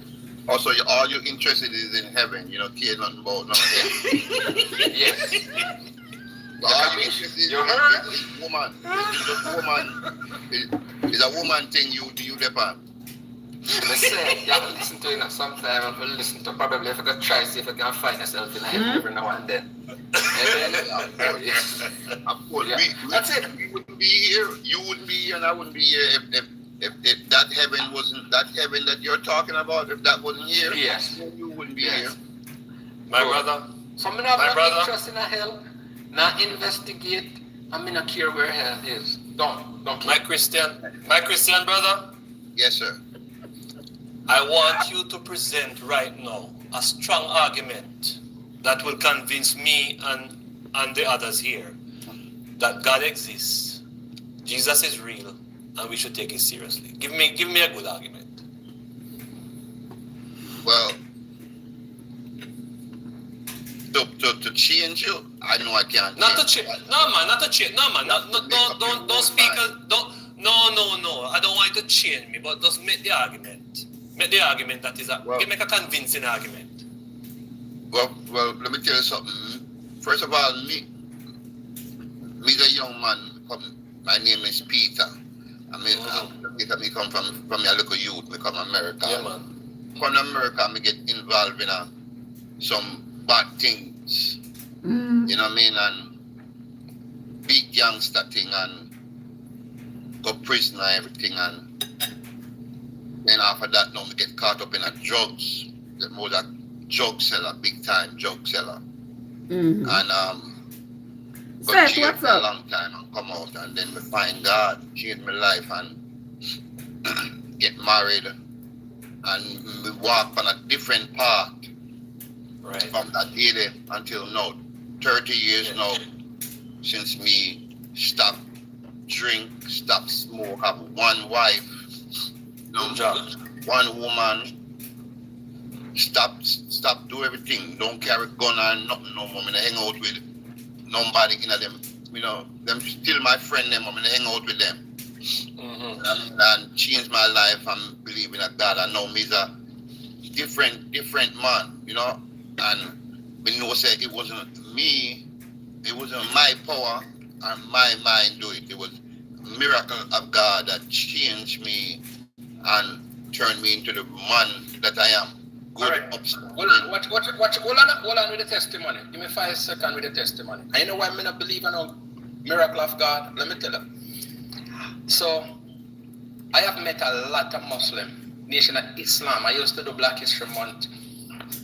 Also, all you're interested is in heaven. You don't care nothing about no hell. Yes. All you're interested in is woman. It's a woman thing you depend. Listen, you have to listen to it sometime. I will listen to probably if I could try see if I can find myself in heaven every now and then. Of course, that's it. We wouldn't be here. You wouldn't be here, and I wouldn't be here if that heaven wasn't that heaven that you're talking about. If that wasn't here, yes, you wouldn't be here. my brother, some of them have no interest in a hell. Now investigate. I mean, I care where hell is. Don't. my Christian brother. Yes, sir. I want you to present right now a strong argument that will convince me and the others here that God exists, Jesus is real, and we should take it seriously. Give me a good argument. Well, to change you, I know I can't. Not to change. No man. Don't speak. No. I don't want you to change me, but just make the argument. Make the argument that is make a convincing argument. Well, let me tell you something. First of all, me a young man. My name is Peter. I come from a local youth. I come America. Yeah, man. From America, I get involved in some bad things. You know what I mean? And big gangster thing and go prison and everything. And then after that, now we get caught up in drugs. The more that drug seller, big time drug seller. And got jailed for a long time and come out, and then we find God, change my life and get married, and we walk on a different path. Right. From that day until now, 30 years now, since me stop drink, stop smoke, have one wife, one woman, stop do everything, don't carry gun and nothing no more. I hang out with nobody in them, them still my friend them, I'm gonna hang out with them. And change my life and believe in a God. I know me's a different man, and we know say it wasn't me, it wasn't my power and my mind do it. It was a miracle of God that changed me and turned me into the man that I am. Good. All right. Hold on with the testimony. Give me 5 seconds with the testimony. And you know why I not believe in a miracle of God? Let me tell you. So, I have met a lot of Muslim, Nation of Islam. I used to do Black History Month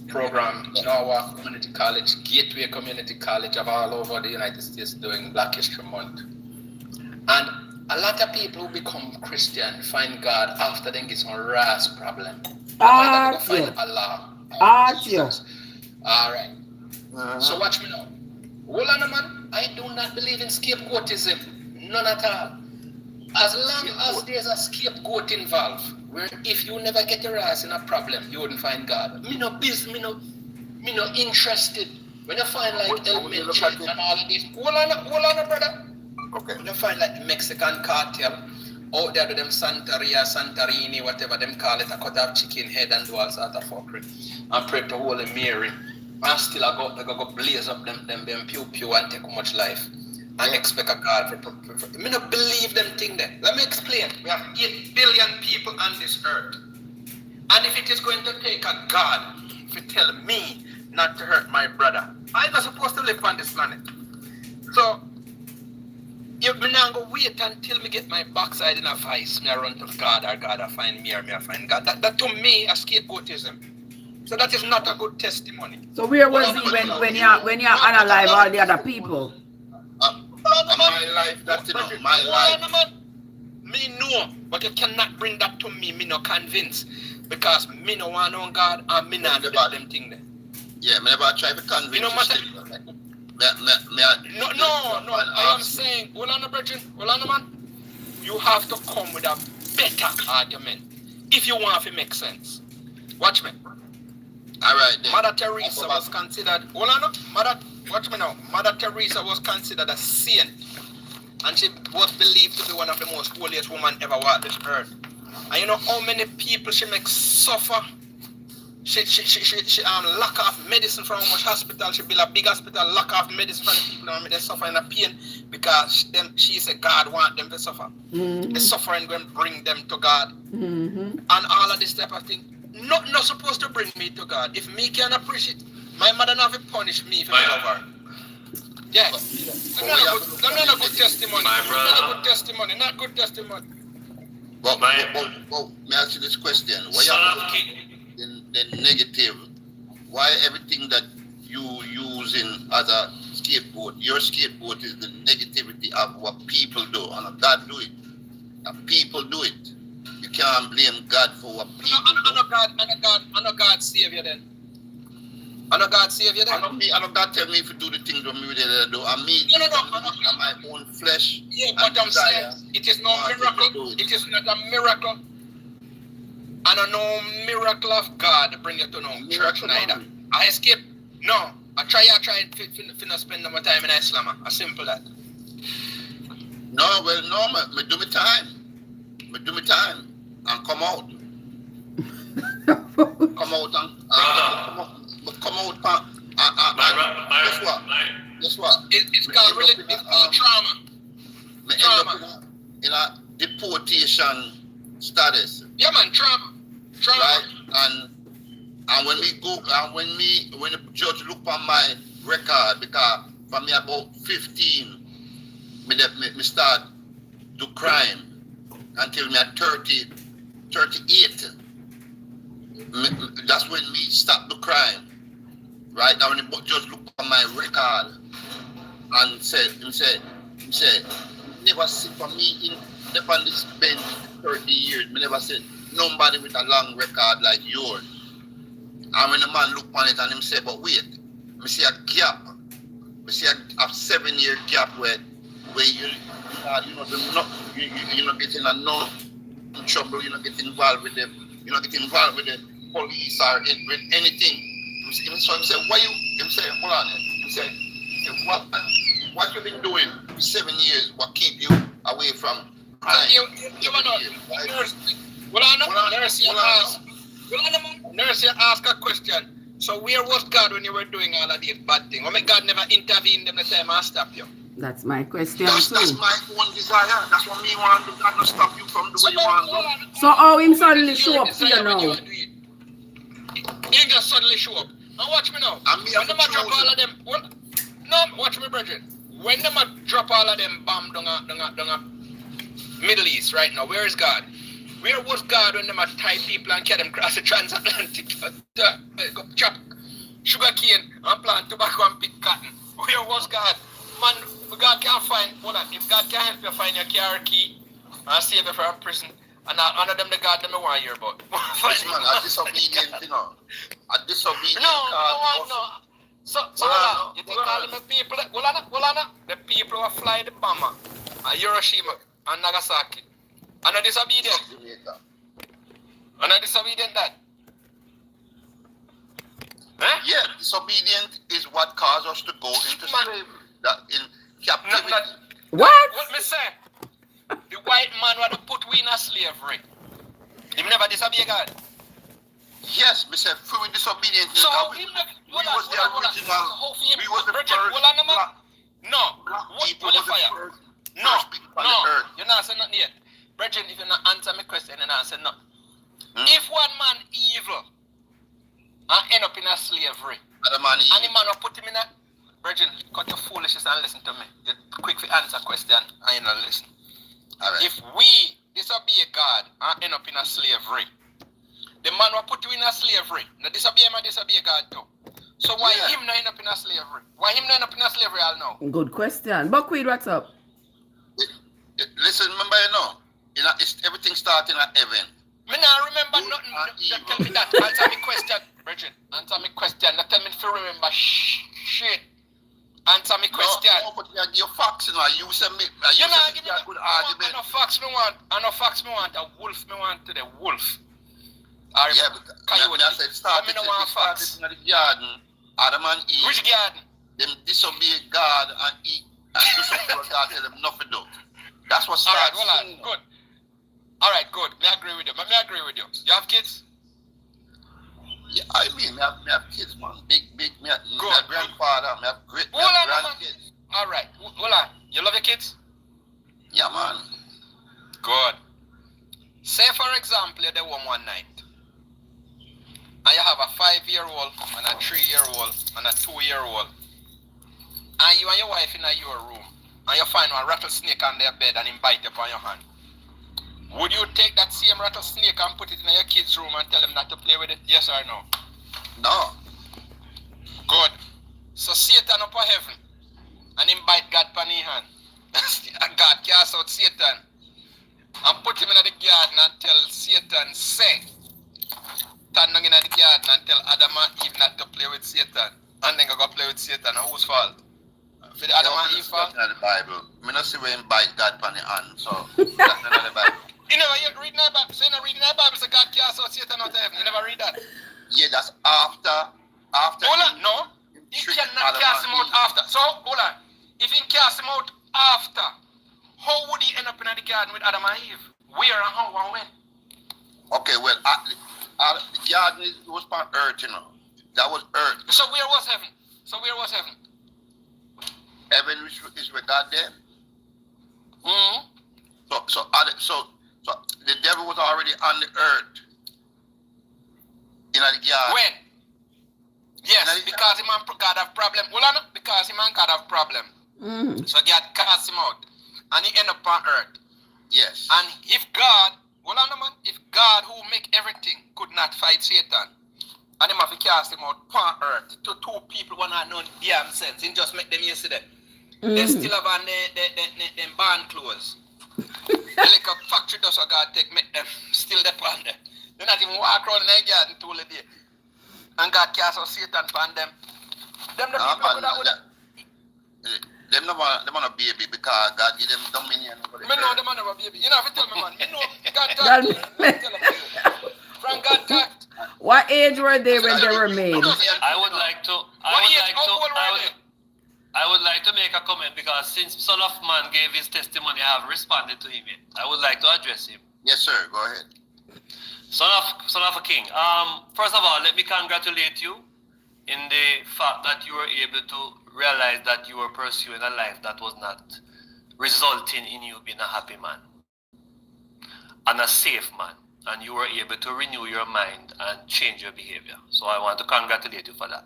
program in our community college, Gateway Community College of all over the United States doing Black History Month. And a lot of people who become Christian find God after they get some rash problem. Find Allah. All right. So watch me now. Hold on, man. I do not believe in scapegoatism. None at all. As long as there's a scapegoat involved, where if you never get your ass in a problem, you wouldn't find God. Me no interested. When you find like elementary and all of this, hold on, brother. Okay. When you find like Mexican cartel out there to them Santorini, whatever them call it, a cut off chicken head and do all sort of fuckery, and pray to Holy Mary, and still I go blaze up them pew and take how much life. And expect a God for me not believe them thing there. Let me explain. We have 8 billion people on this earth. And if it is going to take a God to tell me not to hurt my brother, I'm not supposed to live on this planet. So, if me now go wait until me get my backside in a vice, me I run to God, or God I find me, or me I find God. That to me is scapegoatism. So that is not a good testimony. So where was he when you unalive all the other people? My life, that's my life. Me know, but you cannot bring that to me. Me not convinced because me no want on God and me not do them thing there. Yeah, me never try to convince you. No. I am saying, hold on, man. You have to come with a better argument if you want to make sense. Watch me. All right. Then. Mother Teresa was considered. Watch me now. Mother Teresa was considered a saint, and she was believed to be one of the most holiest women ever walked this earth. And you know how many people she makes suffer? She lock off medicine from how much hospital. She build a big hospital, lock off medicine from the people and they suffer in a pain because she said God want them to suffer. The suffering going to bring them to God. And all of this type of thing. Not supposed to bring me to God. If me can appreciate, my mother never punish me if I love her. Yeah. Not a good testimony. Not good testimony. Well, may I ask you this question? Why in the negative? Why everything that you using as a scapegoat, your scapegoat is the negativity of what people do, and God do it. And people do it. You can't blame God for what people do. I know God save you then. I know God save you then. I know God tell me if you do the things that me they do. And me, on my own flesh. Yeah, but I'm saying it is no miracle. It is not a miracle. And I know miracle of God to bring you to no church neither. I escape. No. I try to not spend no more time in Islam. As simple that. No, me do me time. Me do me time. And come out. Come out and come out. Guess what? It's called trauma. Me end up in a deportation status. Yeah, man, trauma. Right? And when the judge look on my record, because for me about 15, me start do crime until me at 38. That's when me stop the crime. Right? Now when the judge look on my record and said, never see for me in on this bench 30 years, me never said nobody with a long record like yours. And when the man look on it and him say, but wait, me see a gap. Me see a 7-year gap where you're not getting a no trouble, you're not getting involved with them, you're not getting involved with the police or with anything. So him say, why you? Him say, hold on. He say, what you been doing for 7 years? What keep you away from crime? Nurse, ask a question. So where was God when you were doing all of these bad things? Why may God never intervene them the time and stop you? That's my question That's too. my own desire. That's what me want to do. God not stop you from doing what you want to do. So how him suddenly show up here now? He just suddenly show up. Now watch me now. And me when have them to drop choose all of them, watch me, brethren. When them drop all of them bomb down Middle East right now, where is God? Where was God when them tie people and carry them across the transatlantic? Chop sugar cane and plant tobacco and pick cotton. Where was God? Man, God can't find, if God can help you find your car key and save you from prison, and none of them the God them I want to hear about. Yes, man, a disobedient, you know. A disobedient. No. So you think all the people, the people who fly the bomber at Hiroshima and Nagasaki, are not disobedient? Are not disobedient that? Yeah, disobedient is what caused us to go into slavery. That in captivity. What? What me say? The white man would have put we in a slavery. He never disobey God. Yes, me say free disobedient. So we was the original. We was the first. No. What the fire? No. You're not saying nothing yet. Brethren, if you not answer my question, then answer no. If one man evil and end up in a slavery, and the man will put him in a... Brethren, cut your foolishness and listen to me. You're quick to answer question and you not listen. Right. If we disobey God and end up in a slavery, the man will put you in a slavery. Now disobey him and disobey God too. So why him not end up in a slavery? Why him not end up in a slavery all now? Good question. Buckwheat, what's up? Listen, remember, everything starting at heaven. Me now remember nothing. Tell me that. Answer me question, Bridget. Answer me question. Not tell me if you remember shit. Answer me question. No, but you give facts, you know. You say me. You know, give me a good argument. I know facts me want. A wolf me want to the wolf. Yeah, but I said started in the garden. Adam and Eve. Which garden? Them disobey God and eat and do something for God tell them nothing to do. That's what starts. Alright, good. Alright, good. Me agree with you. You have kids? Yeah, I mean, me have kids, man. Big. Me have grandfather. Me have great grandkids. Alright. Hold on. You love your kids? Yeah, man. Good. Say, for example, you're the one night. And you have a 5-year-old and a 3-year-old and a 2-year-old. And you and your wife in your room. And you find a rattlesnake on their bed and invite you upon your hand. Would you take that same rattlesnake and put it in your kid's room and tell them not to play with it? Yes or no? No. Good. So Satan up in heaven and invite God upon his hand. And God cast out Satan and put him in the garden and tell Satan, say, stand down in the garden and tell Adam and Eve not to play with Satan. And then go play with Satan. And whose fault? For the Adam and Eve fault? That's not the Bible. I don't see where him bite God upon the hand. So that's not the Bible. You never read the Bible. So you never read the Bible, so God cast out Satan out of heaven. You never read that? Yeah, that's after. Hold on, no. He cannot cast him out after. So, hold on. If he cast him out after, how would he end up in the garden with Adam and Eve? Where and how and when? Okay, well, the garden was on earth, you know. That was earth. So where was heaven? Heaven is where God there. So the devil was already on the earth. In the garden. When? Yes, because him and God have problem. Hold on, because him and God have problem. So God cast him out. And he end up on earth. Yes. And if God, hold on man, if God who make everything could not fight Satan, and him have to cast him out on earth to 2 people who have no damn sense, he just make them yesterday. They still have on them barn clothes. Like a factory does what God take, make them still depend there. They not even walk around in their garden all the day. And God cast out Satan upon them. Them the people them no want a baby because God give them dominion over the Me know earth. them never baby. You know have to tell me, man. You know God talked. From God talked. What age were they when they were made? I would like to make a comment because since Son of Man gave his testimony, I have responded to him yet. I would like to address him. Yes, sir. Go ahead. Son of a king. First of all, let me congratulate you in the fact that you were able to realize that you were pursuing a life that was not resulting in you being a happy man and a safe man, and you were able to renew your mind and change your behavior. So I want to congratulate you for that.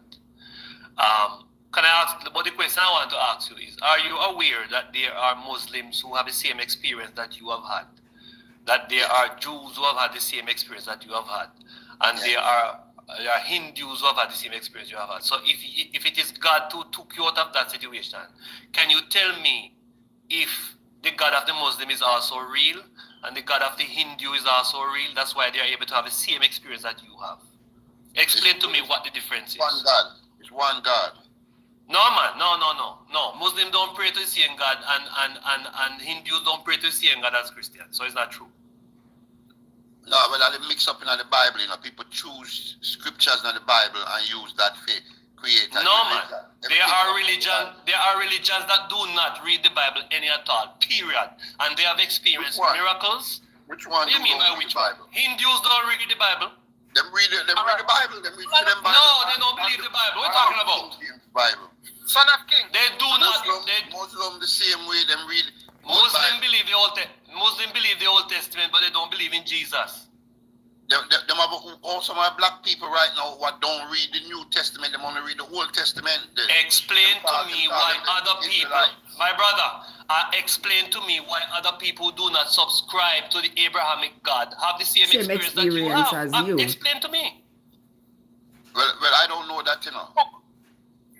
Can I ask, but the question I want to ask you is, are you aware that there are Muslims who have the same experience that you have had? That there are Jews who have had the same experience that you have had? And there are Hindus who have had the same experience you have had. So if it is God who took you out of that situation, can you tell me if the God of the Muslim is also real and the God of the Hindu is also real? That's why they are able to have the same experience that you have. Explain to me what the difference is. One God. It's one God. No, man. No. Muslims don't pray to the same God and Hindus don't pray to the same God as Christians. So it's not true. No, but that mix up in the Bible, people choose scriptures in the Bible and use that to create a No, man. There are religions that do not read the Bible any at all, period. And they have experienced miracles. Which one? What do you mean by which one? Hindus don't read the Bible. Them read the Bible. Them read them Bible. No, they don't believe the Bible. What are you talking about? Bible. Son of King. They do not. Muslim the same way them read. Muslim believe the Old Testament, but they don't believe in Jesus. Them have also my black people right now what don't read the New Testament. They only read the Old Testament. Explain to me why other people, my brother, explain to me why other people do not subscribe to the Abrahamic God, have the same experience that you have. As you. Explain to me. Well, I don't know that,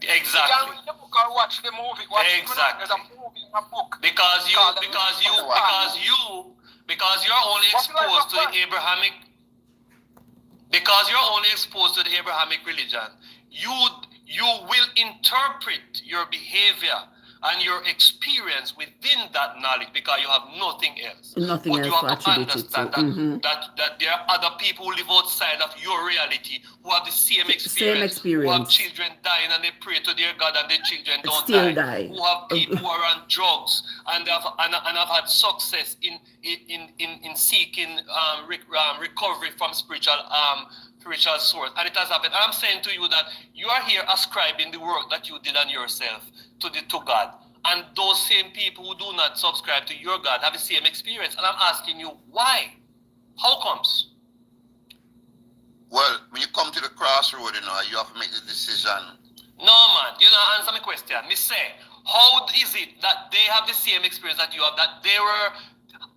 Exactly. You can read the book or watch the movie. Exactly. There's a movie in a book. Because you're only exposed to the Abrahamic. Because you're only exposed to the Abrahamic religion, you will interpret your behavior and your experience within that knowledge because you have nothing else. But you have to understand that there are other people who live outside of your reality who have the same experience. Who have children dying and they pray to their God and their children don't die. Who have people who are on drugs and have had success in seeking recovery from spiritual source. And it has happened. And I'm saying to you that you are here ascribing the work that you did on yourself to God. And those same people who do not subscribe to your God have the same experience. And I'm asking you, why? How comes? Well, when you come to the crossroad, you have to make the decision. No, man. You don't answer my question. Me say, how is it that they have the same experience that you have, that they were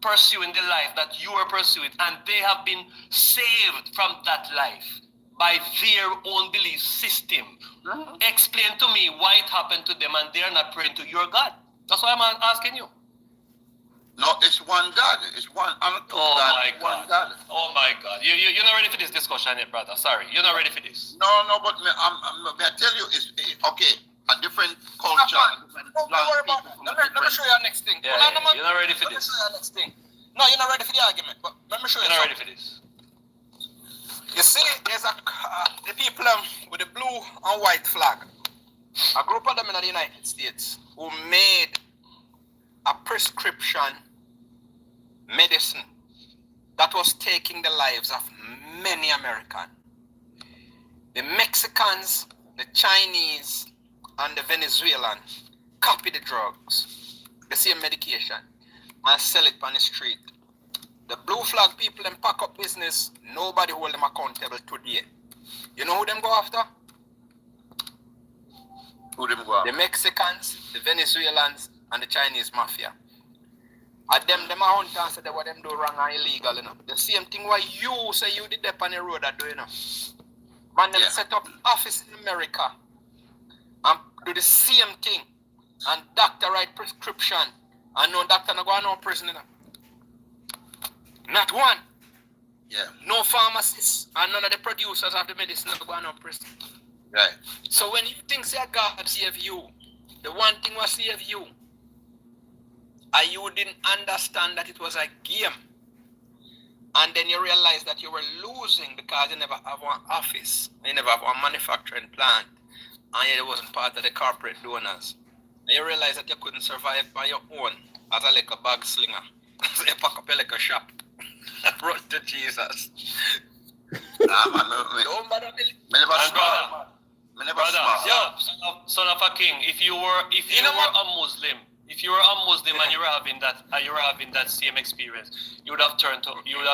pursuing the life that you were pursuing, and they have been saved from that life by their own belief system? Explain to me why it happened to them and they're not praying to your God. That's why I'm asking you. No, it's one God. It's one. My God. Oh my God. You're not ready for this discussion yet, brother. Sorry. You're not ready for this. No, but I tell you, it's okay. A different culture. Don't worry about that. Let me show you our next thing. You're not ready for this. Let me show you our next thing. No, you're not ready for the argument, but let me show you. You're not ready for this. You see, there's the people with the blue and white flag. A group of them in the United States who made a prescription medicine that was taking the lives of many Americans. The Mexicans, the Chinese, and the Venezuelans copy the drugs, the same medication, and sell it on the street. The blue flag people them pack up business, nobody hold them accountable today. You know who them go after? Who them go after? The Mexicans, the Venezuelans, and the Chinese mafia. And them a hunt and say that what them do wrong and illegal, The same thing why you say you did that on the road that do, Man, them set up office in America and do the same thing. And doctor write prescription. And no doctor no go on no prison, Not one. Yeah. No pharmacists and none of the producers of the medicine are going to prison. Right. So when you think that God save you, the one thing was save you, and you didn't understand that it was a game, and then you realize that you were losing because you never have one office, you never have one manufacturing plant, and you wasn't part of the corporate donors. And you realize that you couldn't survive by your own as a like a bag slinger. So you pack up like a shop and run to Jesus. Nah, man, Don't bother me. me never And smart. brother, Me never brother, smart. son of a king, if you were a Muslim, and you were having that same experience, you would have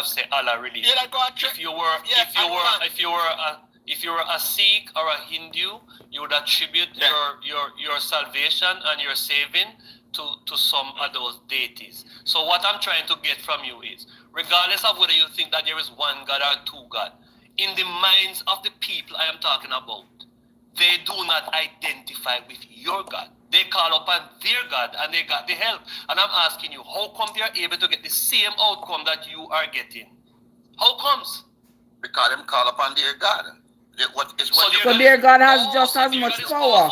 said Allah really. You don't go out If you were a Sikh or a Hindu, you would attribute your salvation and your saving to some of those deities. So what I'm trying to get from you is, regardless of whether you think that there is one God or two God, in the minds of the people I am talking about, they do not identify with your God. They call upon their God and they got the help. And I'm asking you, how come they are able to get the same outcome that you are getting? How comes? Because them call upon their God. So their God has just as much power.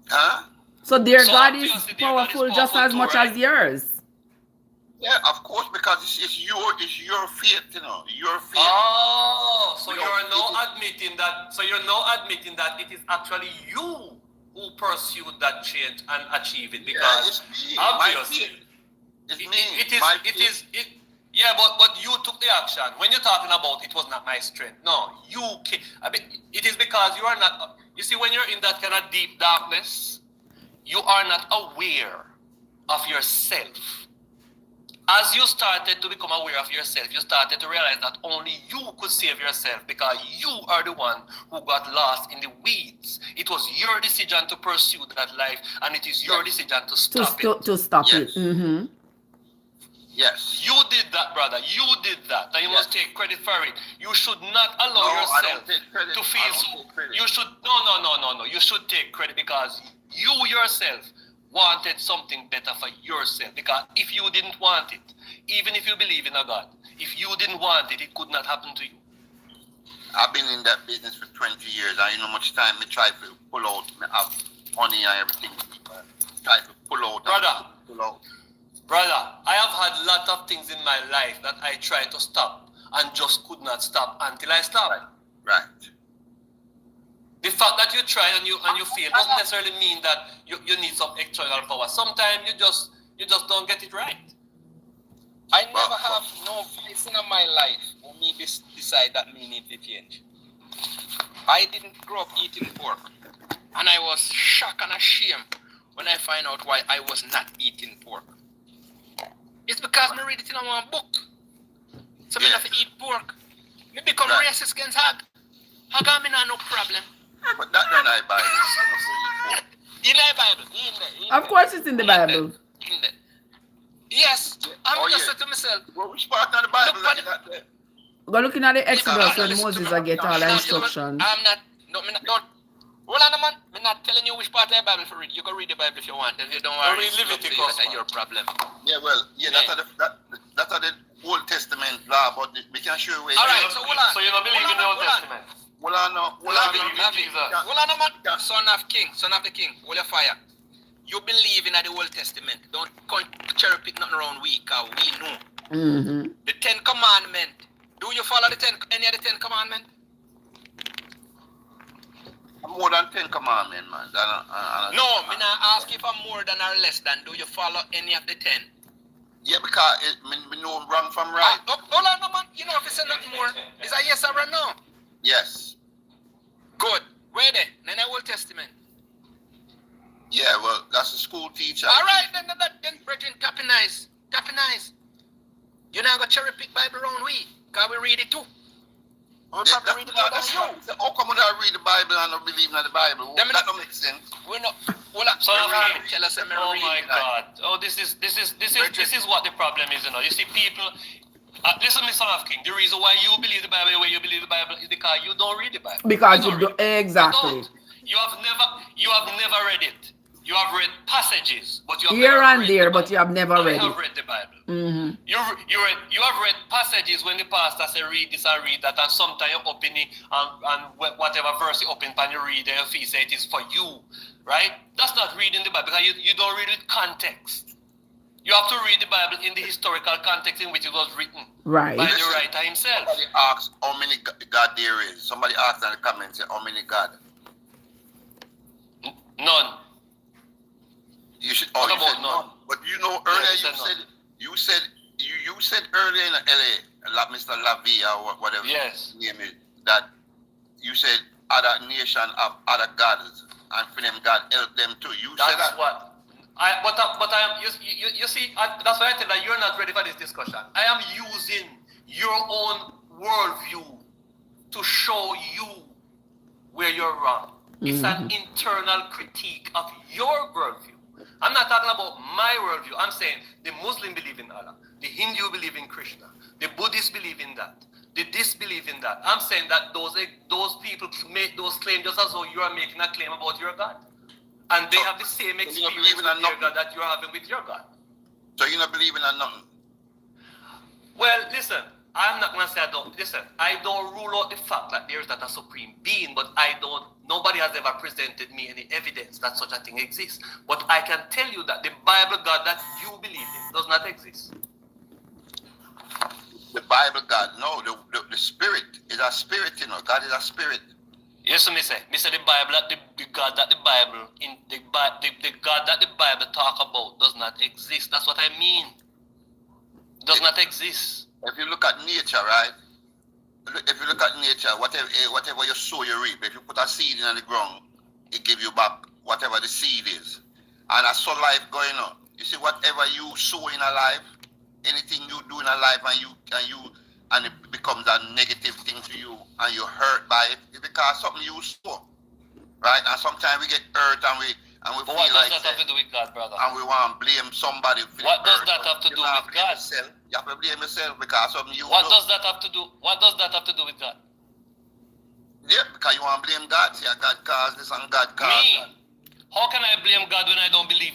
Huh? So their So God is obviously their God is powerful just powerful as too, much right? as yours. Yeah, of course, because it's your faith, your faith. Oh, so No, you're now admitting that. So you're now admitting that it is actually you who pursued that change and achieve it, Yeah, because it's me. obviously My faith. It's me. Yeah, but you took the action. When you're talking about it was not my strength. No, it is because you are not. You see, when you're in that kind of deep darkness, you are not aware of yourself. As you started to become aware of yourself, you started to realize that only you could save yourself, because you are the one who got lost in the weeds. It was your decision to pursue that life, and it is your decision to stop it. To stop Yes. it. Mm-hmm. Yes. You did that, brother. You did that. And you must take credit for it. You should not allow No, I yourself don't take credit. to I feel don't so. take credit. You should no. You should take credit, because you yourself wanted something better for yourself. Because if you didn't want it, even if you believe in a God, if you didn't want it, it could not happen to you. I've been in that business for 20 years. I know much time I try to pull out. I have money and everything. Try to pull out. Pull out. Brother, I have had a lot of things in my life that I tried to stop and just could not stop until I stopped. Right. The fact that you try and you fail doesn't necessarily mean that you need some external power. Sometimes you just don't get it right. I never have no voice in my life for me decide that me need to change. I didn't grow up eating pork, and I was shocked and ashamed when I find out why I was not eating pork. It's because I read it in one book. So I have to eat pork. Me become racist against hog. Hog I mean no problem. But that don't I Bible. In the Bible. Of course it's in the Bible. In there. Yes. I'm just saying to myself. Well, which part of the Bible is that there? Go looking at the Exodus when Moses get all the instructions. I'm not. No, me not. Don't. Hold on, man. I'm not telling you which part of the Bible to read. You can read the Bible if you want. If you don't want to read Leviticus, that's your problem. Yeah, well, that's the Old Testament law, but we can show you where. All right, so hold on. So you don't believe in the Old Testament? Hold on, Hold on, man. Son of the king, hold your fire. You believe in the Old Testament. Don't cherry pick nothing around we, because we know. Mm-hmm. The 10 Commandments. Do you follow any of the 10 Commandments? More than 10 commandments, man. No, me not ask if I'm more than or less than. Do you follow any of the 10? Yeah, because we know wrong from right. Hold on, man. You know if it's nothing more. Is that yes or a no? Yes. Good. Where there? In the Old Testament. Yeah, well, that's a school teacher. All right, then, brethren, copy nice. You're not going to cherry pick Bible around we, because we read it too. We'll probably read it more than you. How come we don't read the Bible and not believe in the Bible? That don't make sense. We're not. Hold on. So tell us. Oh my God. Oh, this is what the problem is. You see, people. Listen, Son of King. The reason why you believe the Bible the way you believe the Bible is because you don't read the Bible. Because you do exactly. You have never read it. You have read passages, but you have Here never and read there, the but Bible. you have never I read have it. read the Bible. Mm-hmm. You have read passages when the pastor say read this and read that, and sometimes you open it and whatever verse you open and you read and you feel say it is for you, right? That's not reading the Bible because you don't read it context. You have to read the Bible in the historical context in which it was written Right. by the writer himself. Somebody asks how many God there is. Somebody asked in the comments how many God. None. You should. What You about said none? none. But you know earlier Yeah, you said earlier in LA, Mr. Lavia or whatever Yes. his name is, that you said other nation have other gods and for them God help them too. You said That's that. what. You see, that's why I tell that you're not ready for this discussion. I am using your own worldview to show you where you're wrong. It's an internal critique of your worldview. I'm not talking about my worldview. I'm saying the Muslim believe in Allah, the Hindu believe in Krishna, the Buddhists believe in that, the this believe in that. I'm saying that those people make those claims just as though you are making a claim about your God. And they have the same experience with their God that you're having with your God. So you're not believing in nothing? Well, listen, I'm not going to say I don't. Listen, I don't rule out the fact that there is not a supreme being, but nobody has ever presented me any evidence that such a thing exists. But I can tell you that the Bible God that you believe in does not exist. The Bible God, no, the spirit is a spirit, you know. God is a spirit. Yes, me say the Bible, the God that the Bible the God that the Bible talk about does not exist. That's what I mean. Does not exist. If you look at nature, right? If you look at nature, whatever you sow, you reap. If you put a seed in the ground, it gives you back whatever the seed is. And I saw life going on. You see, whatever you sow in a life, anything you do in a life, and it becomes a negative thing to you, and you're hurt by it, it's because something you sow, right? And sometimes we get hurt, and we But feel what like does that have to do with God, brother? and we want to blame somebody. For What the does hurt. that have to You do have with to blame God? yourself. You have to blame yourself because something you What know. does that have to do? What does that have to do with God? Yeah, because you want to blame God. See, God caused this and God caused Me? that. How can I blame God when I don't believe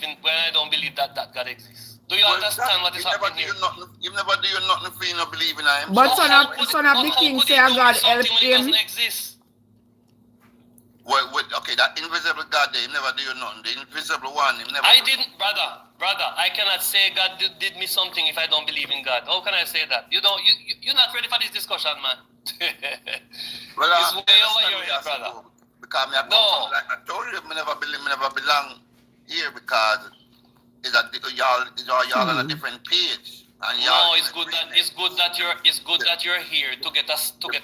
that God exists? Do you understand what is happening here? You never do nothing for you not believing in him. But So, son of the king say God help him. Doesn't exist. okay, that invisible God there, he never do you nothing. The invisible one, he never. I didn't, brother. I cannot say God did me something if I don't believe in God. How can I say that? You're not ready for this discussion, man. Well, it's way over your head, brother. Because me, like I told you, me never belong here because y'all on a different page. And no, it's good that you're here to get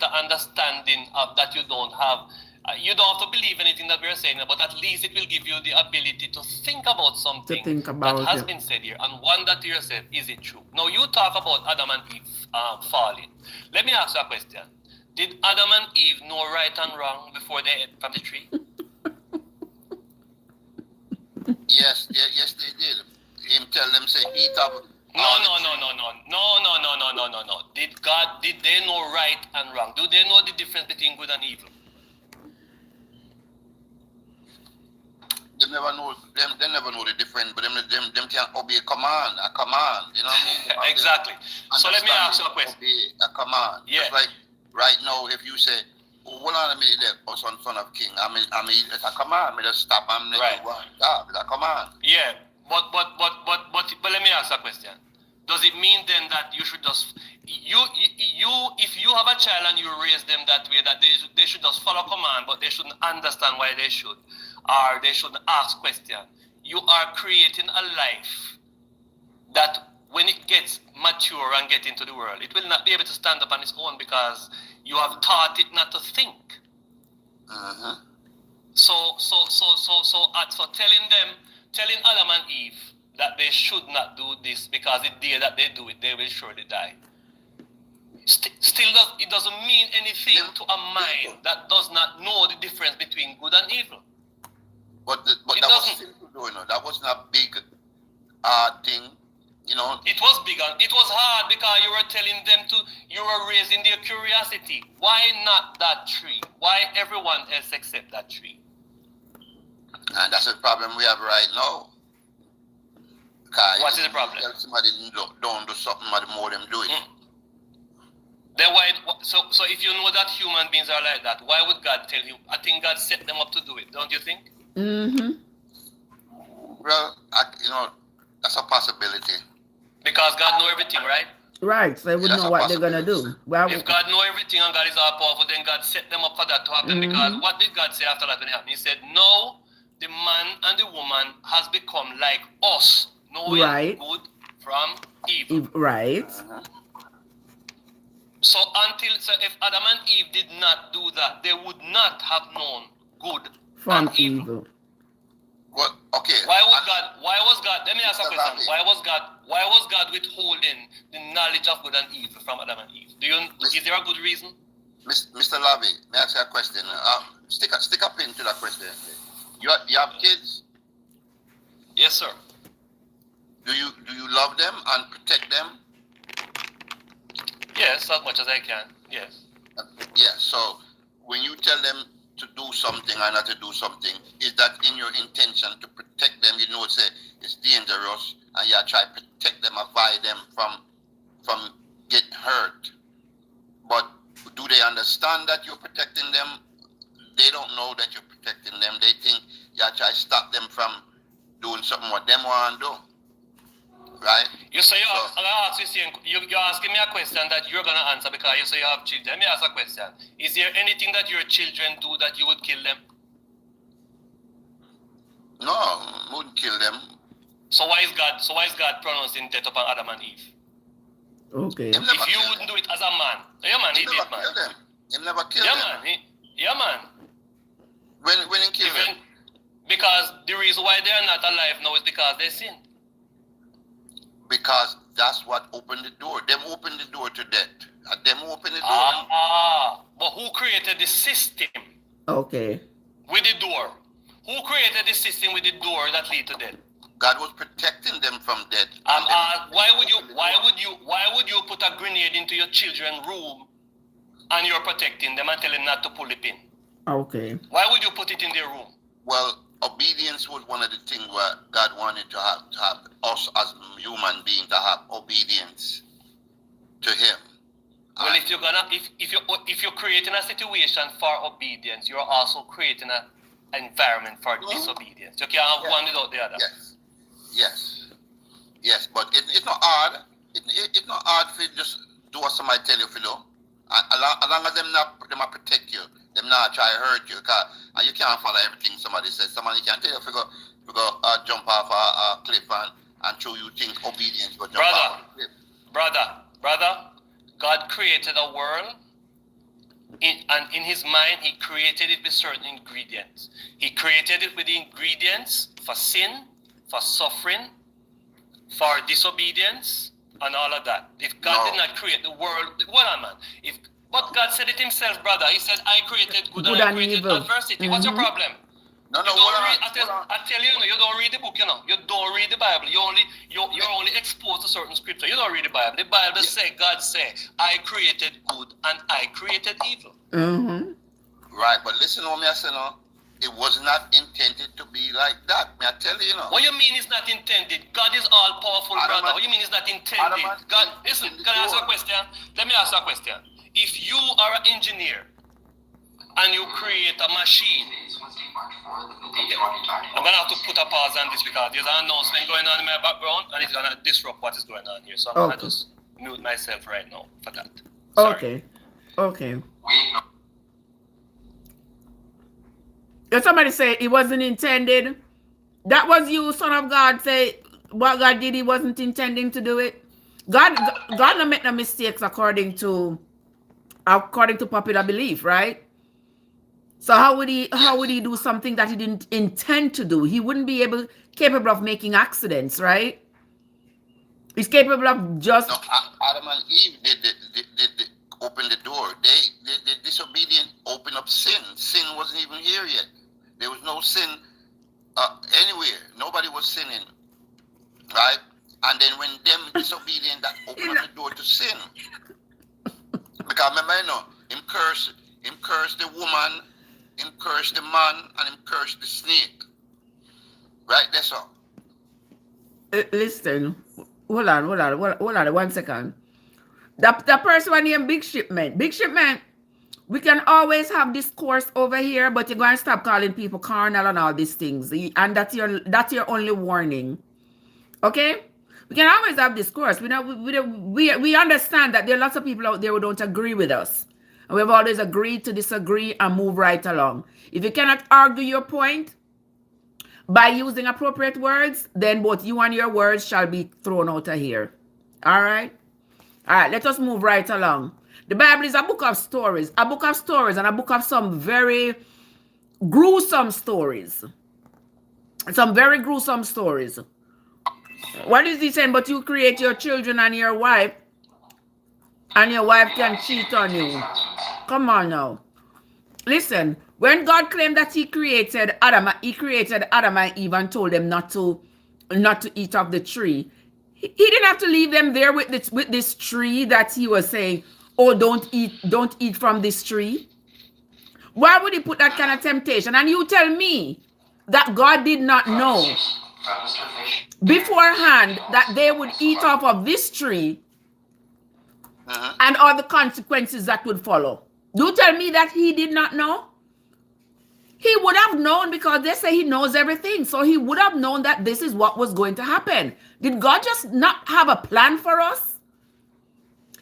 an understanding of that you don't have. You don't have to believe anything that we're saying, but at least it will give you the ability to think about something that has been said here and wonder to yourself, is it true? Now you talk about Adam and Eve falling. Let me ask you a question. Did Adam and Eve know right and wrong before they ate from the tree? Yes, they did. Him tell them say eat up. No. Did they know right and wrong? Do they know the difference between good and evil? They never know the difference, but them can obey a command, you know what I mean? Exactly. So let me ask you a question. Obey a command. Yeah. Just like right now, if you say, hold on a minute there, oh, son of king, I mean, it's a command. Me just stop and make it one. Yeah, it's a command. Yeah, but let me ask a question. Does it mean then that you should just if you have a child and you raise them that way, that they should just follow command, but they shouldn't understand why they should, or they shouldn't ask questions? You are creating a life that when it gets mature and get into the world, it will not be able to stand up on its own because you have taught it not to think. So telling Adam and Eve that they should not do this because the day that they do it, they will surely die. It doesn't mean anything to a mind that does not know the difference between good and evil. But that was simple, though, you know. That wasn't a big thing, you know. It was big and it was hard because you were telling them you were raising their curiosity. Why not that tree? Why everyone else except that tree? And that's the problem we have right now. What is the problem? Tell somebody don't do something, the more them do it. Then why? So if you know that human beings are like that, why would God tell you? I think God set them up to do it. Don't you think? Mm-hmm. Well, that's a possibility. Because God knows everything, right? Right, so they would know what they're gonna do. Well, if God knows everything and God is all powerful, then God set them up for that to happen. Because what did God say after that when it happened? He said, "No, the man and the woman has become like us, knowing good from evil." Right. So if Adam and Eve did not do that, they would not have known good from and evil. Well, okay. Why was God? Let me ask a question. Why was God withholding the knowledge of good and evil from Adam and Eve? Is there a good reason? Mr. Lavi, may I ask you a question? Stick a pin to that question. You have kids? Yes, sir. Do you love them and protect them? Yes, as much as I can. Yes. Yeah. So when you tell them to do something or not to do something, is that in your intention to protect them? You know, it's dangerous, and you try to protect them, avoid them from getting hurt. But do they understand that you're protecting them? They don't know that you're protecting them. They think you try to stop them from doing something what them want to do. Right? You're asking me a question that you're going to answer because you say you have children. Let me ask a question. Is there anything that your children do that you would kill them? No, I wouldn't kill them. So why is God pronouncing death upon Adam and Eve? Okay. If you wouldn't do it as a man. Yeah, man, he did, man. He never killed them. Yeah, man. When he killed them? Because the reason why they are not alive now is because they sinned. Because that's what opened the door. Them opened the door to death. Them opened the door. But who created the system? Okay. With the door. Who created the system with the door that lead to death? God was protecting them from death. Why would you put a grenade into your children's room and you're protecting them and tell them not to pull the pin? Okay. Why would you put it in their room? Well, obedience was one of the things where God wanted to have us as human beings to have obedience to Him. Well, if you're creating a situation for obedience, you're also creating an environment for disobedience. You can't have one without the other. Yes. But it's not hard. It's not hard for you just do what somebody tell you to do. As long as them not protect you, them not try to hurt you, and you can't follow everything somebody says. Somebody can tell you if you go jump off a cliff and show you think obedience will jump off a cliff. Brother, God created a world, and in His mind, He created it with certain ingredients. He created it with the ingredients for sin, for suffering, for disobedience, and all of that. If God did not create the world, but God said it Himself, brother. He said, "I created good and I created evil. Adversity." What's your problem? I tell you, you don't read the book, You don't read the Bible. You're only exposed to certain scripture. You don't read the Bible. The Bible say, God say, "I created good and I created evil." Mm-hmm. Right, but listen to me, I say no. It was not intended to be like that. May I tell you, What you mean it's not intended? God is all powerful, brother. What you mean it's not intended? God, listen, can I ask you a question? Let me ask you a question. If you are an engineer and you create a machine, okay, I'm gonna have to put a pause on this because there's an announcement going on in my background and it's gonna disrupt what is going on here. So I'm gonna just mute myself right now for that. Sorry. Okay. If somebody say it wasn't intended, that was you, son of God, say what God did, He wasn't intending to do it. God don't make no mistakes according to popular belief, right? So how would he do something that He didn't intend to do? He wouldn't be capable of making accidents, right? He's capable of just. No, Adam and Eve did open the door. They disobedient opened up sin. Sin wasn't even here yet. There was no sin anywhere. Nobody was sinning, right? And then when them disobedient, that opened up the door to sin. Because remember, Him cursed the woman, Him cursed the man, and Him cursed the snake. Right there, sir. Listen, hold on 1 second. The person named Big Shipment, we can always have discourse over here, but you're going to stop calling people carnal and all these things, and that's your only warning. Okay, we can always have discourse. We understand that there are lots of people out there who don't agree with us, and we've always agreed to disagree and move right along. If you cannot argue your point by using appropriate words, then both you and your words shall be thrown out of here. All right, let us move right along. The Bible is a book of stories, and a book of some very gruesome stories. Some very gruesome stories. What is he saying? But you create your children and your wife can cheat on you. Come on now. Listen, when God claimed that he created Adam and Eve and told them not to eat of the tree, he didn't have to leave them there with this tree that he was saying, oh, don't eat from this tree. Why would he put that kind of temptation? And you tell me that God did not know beforehand that they would eat off of this tree and all the consequences that would follow. You tell me that he did not know? He would have known, because they say he knows everything. So he would have known that this is what was going to happen. Did God just not have a plan for us?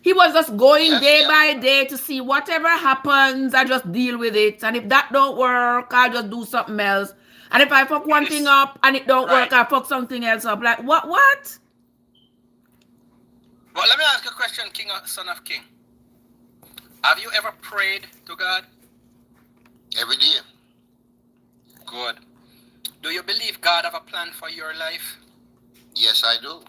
He was just going day by day to see whatever happens, I just deal with it. And if that don't work, I'll just do something else. And if I fuck one thing up and it don't work, I fuck something else up. Like, what? Well, let me ask you a question, King, son of King. Have you ever prayed to God? Every day. Good. Do you believe God have a plan for your life? Yes, I do.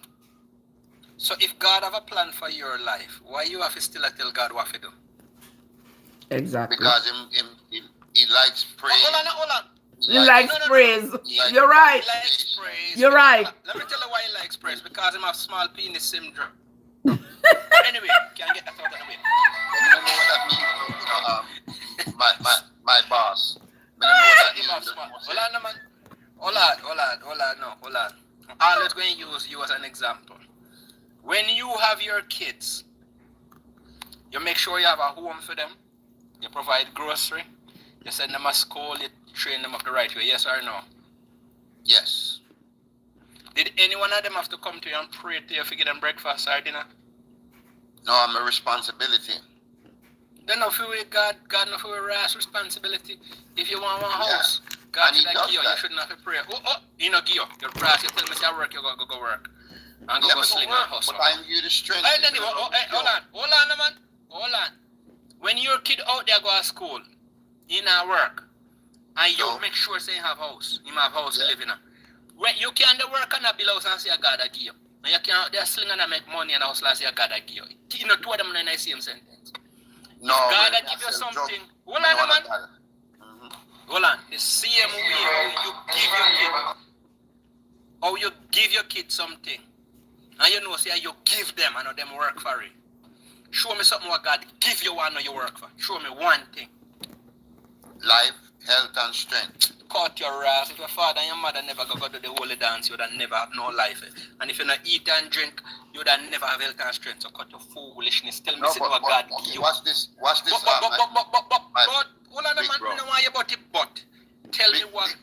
So if God have a plan for your life, why you have to still tell God what to do? Exactly. Because he likes praise. Hold on. He likes praise. You're right. He likes praise. You're right. Let me tell you why he likes praise. Because he has small penis syndrome. Anyway, can I get that out of the way? You don't know what that means. My boss. You don't know what that means. Hold on. I'm always going to use you as an example. When you have your kids, you make sure you have a home for them. You provide grocery. You send them to school. You train them up the right way. Yes or no? Yes. Did any one of them have to come to you and pray to you to give them breakfast or dinner? No, I'm a responsibility. Then no for God no for rash responsibility. If you want one house, God should give you. You shouldn't have to pray. You know, give you. Your brass, you tell me to work, you go work. And go sling and hustle. But I'm you the strength. Hold on. When your kid out there go to school, in our work, and you make sure say you have house. You have house to live in. When you can't work on a bill house and say God give you. And you can't there sling and make money in a house and say God give you. You know, two of them in the same sentence. No, God give you something. Hold on, man. Hold on. The same way how you give your kid something. And you know, say you give them, I know them work for it. Show me something what God give you one you work for. Show me one thing. Life, health, and strength. Cut your ass. If your father and your mother never go to the holy dance, you would never have no life. And if you not eat and drink, you would never have health and strength. So cut your foolishness. Tell me what God give you. Watch this. Hold on, man. I don't want you about it, but tell me what.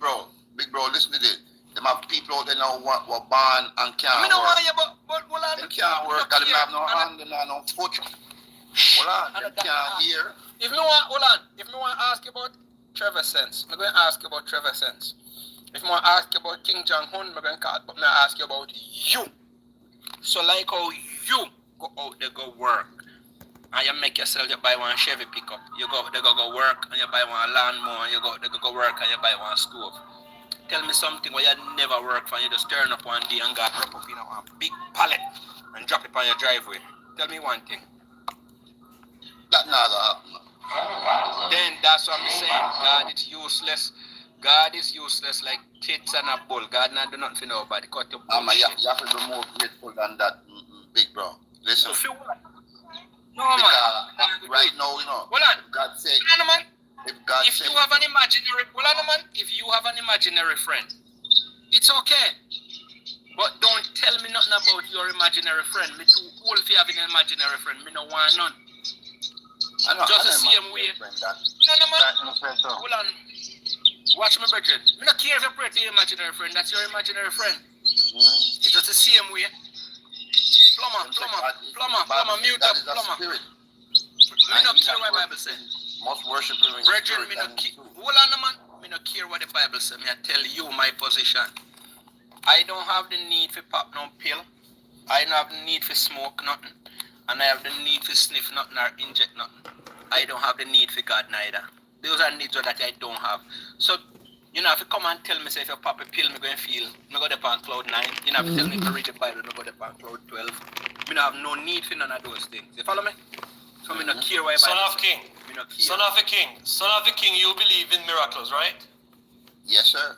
Big bro, listen to this. Them have people out there now who were born and can't I don't work. want you but hold on. They can't work because they have no hand and no foot. Hold on, they can't hear. If you want, hold on. If you want to ask about Trevessence, I'm going to ask you about Trevessence. If you want to ask you about King Jong-un, I'm going to ask you about you. So like how you go out there, go work, and you make yourself, you buy one Chevy pickup. You go there, go work, and you buy one lawnmower, and you go there, go work, and you buy one stove. Tell me something where you never work for, you just turn up one day and got wrap up in a big pallet and drop it on your driveway. Tell me one thing. That never happened. Then that's what I'm saying. God is useless. God is useless like tits and a bull. God not do nothing for nobody. Cut your bullshit. You have to be more grateful than that, big bro. Listen. No, man. Right now, you know. Hold on. God say. If you have an imaginary friend, It's okay. But don't tell me nothing about your imaginary friend. Me too old for having an imaginary friend. Me no want none. Just the same way. No, man. Hold on. Watch my brethren. Me not care if you pray to your imaginary friend. That's your imaginary friend. It's just the same way. Plumber, mute up, plumber. Me not care what the Bible says. Must worship him. Brethren, me not care. Hold on, man. Me not care what the Bible says. Me I tell you my position. I don't have the need for pop no pill. I don't have the need for smoke nothing. And I have the need for sniff nothing or inject nothing. I don't have the need for God neither. Those are needs that I don't have. So, you know, if you come and tell me, say, if you pop a pill, I'm going to feel, I'm going to go on cloud 9. You know, if you tell me to read the Bible, I'm going to go on cloud 12. I don't have no need for none of those things. You follow me? So I don't care why Son of King. Son of a king. Son of a king, you believe in miracles, right? Yes, sir.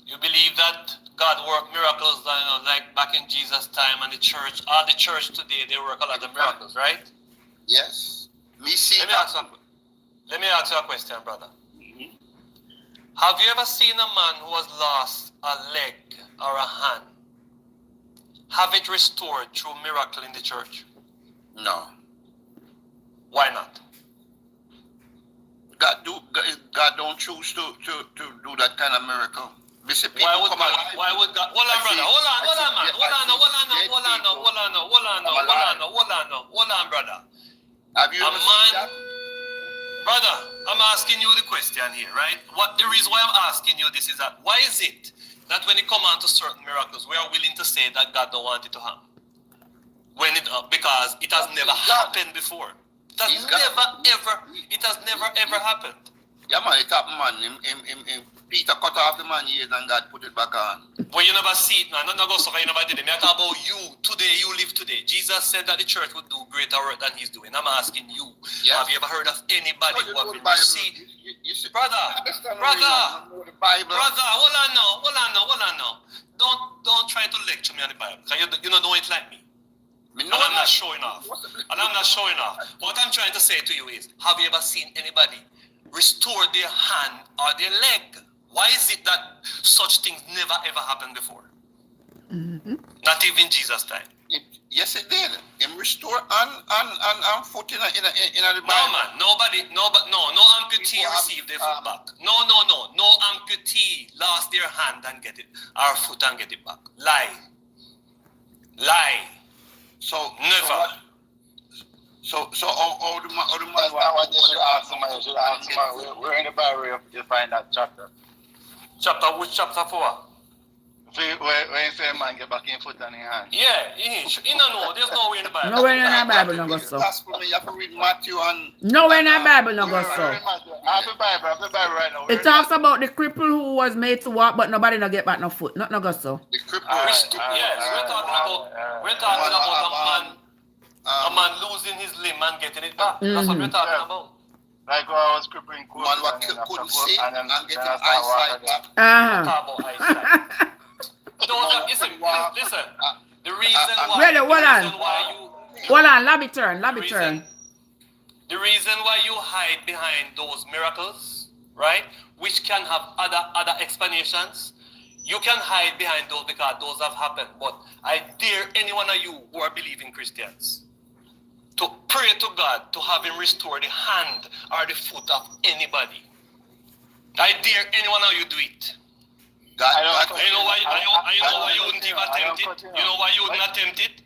You believe that God worked miracles, you know, like back in Jesus' time and the church, all the church today, they work a lot of miracles, right? Yes. Me see Let me ask you a question, brother. Have you ever seen a man who has lost a leg or a hand have it restored through miracle in the church? No. Why not? God don't choose to do that kind of miracle. Why would God? Hold on, brother. Hold on, brother. Have you ever seen that? Brother, I'm asking you the question here, right? The reason why I'm asking you this is that why is it that when it comes on to certain miracles, we are willing to say that God don't want it to happen? Because it has never happened before. It has never ever happened. Yeah, man, it happened, man. Peter cut off the man ears and God put it back on. But you never see it, man. You never did it. I talk about you today. You live today. Jesus said that the church would do greater work than he's doing. I'm asking you. Yes. Have you ever heard of anybody who have been received? Brother, hold on now. Don't try to lecture me on the Bible. Because you don't know it like me. And I'm not showing off. What I'm trying to say to you is, have you ever seen anybody restore their hand or their leg? Why is it that such things never ever happened before? Not even Jesus' time. Yes, it did. Him restore and foot in the Bible. No, man. No amputee received their foot back. No amputee lost their hand and get it, or foot and get it back. Lie. So never. So all the man where in the Bible you find that chapter? Which chapter 4? Where you say man get back in foot and in hand? Yeah, there's nowhere in the Bible. Nowhere in the Bible no go so. You have to read Matthew and... Nowhere in the Bible no go so. I have the Bible right now. It talks about the cripple who was made to walk, but nobody no get back no foot. Not no go so. The cripple. We're talking about a man losing his limb and getting it back. That's what we're talking about. Like when I was crippling cool. Man what couldn't see and getting eyesight back. Talk about eyesight. Listen. The reason why... Hold on, lobby turn. The reason why you hide behind those miracles, right, which can have other explanations, you can hide behind those because those have happened. But I dare any one of you who are believing Christians to pray to God to have him restore the hand or the foot of anybody. I dare any one of you do it. You know why you wouldn't even attempt it? You know why you wouldn't attempt it?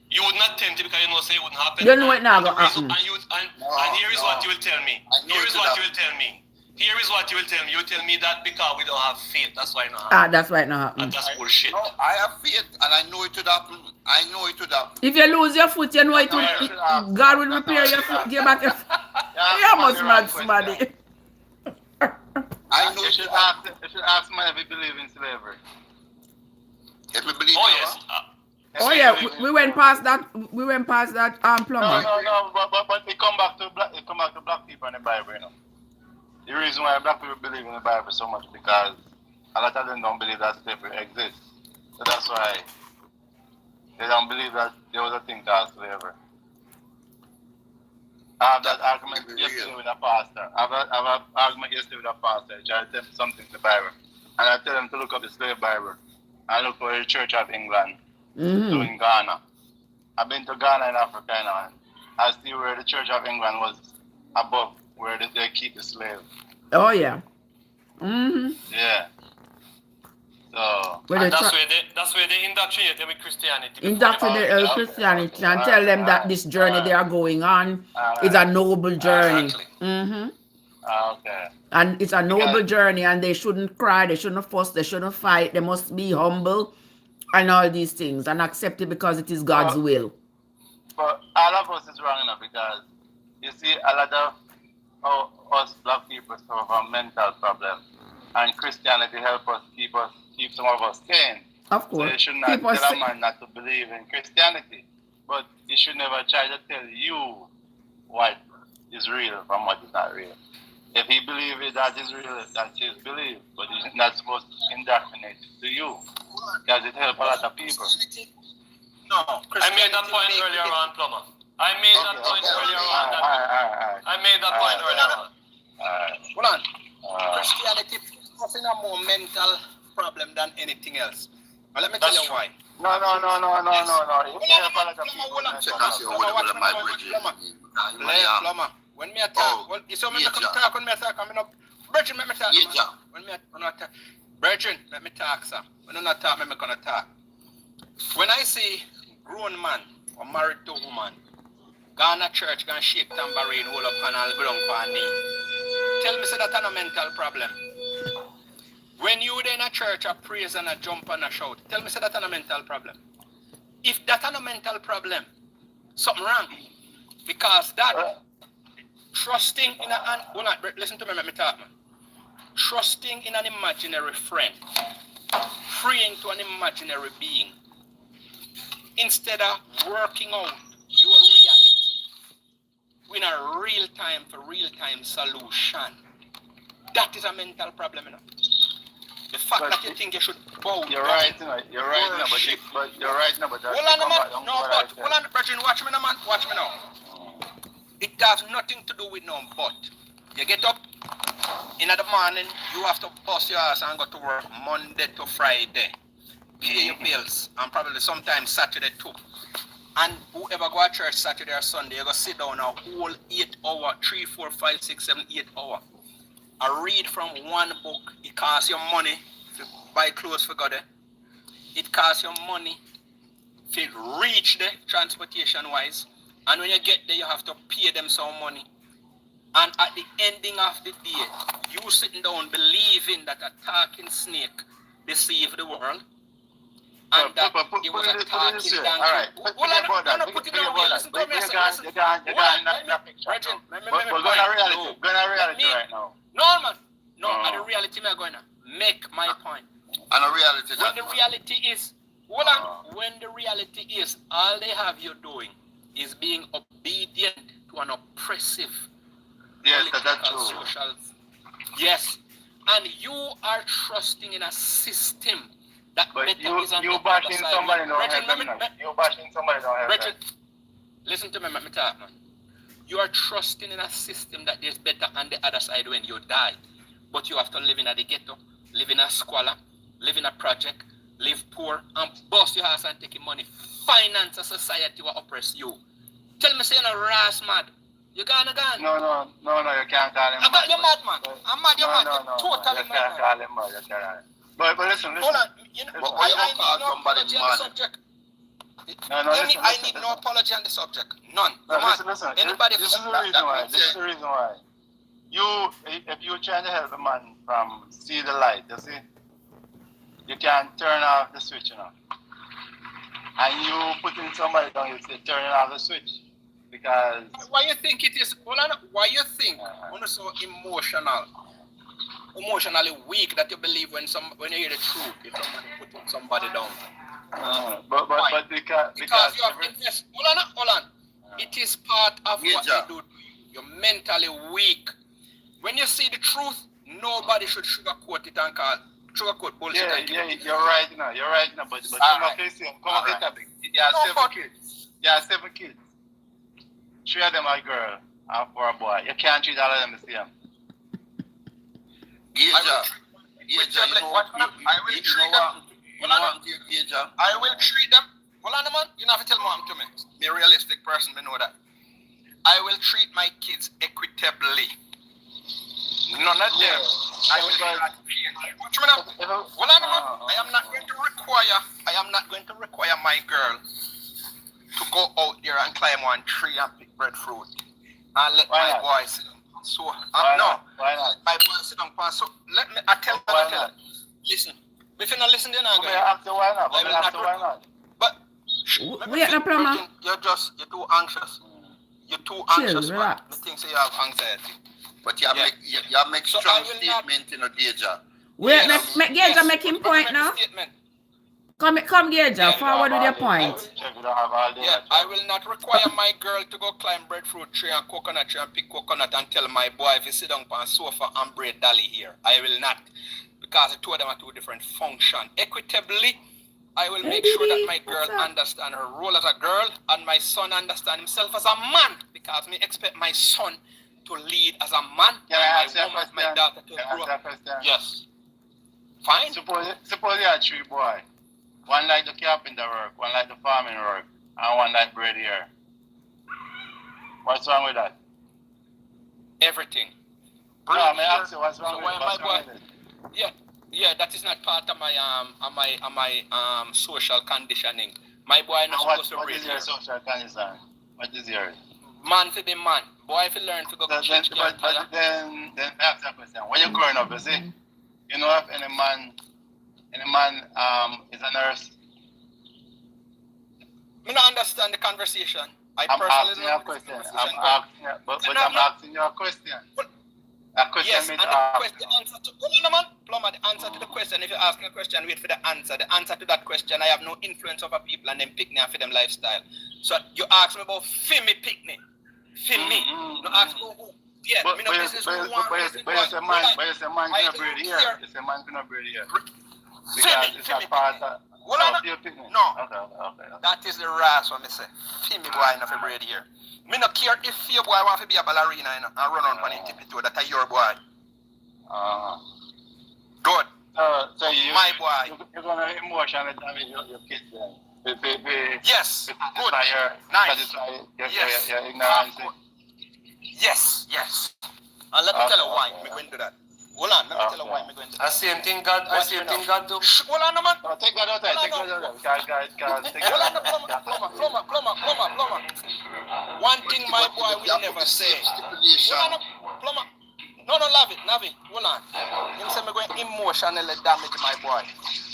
You would not attempt it because you know say it wouldn't happen. You know it now go happen. And here is what you will tell me. Here is what you will tell me. You will tell me that because we don't have faith, that's why it not happen. That's why it not happen. And that's bullshit. No, I have faith and I know it would happen. If you lose your foot, you know it will. God will repair your foot, give back your foot. You must mad somebody. I know you should ask man if he believes in slavery. If we believe Yes. We went past that. Plumber. No. But they come back to black people in the Bible, you know. The reason why black people believe in the Bible so much because a lot of them don't believe that slavery exists. So that's why they don't believe that there was a thing called slavery. I have that argument yesterday with a pastor. I have an argument yesterday with a pastor. He tried to tell me something to the Bible. And I tell him to look up the slave Bible. I look for the Church of England Mm-hmm. in Ghana. I've been to Ghana in Africa now, and I see where the Church of England was above where they keep the slaves. Oh yeah. Mm-hmm. Yeah. So And that's where they indoctrinate them with Christianity. Indoctrinate Christianity and tell them that this journey they are going on is a noble journey. Exactly. Mm-hmm. okay. And it's a noble journey, and they shouldn't cry, they shouldn't fuss, they shouldn't fight, they must be humble and all these things and accept it because it is God's will. But all of us is wrong enough because you see a lot of us black people suffer from mental problems, and Christianity help us keep some of us sane. Of course. So you should not tell a man not to believe in Christianity, but you should never try to tell you what is real from what is not real. If he believes that is real, that's his belief, but he's not supposed to indoctrinate it to you because it helps a lot of people. No, I made that point earlier on, Plumber. I made that point earlier on. I made that point earlier on. Hold on. Christianity is nothing a more mental problem than anything else. But let me tell you why. No. It helps a lot of people. Plumber. When me attack, you saw me come talk when me attack, I'm not. Brethren, let me talk. When me attack, brethren, let me talk, sir. When you not talk, me gonna talk. When I see grown man or married to woman, gone to church, gonna shake tambourine, hold up and all ground for a knee, tell me say that's a mental problem. When you in a church, a praise and a jump and a shout, tell me say that's a mental problem. If that's a mental problem, something wrong. Because that trusting in listen to me, let me talk, man. Trusting in an imaginary friend, praying to an imaginary being, instead of working out your reality in a real-time solution. That is a mental problem, you know. The fact that you think you should bow You're right, but you're right now, but hold on, brethren, watch me now, man. Watch me now. It has nothing to do with no but. You get up in the morning, you have to bust your ass and go to work Monday to Friday. Pay your bills, and probably sometimes Saturday too. And whoever go to church Saturday or Sunday, you go sit down a whole 8 hour, 3, 4, 5, 6, 7, 8 hour. I read from one book. It costs you money to buy clothes for God. It costs you money to reach the transportation wise. And when you get there, you have to pay them some money. And at the ending of the day, you sitting down believing that a talking snake deceived the world. And that it was a talking donkey. Alright, put it down. Listen to me. We're going to reality right now. No, man. No, and the reality I'm going to make my point. And the reality when the reality is, hold on, when the reality is, all they have you doing is being obedient to an oppressive political, social. Yes. And you are trusting in a system that but better is on you the bashing other somebody side. don't help them. You bashing somebody don't help them. Listen to me, let me talk, man. You are trusting in a system that is better on the other side when you die. But you have to live in a ghetto, live in a squalor, live in a project, live poor, and bust your house and take your money. Finance a society will oppress you. Tell me, say you're not ras mad. You gone. No, you can't call him mad. You're mad, man. I'm mad, you're mad. You're totally mad. You can't call him mad. But listen. Hold on. You know, I need no apology on the subject. I need no apology on the subject. None. Listen. Anybody this is the reason why. If you're trying to help a man from see the light, you see, you can turn off the switch, you know. And you putting somebody down, you say turning off the switch. Because why you think it is? Why you think you're so emotionally weak that you believe when you hear the truth, if somebody putting somebody down? But because you have invest. Hold on. It is part of what you do. You're mentally weak. When you see the truth, nobody should sugarcoat it and call sugarcoat bullshit. Yeah, you're right now. But come on, the topic. You have 7 kids. 3 of them are girl and 4 are boy. You can't treat all of them the same. You know what, Gauger? I will treat them. Hold on, man. You don't have to tell me what I'm to me. Me a realistic person, me know that. I will treat my kids equitably. None of them. I will not change. Watch me now. Hold on, man. I am not going to require my girl to go out there and climb one tree and pick breadfruit. And let my boy sit down. So, Why not? My boy sit down. So, let me, I tell you. Listen. If you not listen, then I'm going to. Why not? But, wait, no plumber. You're too anxious. You're too anxious, man. Relax. The things you have anxiety. But you make So strong I will not- statement in a Gauger. Wait, Yes. make Gauger make him point now. Come Gauger, forward with your point. Yeah, I will not require my girl to go climb breadfruit tree and coconut tree and pick coconut and tell my boy if he sit down on sofa and braid dolly here. I will not. Because the two of them are two different functions. Equitably, I will make sure that my girl understand her role as a girl and my son understand himself as a man. Because me expect my son to lead as a man Can I ask you a and my woman, my question? daughter to Can I grow ask up. you a question? Yes. Fine. Suppose you are three boy. One like the carpenter work, one like the farming work, and one like bread here. What's wrong with that? Everything. No, I may ask you what's wrong So with why it. my What's wrong boy- with it? Yeah, that is not part of my social conditioning. My boy not And supposed to what read is your here. social concern? What is yours? Man to be man. Boy, if you learn to go Then change I ask you a question. When you're growing up, you see, you know if any man is a nurse? Me not understand the conversation. I'm personally asking you don't a know where this question. conversation I'm going. asking you, but No, I'm no. asking you a question. A question Yes, me and to the ask question you. answer to Plumber, the answer to the question. If you're asking a question, wait for the answer. The answer to that question, I have no influence over people and them pick me and for them lifestyle. So you ask me about me pick me. Me. No ask me who. Yeah, But me no business who want you say man I cannot don't breed here. care. You say man cannot breed here. Feel Because me, it's feel a me, part feel me. of... Hold on. you pick me? No. Okay. That is the ras what me say. Feel me boy enough bread here. Me no care if your boy want to be a ballerina and run on the tippy toe. That is your boy. Good. So you, My boy. You're going to emotionally damage your kids then. Yes. Good. Nice. Yes. Your ignorance. Yes. And let me tell you why me going to do that. Hold on, let me tell you why me going to do that. Same thing God do. Hold on, man. No, take that outside. Take that outside. Guys, take Hold on, that plumber. One thing my boy will never say. Hold on, plumber. No, Navi. Hold on. Him say me going emotionally damage my boy.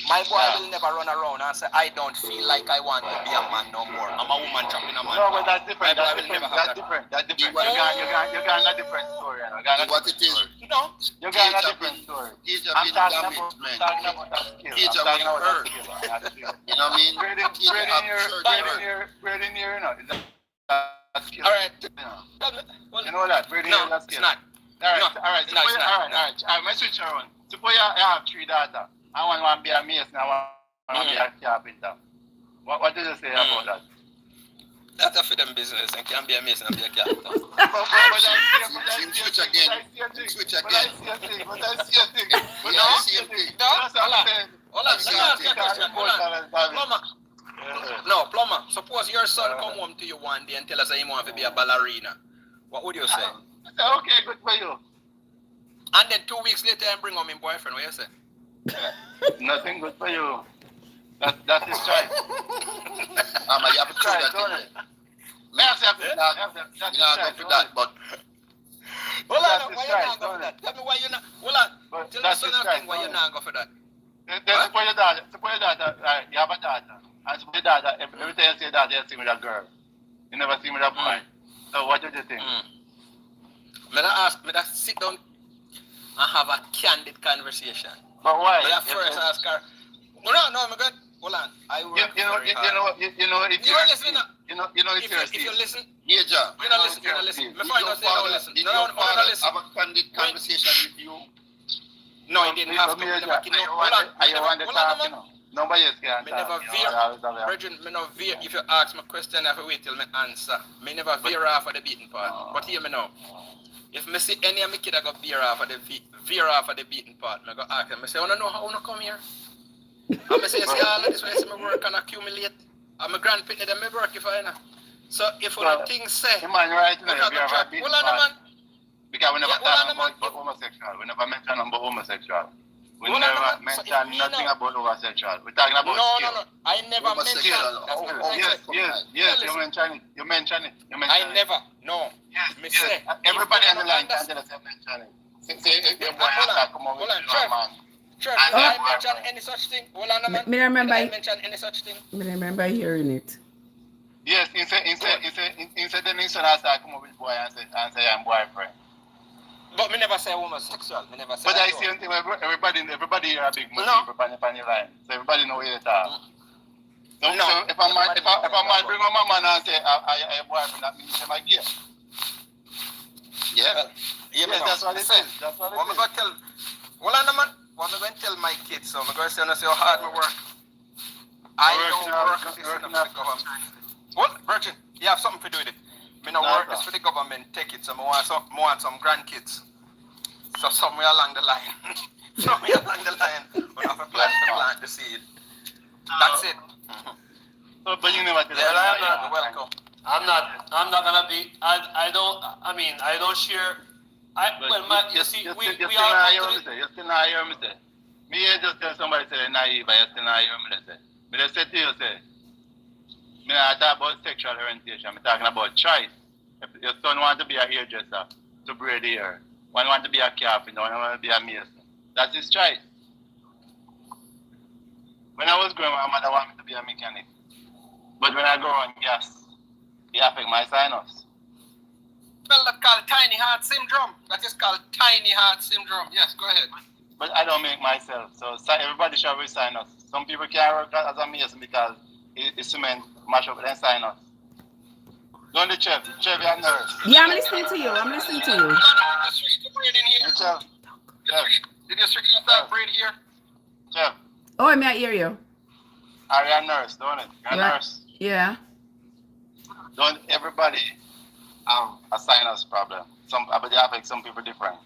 My boy will never run around and say, I don't feel like I want to be a man no more. I'm a woman trapped in a man. No, but that's different. My boy will never have that. That's different. You got a different story. What it is? No. You got a different story. I'm talking about that skill. He's I'm talking about hurt. that skill. You know what I mean? Breeding here, you know, is a skill. All right. You know that? Breeding here is a skill. It's not. All right. I'm switch around. Suppose you have three daughters. I want to be a mason, I want to be a carpenter. What do you say about that? That's for them business and can be a mason and be a carpenter. Switch again. But I see a thing. Hold on. Let me ask you a question. Plumber. Suppose your son come home to you one day and tell us that he wants to be a ballerina. What would you say? Okay, good for you. And then 2 weeks later, and bring home his boyfriend. What you say? Nothing good for you. That is choice. You have to try that thing. You know, go for that, but Hold on, why you not go for that? Tell me why you not. Hold on. Tell me son of thing why you not go for that. Suppose your daughter, you have a daughter. And suppose your daughter, every time you see your daughter, you see with a girl. You never see with a boy. So what do you think? Me that sit down and have a candid conversation. But why? But first ask her. No, I'm good. Hold on. I work you know, very hard. you know, it's You your are listening. You know, it's your If you listen, yeah, John. you're not listening. Me find out say you don't listen. Did No, your I'm father not listening. have a candid conversation with you? No, he didn't have to. Me never kill. Hold on. Hold on. Nobody else can Me never veer. Virgin, me no veer. If you ask me a question, I have to wait till me answer. Me never veer off of the beaten path. But hear me now. If me see any of my kids go veer off of the beaten path, me go ask them. I say, I don't know how I come here. I'm say all of this when I see my work and accumulate. I'm a grand pitney them work if I know. So if one of things say, the man right now, we we have a bit hold on, man. because we never Yeah, hold on, talk man. about homosexual. We never mention about homosexual. We Hold on, never man. So mention if me nothing know- about homosexual. We're talking about No, skill. no, no. I never mentioned. That's what I Yes, said. yes, yes. You Listen, mentioned it. You mentioned it. You I mentioned it. never. No. Yes, Me yes. say, Everybody if on the you line don't can tell us you mentioned it. Say if your boy Hold has on, to come over hold with on, you, Trev. man. Trev, And did I that mention boy- any such thing? Hold on, man. Me remember. Did I mention any such thing? I remember hearing it. Yes, instead then he said I start come over with boy and say I'm boyfriend. But me never say homosexual. Me never say But I that. see until everybody here a big No. Muslim on the line. So everybody know where you talk. So, No. so if a man bring a man and say I boyfriend, that means I'm a gay. Yeah. Yeah, Yes, that's what it is. That's what What me it go is. tell? Hold on, man. What me going to tell my kids? So me going to say, how hard me work. I don't work this enough for the government. What, Virgin? You have something to do with it. Me no No, work sir. this for the government. Take it. So me want some grandkids. So somewhere along the line. Somewhere along the line. We have a plan to plant the seed. That's it. So, but you never tell Yeah, us. I'm welcome. I'm not gonna be. I don't share. You see, we you still are. not hear me say. You still not hear me say. Me here just tell somebody say they're naive, but you still not hear me say. Me just say to you say. Me not talk about sexual orientation. Me talking about choice. If your son want to be a hairdresser to braid hair, one want to be a carpenter, one want to be a mason. That's his choice. When I was growing up, my mother wanted me to be a mechanic. But when I go on gas, it affect my sinus. Well, that's called tiny heart syndrome. That is called tiny heart syndrome. Yes, go ahead. But I don't make myself. So everybody should have a sinus. Some people can't work as a mason because it cement mash up their sinus. Don't the Trev? Trev, you're a nurse. Yeah, I'm listening to you. I'm listening to you. Did you switch the braid in here? Trev, Did you switch that braid here? Trev, Oh, I may hear you. are you a nurse, don't it? You're a Right. nurse. Yeah. Don't everybody have a sinus problem? But they affect some people different.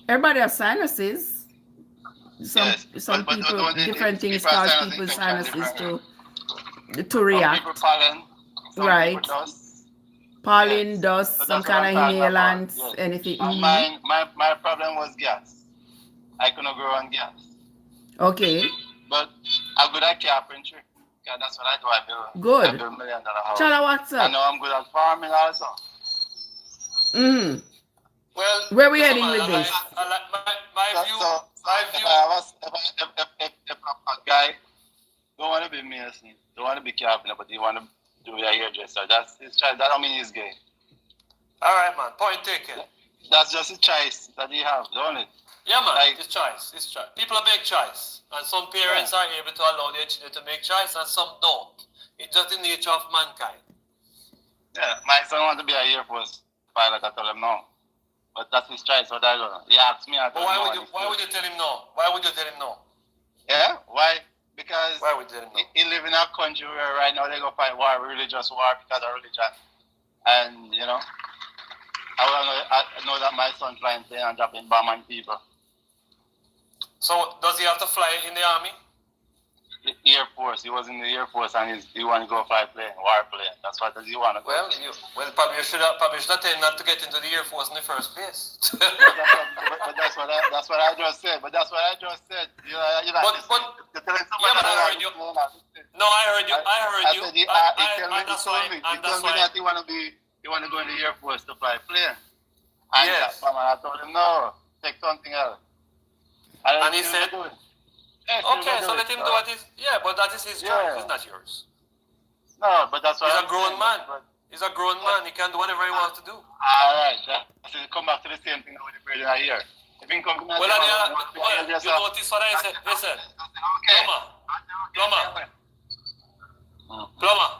Everybody has sinuses. Some Yes, some but people don't different people things have cause sinus people's infection sinuses differently. to react. Some people pollen, some Right. people dust. Pollen, Yes. dust, So some that's what I'm kind of talking about. inhalants, Yes. anything. My problem was gas. I couldn't grow on gas. Okay. But I'm good at carpentry. Yeah, that's what I do. I build Good. $1 million house. Chala, what's I up? know I'm good at farming also. Well, Where we heading with this? My view. If a guy don't want to be mason, don't want to be carpenter, but he want to do a hairdresser, that's his choice. That don't mean he's gay. All right, man. Point taken. That's just a choice that he have, don't it? Yeah, man. Like- It's choice. It's choice. People make choice, and some parents are able to allow their children to make choice, and some don't. It's just the nature of mankind. Yeah, my son want to be a Air Force pilot. I told him no, but that's his choice. What I do? He asked me. I But told him no. why would you tell him no? Why would you tell him no? Yeah, why? Because Why would you tell him no? he live in a country where right now they go fight war, religious war because of religion, and you know, I know that my son flying plane and dropping bomb on people. So does he have to fly in the army? The Air Force. He was in the Air Force and he want to go fly plane, war plane. That's what he want to go. Well, probably you should tell him not to get into the Air Force in the first place. but that's what I just said. But that's what I just said. You know, But I heard you. No, I heard you. I said he told me why. that he want to go in the Air Force to fly plane. And Yes. I told him no, take something else. And he said, yes, okay, so let him do what is. Yeah, but that is his choice. Yeah. It's not yours. No, but that's what He's I'm a grown saying, man. but- He's a grown man. He can do whatever he wants to do. All right, so come back to the same thing with the brother here. If he come to me, Well, you notice what I said. Listen, okay. Plumber.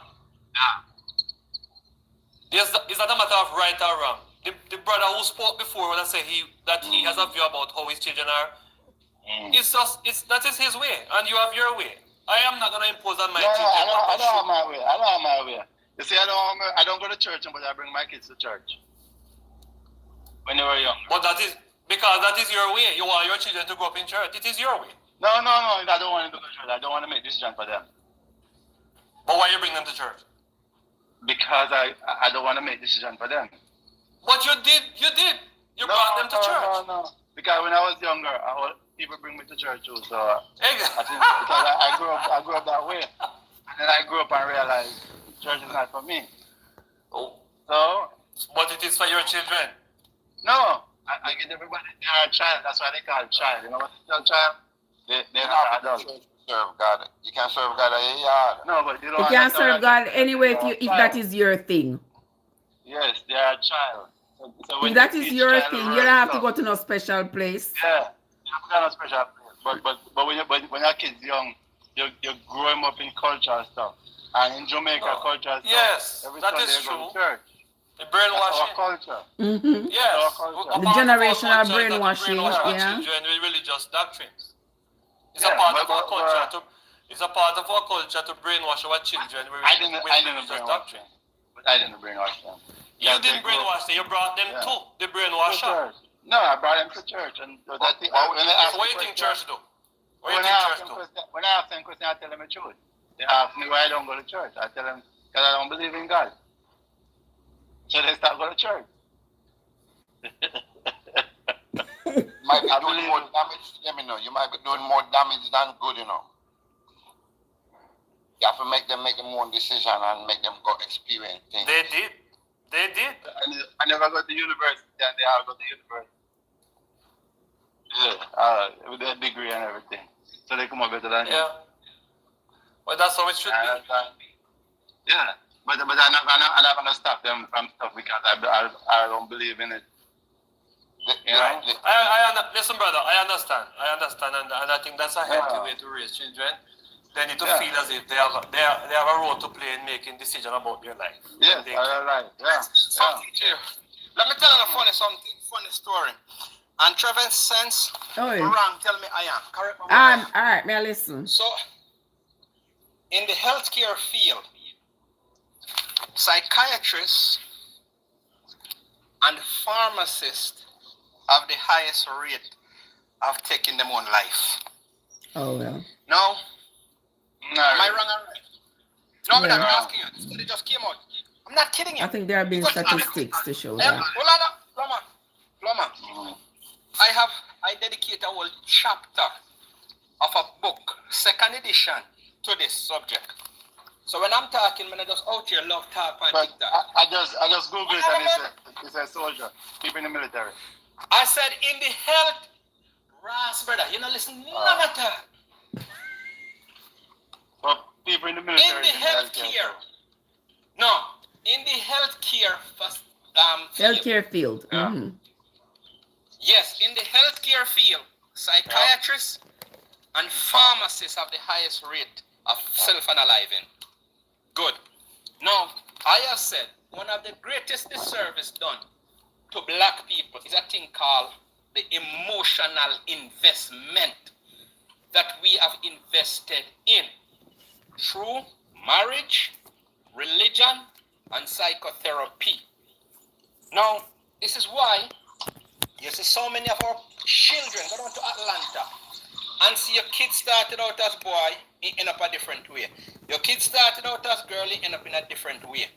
Is that a matter of right or wrong? The brother who spoke before when I said that he has a view about how his children are, that is his way, and you have your way. I am not gonna impose on my children. I don't have my way. I don't have my way. You see, I don't go to church, but I bring my kids to church when they were young. But that is because that is your way. You want your children to grow up in church. It is your way. No, I don't want to do the church. I don't want to make decisions for them. But why you bring them to church? Because I don't want to make decisions for them. But you did. You brought them to church. No. Because when I was younger, people bring me to church too. So I Exactly. think because I grew up that way. And then I grew up and realized church is not for me. Oh. So. But it is for your children. No. I get everybody, they are a child. That's why they call it child. You know what they call child? They're not adults. Serve God. You can serve God at your yard. No, but you don't. You can serve God anyway if that is your thing. Yes, they are a child. So if that is your thing, you don't have to go to no special place. Yeah, you have to go to no special place. But when your kid's young, you grow him up in culture and stuff. And in Jamaica, culture and stuff. Yes, every that Sunday is you go true. to church. The brainwashing. That's our culture. Mm-hmm. Yes. The generational brainwashing. Yeah. Children with religious doctrines. It's a part of our culture it's a part of our culture to brainwash our children with religious doctrines. But I didn't brainwash them. You didn't brainwash them. You brought them to the brainwasher. No, I brought them to church. And so what do you think church do? When I ask them questions, I tell them the truth. They ask me why I don't go to church. I tell them because I don't believe in God. So they start going to church. Might be doing more damage. Let me know. You might be doing more damage than good, you know. You have to make them make their own decision and make them go experience things. They did. I never got to university and they all got to university. Yeah, with their degree and everything. So they come up better than you. Yeah. Well, that's how it should be. Yeah. But I'm not going to stop them from stuff because I don't believe in it. You know? Listen, brother, I understand, and I think that's a healthy way to raise children. They need to feel as if they have a role to play in making decisions about their life. Yes, right. Yeah. Let me tell you a funny story. And Trevessence, wrong, tell me I am. Correct me. All right, may I listen? So, in the healthcare field, psychiatrists and pharmacists have the highest rate of taking their own life. Oh, well. No? Am I wrong or right? No, I'm not asking you. The study just came out. I'm not kidding you. I think there have been statistics to show that. Hold on, Plumber. I dedicate a whole chapter of a book, second edition, to this subject. So when I'm talking, I just out here love talk and TikTok. I just Googled it and it says soldier, people in the military. I said in the health, brother, you know, listen, none of that. Well, people in the military. In the healthcare. No, in the healthcare healthcare field. Yeah. Mm-hmm. Yes, in the healthcare field, psychiatrists and pharmacists have the highest rate of self-analyzing. Good. Now, I have said one of the greatest disservice done to black people is a thing called the emotional investment that we have invested in through marriage, religion, and psychotherapy. Now, this is why you see so many of our children go down to Atlanta and see your kid started out as boy, he end up a different way. Your kid started out as girl, he end up in a different way.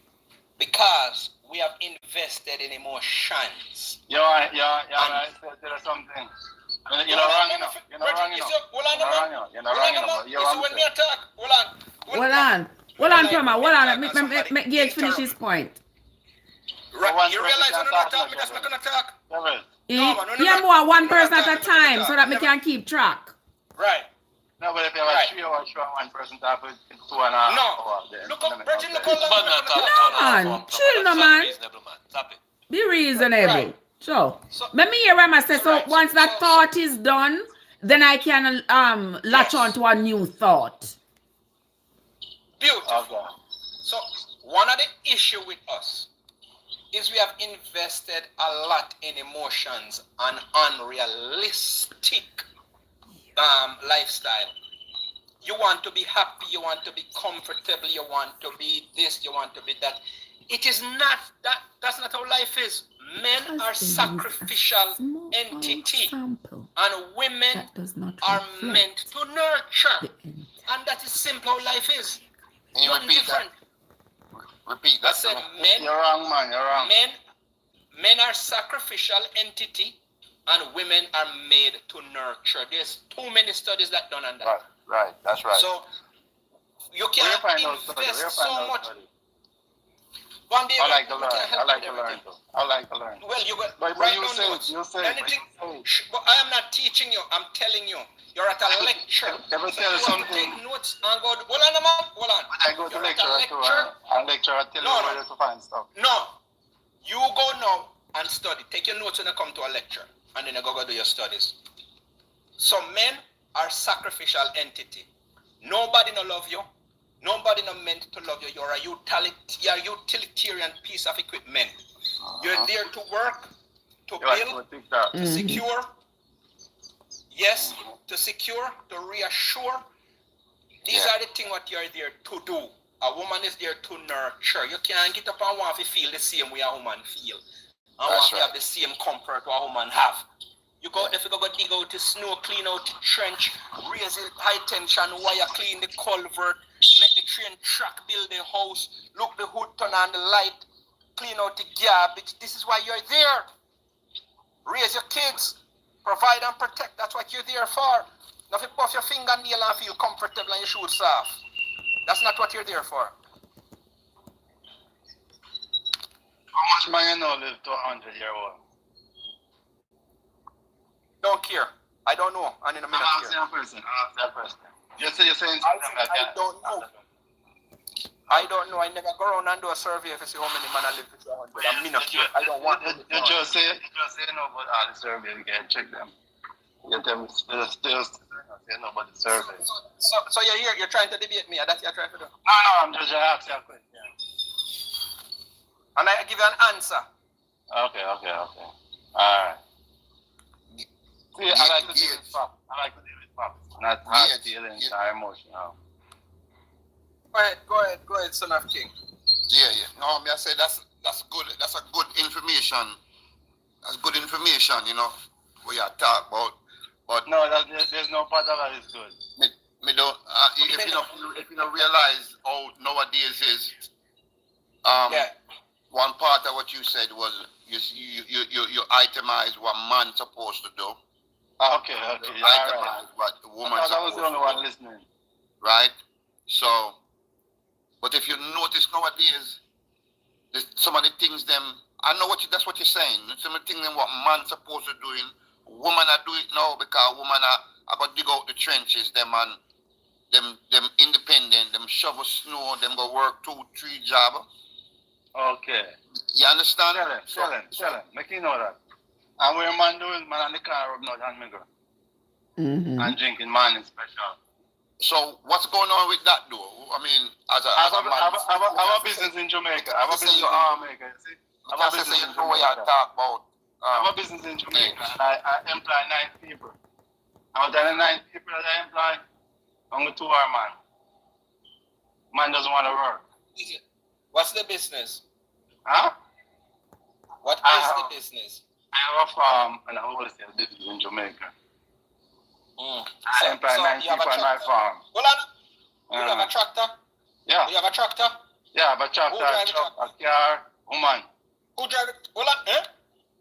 Because we have invested in emotions. You're right. There's something. You're not wrong enough. You're not wrong enough. Hold on, Plumber. Let Gage finish his point. Right. You realize when I'm not talking, I'm just not going to talk. Yeah, more one person at a time so that we can keep track. Right. No, but if you have a 3 hour show and one person talk with 2.5 hours, then look up, Bridget, look up. No, man. Chill, no, man. Be reasonable. Right. So, let me hear what I say. So, once that thought is done, then I can latch on to a new thought. Beautiful. Okay. So, one of the issue with us is we have invested a lot in emotions and unrealistic lifestyle. You want to be happy, you want to be comfortable, you want to be this, you want to be that. It is not that. That's not how life is. Because men are there is a sacrificial small entity sample and women that does not are reflect meant to nurture. the entire. And that is simple how life is. Can you repeat Different. that? Repeat I that. said You're men, wrong, man. You're wrong. men are sacrificial entity and women are made to nurture. There's too many studies that done on that. Right, right. That's right. So you Where can't you find those studies? Where you invest find so those much. studies? One day I like to you learn. can't help I like with to learn everything. too. I like to learn. Well, you got But write you down say, notes. you say, Anything. But I am not teaching you. I'm telling you. You're at a lecture. Ever So tell you have to something? take notes and go. Hold on a moment. Hold on. I go to You're at lecture a too, lecture. and lecturer tell No, you no. where to find stuff. No. You go now and study. Take your notes when you come to a lecture, and then you go do your studies. So men are sacrificial entity. Nobody no love you. Nobody no meant to love you. You're a utilitarian piece of equipment. You're there to work, to build, to secure. Yes, to secure, to reassure. These are the things what you're there to do. A woman is there to nurture. You can't get up and want to feel the same way a woman feel. And want to have the same comfort what a woman have. You go there, you go dig out the snow, clean out the trench, raise the high tension wire, clean the culvert, make the train track, build the house, look the hood, turn on the light, clean out the garbage. This is why you're there. Raise your kids, provide and protect. That's what you're there for. Now if you puff your fingernail and feel comfortable and your shoes soft, that's not what you're there for. How much man you know live to 100-year-old? Don't care. I don't know. And in a minute I'm here. asking a person. You're saying I don't know. I don't know. I never go around and do a survey if you see how many men I live with 100. I'm not care. I don't want to. You just say no about all the survey. You can check them. You tell me still say no about the survey. So you're here. You're trying to debate me. That's what you're trying to do. No, I'm just asking a question. And I give you an answer. Okay. All right. See, I like to deal with facts. Not hard feelings or emotional. Go ahead, son of King. Yeah. No, me I say that's good. That's a good information. That's good information, you know, what you talk about. But no, there's no part of that is good. Me don't. If you don't realize how nowadays is, one part of what you said was you itemize what man's supposed to do. Okay. Itemize what the woman's I was the only one listening. Right? So, but if you notice nowadays, some of the things I know that's what you're saying. Some of the things what man's supposed to do, women are doing it now because women are going to dig out the trenches, them independent, them shovel snow, them go work 2-3 jobs. Okay. You understand? Tell him. Make you know that. And what a man doing, man, on the car rubbing out hand maker. And drinking morning special. So what's going on with that though? I mean, I have a business in Jamaica. I have a business in Jamaica. See? I have a business in Jamaica. I have a business in Jamaica and I employ 9 people. Out of the 9 people that I employ, only 2 are man. Man doesn't want to work. What's the business? Huh? What is the business? I have a farm and a wholesale business in Jamaica. I employ 9 people on my farm. Hold on. You have a tractor? Yeah. You have a tractor? Yeah, I have a tractor, a car, woman. Who drive it? Hold on.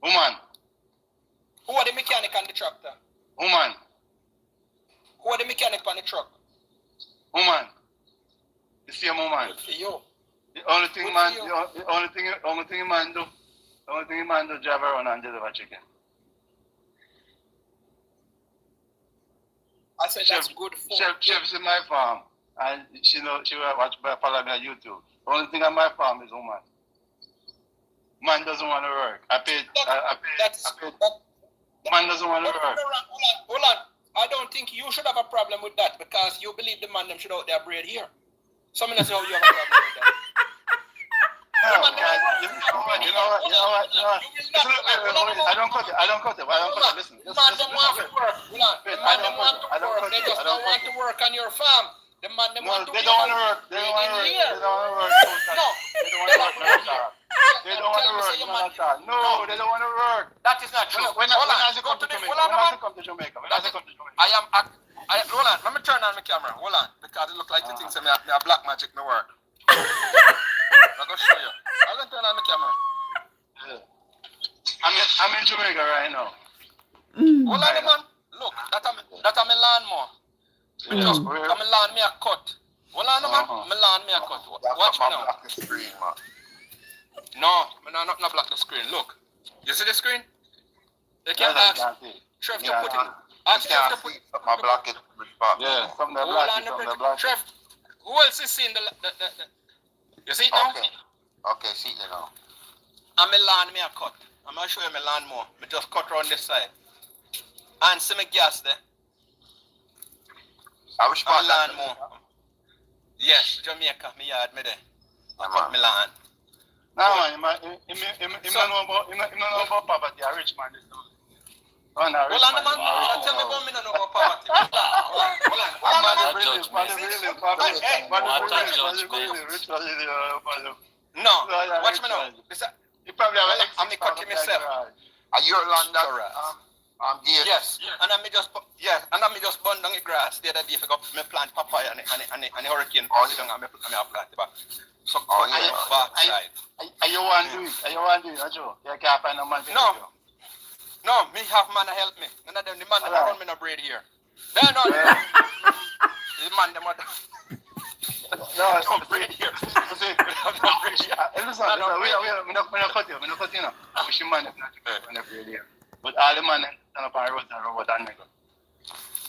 Woman. Who are the mechanic on the tractor? Woman. Who are the mechanic on the truck? Woman. The same woman. Good for you. The only thing man do, drive around and deliver chicken. I said that's good for Chef's in my farm, and she will follow me on YouTube. The only thing on my farm is woman. Man doesn't want to work. Man doesn't want to work. Hold on. I don't think you should have a problem with that because you believe the man them should out there bread here. Some of us know you have a problem with that. No, guys, you know what? I don't cut it. Listen. The man don't want to work. They just don't want to work on your farm. The man them want to They don't want to work. They don't want to work. No. They don't want to work. want tell to me work. say your man. No, they don't want to work. That is not true. When Hold I on. come to Jamaica, when I come to Jamaica. Hold on. Let me turn on my camera. Hold on, because it look like you think me a black magic me work. I'm gonna show you. I'm gonna turn on my camera. I'm in Jamaica right now. Hold on, man. Look, that I'm a lawnmower. Just come and lawn me a cut. Hold on, man. Me lawn me a cut. Watch me now. Block the screen, man. No, me not block the screen. Look, you see the screen? You can ask Trev to put it. Ask Trev to put it. My block it. Yeah, from the Hold on, black. Trev. Who else is seeing the? You see it now? Okay, see it now. I'm a lawn me a cut. I'm gonna show you my lawnmower. Me just cut around this side. And see me gas there. I wish I'm a lawnmower. Yes, Jamaica, me yard me there. I cut me lawn. No, man, you know about poverty, a rich man. Hold on, man. Don't tell me about me no know about poverty. No, watch me now. You probably have an I'm cutting myself. Are you land Yes, and I me just burn down the grass the other day for me plant papaya and the hurricane comes down and me plant it back. So on the backside. Are you want to do it? Are you want to do it, Joe? You can't find a man to help you. No, me have man to help me. None of them, the man that run me no braid here. No. The man, them are no braid here. Listen, we're not cut you. I wish you man not to braid here. But all the man stand up on road and robot and nigga.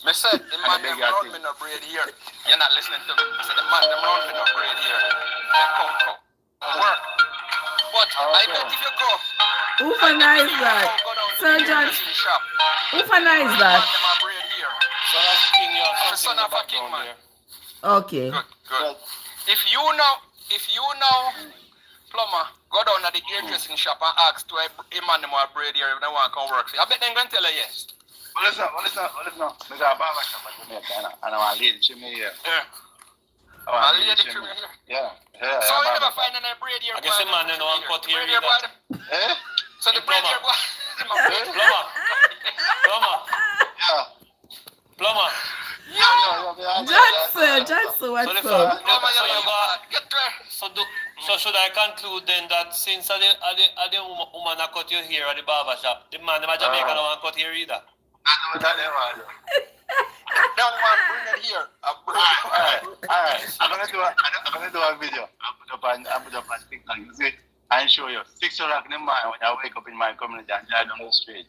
Me said, the man them run me no braid here. You're not listening to me. I said, the man them run me no braid here. They come work. But I bet if you go. Who finance that? Sir John. Who finance that? Son of a king, man. Okay. Good. If you know, plumber, go down to the hairdressing shop and ask to a man them a braid here if they want to come work for you. I bet they're going to tell you yes. Well, listen. I got a barber shop at Jamaica and I want a lady trim me here. Yeah. A lady trim me here? Yeah. So you never find any braid here? I guess the man don't want to cut here either. So the braid here, what? Plumber. Johnson, what's up? So should I conclude then that since the woman that cut your hair at the barber shop, the man in Jamaica don't want to cut hair either? Don't want to bring it here. Alright. I'm gonna do a video. I'll put up on TikTok. You see, and show you 6 o'clock in the morning when I wake up in my community and drive down the street.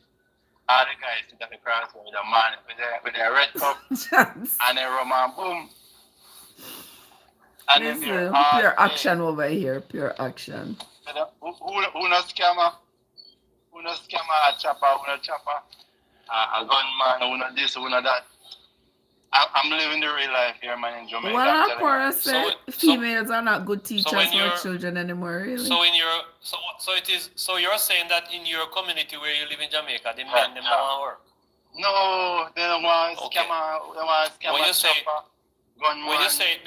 All the guys sit at the crossroad with a man with a red cup and a rum and boom. And This is pure action over here. Pure action. Who no scammer? Who no scammer? A chopper? Who no chopper? A gunman? Who no this? Who no that? I'm living the real life here, man, in Jamaica. Well, of course, females are not good teachers for children anymore, really. So you're saying that in your community where you live in Jamaica, the men them don't want to work? No, they don't want scammer. They want scammer. When you say it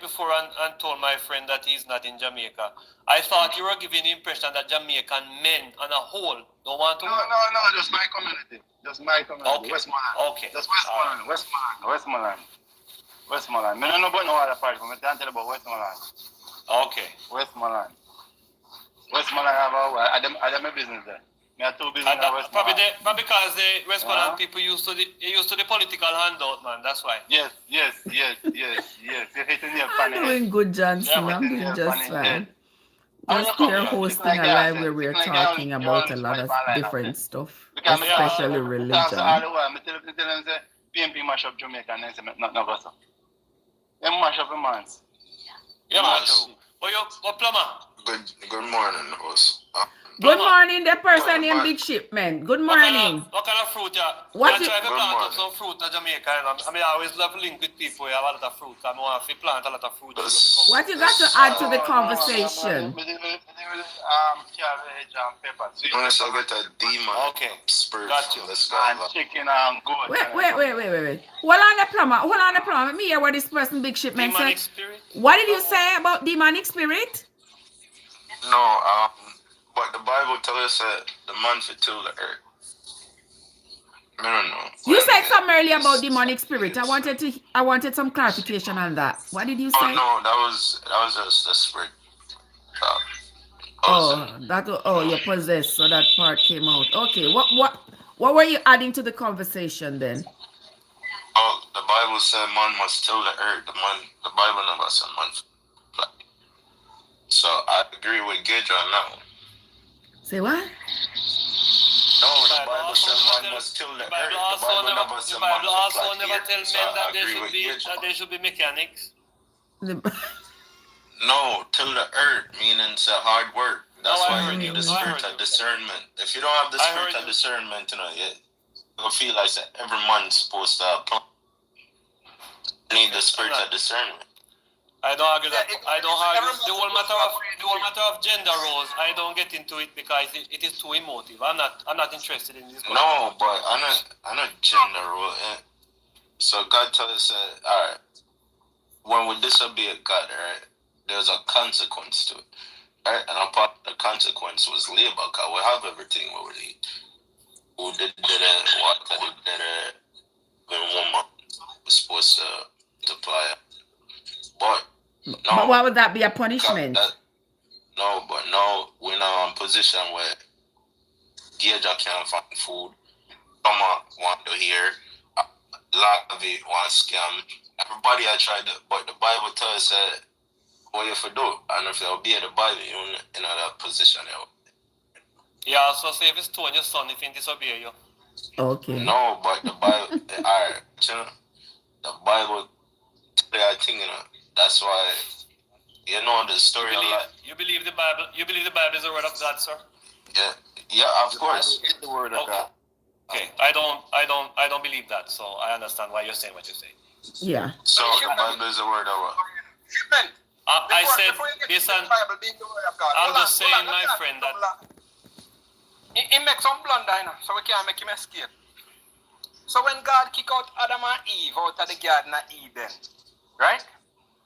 before, and told my friend that he's not in Jamaica, I thought you were giving the impression that Jamaican men on a whole don't want to work. No, just my community. Just my community. Okay. Westmoreland. Okay. Just Westmoreland. I don't know about no other part, but I can't tell about Westmoreland. Okay. Westmoreland I have my business there. I have 2 business in Westmoreland. Probably because the Westmoreland people used to the political handout, man. That's why. Yes. You're hitting the I'm doing good, Johnson. I'm doing just fine. Just here hosting a live where we're talking about a lot of different stuff, especially religion. All the while, I tell them, say, PMP mash up Jamaica and then say, not no gossip. They mash up the mans. Yeah, man. What plumber? Good morning, host. Good morning, the person in Big Ship, man. Good morning. What kind of fruit you What try to plant up some fruit in Jamaica. I mean, I always love link with people who have a lot of fruit. I want to plant a lot of fruit. What you got to add to the conversation? Unless I get a demon spirit. Got you. Let's go. And chicken and goat. Wait. Hold on the plumber. Let me hear what this person Big Ship man said. Demonic spirit? What did you say about demonic spirit? No, but the Bible tells us that the man should till the earth. I don't know. You said something earlier about demonic spirit. I wanted some clarification on that. What did you say? Oh no, that was just the spirit. You're possessed, so that part came out. Okay, what were you adding to the conversation then? Oh, the Bible said man must till the earth. The Bible never said man. So I agree with Gedra now. Say what? No, the Bible said man must till the earth. The Bible never said man also never here. tell So men that I they should be mechanics. No, till the earth, meaning it's a hard work. That's why you need the spirit of discernment. If you don't have the spirit of discernment, you'll feel like every man's supposed to have. You need the spirit of discernment. I don't argue that. I don't argue the whole matter of gender roles. I don't get into it because it is too emotive. I'm not interested in this. No, but I'm not gender role. So God tells us, all right, when we disobey God, right, there's a consequence to it, right? And a part of the consequence was labor, because we have everything we need. Who did it? What did it? When woman was supposed to multiply. But why would that be a punishment? No, but now we're now in a position where Georgia can't find food. Someone want to hear. A lot of it want to scam. Everybody I tried to, but the Bible tells us that what you have to do. And if you obey the Bible, you're in that position. Yeah, so say if it's to your son if he disobey you. Okay. No, but the Bible, alright, the Bible tell you a thing, That's why, the story. You believe the Bible? You believe the Bible is the word of God, sir? Yeah, of course. It's the word of God. Okay, I don't believe that, so I understand why you're saying what you're saying. Yeah. So the Bible is the word of what? I said this, and I'm just saying, my friend, that he makes some blunder, so we can't make him escape. So when God kicked out Adam and Eve out of the Garden of Eden, right,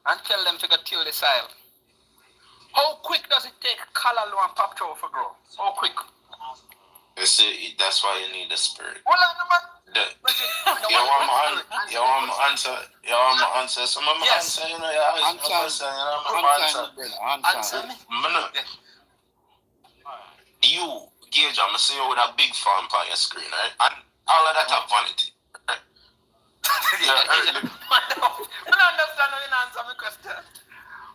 and tell them to go till the soil, how quick does it take callaloo and popchow to grow? How quick? You see, that's why you need the spirit. Hold on, man. You want my answer? You want my answer? Some of my answer, answer me. You, Gage, I'm going to see you with a big farm on your screen, right? And all of that are vanity. Right? I don't understand how you answer my question.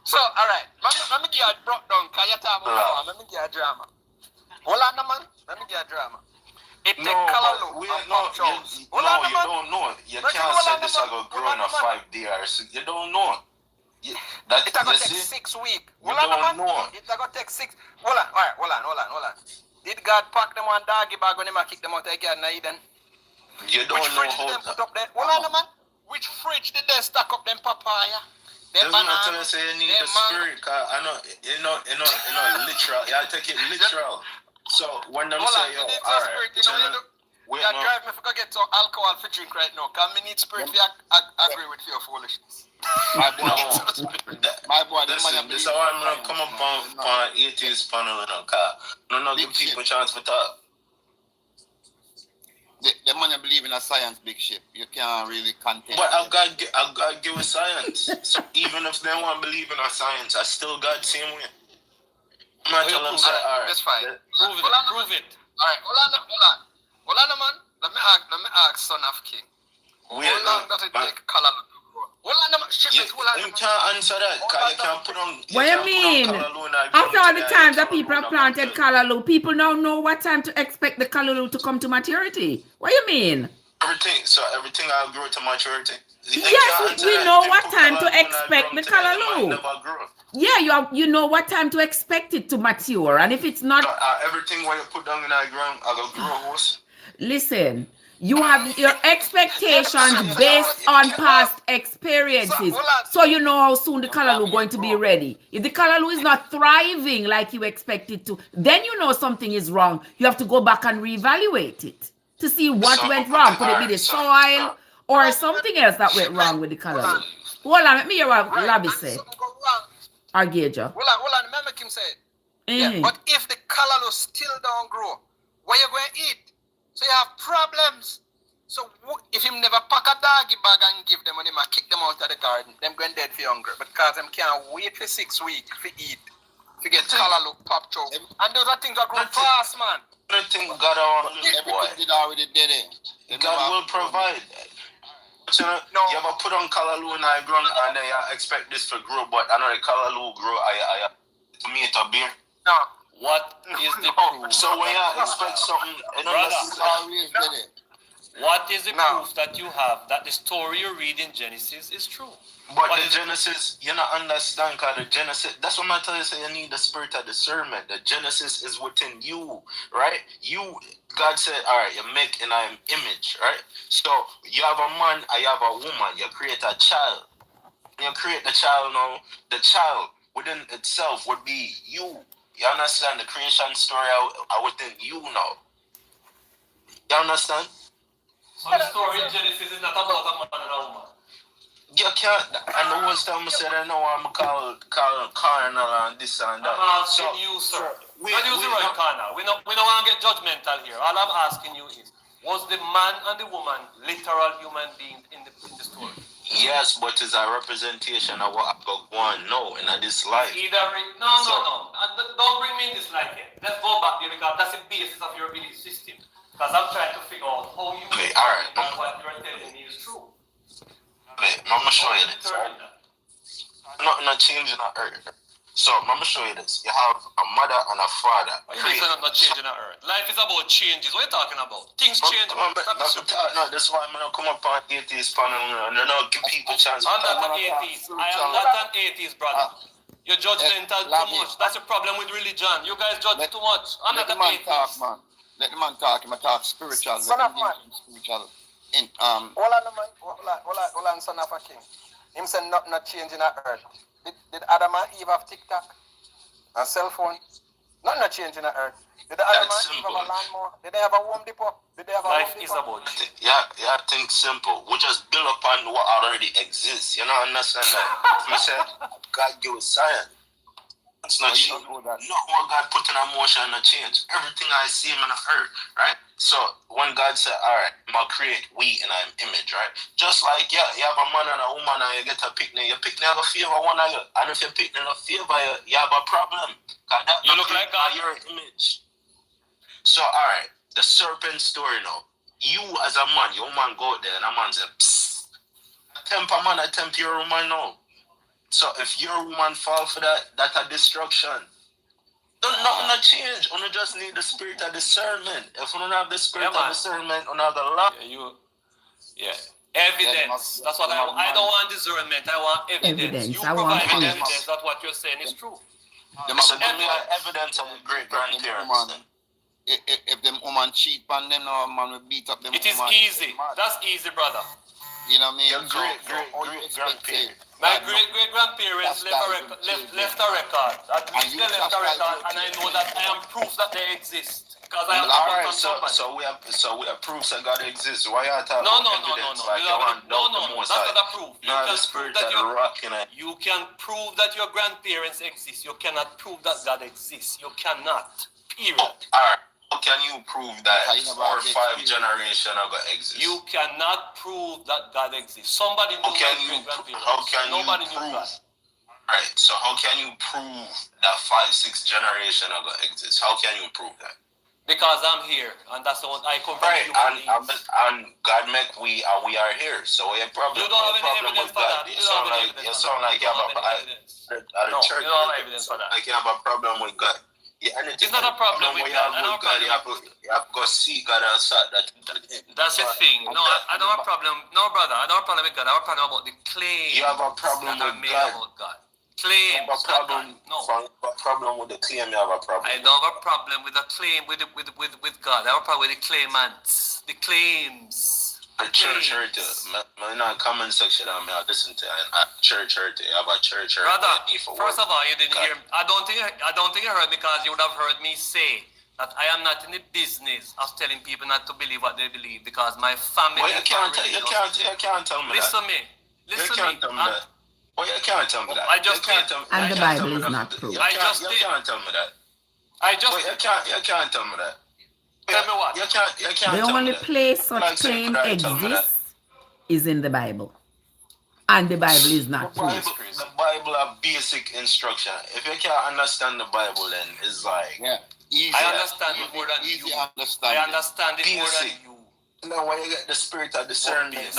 So, all right. Let me give you a drop down, because you're talking about let me give you a drama. Hold on, man. Let me give you a drama. It takes callaloo and popchows. You don't know. You can't say this is going to grow in a 5 days. You don't know. It's going to take 6 weeks. Hold on, man. It's going to take 6. Hold on. All right, hold on. Did God pack them on doggy bag when he kick them out of the Garden of Eden? You don't know how to put up there? Hold on, man. Which fridge did they stack up them papaya? There's nothing to say you need the spirit, cause I know, literal. You take it literal. So when them say, yo, all right, you drive me to get some alcohol for drink right now, because I need spirit to agree with your foolishness. My boy, this is how I'm going to come up on atheist panel in a car. No, give people a chance for talk. The man believe in a science big ship. You can't really contain. But I've got to give a science. So even if they want to believe in a science, I still got the same way. I'm not telling them, say, all right. That's fine. Prove it. All right, hold on, man. Let me ask Son of King. How long does it take callaloo to grow? Hold on, man. You can't answer that, because you can't put on. What do you mean? After all the times that people have planted callaloo, people now know what time to expect the callaloo to come to maturity. What do you mean? Everything I'll grow to maturity. Yes, we know what time to expect the callaloo. Yeah, you know what time to expect it to mature, and if it's not, everything what you put down in that ground, I go grow. Listen, you have your expectations based on past experiences, so you know how soon the callaloo is going to be ready. If the callaloo is not thriving like you expect it to, then you know something is wrong. You have to go back and reevaluate it to see what went wrong. Could it be the soil or something else that went wrong with the callaloo? Hold on, let me hear what Labby said. Or Gager. Hold on, remember Kim said. Yeah. But if the callaloo still don't grow, what you going to eat? So you have problems. So if him never pack a doggy bag and give them money, kick them out of the garden, them going dead for hunger because them can't wait for 6 weeks to eat, to get callaloo popped out. And those are things that grow fast, man. Everything God already did it. God will provide. You ever put on callaloo in the ground and then you expect this to grow, but I know the callaloo grow, tomato beer. No. What is the proof? So when you expect something, what is the proof that you have that the story you read in Genesis is true? But the Genesis, you not understand, because the Genesis, that's what I tell you, say you need the spirit of discernment. The Genesis is within you, right? God said, all right, you make in an image, right? So you have a man and you have a woman, you create a child. You create the child now, the child within itself would be you. You understand? The creation story are within you now. You understand? So the story in Genesis is not about a man and a woman. You can't, and the whole time I said, I know I'm called carnal and this and that. I'm asking you, sir. Not use the word carnal. We don't want to get judgmental here. All I'm asking you is, was the man and the woman literal human beings in the story? Yes, but it's a representation of what God wants no in this life. No. Don't bring me in this life yet. Let's go back there because that's the basis of your belief system. Because I'm trying to figure out how you and what you're telling me is true. Okay, I'm going to show you this. Nothing not changing on earth. So, I'm going to show you this. You have a mother and a father. Things are not changing on earth. Life is about changes. What are you talking about? Things change. No, this is why I'm going to come up on atheist panel and give people a chance. I'm not an atheist. I am not an atheist, brother. You're judgmental too much. That's the problem with religion. You guys judge too much. I'm not an atheist. Let the man talk. He talk spiritual. Son of man. Spiritual. Hold on, son of a king. Him said not changing on earth. Did Adam and Eve have TikTok? A cell phone? Not changing on earth. Did Adam and Eve have a lawnmower? Did they have a home depot? Did they have a Life home is depot? about you. Yeah, think simple. We just build upon what already exists. You know, understand that? I said, God give us science. It's not change. Not what God put in motion and change. Everything I see him in the earth, right? So when God said, all right, I'm going to create we in an image, right? Just like, you have a man and a woman and you get a picnic. Your picnic have a favor one of you. And if your picnic have a favor you have a problem. You look like God. Your image. So, all right, the serpent story now. You as a man, your woman go out there and a man say, psst. I tempt a man, I tempt your woman now. So if your woman fall for that, that's a destruction. Nothing to change. You just need the spirit of discernment. If you don't have the spirit of discernment, you have the law. Evidence. That's what I don't want discernment. I want evidence. You provide evidence that what you're saying is true. So give me evidence of the great grandparents. If them woman cheat on them, no man will beat up them. It is easy. That's easy, brother. You know what I mean? Your great grandparents. My great grandparents left a record. At least they left a record, and I know that I am proof that they exist. Because I have alright, so we have proofs that God exists. Why are you talking about evidence? No, that's not a proof. You can prove that your grandparents exist. You cannot prove that God exists. You cannot. Period. Alright. How can you prove that 4 or 5 generations ago exist? You cannot prove that God exists. Somebody knew Nobody knew God. Right. So how can you prove that 5, 6 generations ago exists? How can you prove that? Because I'm here, and that's the one I come from. Right. And God make we and we are here. So we have problem. You don't have any evidence for that. You sound like you have a church. You don't have evidence for that. Like you have a problem with God. Yeah, it's not a problem with God. I don't have a problem. You have to go see God and start that. That's the thing. No, I don't have a problem. No, brother, I don't have a problem with God. I have a problem about the claims. You have a problem with God. About God. Claims. You have a problem with the claim. You have a problem. I don't have a problem with the claim with God. I have a problem with the claimants. The claims. The church hurt you. In the comment section, I listen to church hurt you. You have a church hurt. Brother, first of all, you didn't hear. I don't think you heard me because you would have heard me say that I am not in the business of telling people not to believe what they believe because my family. Well, you can't tell me Listen to me. Listen to me. Well, you can't tell me that. And the Bible is not proof. You can't tell me that. I just But you can't tell me that. tell me what. You can't The tell me only that. place such Like, say, claim Christ tell me that. exists is in the Bible. And the Bible is not true. The Bible are basic instruction. If you can't understand the Bible, then it's like Easy. I understand it more than Easy you. understand. I understand it more than Basic. you. And then when you get the spirit of discernment, basic.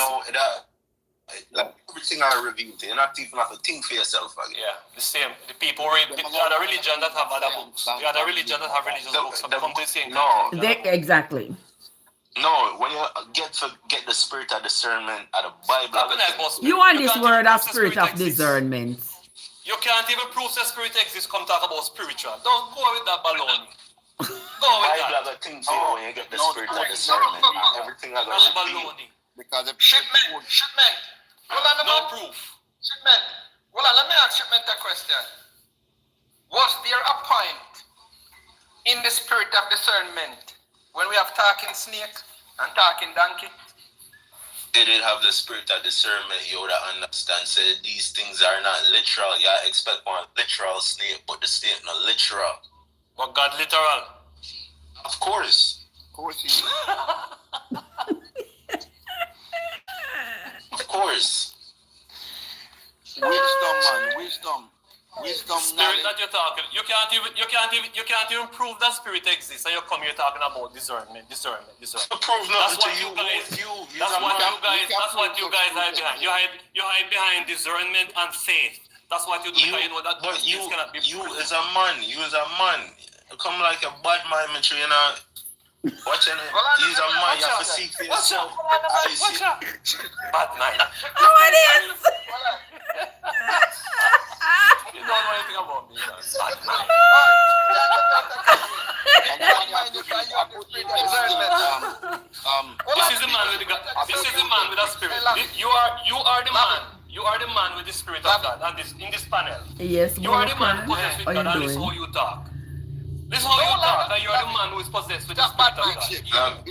like everything I reveal to you, not even have to think for yourself again. Yeah, the same. The people read the other religion that have other books. The other religion that have religious books have come to the same conclusion. Exactly. No, when you get the spirit of discernment of the Bible, You want this word of spirit of discernment. You can't even prove the spirit exists. Come talk about spiritual. Don't go with that baloney. Go with Bible that. have a thing for you when you get the spirit of discernment. Everything I That's got to baloney. Because if Shipment. Hold on a No minute. proof. Shipment. Hold on, let me ask Shipment a question. Was there a point in the spirit of discernment when we have talking snake and talking donkey? They did have the spirit of discernment, you would understand. Say these things are not literal. You expect one literal snake, but the snake not literal. But God literal. Of course. Of course he is. Of course. Wisdom, man. Wisdom. Spirit that you're talking, you can't even prove that spirit exists, and you come here talking about discernment. Prove That's nothing what to you you. guys. You That's what you guys hide behind. You hide behind discernment and faith. That's what you do. Because you know that But things cannot be you proven. is a man. You is a man. You come like a bad man, mature, you know. Watching it. He's a man. You have to see for yourself. Bad man. What is? You don't know anything about me, man. Bad man. This is the man with a spirit. You are the man. You are the man with the spirit of God. And in this panel. Yes, You are the man possessed with How God, you and this is doing? how you talk. This is how you talk, and you are the man who is possessed with the spirit of God.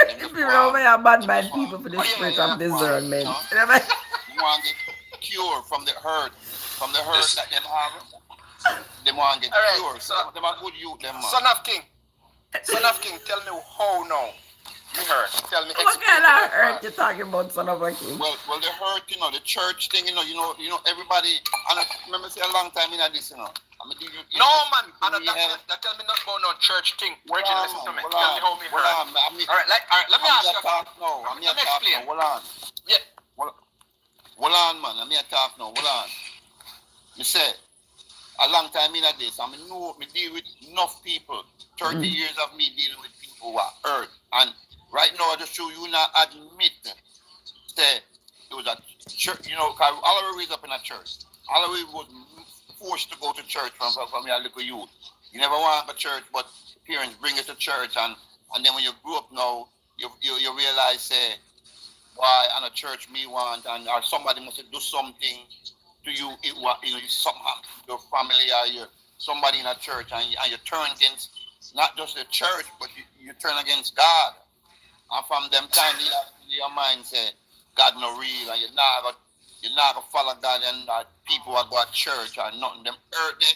If you remember your bad mind people for the spirit of discernment. You want to get cure from the hurt that them have. They want to get cure. So them are good youth, them man. Son of King, tell me how now. You heard. Tell me. What kind of hurt you talking about, son of a king? Well, the hurt, the church thing, you know, everybody. And I remember say a long time in this, No, man. That tell me not about no church thing. Reggie, listen to me. Tell me how me hurt. All right, let me ask you. Let me explain. Hold on. Yeah. Hold on, man. Let me talk now. Hold on. Me say, a long time in this, I deal with enough people. 30 years of me dealing with people who are hurt. And right now, I just show you not admit that it was a church, because all raised up in a church. All was forced to go to church from your little youth. You never want a church, but parents bring you to church, and then when you grow up now, you realize, say, why on a church me want, or somebody must do something to you, somehow, your family or somebody in a church, and you turn against not just the church, but you turn against God. And from them time, your mind say, God no real, and you're not gonna follow God, and people that go to church and nothing. Them hurt they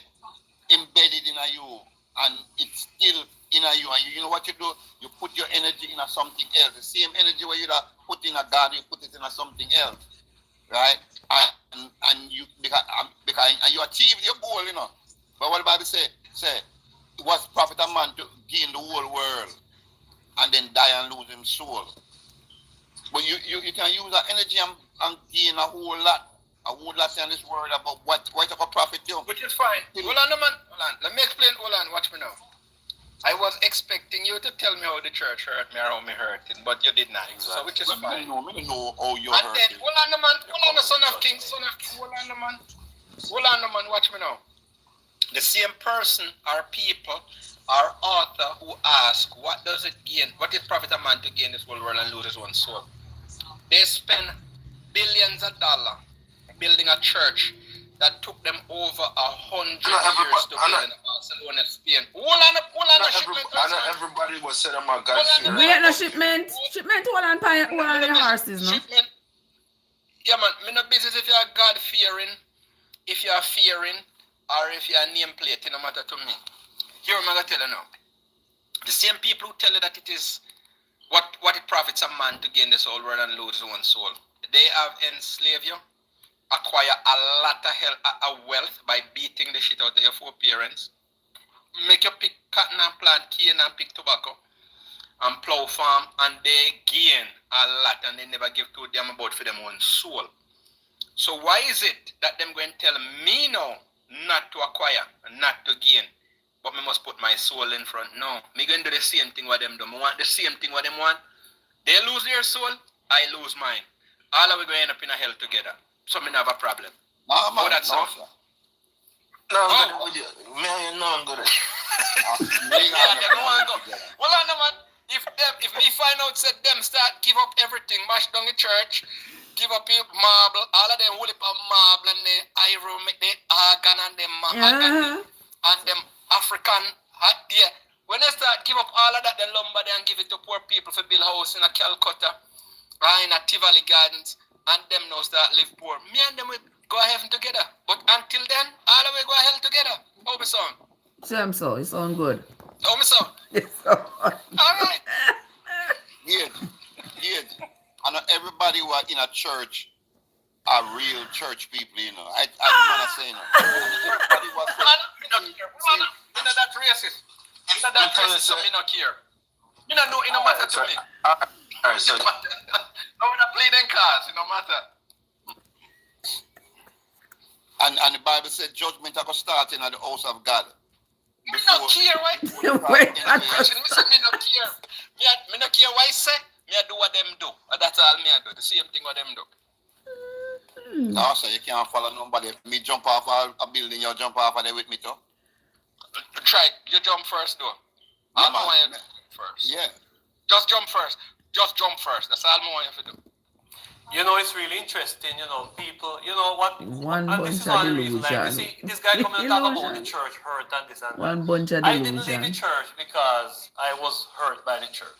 embedded in you, and it's still in you. And you know what you do? You put your energy in something else. The same energy where you put in a God, you put it in something else, right? And you because and you achieve your goal, But what the Bible say it was profit a man to gain the whole world and then die and lose his soul. But you can use that energy and gain a whole lot in this world about what you can profit you. Which is fine. Hold on, man. Hold on. Let me explain. Hold on. Watch me now. I was expecting you to tell me how the church hurt me or how me hurting, but you did not. Exactly. So which is fine. I don't know how you're and hurting. then, hold on, man. Hold on, son of King. Hold on, man. Watch me now. The same person or people or author who ask, what does it gain? What is profit a man to gain this whole world and lose his own soul? They spend billions of dollars building a church that took them over 100 years to build in Barcelona, Spain. Hold on, not everybody was said I'm a God fearer. We ain't no shipment. Shipment, hold on the horses, no? Shipment. Yeah, man. Me no business if you're God fearing if you are fearing or if you are nameplate, it no matter to me. Here I'm gonna tell you now. The same people who tell you that it is what it profits a man to gain this whole world and lose his own soul. They have enslaved you, acquire a lot of wealth by beating the shit out of your foreparents, make you pick cotton and plant cane and pick tobacco and plow farm, and they gain a lot and they never give two damn about for them own soul. So why is it that them going to tell me now not to acquire and not to gain, but me must put my soul in front? No, me going to do the same thing what them do. Me want the same thing what them want. They lose their soul, I lose mine. All of we going to end up in a hell together. So me not have a problem. No, man, that's no, all. sir. No, I'm good with you. Me and you know I'm good at it. Well, no, man. If we find out said them start give up everything, mash down the church, give up the marble, all of them will up marble and the iron, make the organ and them and them African yeah. When they start give up all of that, the lumber and give it to poor people for build house in a Calcutta or in a Tivoli Gardens, and them now start live poor. Me and them will go to heaven together. But until then, all of we go to hell together. How we sound? Same so, it sound good. How we sound? All right. Yes. And everybody who are in a church are real church people, you know. I want to say, you know. Everybody was you know that racist. You know that racist, so me not care. You know, no, it no matter to me. Alright, so No, we're not bleeding cars, it no matter. and the Bible said judgment are going to start in the house of God. Me not care, right? Wait, Me not care. Me not care what I say. Me I do what them do. And that's all me I do. The same thing what them do. No, so you can't follow nobody. If me jump off a building, you jump off and they with me too. Try. You jump first though. Yeah, I want you to first. Yeah. Just jump first. Just jump first. That's all I want you to do. You know, it's really interesting, you know, people, you know what, One and this is bunch of one of the reason, like, you delusion. see, this guy coming and talk about the Delusion. church hurt and this and that. One bunch of I didn't leave the delusion. church because I was hurt by the church.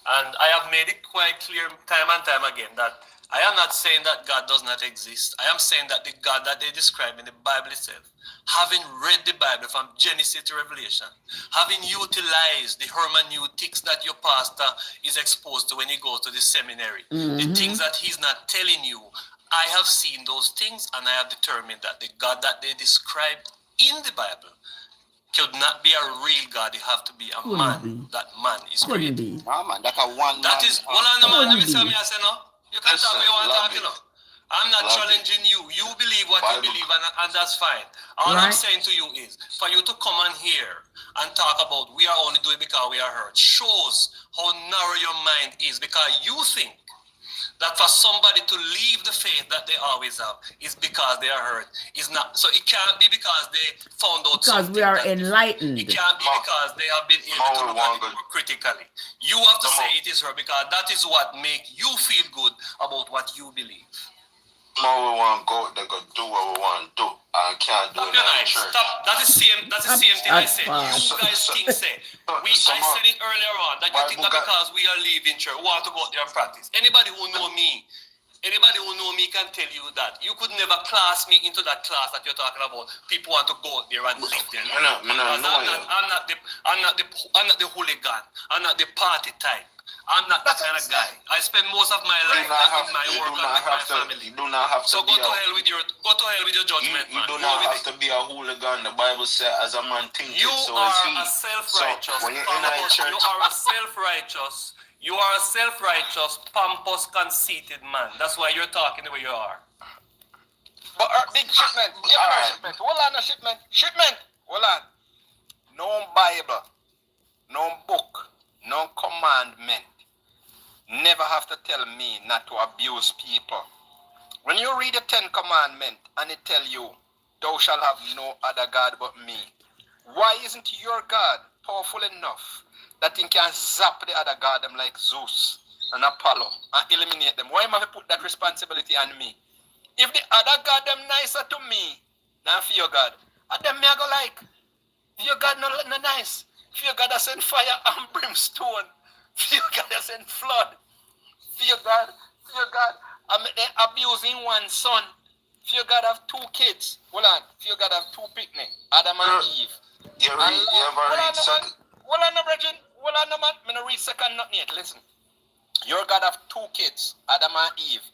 And I have made it quite clear time and time again that I am not saying that God does not exist. I am saying that the God that they describe in the Bible itself, having read the Bible from Genesis to Revelation, having utilized the hermeneutics that your pastor is exposed to when he goes to the seminary, the things that he's not telling you, I have seen those things and I have determined that the God that they describe in the Bible could not be a real God. You have to be a man. That man is Couldn't created. be. No, man, that's a one That man. is, hold on, man, let me Couldn't say be. me, I say no. You can talk what you want to talk, you know. I'm not Love challenging you. You believe what Bible. you believe, and that's fine. All I'm Right. saying to you is, for you to come on here and talk about we are only doing because we are hurt, shows how narrow your mind is, because you think that for somebody to leave the faith that they always have is because they are hurt. Is not. So it can't be because they found out Because something we are that- enlightened. It can't be because they have been able to look at it more critically. You have to say it is her because that is what makes you feel good about what you believe. More we want to go, they go do what we want to do. I can't do Stop it your in the knife. church. Stop. That's the same thing I said. That's You guys think say. I said it earlier on that you think that because we are leaving church, we want to go out there and practice. Anybody who know me can tell you that. You could never class me into that class that you're talking about. People want to go out there and live there. I'm not the hooligan. I'm not the party type. I'm not that kind of guy. I spend most of my life with my work and with my family. You do not have to So be go to hell with your judgment, you man. do Go not with have it. to be a hooligan. The Bible says, as a man thinketh, You so are is he. a self-righteous. So when you're in a church, You are a self-righteous, pompous, conceited man. That's why you're talking the way you are. But big shipment. Give me no shipment. Hold on, no shipment. Shipment. Hold on. No Bible. No book. No commandment. Never have to tell me not to abuse people. When you read the 10 Commandments and it tell you, thou shalt have no other God but me. Why isn't your God powerful enough that he can zap the other God them like Zeus and Apollo and eliminate them? Why am I put that responsibility on me? If the other God them nicer to me than fear God, and them me I go like, fear God no nice. Fear God that send fire and brimstone. Fear God that send flood. Fear God. I mean, they abusing one son. if you God have two kids, hold on, if you God have two picnic, Adam and Eve. You ever read second? Hold on, Bridget. Hold on, man. I'm gonna read second not yet. Listen. Your God have two kids, Adam and Eve,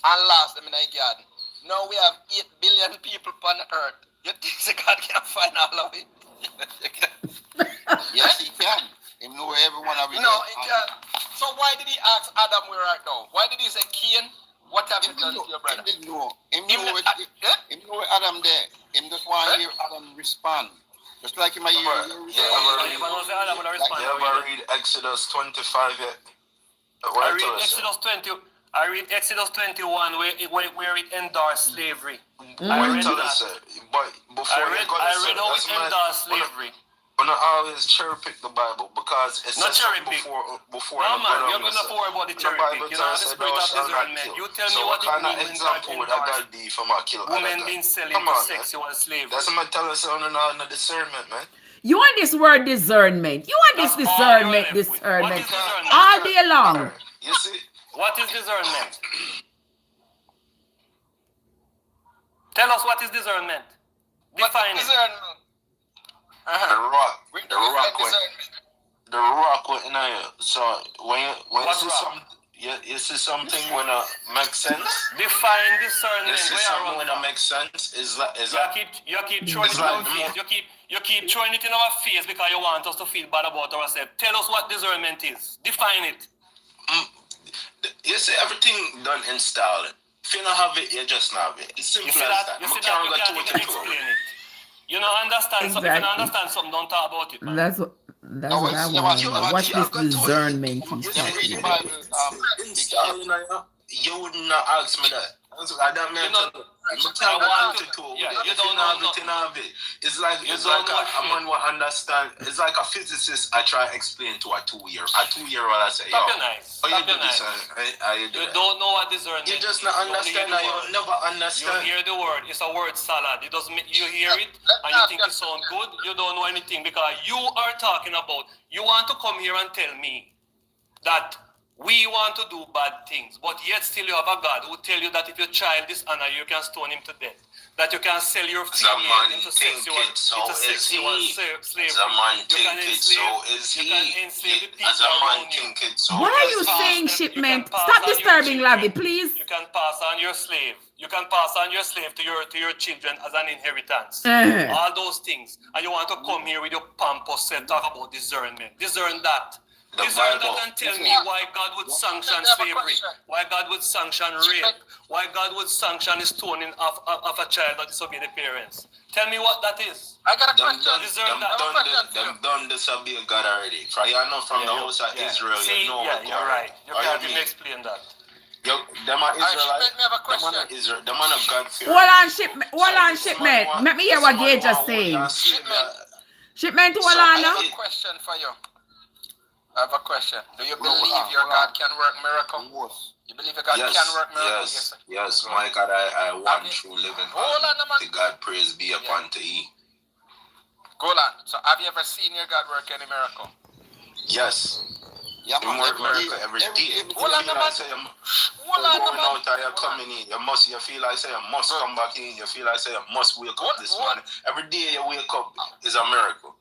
and last them in the garden. Now we have 8 billion people on earth. You think God can find all of it? Yes, he can. He know everyone of it. No, he can't. So why did he ask Adam where art thou? Why did he say, Cain, what have you done to your brother? He didn't know. Him know Adam there. Him just want to hear Adam respond. Just like him a year. You ever read Exodus 25 yet? I read Exodus 21 where it endorsed slavery. I read how it endorsed slavery. But not always cherry pick the Bible because it's not cherry pick. Before no man, you're not worry about the cherry pick. You know the spirit of discernment. You tell me what it means example would I got D from a kill. Women being selling to sexual slavery. That's what I'm telling you on the discernment, man. You want this word discernment. You want this discernment. All day long. You see? What is discernment? Tell us what is discernment. Define it. The rock went in here. So when you see something when it makes sense. Define discernment. You see something when it makes sense. You keep throwing it in our face. You keep throwing it in our face because you want us to feel bad about ourselves. Tell us what discernment is. Define it. You see everything done installed. If you don't have it, you just not have it. It's simple as that. You can't even explain it. You don't understand something. If you don't understand something, don't talk about it, man. That's what I want. Watch this discernment. You would not ask me that. I don't mean to. You don't have it. It's like a man will understand. It's like a physicist I try to explain to a 2-year-old. A 2-year-old I say, You don't know what discernment is. You just not understand. You never understand. You hear the word. It's a word salad. It doesn't make you hear it and you think it sounds good. You don't know anything because you are talking about. You want to come here and tell me that we want to do bad things, but yet still you have a God who tell you that if your child dishonor you can stone him to death. That you can sell your female into sexual slavery. You can enslave the people around you. What are you saying, shipment? Stop disturbing Lavi, please. You can pass on your slave. You can pass on your slave to your children as an inheritance. All those things. And you want to come here with your pompous self talk about discernment. Discern that. Discern that and tell me why God would sanction slavery, why God would sanction rape, why God would sanction the stoning of a child that disobey the parents. Tell me what that is. I got a question. Them done disobey God already. For you know from the house of Israel, see, you know what you're right. You can't even explain that. Them are Israelites. Them are God fear. Hold on, shipment. Let me hear what Gage is saying. Shipment, hold on now. I have a question for you. I have a question. Do you believe your God can work miracles? You believe your God can work miracles? Yes. My God, I want true living. To God praise be upon to ye. Go on. So have you ever seen your God work any miracle? Yes. You work miracle every day. You feel like you're coming in. You feel like you must come back in. You feel like you must wake up this morning. Every day you wake up is a miracle.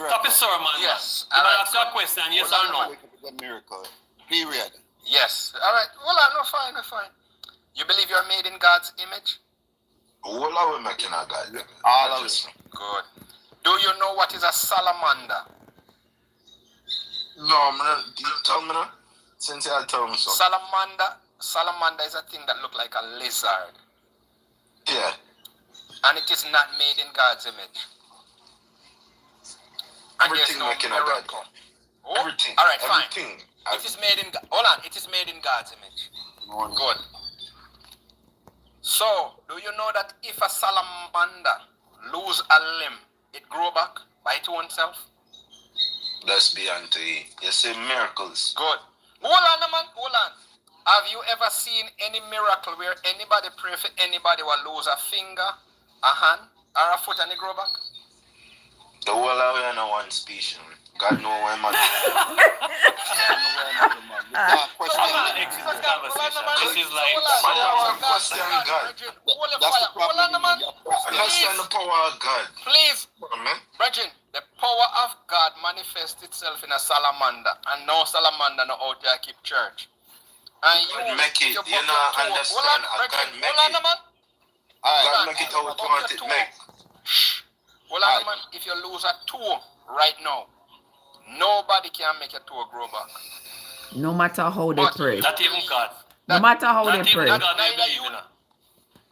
Stop it, sir, man. Yes. Can I ask you a question? Yes or no? It's a miracle. Period. Yes. All right. Hold on. No, fine. You believe you're made in God's image? All of we making a God. All of us. Good. Do you know what is a salamander? No, man. Tell me that. Since you tell me so. Salamander is a thing that looks like a lizard. Yeah. And it is not made in God's image. And everything making a God. Everything. All right, fine. Everything. It is made in. Hold on. It is made in God's image. Good. So, do you know that if a salamander lose a limb, it grow back by its own self? Let's be unto you. You say miracles. Good. Hold on, man. Hold on. Have you ever seen any miracle where anybody pray for anybody will lose a finger, a hand, or a foot and it grow back? The whole of we are one species. God know where man. I'm not exit the conversation. This is like Question God. That's the problem. Understand the power of God. Please, Amen. Brethren, the power of God manifests itself in a salamander, and no salamander no out there keep church. And you make it, you know, understand. God make hold on, it. man. God make it how you want it make. Hold on, man. If you lose a toe right now, nobody can make your toe grow back. No matter how they pray. not even God. No matter how Not they even pray. God they believe in.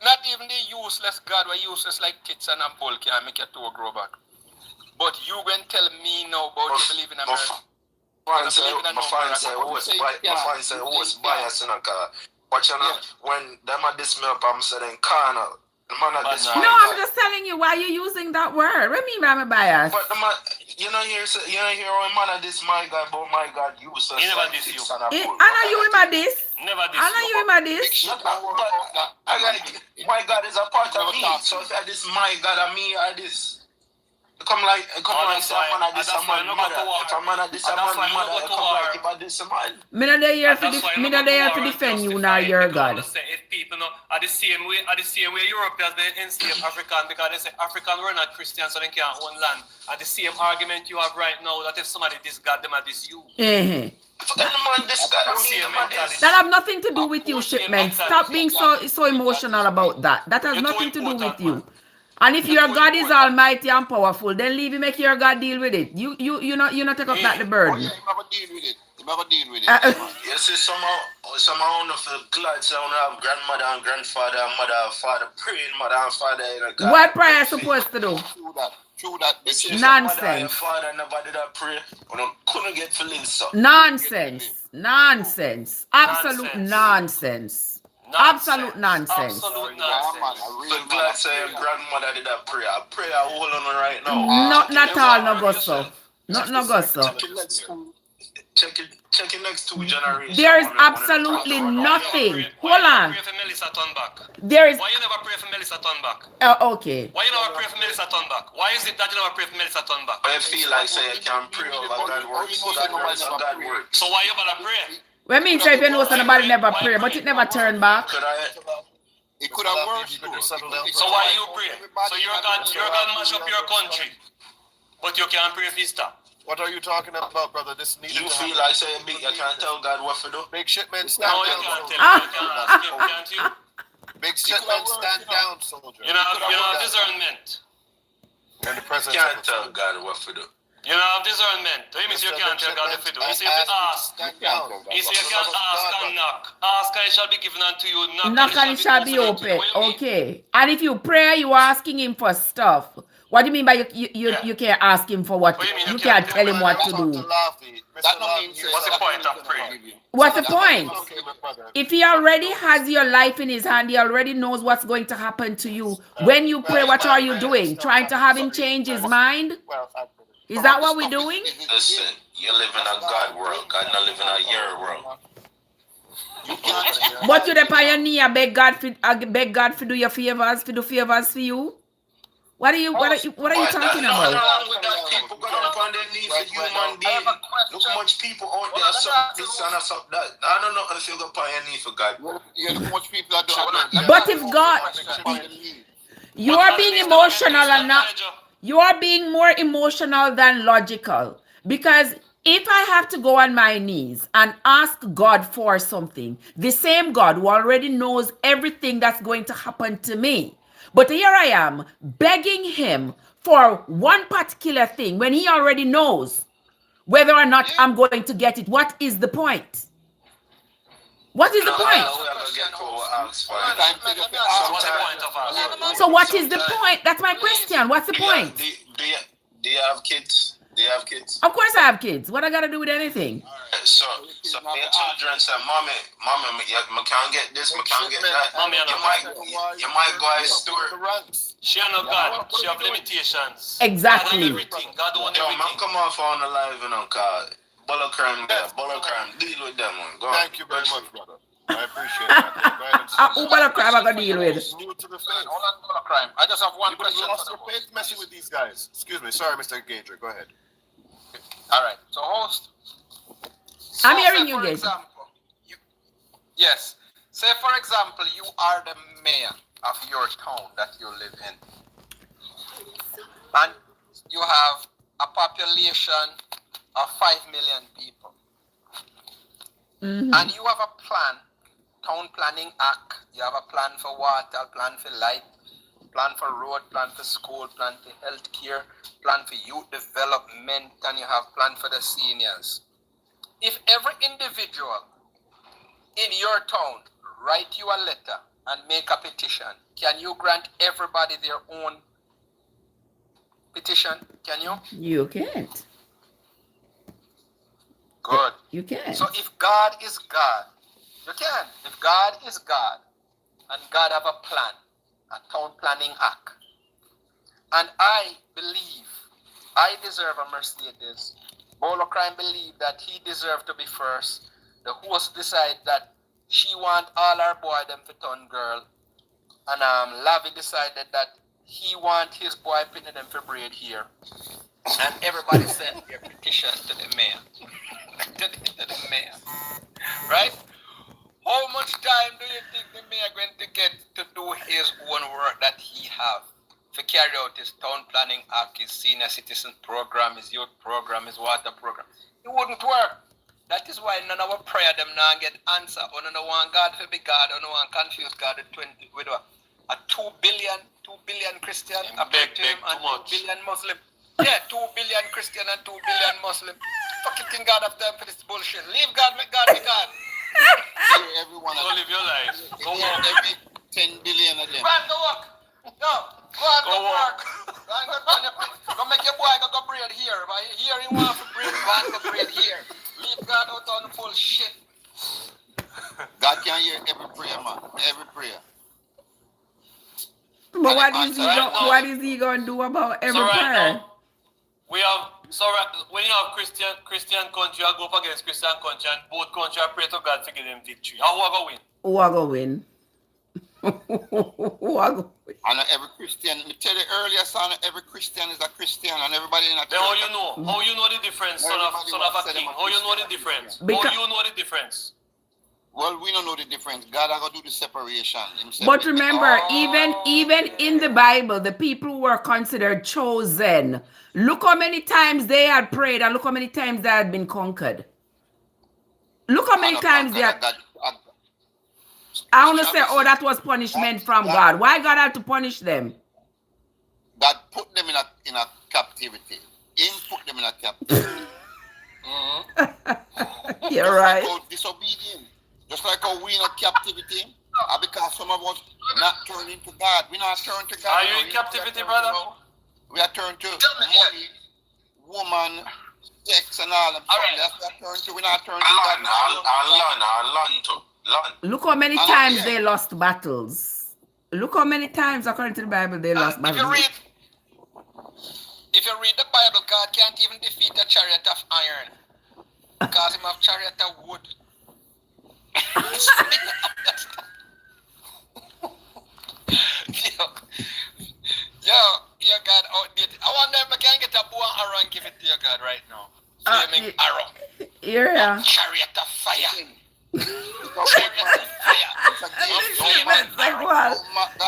Not even the useless God, where useless like tits and a bull can make your toe grow back. But you going to tell me now about you believe in America. My friend say, what's bias in a car? Watch out, when them are this me up, I'm saying carnal. The man are this No, I'm just telling you why you're using that word. What do you mean by my bias? But the man, you know when man are this my God, but my God useless. He never diss you. I know you in my this. Never diss I know you in my this. My God is a part of me. So if I this my God and me are this. Come like say a man this a man mother. If a man this a man mother, come like if I this a man. Me not there to defend you nor your God. If people know are the same way Europeans they enslave African because they say African were not Christians so they can't own land. And the same argument you have right now that if somebody this God them are this you. That have nothing to do with you, shipment. Stop being so emotional about that. That has nothing to do with you. And if your God is almighty and powerful, then leave him make your God deal with it. You not take up that the burden. You never deal with it. You see, somehow on the glad so I have grandmother and grandfather and mother and father praying, mother and father in a God. What prayer supposed to do? True that. Nonsense. Mother and father never did that pray. Couldn't get feelings so. Nonsense. Absolute nonsense. Absolute nonsense. Absolute nonsense. So glad say your grandmother did that prayer. I pray I hold on right now. Not all no go so. Not no go so. Check it next 2 generations. There is absolutely nothing. Hold on. There is. Why you never pray for Melissa Thunback? Okay. Why you never pray for Melissa Thunback? Why is it that you never pray for Melissa Thunback? I feel like say I can pray over God works. God works. So why you better pray? What means if you know somebody never pray, but it never turn back? It could have worked. So why you pray? So your God mash up your country, but you can't pray for stop. What are you talking about, brother? This needs you feel like saying big, you can't tell God what to do? Big shipment stand down. No, you can't tell him, you can't ask him, can't you? Big shipment stand down, soldier. You know discernment. In the presence you can't tell God what to do. You know discernment. That means you can't tell God what to do. You say if you ask. You say you can ask and knock. Ask and it shall be given unto you. Knock and it shall be open. Okay. And if you pray, you are asking him for stuff. What do you mean by you can't ask him for what? You can't tell him what to do. What's the point of praying? What's the point? If he already has your life in his hand, he already knows what's going to happen to you. When you pray, what are you doing? Trying to have him change his mind? Is that what we're doing? Listen, you live in a God world. God not live in a your world. But you the pioneer beg God for do your favors, for do favors for you. What are you talking about? People go up on their knees for human being. Look how much people out there suck this and suck that. I don't know if you go on your knee for God. Much people are doing. But if God, you are being emotional and not. You are being more emotional than logical. Because if I have to go on my knees and ask God for something, the same God who already knows everything that's going to happen to me, but here I am begging him for one particular thing when he already knows whether or not I'm going to get it. What is the point? What is the point? So what is the point? That's my question. What's the point? Do you have kids? Do you have kids? Of course I have kids. What I got to do with anything? So your children say, Mommy, I can't get this, I can't get that. Mommy, you might go and store. She and God, she have limitations. Exactly. God wants everything. Man, come on for on the live, you know, cause Bolo crime, deal with them, man. Go on. Thank you very much, brother. I appreciate that. Who Bolo crime I gonna deal with? New to the faith. Hold on, Bolo crime. I just have one You question. lost your faith messing with these guys. Excuse me. Sorry, Mr. Gager. Go ahead. All right. So, host. I'm hearing say you for guys. Example, yes. Say, for example, you are the mayor of your town that you live in. And you have a population of 5 million people. And you have a plan, town planning act. You have a plan for water, plan for light, plan for road, plan for school, plan for health care, plan for youth development, and you have plan for the seniors. If every individual in your town write you a letter and make a petition, can you grant everybody their own petition? Can you? You can't. Good. You can't. So if God is God, you can. If God is God, and God have a plan, a town planning act, and I believe I deserve a Mercedes, Bolo Crime believe that he deserved to be first, the host decide that she want all our boy them to turn girl, and Lavi decided that he want his boy pinning them for braid here, and everybody sent their petition to the mayor. to the mayor. Right? How much time do you think the mayor going to get to do his own work that he have? To carry out his town planning act, his senior citizen program, his youth program, his water program. It wouldn't work. That is why none of our prayer them now get answer. Or none of one God to be God, or no one confuse God with a 2 billion Christian, a big him, and 2 billion Muslim. Yeah, 2 billion Christian and 2 billion Muslim. Fucking think God have time for this bullshit. Leave God, make God be God. Everyone Go live your life. Go work. Every 10 billion of them. Go on, go work. No, go on, go work. Go make your boy go braid here. But here he want to braid, go on, go braid here. Leave God out on the bullshit. God can hear every prayer, man. Every prayer. But what is he going to do about every prayer? Now, we have, when you have Christian country, I go up against Christian country, and both countries pray to God to give them victory. How are going to win? Who are going to win? Who are going to win? And every Christian, me tell you earlier, son, every Christian is a Christian, and everybody in a church. How you know? How you know the difference, son of a king? How you know the difference? How you know the difference? Well, we don't know the difference. God is going to do the separation. But remember, even in the Bible, the people who were considered chosen, look how many times they had prayed, and look how many times they had been conquered. Look how many times they had... I want to say, oh, that was punishment from God. Why God had to punish them? God put them in a captivity. He put them in a captivity. You're right. Like disobedience. Just like how we in a captivity, because some of us not turning to God. We not turn to God. Are you in captivity, brother? We are turned to money, woman, sex, and all. That's what we turn to. We not turn to God. Look how many times they lost battles. Look how many times, according to the Bible, they lost battles. If you read the Bible, God can't even defeat a chariot of iron. Because him have chariot of wood. Your God outdated. I wonder if I can get a bow and arrow and give it to your God right now. Flaming arrow. Yeah. Chariot of fire.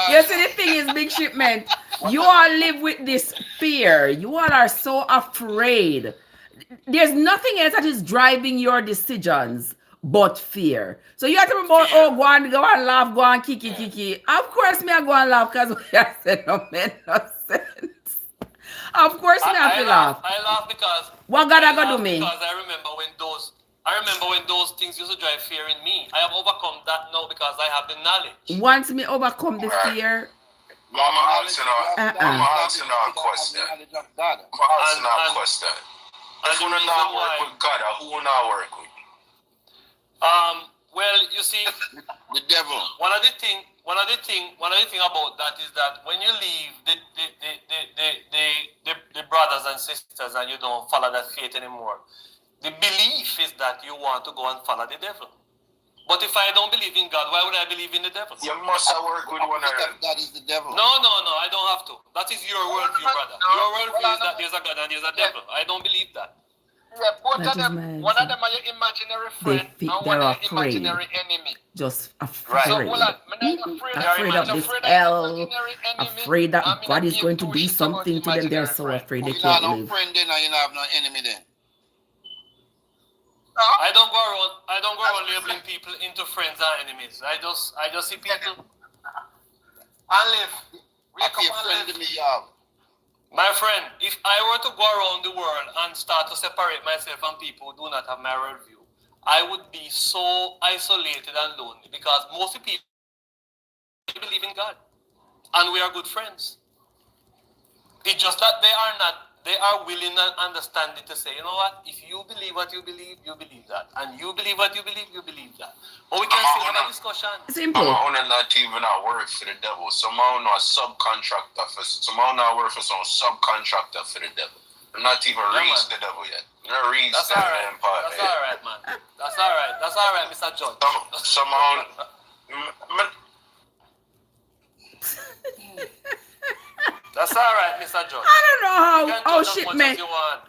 You see, the thing is, Big Shipment, you all live with this fear. You all are so afraid. There's nothing else that is driving your decisions but fear. So you have to remember, oh, go and laugh, go and kiki. Of course, me I go and laugh because we are saying no sense. Of course, me I have to laugh. I laugh because what God I gonna do me? Because I remember when those things used to drive fear in me. I have overcome that now because I have the knowledge. Once me overcome the fear. I'm asking a question. If you not work with God, who will not work with? Well, you see, the devil. One of the thing about that is that when you leave the brothers and sisters and you don't follow that faith anymore, the belief is that you want to go and follow the devil. But if I don't believe in God, why would I believe in the devil? You must have worked with one another. That is the devil. No, I don't have to. That is your worldview, brother. Your worldview is that there's a God and there's a devil. I don't believe that. Yeah, both That of is them. my One of answer. them are your imaginary They friend, think and they're one are your afraid. imaginary enemy. Just Right. So afraid. hold on, I'm not afraid of Afraid of this afraid of hell. imaginary enemy. Afraid that I'm God not is give going to two do shits about something to them. They are imaginary so friend. afraid they You can't know no live. friend then and you have no enemy then. No? I don't go around labeling people into friends and enemies. I just see people. And live. We I come be a and friend live. to me, y'all. My friend, if I were to go around the world and start to separate myself from people who do not have my worldview, I would be so isolated and lonely because most people believe in God and we are good friends. It's just that they are willing and understanding to say, you know what, if you believe what you believe that. And you believe what you believe that. But we can still have a discussion. Simple. I'm not even at work for the devil. Somehow not subcontractor for somehow not work for some subcontractor for the devil. I'm not even reached the devil yet. Not reached That's that alright. empire. That's alright, man. That's alright. That's alright, Mr. Judge. Somehow That's alright, Mr. Judge. I don't know You can how judge as much shipment. as you want.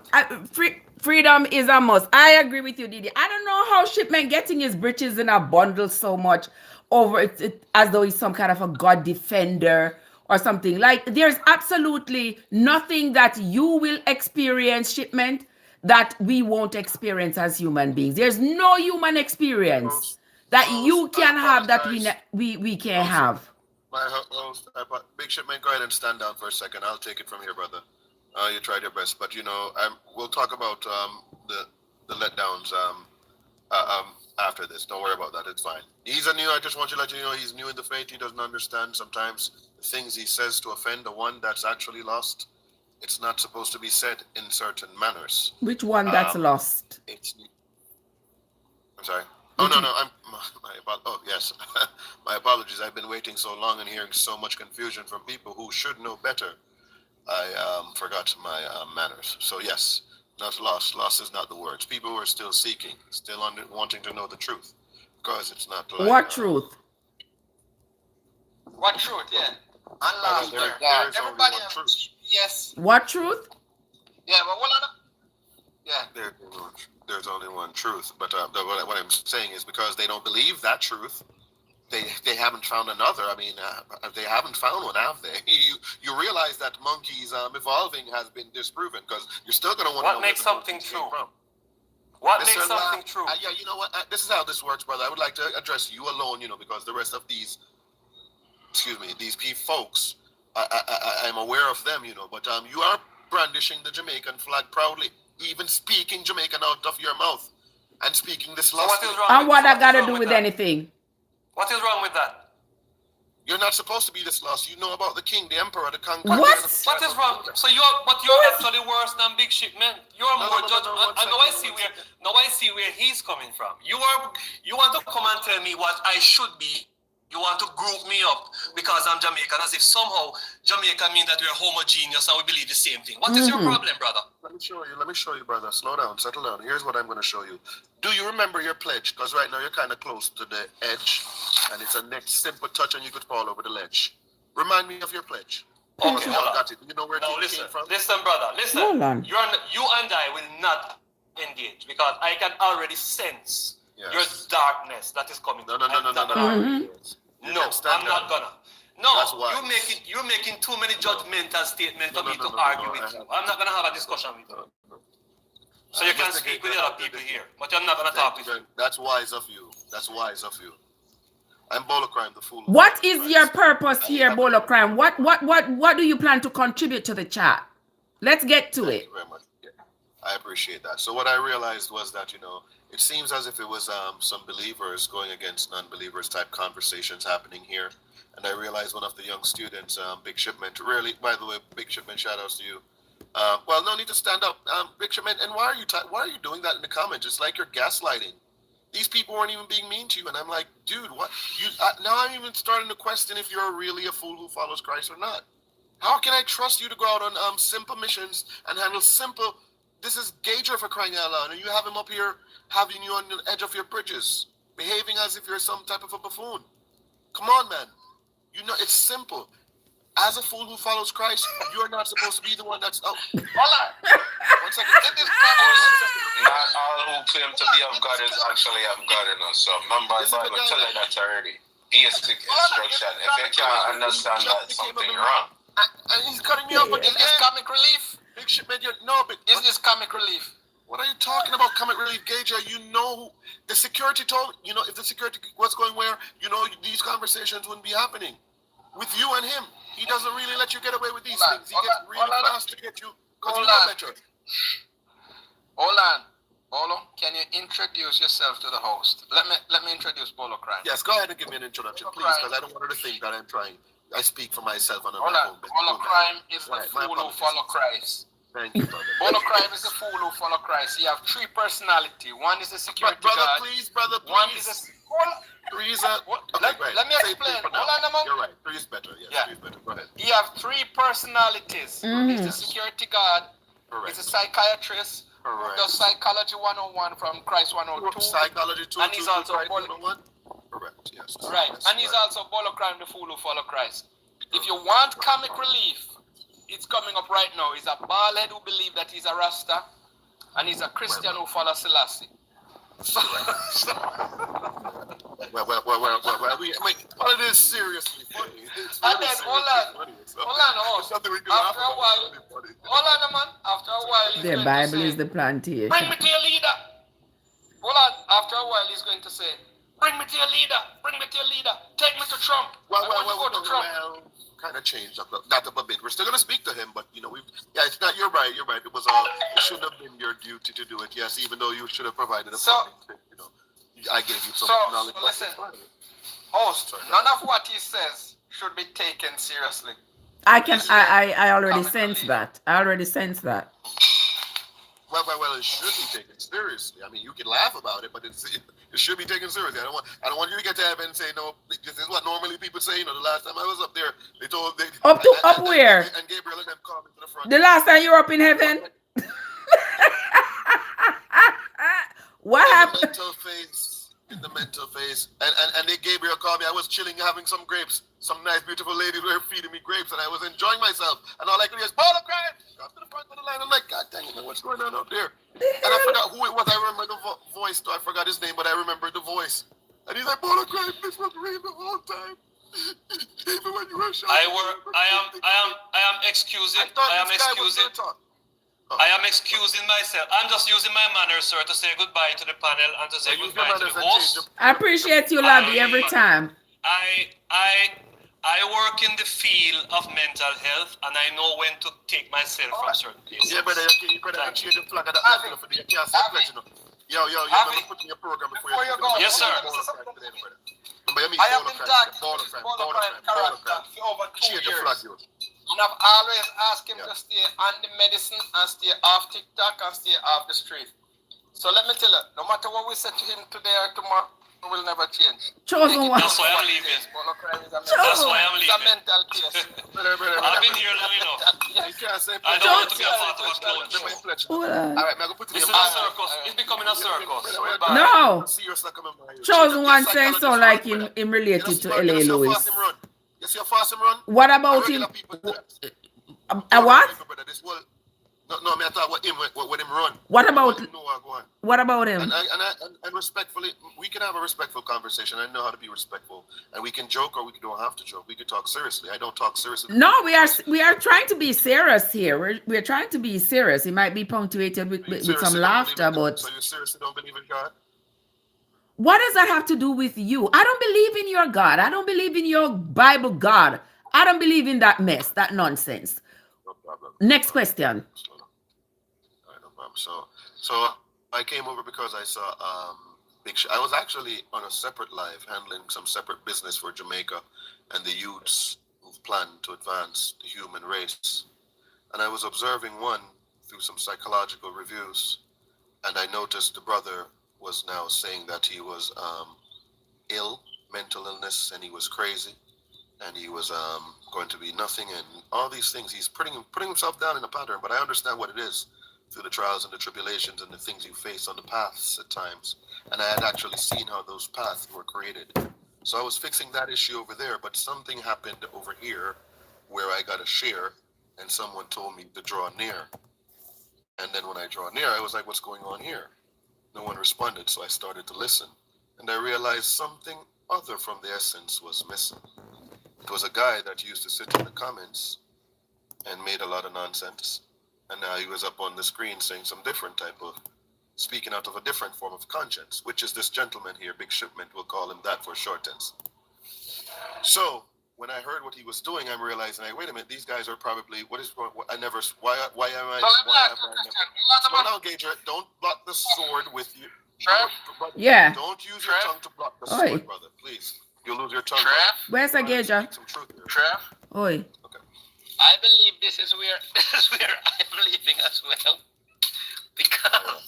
Freedom is a must. I agree with you, Didi. I don't know how shipment getting his britches in a bundle so much over it as though he's some kind of a God defender or something. Like there's absolutely nothing that you will experience, shipment, that we won't experience as human beings. There's no human experience that you can have that we can't have. My host, Big Shipman, go ahead and stand down for a second. I'll take it from here, brother. You tried your best, but you know, we'll talk about the letdowns after this. Don't worry about that. It's fine. He's a new. I just want you to let you know he's new in the faith. He doesn't understand sometimes the things he says to offend the one that's actually lost. It's not supposed to be said in certain manners. Which one that's lost? I'm sorry. Oh no, oh yes, my apologies. I've been waiting so long and hearing so much confusion from people who should know better. I forgot my manners. So yes, not lost. Lost is not the words. People who are still seeking, still wanting to know the truth, because it's not like what truth? What truth? Yeah. And last there is everybody only one truth. Yes. What truth? Yeah, but hold on. Yeah. There's only one truth, but what I'm saying is because they don't believe that truth, they haven't found another. I mean, they haven't found one, have they? You realize that monkeys evolving has been disproven because you're still going to want to know What makes something true? What makes something true? Yeah, you know what? This is how this works, brother. I would like to address you alone, because the rest of these folks, I'm aware of them, but you are brandishing the Jamaican flag proudly, even speaking Jamaican out of your mouth and speaking this last. What is wrong? And what I got to do with anything? What is wrong with that? You're not supposed to be this lost. You know about the king, the emperor, the conqueror. What is wrong? So you're actually worse than Big Shipman. You're more judgmental. Now I see where he's coming from. You want to come and tell me what I should be. You want to group me up because I'm Jamaican, as if somehow Jamaica means that we're homogeneous and we believe the same thing. What is your problem, brother? Let me show you, brother. Slow down, settle down. Here's what I'm going to show you. Do you remember your pledge? Because right now you're kind of close to the edge, and it's a next simple touch, and you could fall over the ledge. Remind me of your pledge. Okay, got it. You know where it came from? Listen, brother. Listen. Hold on. You and I will not engage because I can already sense your darkness that is coming. No. No, I'm not gonna. No, That's why. you're making too many judgmental statements for me to argue with you. I'm not gonna have a discussion with you. So you can speak with the other people here, but I'm not gonna talk with you. That's wise of you. I'm Bolo Crime, the fool. What is your purpose here, Bolo Crime? What do you plan to contribute to the chat? Let's get to it. Thank you very much. Yeah, I appreciate that. So what I realized was that, it seems as if it was some believers going against non-believers type conversations happening here. And I realized one of the young students, Big Shipment, really, by the way, Big Shipment, shout outs to you. Well, no need to stand up, Big Shipment. And why are you doing that in the comments? It's like you're gaslighting. These people weren't even being mean to you. And I'm like, dude, what? Now I'm even starting to question if you're really a fool who follows Christ or not. How can I trust you to go out on simple missions and handle simple... This is Gager for crying out loud, and you have him up here having you on the edge of your bridges, behaving as if you're some type of a buffoon. Come on, man. It's simple. as a fool who follows Christ, you're not supposed to be the one that's. Oh, Hold on. 1 second. Get this Not all who claim to be of God is actually of God, you know. So remember, the Bible tell you that already. Basic instruction. If you can't understand that, something wrong. And he's cutting me off Is again. this comic relief? Big shit, man. No, but Is this comic relief? what are you talking about, comic relief, Gage? You know, the security told, you know, if the security was going where, you know, these conversations wouldn't be happening with you and him. He doesn't really let you get away with these things. He gets really fast to get you because you know better. Hold on. Bolo, can you introduce yourself to the host? Let me introduce Bolo Crime. Yes, go ahead and give me an introduction, please, because I don't want her to think that I'm trying. I speak for myself on Hold on. Bolo Crime is the fool who follow Christ. Thank you, brother. Bolo Crime is the fool who follow Christ. He have three personality. One is a security guard. Brother, please. One is a... Three is let me explain. Hold on, man. You're right. Three is better. Yes, Yeah. three is better. Go ahead. He have three personalities. He's a security guard. Correct. He's a psychiatrist. Correct. Does Psychology 101 from Christ 102. Psychology 2. And he's also Correct. Yes. right. And he's also Bolo Crime, the fool who follow Christ. If you want comic relief, it's coming up right now. He's a baldhead who believes that he's a Rasta, and he's a Christian who follows Selassie. Well, all it is seriously funny. It's And really then, seriously funny. host. Nothing we can After laugh a while, about. hold on, man. After a while, he's The going Bible to say, is the plantation. bring me to your leader. Hold on. After a while, he's going to say, bring me to your leader. Bring me to your leader. Take me to Trump. I want to go to Trump. Kind of changed that up a bit. We're still going to speak to him, but you know, it's not. You're right. It was it shouldn't have been your duty to do it. Yes, even though you should have provided a you know, I gave you some knowledge. So listen, host. None of what he says should be taken seriously. I already sense that. Well, it should be taken seriously. I mean, you can laugh about it, but it should be taken seriously. I don't want you to get to heaven and say, no, this is what normally people say. You know, the last time I was up there, they told up where? And Gabriel and them called me to the front. The last time you were up in heaven? What happened? In the mental phase. And they Gabriel called me. I was chilling, having some grapes. Some nice, beautiful ladies were feeding me grapes, and I was enjoying myself. And all I could hear is, Bolo Crime! Up to the front of the line. I'm like, God dang it, man, what's going on out there? And I forgot who it was. I remember the voice, though. I forgot his name, but I remember the voice. And he's like, Bolo Crime, this was real the whole time. Even when you were shouting. I am excusing myself. I'm just using my manners, sir, to say goodbye to the panel and to say goodbye to the host. I appreciate you, Labby, every time. I work in the field of mental health, and I know when to take myself from certain places. Yeah, brother, you better change the flag of that letter for the can't say pledge, you know. Yo, you better put in your program before you go. Yes, sir. I have been talking to this Bolo Crime character for over 2 years. And I've always asked him to stay on the medicine and stay off TikTok and stay off the street. So let me tell you, no matter what we say to him today or tomorrow, it will never change. Chosen one. That's why I'm leaving. That's why I'm leaving. It's a mental case. I've been here long enough. I don't want to be a part of a clown show. All right, I'm going to put This is a circus. It's becoming a circus. No. Chosen one saying so like him related to L.A. Lewis. You see a fast him run? What about him? A what? No, I thought what him run. What about him? And respectfully, we can have a respectful conversation. I know how to be respectful, and we can joke or we don't have to joke. We can talk seriously. I don't talk seriously. No, we are trying to be serious here. We're trying to be serious. It might be punctuated with some laughter, but so you seriously don't believe in God? What does that have to do with you? I don't believe in your God. I don't believe in your Bible God. I don't believe in that mess, that nonsense. No problem. Next question. So I came over because I saw I was actually on a separate live handling some separate business for Jamaica and the youths who've planned to advance the human race. And I was observing one through some psychological reviews, and I noticed the brother was now saying that he was ill, mental illness, and he was crazy, and he was going to be nothing, and all these things. He's putting himself down in a pattern, but I understand what it is through the trials and the tribulations and the things you face on the paths at times. And I had actually seen how those paths were created. So I was fixing that issue over there, but something happened over here where I got a share and someone told me to draw near. And then when I draw near, I was like, what's going on here? No one responded, so I started to listen. And I realized something other from the essence was missing. It was a guy that used to sit in the comments and made a lot of nonsense. And now he was up on the screen saying some different type of, speaking out of a different form of conscience, which is this gentleman here, Big Shipment, we'll call him that for shorthand. So when I heard what he was doing, I'm realizing, like, wait a minute, these guys are probably, why slow down, Gager, don't block the sword with you. Trev? Yeah. Don't use your tongue to block the sword, brother, please. You'll lose your tongue. Trev? Where's the Gager? Trev? Oi. Okay. I believe this is where I'm leaving as well. Because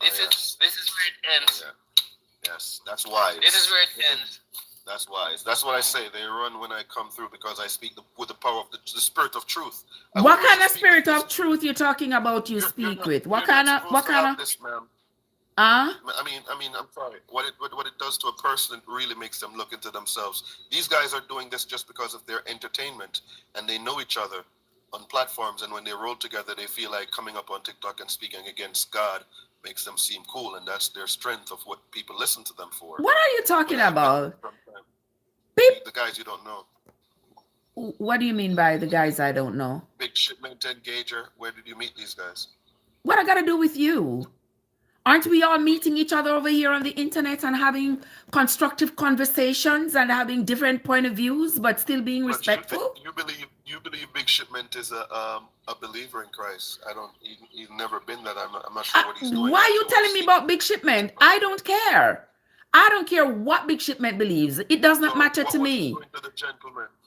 this is where it ends. Oh, yeah. Yes, that's wise. This is where it ends. That's wise. That's what I say. They run when I come through because I speak with the power of the spirit of truth. What kind of spirit of truth you talking about? You speak with what kind of? This, ma'am. I mean, I'm sorry. What it does to a person, it really makes them look into themselves. These guys are doing this just because of their entertainment, and they know each other on platforms. And when they roll together, they feel like coming up on TikTok and speaking against God makes them seem cool, and that's their strength of what people listen to them for. What are you talking about? The guys you don't know. What do you mean by the guys I don't know? Big Shipment and Gager. Where did you meet these guys? What I got to do with you? Aren't we all meeting each other over here on the internet and having constructive conversations and having different point of views, but still being respectful? You believe Big Shipment is a believer in Christ? I don't. He's never been that. I'm not sure what he's doing. Why are you telling me about Big Shipment? I don't care. I don't care what Big Shipment believes. It does not matter to me.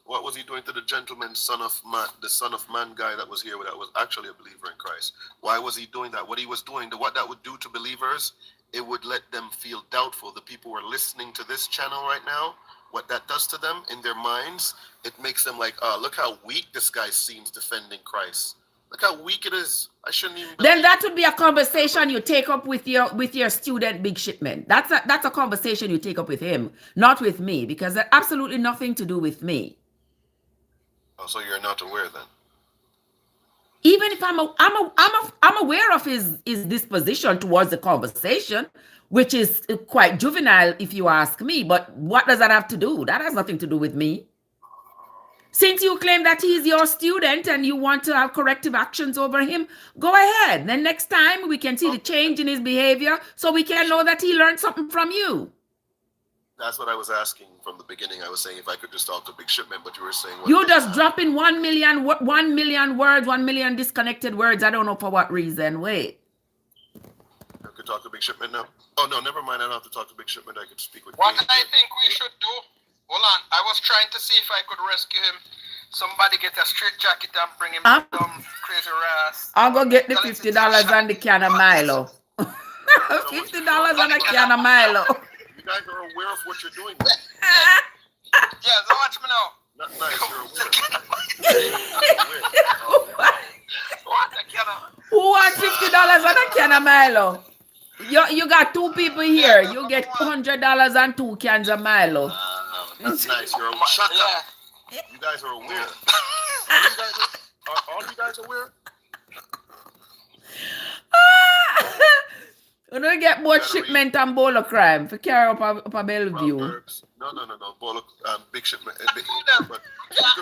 What was he doing to the gentleman, son of man, the son of man guy that was here that was actually a believer in Christ? Why was he doing that? What he was doing, what that would do to believers, it would let them feel doubtful. The people who are listening to this channel right now, what that does to them in their minds, it makes them like, oh, look how weak this guy seems defending Christ. Look how weak it is. I shouldn't even. Then that would be a conversation you take up with your student Big Shipment. That's a conversation you take up with him, not with me, because that absolutely nothing to do with me. Oh, so you're not aware then? Even if I'm aware of his disposition towards the conversation, which is quite juvenile, if you ask me. But what does that have to do? That has nothing to do with me. Since you claim that he's your student and you want to have corrective actions over him, go ahead. Then next time we can see the change in his behavior so we can know that he learned something from you. That's what I was asking from the beginning. I was saying if I could just talk to Big Shipment, but you were saying... You just drop in 1 million words, 1 million disconnected words. I don't know for what reason. Wait. I could talk to Big Shipment now? Oh, no, never mind. I don't have to talk to Big Shipment. I could speak with... What I think we should do... Hold on. I was trying to see if I could rescue him. Somebody get a straight jacket and bring him some crazy ass. I'll go get the $50 and the can of Milo. $50 and a can of Milo. You guys are aware of what you're doing. Yeah, so watch me now. Not nice, you're aware. Who wants $50 and a can of Milo? You got two people here. You get $100 and 2 cans of Milo. That's nice. You're aware. Shut up. You guys are aware. Are you guys aware? You don't get both Shipment and bowl of crime for carry up a Bellevue. No. Bowl of Big Shipment. But you can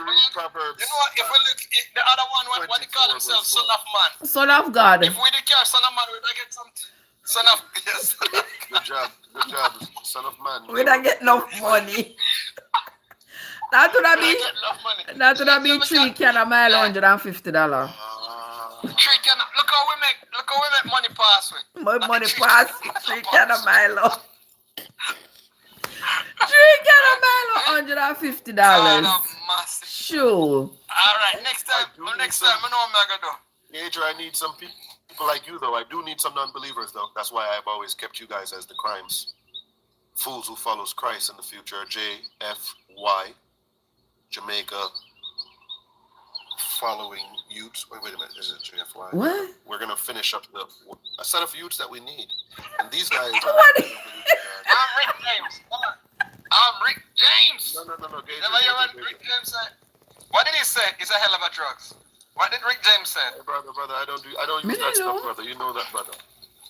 read Proverbs. You know what? If we look at the other one, what they call themselves, Son of Man. Son of God. If we declare Son of Man, we don't get some Son of... Yes. Good job, Son of Man. We don't get enough money. That would be 3 can of Milo, $150. 3 can. Look how we make money pass with. My money pass 3 can of Milo. 3 can of Milo, $150. Sure. All right, next time I know what I'm gonna do. Major, I need some people like you, though. I do need some non-believers, though. That's why I've always kept you guys as the crimes. Fools who follows Christ in the future. JFY, Jamaica, following youths. Wait a minute. Is it JFY? What? We're going to finish up a set of youths that we need. And these guys are... I'm Rick James. I'm Rick James. No. Never you heard Rick James say? What did he say? It's a hell of a drugs. What did Rick James say? Hey, brother, I don't use that stuff, brother. You know that, brother.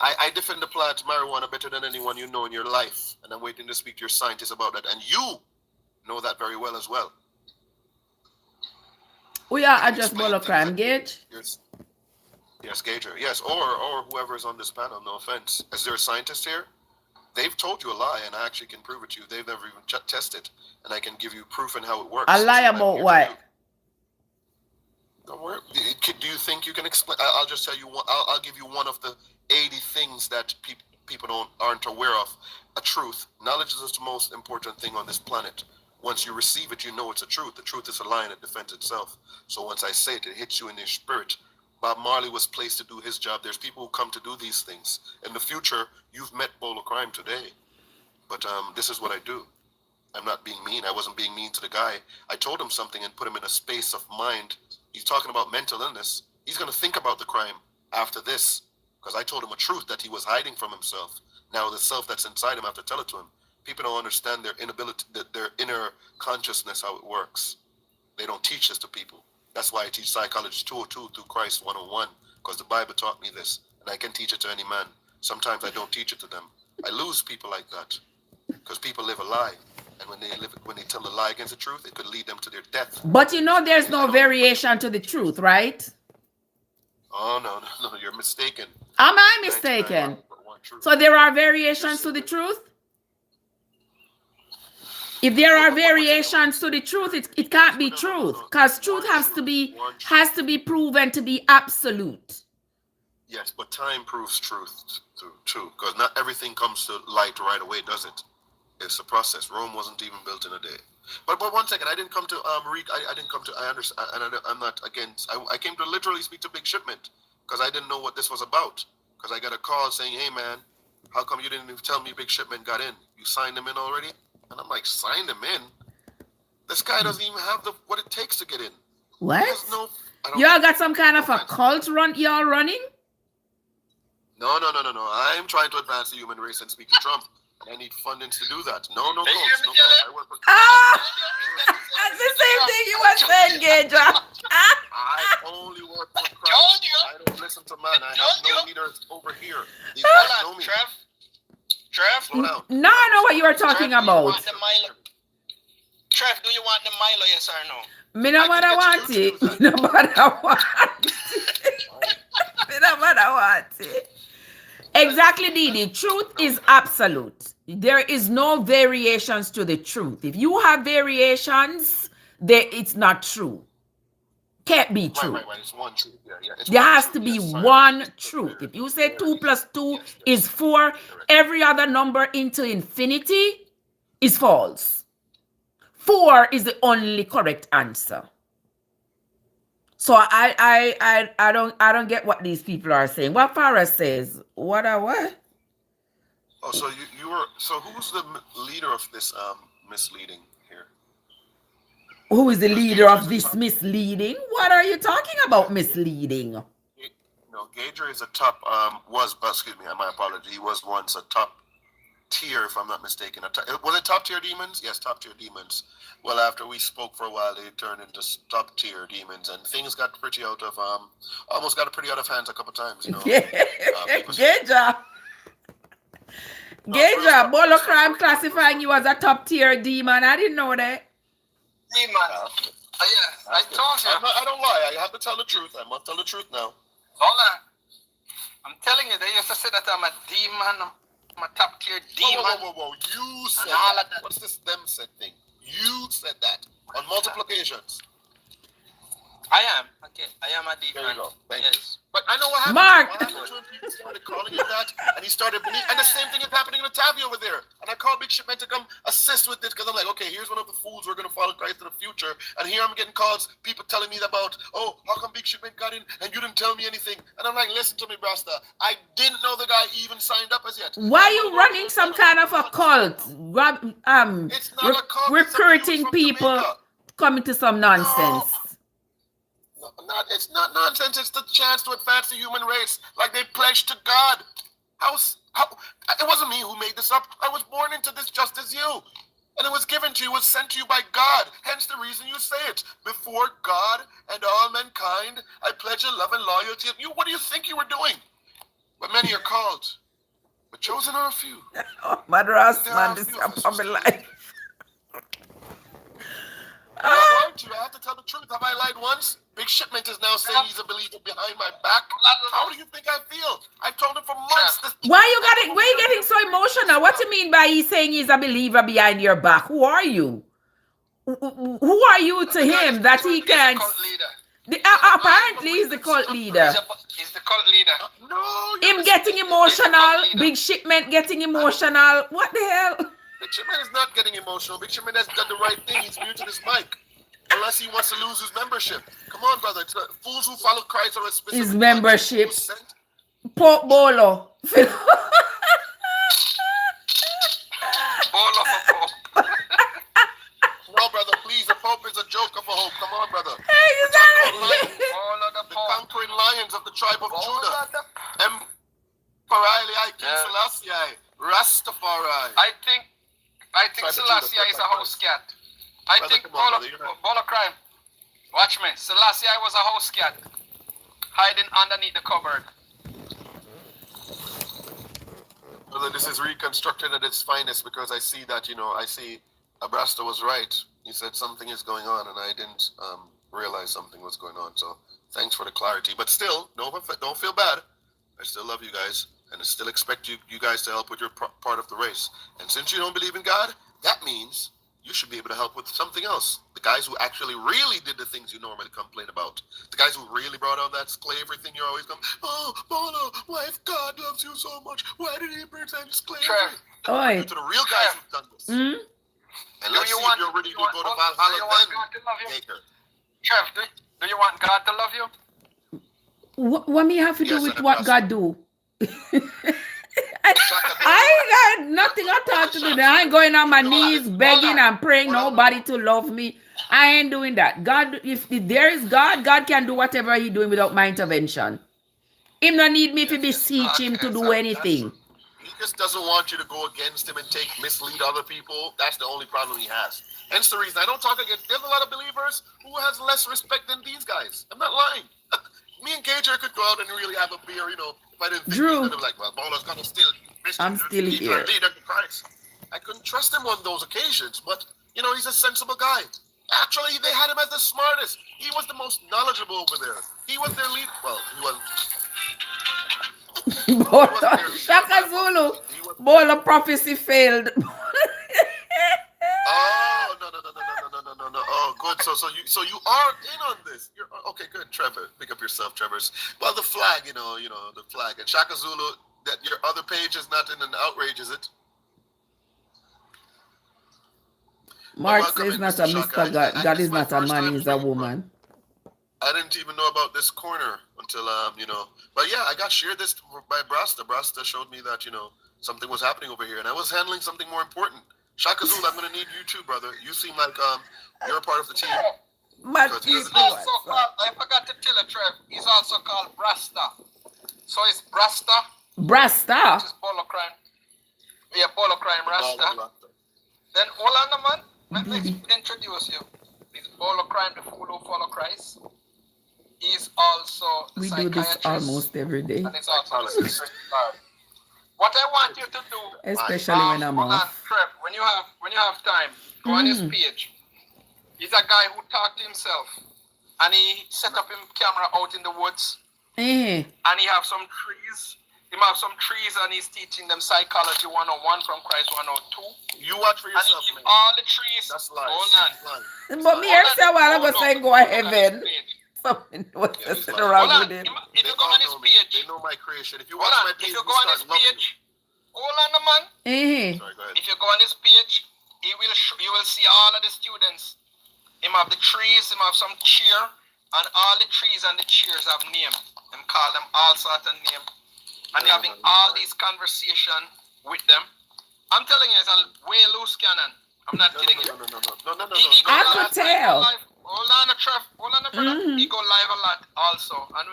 I defend the plant marijuana better than anyone you know in your life, and I'm waiting to speak to your scientists about that, and you know that very well as well. We are just bolo crime, Gage. Yes, Gager. Yes, or whoever is on this panel. No offense. Is there a scientist here? They've told you a lie, and I actually can prove it to you. They've never even tested, and I can give you proof and how it works. A lie about what? Don't worry. Do you think you can explain? I'll just tell you one. I'll give you one of the 80 things that people aren't aware of. A truth. Knowledge is the most important thing on this planet. Once you receive it, you know it's a truth. The truth is a lie and it defends itself. So once I say it, it hits you in your spirit. Bob Marley was placed to do his job. There's people who come to do these things. In the future, you've met Bolo Crime today. But this is what I do. I'm not being mean. I wasn't being mean to the guy. I told him something and put him in a space of mind. He's talking about mental illness. He's going to think about the crime after this. Because I told him a truth that he was hiding from himself. Now the self that's inside him, I have to tell it to him. People don't understand their inability, their inner consciousness, how it works. They don't teach this to people. That's why I teach Psychology 202 through Christ 101, because the Bible taught me this, and I can teach it to any man. Sometimes I don't teach it to them. I lose people like that, because people live a lie, and when they tell a lie against the truth, it could lead them to their death. But you know there's no variation to the truth, right? Oh, no, you're mistaken. Am I mistaken? So there are variations to the truth? If there are variations to the truth, it can't be truth, because truth has to be proven to be absolute. Yes, but time proves truth too, because not everything comes to light right away, does it? It's a process. Rome wasn't even built in a day. But 1 second, I didn't come to I didn't come to. I understand, and I'm not against. I came to literally speak to Big Shipment because I didn't know what this was about. Because I got a call saying, "Hey man, how come you didn't even tell me Big Shipment got in? You signed him in already?" And I'm like, signed him in? This guy doesn't even have what it takes to get in. What? Y'all got some kind of a cult y'all running? No. I'm trying to advance the human race and speak to Trump. I need fundings to do that. No cults. I work with that's the same thing you were saying, Gage. I only work for Christ. I don't listen to man. I have no leaders over here. These guys know me. Trev? Slow down. No, I know what you are talking about. Trev, do you want the Milo, yes or no? Me no matter want it. Me no matter want it. Me no matter want it. Exactly, Didi. Truth is absolute. There is no variations to the truth. If you have variations, it's not true. Can't be true. Right. It's one truth. Yeah. There has to be one truth. If you say 2 plus 2 is 4, every other number into infinity is false. 4 is the only correct answer. So I don't get what these people are saying. What Farah says, what? Oh, so you were. So who's the leader of this misleading here? Who is the leader of this misleading? What are you talking about misleading? No, Gager is a top. Excuse me, my apology. He was once a top tier, if I'm not mistaken. Was it top tier demons? Yes, top tier demons. Well, after we spoke for a while, they turned into top tier demons, and things got pretty out of almost got pretty out of hands a couple times. You know. Gager, Bolo Crime classifying you as a top tier demon. I didn't know that. Demon. Yeah, I told you. I don't lie. I have to tell the truth. I must tell the truth now. Hold on. I'm telling you, they used to say that I'm a demon. I'm a top tier demon. Whoa. You said that. What's this them said thing? You said that on multiple occasions. I am. Okay. I am a demon. There you go. Thank you. Yes. But I know what happened. Mark. What happened to him? People started calling him that, and he started believing. And the same thing is happening to Tavi over there. And I called Big Shipment to come assist with this because I'm like, okay, here's one of the fools we're going to follow Christ in the future. And here I'm getting calls, people telling me about, oh, how come Big Shipment got in and you didn't tell me anything? And I'm like, listen to me, Brasta. I didn't know the guy even signed up as yet. Why are you running some kind of a cult? It's not a cult. Recruiting people coming to some nonsense. No, it's not nonsense. It's the chance to advance the human race, like they pledged to God. How? It wasn't me who made this up. I was born into this just as you. And it was given to you, was sent to you by God. Hence the reason you say it. Before God and all mankind, I pledge a love and loyalty of you. What do you think you were doing? But many are called, but chosen are a few. Oh, Madras, man, this is my life. I'm not lying to you. I have to tell the truth. Have I lied once? Big Shipment is now saying he's a believer behind my back. How do you think I feel? I've told him for months. Why you getting so emotional? What do you mean by he's saying he's a believer behind your back? Who are you? Who are you to him that he can't? Apparently, he's the cult leader. He's the cult leader. No, him getting emotional. Big Shipment getting emotional. What the hell? Big Shipment is not getting emotional. Big Shipment has done the right thing. He's muted his mic. Unless he wants to lose his membership. Come on, brother. Fools who follow Christ are a specific his membership. Pope Bolo. Bolo for Pope. No, brother, please. The Pope is a joker for hope. Come on, brother. The conquering lions of the tribe of Judah. King Selassie. Rastafari. I think Selassie is a house cat. I think Bolo crime. Watch me. Selassie was a house cat hiding underneath the cupboard. Brother, this is reconstructed at its finest because I see that, I see Abrasta was right. He said something is going on and I didn't realize something was going on. So thanks for the clarity. But still, don't feel bad. I still love you guys and I still expect you guys to help with your part of the race. And since you don't believe in God, that means you should be able to help with something else. The guys who actually really did the things you normally complain about. The guys who really brought on that slavery thing you're always going, oh, Bono, why if God loves you so much, why did he present slavery? To the real guys who've done this. Mm? And let's see if you're ready to go to Valhalla then. Trev, do you want God to love you? What me have to do with what God do? I got nothing at all to do that. I ain't going on my knees begging and praying nobody to love me. I ain't doing that. God, if there is God, God can do whatever He doing without my intervention. Him not need me to beseech Him to do anything. He just doesn't want you to go against Him and mislead other people. That's the only problem He has. Hence the reason I don't talk against. There's a lot of believers who has less respect than these guys. I'm not lying. Me and Gager could go out and really have a beer, if I didn't think Drew, they'd be like, well, Bolo's gonna still I'm still here. Leader to Christ. I couldn't trust him on those occasions, but he's a sensible guy. Actually, they had him as the smartest. He was the most knowledgeable over there. He was their leader. Well, he was. Shaka Zulu. Bola prophecy failed. Oh no. Oh, good. So you are in on this. You're okay. Good, Trevor. Pick up yourself, Trevor's. Well, the flag, the flag, and Shaka Zulu. That your other page is not in an outrage, is it? Mark says not a Mr. God. God is not a man, he's a woman. I didn't even know about this corner until, But yeah, I got shared this by Brasta. Brasta showed me that, something was happening over here. And I was handling something more important. Shaka Zulu, I'm going to need you too, brother. You seem like you're a part of the team. He's also called, I forgot to tell you, Trev, he's also called Brasta. So it's Brasta. Brasta? Which is Bolo crime. Yeah, Bolo crime, Rasta. Then hold on, man. Let me introduce you. He's Bolo crime, the fool who follow Christ. He's also the psychiatrist. We do this almost every day. And he's also the secret guard. What I want you to do, especially when I'm off. Trev, when you have time, go on his page. He's a guy who talked to himself, and he set up his camera out in the woods, and he have some trees. He have some trees, and he's teaching them psychology 101 from Christ 102. You watch for yourself, and he give all the trees. That's lies. Hold on. But me here say a while ago saying go heaven. Something was wrong with it. If you go on his page, they know my creation. If you watch my page, if you go on his page, hold on, man. Sorry, go ahead. If you go on his page, you will see all of the students. Him have the trees, him have some chair, and all the trees and the chairs have name. Him call them all sorts of name. And they're having all these conversation with them. I'm telling you, it's a way loose cannon. I'm not kidding you. No. I could tell. Hold on, Trev. Hold on, brother. He go live a lot also. And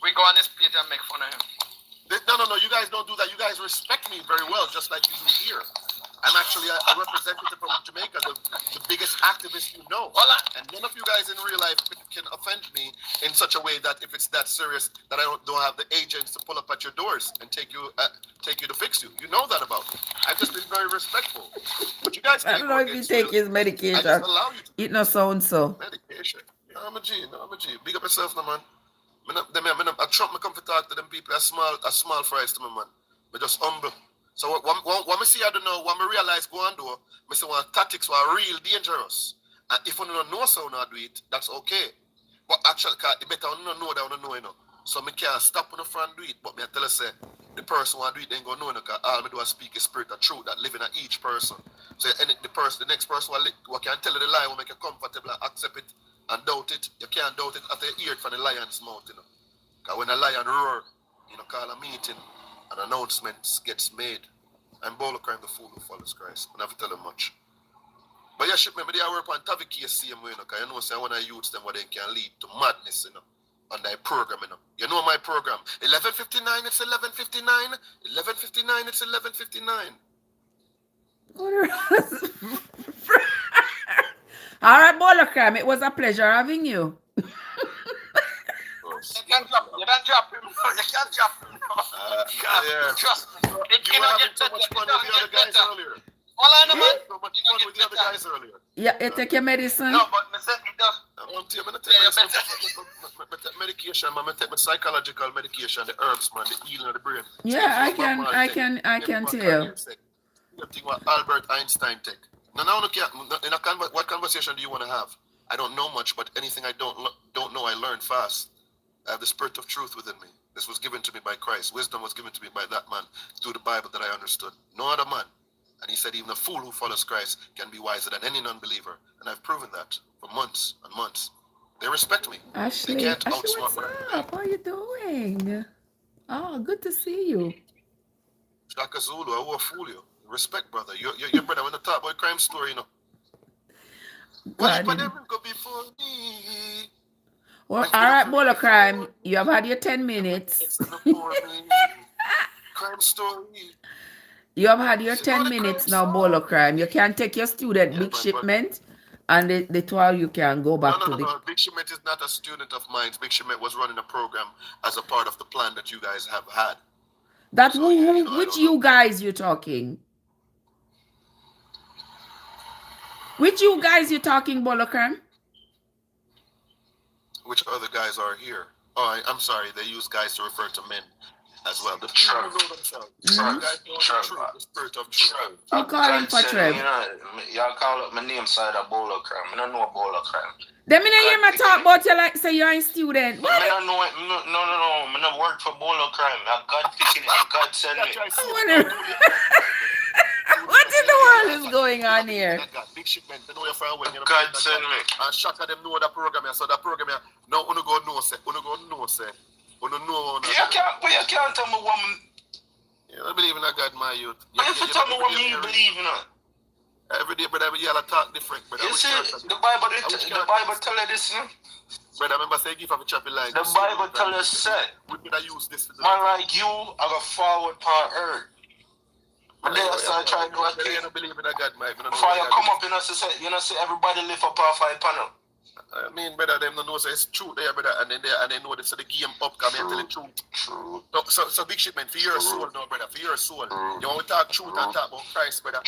we go on his page and make fun of him. No. You guys don't do that. You guys respect me very well, just like you do here. I'm actually a representative from Jamaica, the biggest activist you know. And none of you guys in real life can offend me in such a way that if it's that serious that I don't have the agents to pull up at your doors and take you to fix you. You know that about me. I've just been very respectful. But you guys I don't know if you take his medication. I just allow you to. It no sound so. Medication. No, I'm a G. Big up yourself, no, man. I Trump me come to talk to them people a small fries to me, man. But just humble. So what me see I don't know, what me realize go on do, me say one tactics were real dangerous. And if you don't know so not do it, that's okay. But actually, it better you know that you know, you know. So me can't stop on the front do it, but me I tell you say the person who do it then go know, because all me do is speak a spirit of truth that living in each person. So the next person who can tell you the lie will make you comfortable and accept it and doubt it. You can't doubt it after you hear it from the lion's mouth, you know. Because when a lion roar, you know, call a meeting, an announcement gets made. I'm bold of crime, the fool who follows Christ. I never tell them much. But yeah, shit, maybe they work on Tavi same way, you know, because you know, say I want to use them what they can lead to madness, you know, on their program, you know. You know my program. 11:59, it's 11:59. 11:59, it's 11:59. All right, Bolokram, it was a pleasure having you. You can't drop him. You can't drop him. Yeah. Trust me. You were having so much fun with the other guys earlier. Hold on, man. So much fun with the other guys earlier. Yeah, you take your medicine? No, but me say it does. I'm going to take my medication, man. I take my psychological medication, the herbs, man, the healing of the brain. Yeah, I can tell. You think what Albert Einstein take. Now, what conversation do you want to have? I don't know much, but anything I don't know, I learn fast. I have the spirit of truth within me. This was given to me by Christ. Wisdom was given to me by that man through the Bible that I understood. No other man. And he said even a fool who follows Christ can be wiser than any non-believer. And I've proven that for months and months. They respect me. Ashley, they can't what's outsmart up? How are you doing? Oh, good to see you. Shaka Zulu, I won't fool you. Respect, brother. Your brother, when I talk about crime story, you know. What if I never go before me? Well, all right, Bolokram, you have had your 10 minutes. Crime story. You have had your 10 minutes now, Bolokram. You can take your student, Big Shipment, and the 12 you can go back to the... No. Big Shipment is not a student of mine. Big Shipment was running a program as a part of the plan that you guys have had. That's which you guys you're talking? Which you guys you're talking, Bolokram? Which other guys are here? Oh, I'm sorry. They use guys to refer to men as well. The people know themselves. The spirit of truth. You call him for Trev. Y'all call up my name side of Bolokram. I don't know Bolokram. Them me not hear me talk about you like say you're a student. I don't know it. No. I don't work for Bolokram. God picking it. God send me. What in the world is going on here? Big Shipment, they know you're far away. God send me. And Shaka them know that program. So that program, now you go know say. You can't tell me what. You don't believe in a God, my youth. If you tell me what you believe in, every day, brother, you all talk different. Brother. You see, the Bible tell you this, no? Brother, remember say give up a choppy line. The Bible tell us said, we better use this. Man like you are a forward part earth. But then I start trying to do a thing. You don't believe in a God, Mike. Before you come up, you know, say everybody lift up off a panel. I mean, brother, them don't know say it's true there, brother, and they know they say the game up, come and tell the truth. True. So Big Shipment, for your soul now, brother, for your soul. You want to talk truth and talk about Christ, brother.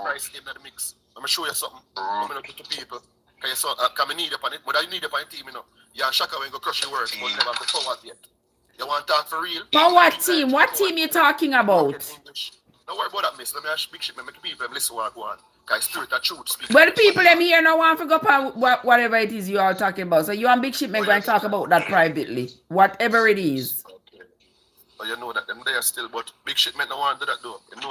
Christ in the mix. I'm gonna show you something. I'm gonna put to people. Cause you saw, come and need upon it, but I need upon the team, you know. You're Shaka when you go crush your words, but never have the power yet. You want to talk for real? Power team? What team you talking about? Don't worry about that, miss. Let me ask Big Shipment, make people listen what I go on. Cause spirit of truth speak. Well, the people them here now want to go up whatever it is you are talking about. So you and Big Shipment going to talk about that privately, whatever it is. Okay. But you know that them there still, but Big Shipment don't want to do that though. You know,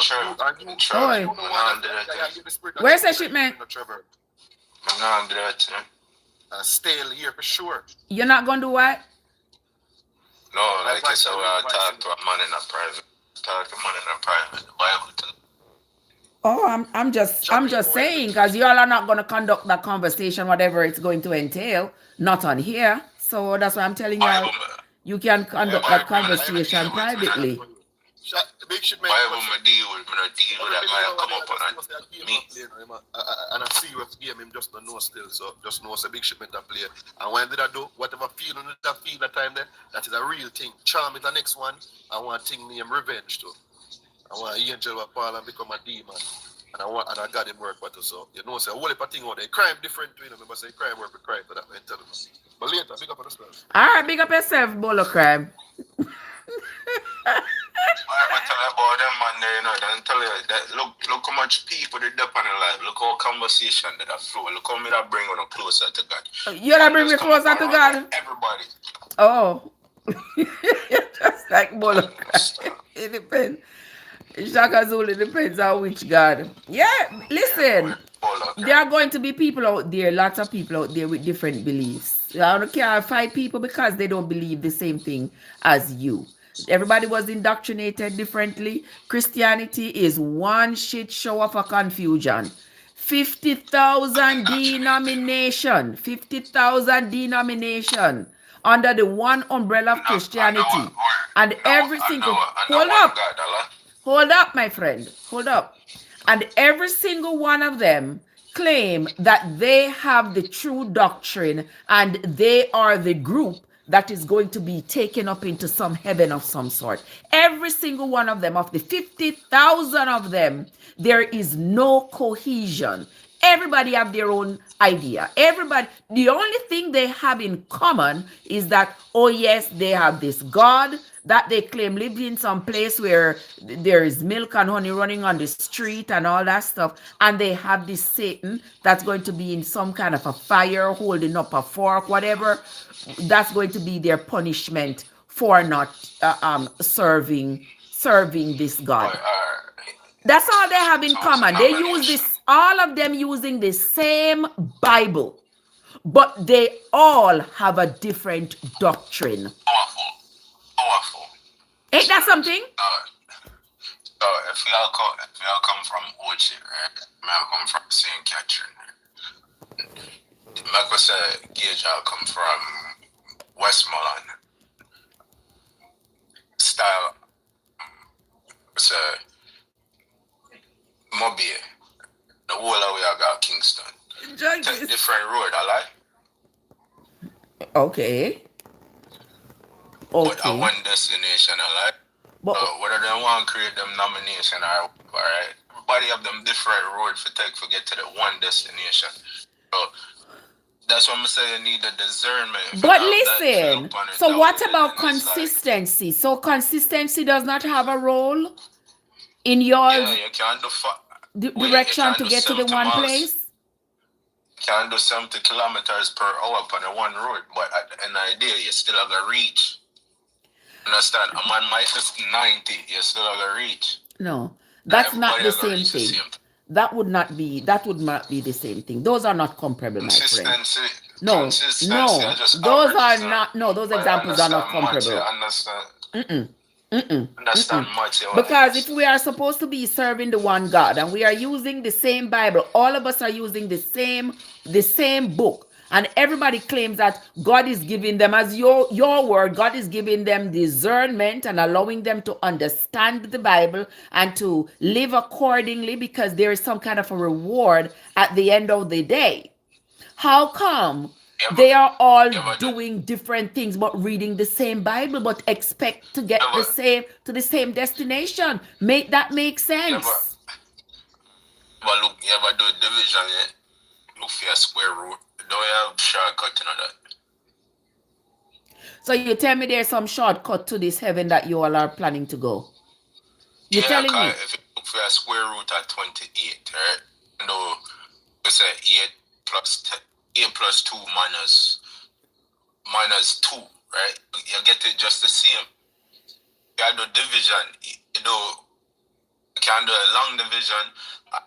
where's the Shipment? I'm not do that. Stale here for sure. You're not going to do what? No, like I said, I talk to a man in a private. Talk to a man in a private. The Bible tell. Oh, I'm just saying, because y'all are not going to conduct that conversation, whatever it's going to entail, not on here. So that's why I'm telling you, you can conduct that conversation privately. Big shit, man. Why would I deal with that might come up on me? And a serious game, him just don't know still. So just know it's a big shipment to play. And when did I do whatever feeling that feel that time there, that is a real thing. Charm is the next one. I want a thing named revenge too. I want an angel will fall and become a demon. And I got him work but so you know say a whole heap of thing out there. Crime different to you know, remember say crime work with crime for that man tell them. But later, big up on the stars. Alright, big up yourself, Bolo Crime. I tell you about them man there, you know, then tell you that look how much people they up on the life. Look how conversation that I flow. Look how me that bring on closer to God. You that bring me closer to God? Everybody. Oh. Just like Bolo Crime. It depends. Shaka Zulu depends on which God. Yeah, listen. There are going to be people out there, lots of people out there with different beliefs. I don't care, fight people because they don't believe the same thing as you. Everybody was indoctrinated differently. Christianity is one shit show of a confusion. 50,000 denomination. 50,000 denomination under the one umbrella of Christianity. And every single... Hold up, my friend. Hold up. And every single one of them claim that they have the true doctrine and they are the group that is going to be taken up into some heaven of some sort. Every single one of them, of the 50,000 of them, there is no cohesion. Everybody have their own idea. Everybody, the only thing they have in common is that, oh yes, they have this God that they claim lived in some place where there is milk and honey running on the street and all that stuff. And they have this Satan that's going to be in some kind of a fire, holding up a fork, whatever. That's going to be their punishment for not serving this God. That's all they have in common. They use this, all of them using the same Bible, but they all have a different doctrine. Powerful. Ain't that something? So if y'all come from Orchard, right? I come from St. Catherine. Like I said, Gage, I come from Westmoreland. Style. It's Mobile. The whole of we I got Kingston. Take different road, I like. Okay. But a one destination, I like. But whether they want to create them nomination or alright. Everybody have them different road for get to the one destination. So that's what I'm saying, you need a discernment. But listen, so what about consistency? So consistency does not have a role in your direction to get to the one place? You can do 70 kilometers per hour on the one road, but at the end of the day, you still have to reach. Understand? A man might just 90, you still have to reach. No, that's not the same thing. That would not be the same thing. Those are not comparable, my friend. No, those are not. No, those examples are not comparable. Because if we are supposed to be serving the one God and we are using the same Bible, all of us are using the same book, and everybody claims that God is giving them, as your word, God is giving them discernment and allowing them to understand the Bible and to live accordingly because there is some kind of a reward at the end of the day. How come they are all doing different things but reading the same Bible but expect to get to the same destination? Make that make sense? But look, you ever do division yet? Look for a square root. Don't have shortcut in that. So you tell me there's some shortcut to this heaven that you all are planning to go? You're telling me? If you look for a square root at 28, right? You know, you say 8 plus 2 minus 2, right? You get it just the same. You can do division. You can do a long division.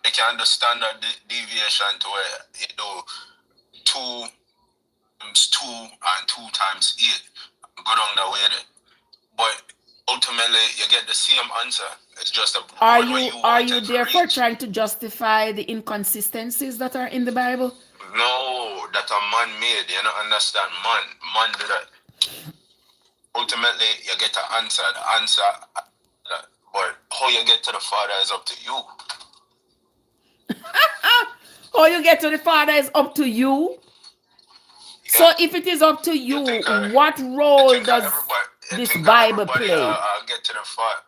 You can do standard deviation to where you do 2 times 2 and 2 times 8. Go down the way there. But ultimately, you get the same answer. It's just a. Are you therefore trying to justify the inconsistencies that are in the Bible? No, that a man made. You don't understand. Man do that. Ultimately, you get an answer. The answer. But how you get to the Father is up to you. How you get to the Father is up to you. Yeah. So if it is up to you, what role does this Bible play? Get to the Father.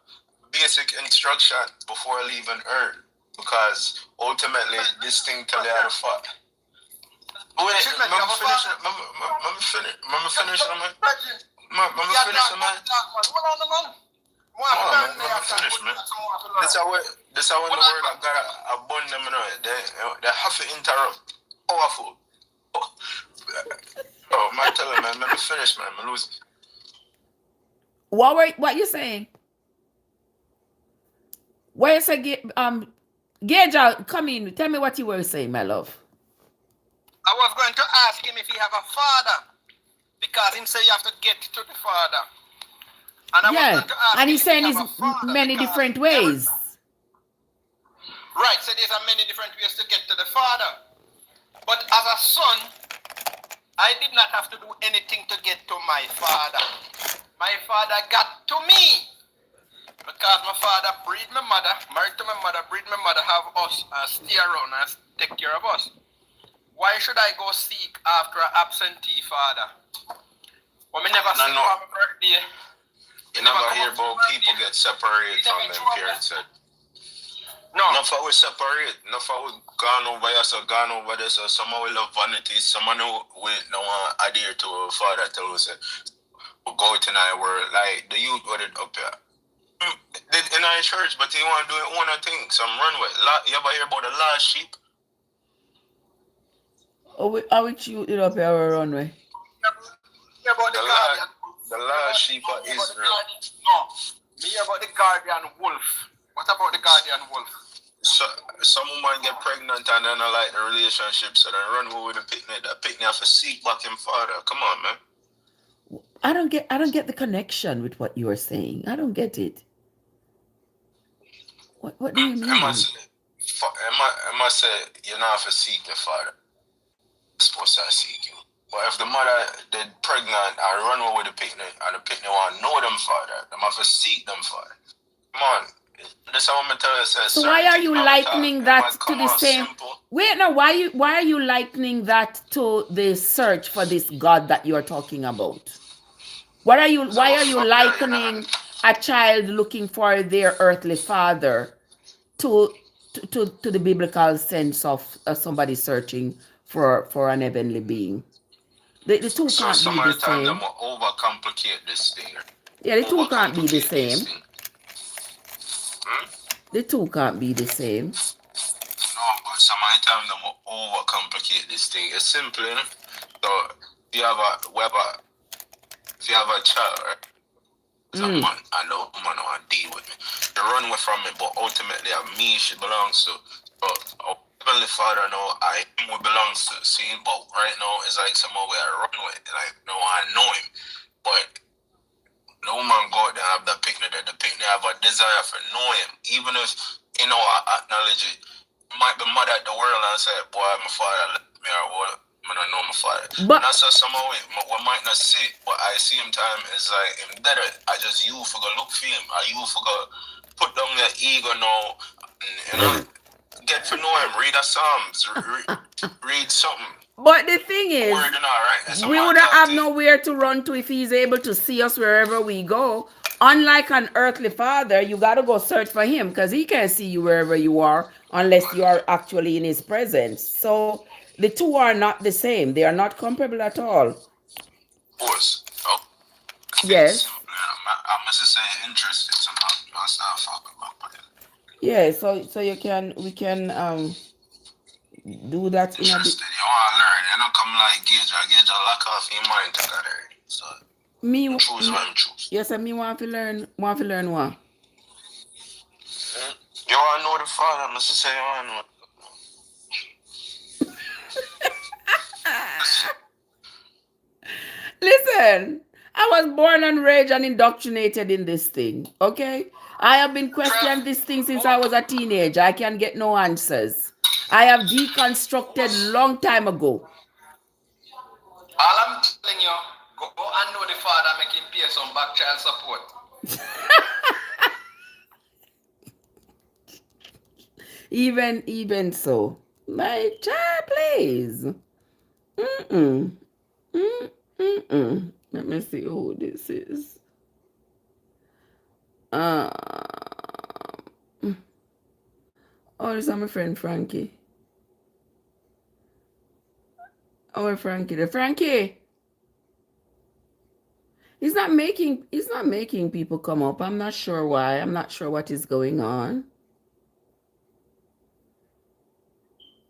Basic instruction before leaving Earth, because ultimately this thing tell you how to fuck. Wait, let me finish, man. This how when the word of God abund them, they have to interrupt. Powerful. Oh, man, tell him, man, let me finish, man. I'm losing. What you saying? Where you say Gage, come in. Tell me what you were saying, my love. I was going to ask him if he have a father, because him say you have to get to the Father. And I was going to ask and he's saying it's many different ways. Right, so there's many different ways to get to the Father. But as a son, I did not have to do anything to get to my Father. My Father got to me. Because my father breed my mother, married to my mother, breed my mother, have us stay around and take care of us. Why should I go seek after an absentee father? Well, me never see my birthday. You never hear about people get separated from their parents. No. Enough of we separate. Enough of we gone over here, so gone over there. So some of we love vanity. Some of we don't want to adhere to our father. Tell us we go tonight. We're like the youth got it up here. In our church, but he want to do it one thing, some runway. You ever hear about the last sheep? How would you up our runway? The last sheep of Israel. No. Me about the guardian wolf. What about the guardian wolf? So some woman get pregnant and then I like the relationship, so they run with the picnic. The picnic have to seek back him father. Come on, man. I don't get the connection with what you are saying. I don't get it. What do you mean? I must say, you're not have to seek the father. You're supposed to seek you. But if the mother did pregnant and run away with the picnic and the picnic want to know them father, they have to seek them father. Come on. That's how I'm gonna tell you. So why are you likening that to the same? Simple. Wait, no. Why are you likening that to the search for this God that you are talking about? Why are you likening a child looking for their earthly father to the biblical sense of somebody searching for an heavenly being? The two can't be the same. Them will overcomplicate this thing. Yeah, the two can't be the same. The two can't be the same. No, but sometimes them will overcomplicate this thing. It's simple, you know? So if you have a child, right? Someone I know woman want to deal with me. They run away from me, but ultimately me she belongs to. But Heavenly Father know I him belongs to. See, but right now it's like someone where I run with. Like no, I know him. But no man go out there and have that picnic that the picnic have a desire for know him. Even if I acknowledge it. You might be mad at the world and say, boy, my father left me or what. I don't know my father. But that's how some of it, we might not see it, but I see him time is like him dead. I just you for go look for him. Or you for go put down your ego now and get to know him, read the Psalms, read something. But the thing is, we wouldn't have nowhere to run to if he's able to see us wherever we go. Unlike an earthly father, you got to go search for him because he can't see you wherever you are unless you are actually in his presence. So the two are not the same. They are not comparable at all. Of course. Oh. Yes. I must say interested somehow. I'll start talking about it. Yeah, so we can do that in a bit. You want to learn. You don't come like Gage. Gage lock off your mind to that area. So choose what I'm choose. Yes, and me want to learn what? You want to know the Father. I must say you want to know. Listen, I was born and raised and indoctrinated in this thing, okay? I have been questioning this thing since I was a teenager. I can get no answers. I have deconstructed long time ago. All I'm telling you, go and know the Father, make him pay some back child support. even so. My child, please. Let me see who this is. Oh, this is my friend Frankie. Oh, Frankie. The Frankie. He's not making people come up. I'm not sure why. I'm not sure what is going on.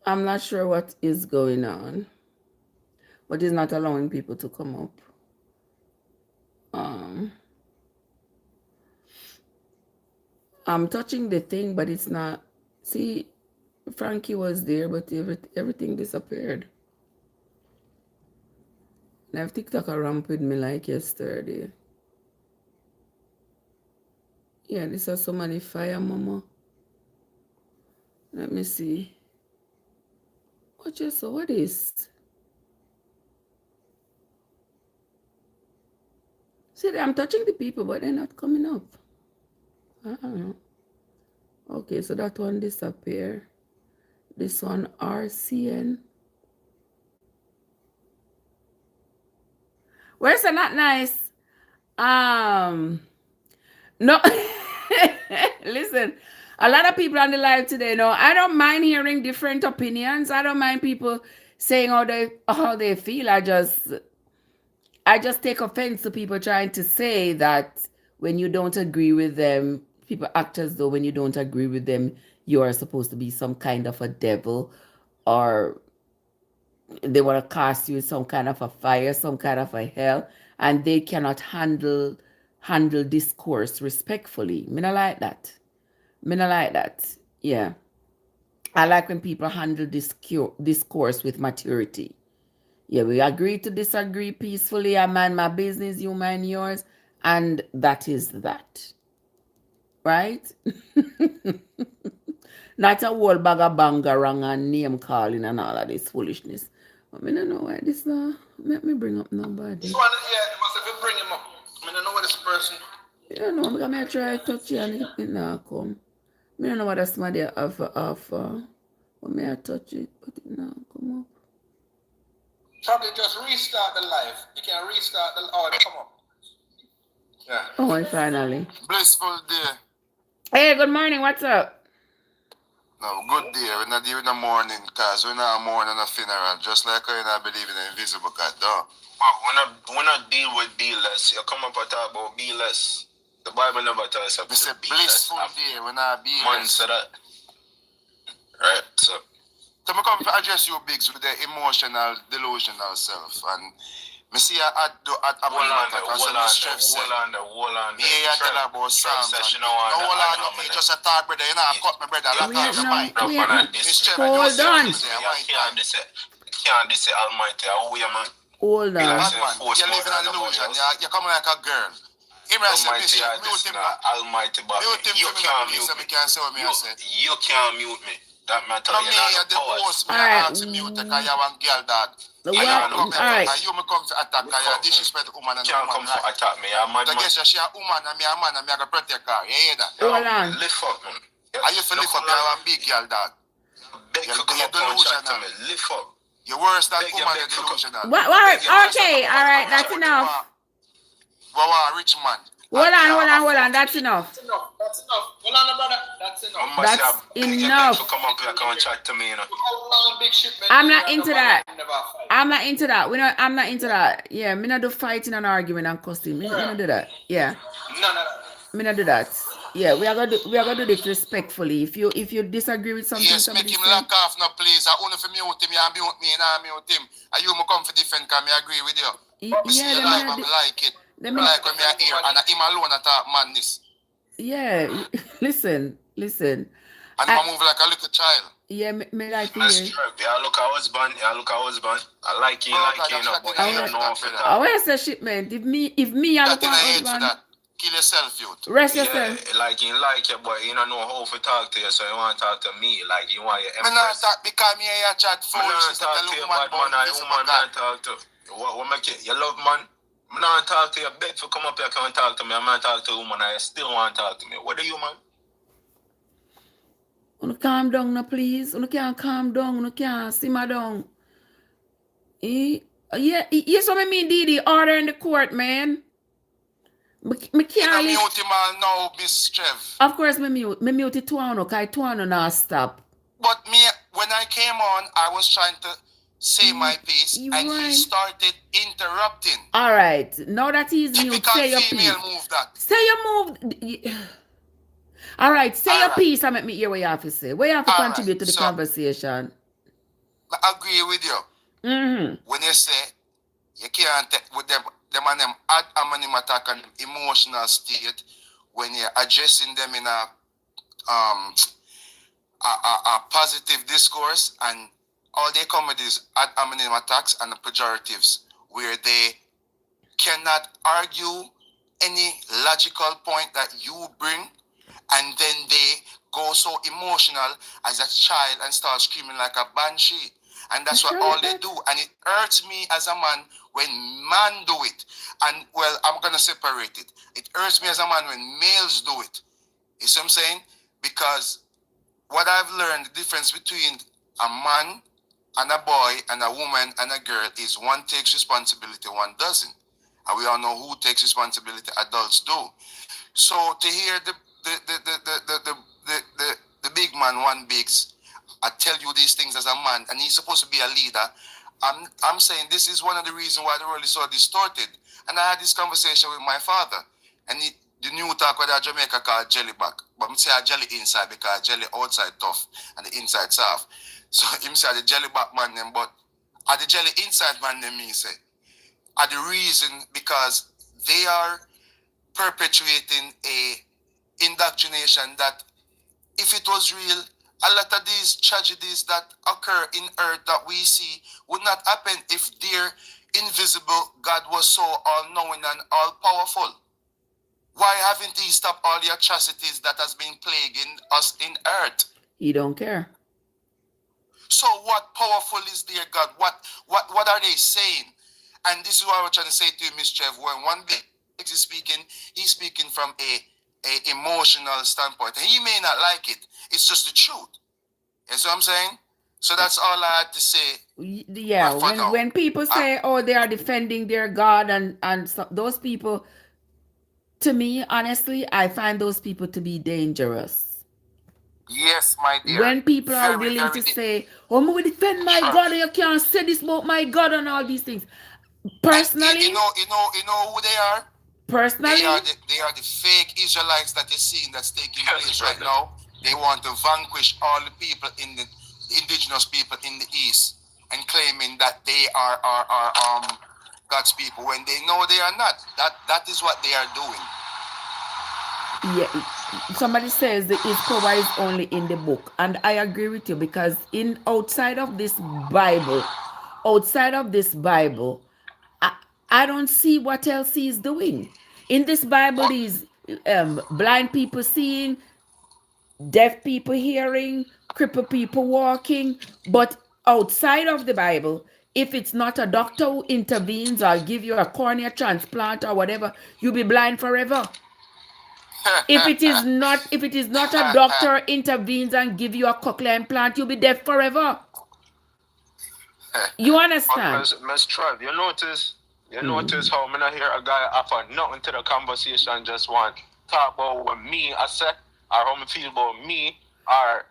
I'm not sure what is going on. But he's not allowing people to come up. I'm touching the thing, but it's not. See, Frankie was there, but everything disappeared. And I have TikTok ramp with me like yesterday. Yeah, this has so many fire, mama. Let me see. What is? See, I'm touching the people, but they're not coming up. I don't know. Okay, so that one disappear. This one RCN. Where's the not nice? No. Listen, a lot of people on the live today. No, I don't mind hearing different opinions. I don't mind people saying how they feel. I just take offense to people trying to say that when you don't agree with them, people act as though when you don't agree with them, you are supposed to be some kind of a devil, or they want to cast you in some kind of a fire, some kind of a hell, and they cannot handle discourse respectfully. Me not like that. Yeah. I like when people handle discourse with maturity. Yeah, we agree to disagree peacefully. I mind my business, you mind yours, and that is that. Right? Not a whole bag of bangarang and name calling and all of this foolishness. I don't know why this let me bring up nobody. This one here, you must have to bring him up. I don't know what this person. Yeah, no, I'm gonna try to touch you and it not come. I don't know what that's somebody offer. But may I touch it, but it not come up. Probably just restart the live. You can restart the it come up. Yeah. Oh, and finally. Blissful day. Hey, good morning. What's up? No, good day. We're not even in the morning, because we're not mourning a funeral, just like I not believe in the invisible God, though. When I deal with be less, you come up and talk about be less. The Bible never tells us it's a blissful day when I be man said that. Right, so I come to address you, Biggs, with the emotional, delusional self. And I see at hold on. Yeah, tell about Psalms. No, hold on, you just a talk, brother. You know, I cut my brother. Hold on. Can't say Almighty. Hold on. You're living an illusion. You're coming like a girl. Almighty, but you can't mute me. You can't mute me. That matter. You're not the host. I ask you mute because you want girl dog. You come to attack her. You disrespect the woman and the woman. Can't come to attack me. I'm a man. I guess you're a woman and me a man and me I go protect her. You hear that? Hold on. Lift up, man. I used to lift up. You're a big girl dog. You're delusional. Lift up. You're worse than woman. You're delusional. Okay, all right, that's enough. Wow, rich man. Hold on, that's enough. That's enough. Hold on, brother. That's enough. That's enough. Come up here, come and chat to me, you know. I'm not into that. I'm not into that. Yeah, me not do fighting and arguing and cussing. Me not do that. Yeah. No. Me not do that. Yeah, we are gonna do this respectfully. If you disagree with something, yes, make him lock off now, please. I only for mute him, you mute me, and I mute him. And you come for defend, because I agree with you. Yeah, I like it. Like when I hear, and him alone attack madness. Yeah, listen. And I move like a little child. Yeah, me like you. Yeah, look at husband. I like you, but you don't know if I want to say shipment. If me, I look at husband. Kill yourself, youth. Rest yourself. Like you, but you don't know how to talk to you, so you want to talk to me. Like you want your empress. I'm not talk because me here chat foolishness. I'm not talk to you, bad man. I talk to. What make you love man? I'm not talk to you. Beg for come up here, come and talk to me. I'm not talk to a woman. I still want to talk to me. What do you, man? Unu calm down now, please. Unu can't calm down. Unu can't simmer down. Yes, what I mean, Didi. Order in the court, man. Me can't You mute him all now, Miss Trev. Of course, me mute it Tuano, because Tuano now stop. But me, when I came on, I was trying to say my piece, and he started interrupting. All right. Now that he's mute, Typical say your female piece. move that. Say your move. All right. Say your piece and make me hear what you have to say. What you have to contribute to the conversation. I agree with you. When you say you can't take with them and them ad hominem attack and emotional state, when you're addressing them in a positive discourse, and all they come with is ad hominem attacks and the pejoratives, where they cannot argue any logical point that you bring, and then they go so emotional as a child and start screaming like a banshee. And that's what all they do. And it hurts me as a man when men do it. And, well, I'm going to separate it. It hurts me as a man when males do it. You see what I'm saying? Because what I've learned, the difference between a man and a boy and a woman and a girl is one takes responsibility, one doesn't. And we all know who takes responsibility, adults do. So to hear the big man, one bigs, I tell you these things as a man, and he's supposed to be a leader. I'm saying this is one of the reasons why the world is so distorted. And I had this conversation with my father, and the new talk with Jamaica called jelly back. But I'm saying jelly inside because jelly outside tough and the inside soft. So him say the jelly back man them, but are the jelly inside man them, me say. Are the reason because they are perpetuating a indoctrination that if it was real, a lot of these tragedies that occur in earth that we see would not happen if their invisible God was so all-knowing and all-powerful. Why haven't he stopped all the atrocities that has been plaguing us in earth? He don't care. So what powerful is their God? What are they saying? And this is what I was trying to say to you, Miss Trev. When one big is speaking, he's speaking from a emotional standpoint. He may not like it. It's just the truth. You see what I'm saying? So that's all I had to say. Yeah, when people say, oh, they are defending their God and so, those people, to me, honestly, I find those people to be dangerous. Yes, my dear. When people are willing to say, oh, I'm going to defend my God, and you can't say this about my God and all these things. Personally, you know who they are? Personally, they are the fake Israelites that you're seeing that's taking place right now. They want to vanquish all the people in the indigenous people in the East and claiming that they are God's people when they know they are not. That is what they are doing. Yeah, somebody says that his power is only in the book, and I agree with you because outside of this Bible, I don't see what else he's doing. In this Bible, these blind people seeing, deaf people hearing, crippled people walking. But outside of the Bible, if it's not a doctor who intervenes or give you a cornea transplant or whatever, you'll be blind forever. If it is not a doctor intervenes and give you a cochlear implant, you'll be deaf forever. You understand? Miss Trev, you notice how I'm not hear a guy offer nothing to the conversation, just want talk about what me I said, or how I feel about me, or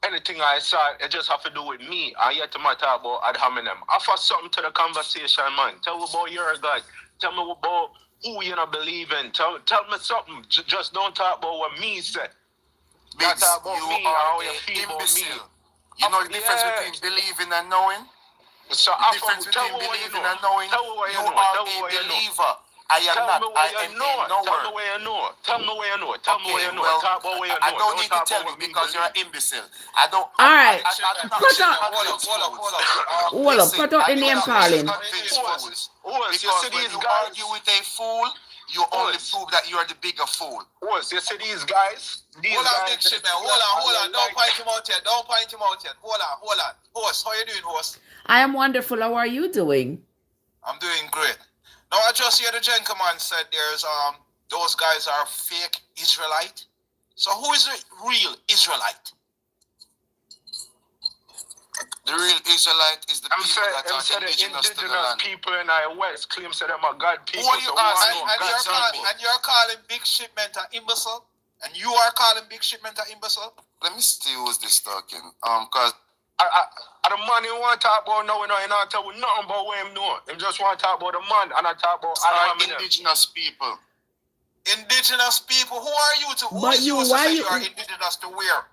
anything I said, it just have to do with me. And yet to my talk about ad hominem. Offer something to the conversation, man. Tell me about your God. Tell me about who you not believe in. Tell me something. Just don't talk about what me said. Biggs, talk about you me are or how you an feel about me. imbecile. You know the difference between believing and knowing? So the difference between believing and knowing, you are a believer. I am not. I am a knower. Tell me where you know. Tell me where you know. Tell me where you know. Talk about where you know. I don't need to tell you because you're an imbecile. I don't. All right. Hold up. Cut out the name calling. Because when you argue with a fool, you only prove that you are the bigger fool. You see these guys? Hold on, big shit, man. Hold on. Don't point him out yet. Hold on. Host, how you doing, host? I am wonderful. How are you doing? I'm doing great. Now, I just hear the gentleman said there's those guys are fake Israelite. So who is the real Israelite? The real Israelite is the people that are indigenous to the land. People in our West claim say them are God people. Who are you asking? And you're calling Big Shipment an imbecile? And you are calling Big Shipment an imbecile? Let me see who's this talking. Cause the man you want to talk about now, you know, not talk about nothing about what him know. Him just want to talk about the man and I talk about indigenous people. Indigenous people? Who are you to? But you, why you are indigenous to where?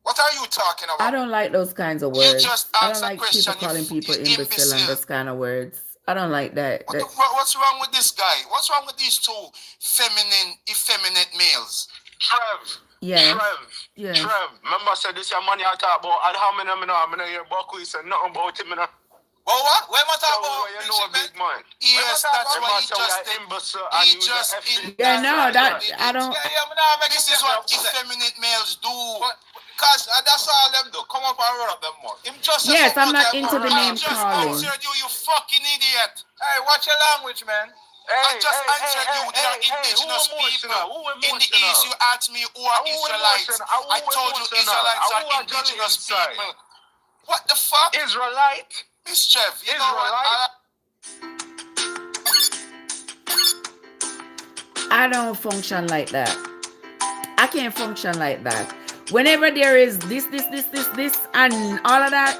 What are you talking about? I don't like those kinds of words. I don't like people calling people imbecile and those kind of words. I don't like that. What's wrong with this guy? What's wrong with these two effeminate males? Trev. Yeah. Trev. Remember I said this your money I talk about and how many I'm gonna hear Buckley say nothing about him. Well, what? Where am I talking about? You know a big man. Yes, that's why he just yeah, no, that I don't. This is what effeminate males do. Because that's all them do. Come up and run up them more. Yes, I'm not into the name calling. I just answered you fucking idiot. Hey, watch your language, man. I just answered you. They are indigenous people. In the East, you asked me who are Israelites. I told you Israelites are indigenous people. What the fuck? Israelite? Miss Trev, you know what? I don't function like that. I can't function like that. Whenever there is this, and all of that,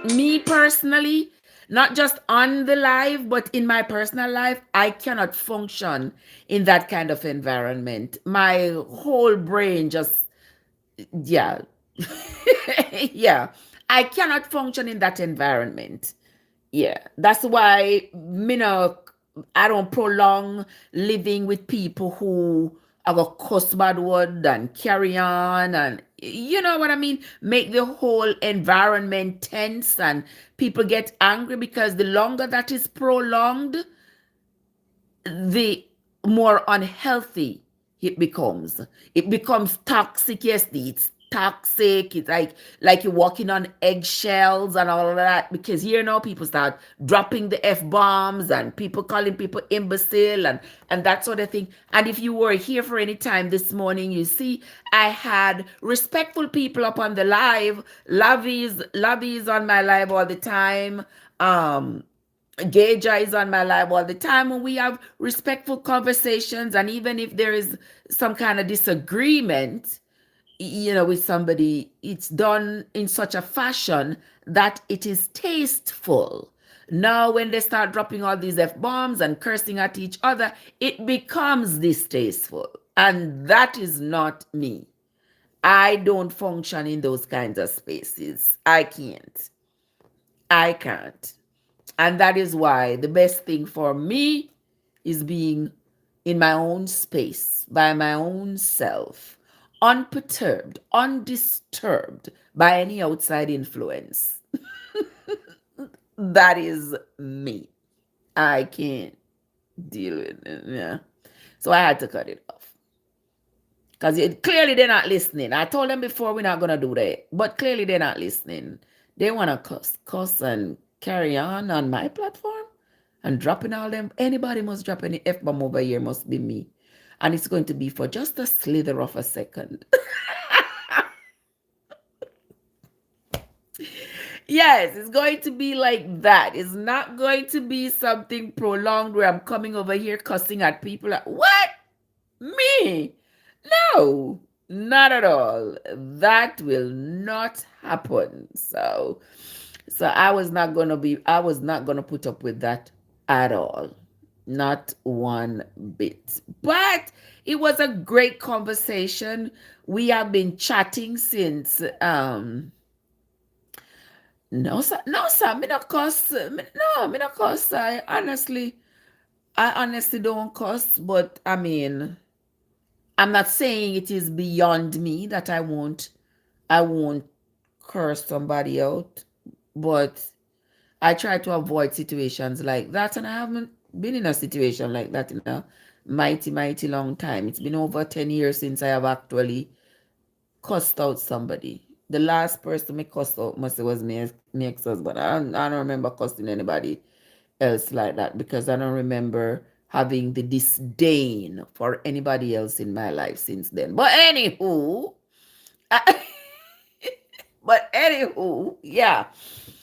me personally, not just on the live, but in my personal life, I cannot function in that kind of environment. My whole brain just, yeah. Yeah. I cannot function in that environment. Yeah. That's why, I don't prolong living with people who have a cuss bad word and carry on and you know what I mean? Make the whole environment tense and people get angry because the longer that is prolonged, the more unhealthy it becomes. It becomes toxic. Yes, it's toxic. It's like you're walking on eggshells and all of that because here now people start dropping the F-bombs and people calling people imbecile and that sort of thing. And if you were here for any time this morning, you see I had respectful people up on the live. Lovey's on my live all the time. Gaja is on my live all the time when we have respectful conversations, and even if there is some kind of disagreement, with somebody, it's done in such a fashion that it is tasteful. Now, when they start dropping all these F-bombs and cursing at each other, it becomes distasteful. And that is not me. I don't function in those kinds of spaces. I can't. And that is why the best thing for me is being in my own space, by my own self, unperturbed, undisturbed by any outside influence. That is me. I can't deal with it. Yeah. So I had to cut it off. Because clearly they're not listening. I told them before we're not going to do that. But clearly they're not listening. They want to cuss and carry on my platform and dropping all them. Anybody must drop any F-bomb over here must be me. And it's going to be for just a slither of a second. Yes, it's going to be like that. It's not going to be something prolonged where I'm coming over here cussing at people. Like, what? Me? No, not at all. That will not happen. So I was not going to put up with that at all. Not one bit. But it was a great conversation. We have been chatting since no sir, me not cuss. Me not cuss. I honestly don't cuss, but I mean, I'm not saying it is beyond me that I won't curse somebody out, but I try to avoid situations like that, and I haven't been in a situation like that in a mighty long time. It's been over 10 years since I have actually cussed out somebody. The last person me cussed out must was my ex-husband. I don't remember cussing anybody else like that because I don't remember having the disdain for anybody else in my life since then. But anywho, But anywho, yeah.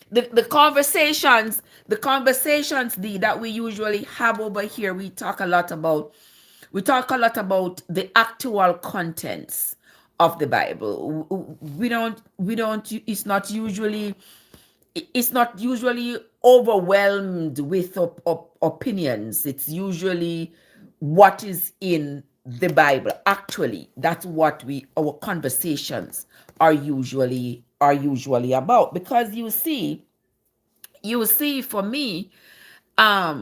The conversations that we usually have over here, we talk a lot about the actual contents of the Bible. We don't it's not usually overwhelmed with opinions. It's usually what is in the Bible. Actually, that's what our conversations are usually about. Because you see, for me,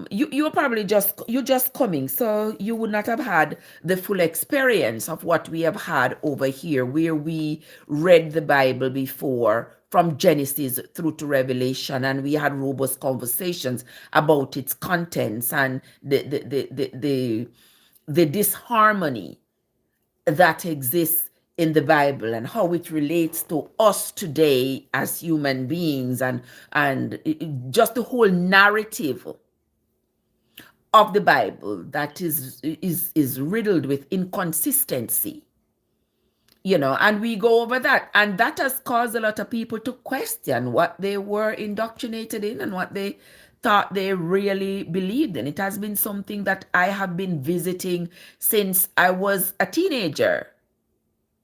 you were probably just coming, so you would not have had the full experience of what we have had over here, where we read the Bible before from Genesis through to Revelation, and we had robust conversations about its contents and the disharmony that exists in the Bible and how it relates to us today as human beings, and just the whole narrative of the Bible that is riddled with inconsistency, and we go over that, and that has caused a lot of people to question what they were indoctrinated in and what they thought they really believed in. It has been something that I have been visiting since I was a teenager.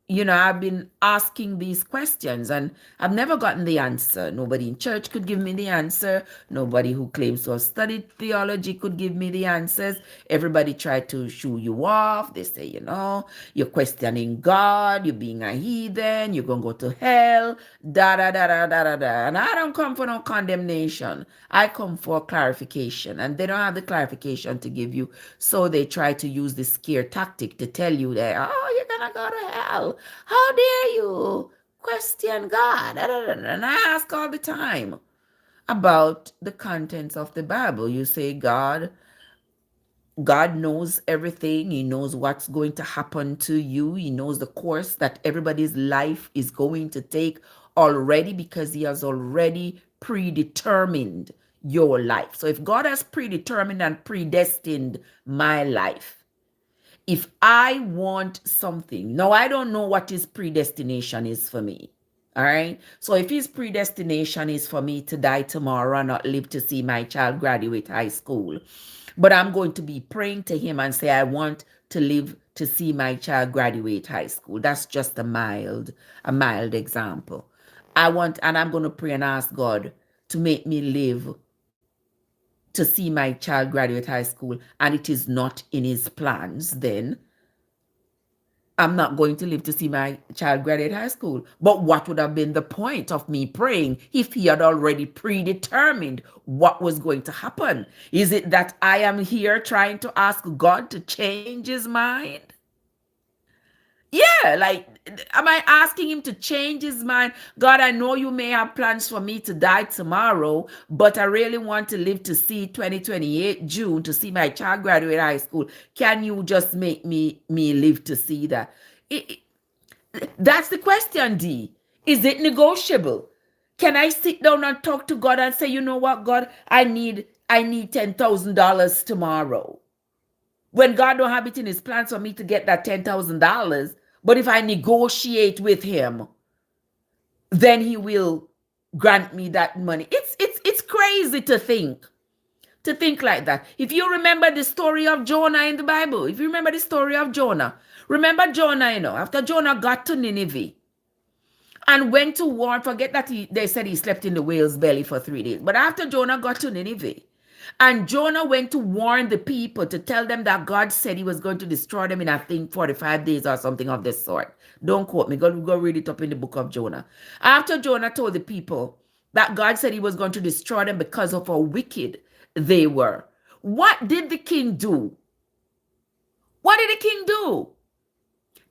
I've been asking these questions and I've never gotten the answer. Nobody in church could give me the answer. Nobody who claims to have studied theology could give me the answers. Everybody tried to shoo you off. They say, you're questioning God, you're being a heathen, you're going to go to hell, da da da da da da da. And I don't come for no condemnation. I come for clarification. And they don't have the clarification to give you. So they try to use the scare tactic to tell you that, you're going to go to hell. How dare you question God? And I ask all the time about the contents of the Bible. You say God knows everything. He knows what's going to happen to you. He knows the course that everybody's life is going to take already, because he has already predetermined your life. So if God has predetermined and predestined my life, if I want something, now I don't know what his predestination is for me. All right. So if his predestination is for me to die tomorrow and not live to see my child graduate high school, but I'm going to be praying to him and say, I want to live to see my child graduate high school. That's just a mild example. And I'm going to pray and ask God to make me live to see my child graduate high school, and it is not in his plans, then I'm not going to live to see my child graduate high school. But what would have been the point of me praying if he had already predetermined what was going to happen? Is it that I am here trying to ask God to change his mind? Yeah, like, am I asking him to change his mind? God, I know you may have plans for me to die tomorrow, but I really want to live to see 2028 June to see my child graduate high school. Can you just make me live to see that? That's the question, D. Is it negotiable? Can I sit down and talk to God and say, you know what, God, I need $10,000 tomorrow, when God don't have it in his plans for me to get that $10,000, but if I negotiate with him, then he will grant me that money. It's crazy to think like that. If you remember the story of Jonah in the Bible, remember Jonah, after Jonah got to Nineveh and went to war, forget that they said he slept in the whale's belly for 3 days. But after Jonah got to Nineveh, and Jonah went to warn the people, to tell them that God said he was going to destroy them in, I think, 45 days or something of this sort. Don't quote me. Go read it up in the book of Jonah. After Jonah told the people that God said he was going to destroy them because of how wicked they were, what did the king do? What did the king do?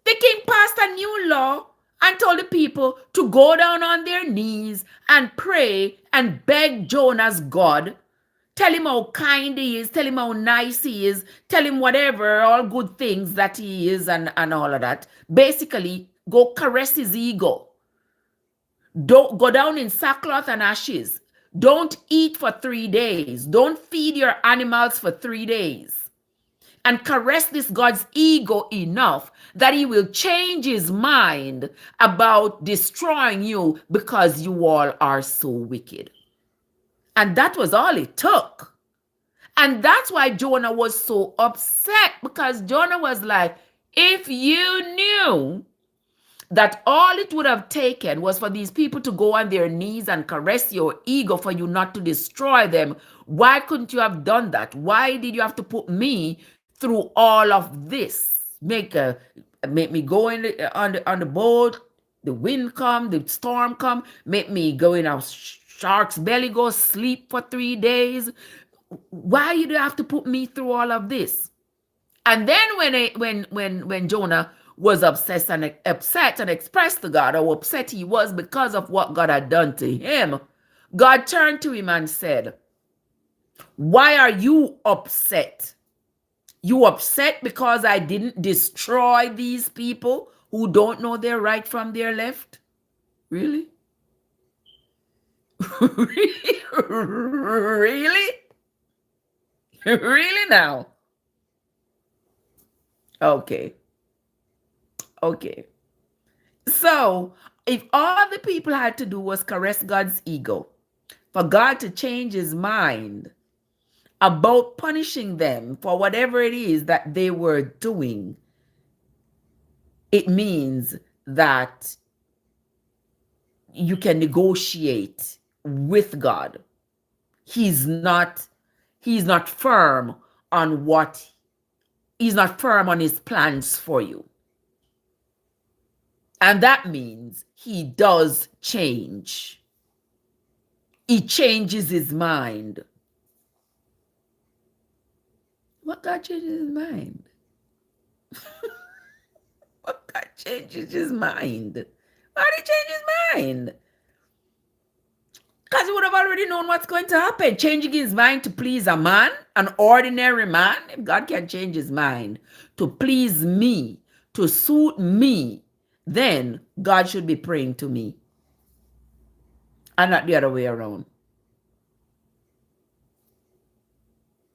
The king passed a new law and told the people to go down on their knees and pray and beg Jonah's God. Tell him how kind he is. Tell him how nice he is. Tell him whatever, all good things that he is and all of that. Basically, go caress his ego. Don't go down in sackcloth and ashes. Don't eat for 3 days. Don't feed your animals for 3 days. and caress this God's ego enough that he will change his mind about destroying you because you all are so wicked. And that was all it took. And that's why Jonah was so upset, because Jonah was like, if you knew that all it would have taken was for these people to go on their knees and caress your ego for you not to destroy them, why couldn't you have done that? Why did you have to put me through all of this? Make me go on the boat, the wind come, the storm come, make me go in a shark's belly, go sleep for 3 days. Why do you have to put me through all of this? And then when Jonah was upset and expressed to God how upset he was because of what God had done to him, God turned to him and said, why are you upset? You upset because I didn't destroy these people who don't know their right from their left? Really? Really? Really now? Okay. So, if all the people had to do was caress God's ego, for God to change his mind about punishing them for whatever it is that they were doing, it means that you can negotiate with God. He's not firm on he's not firm on his plans for you. And that means he does change. He changes his mind. What God changes his mind? What God changes his mind? Why did he change his mind? Because he would have already known what's going to happen. Changing his mind to please a man, an ordinary man. If God can change his mind to please me, to suit me, then God should be praying to me and not the other way around.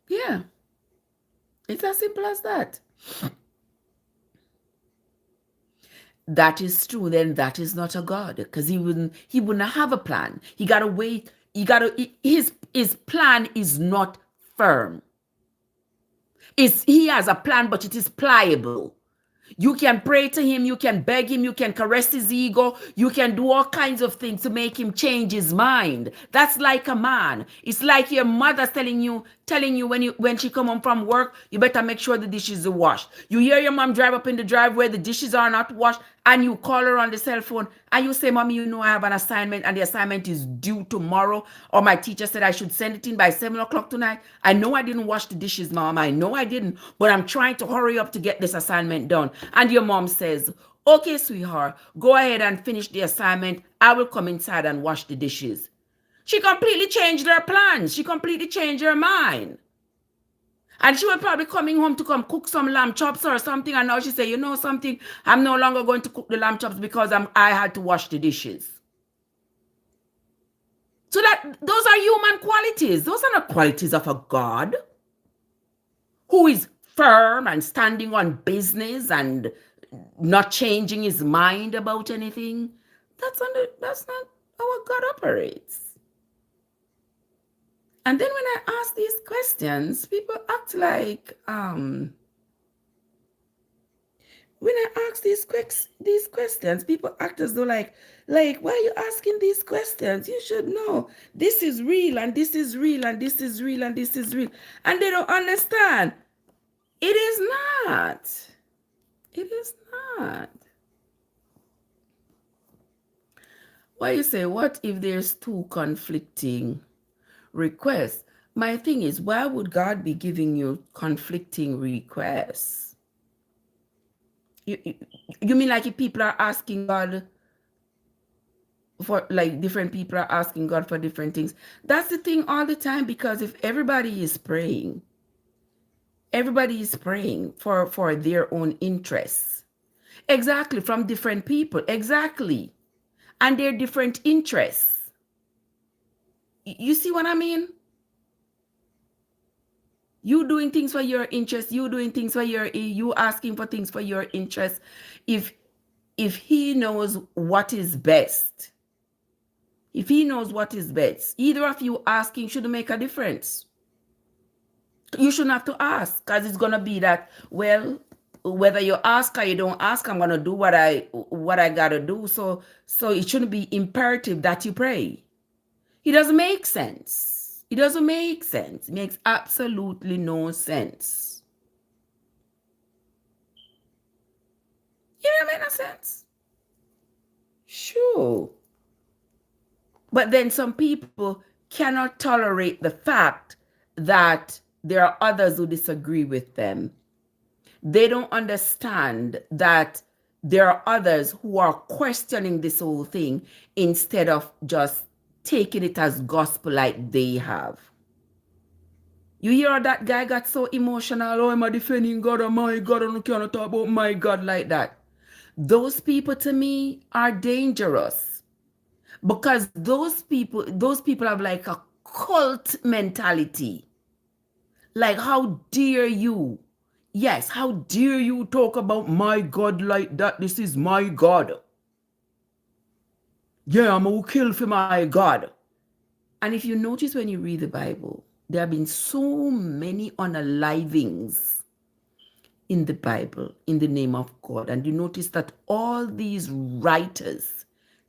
Yeah. It's as simple as that. That is true, then that is not a God, because he wouldn't have a plan. He gotta wait. His plan is not firm. He has a plan, but it is pliable. You can pray to him, you can beg him, you can caress his ego, you can do all kinds of things to make him change his mind. That's like a man. It's like your mother telling you when she come home from work, you better make sure the dishes are washed. You hear your mom drive up in the driveway, the dishes are not washed, and you call her on the cell phone and you say, Mommy, you know I have an assignment and the assignment is due tomorrow, or my teacher said I should send it in by 7 o'clock tonight. I know I didn't wash the dishes, Mom. I know I didn't, but I'm trying to hurry up to get this assignment done. And your mom says, okay, sweetheart, go ahead and finish the assignment. I will come inside and wash the dishes. She completely changed her plans. She completely changed her mind. And she was probably coming home to come cook some lamb chops or something. And now she said, you know something? I'm no longer going to cook the lamb chops because I had to wash the dishes. So those are human qualities. Those are not qualities of a God who is firm and standing on business and not changing his mind about anything. That's not how God operates. And then when I ask these questions, people act like when I ask these questions, people act as though like why are you asking these questions? You should know this is real and this is real and this is real and this is real. And they don't understand. It is not. It is not. Why you say, what if there's two conflicting requests? My thing is, why would God be giving you conflicting requests? You mean like if people are asking God for, like different people are asking God for different things? That's the thing all the time, because if everybody is praying for their own interests. Exactly, from different people. Exactly. And their different interests. You see what I mean? You doing things for your interest. You doing things for you asking for things for your interest. If he knows what is best, either of you asking shouldn't make a difference. You shouldn't have to ask, because it's gonna be that, well, whether you ask or you don't ask, I'm gonna do what I gotta do. So it shouldn't be imperative that you pray. It doesn't make sense. It doesn't make sense. It makes absolutely no sense. It doesn't make no sense. Sure. But then some people cannot tolerate the fact that there are others who disagree with them. They don't understand that there are others who are questioning this whole thing instead of just taking it as gospel like they have. You hear that guy got so emotional, oh, am I defending God, oh my God, I don't cannot talk about my God like that. Those people to me are dangerous, because those people have like a cult mentality. Like, how dare you? Yes, how dare you talk about my God like that? This is my God. Yeah, I'm gonna kill for my God. And if you notice when you read the Bible, there have been so many unalivings in the Bible in the name of God. And you notice that all these writers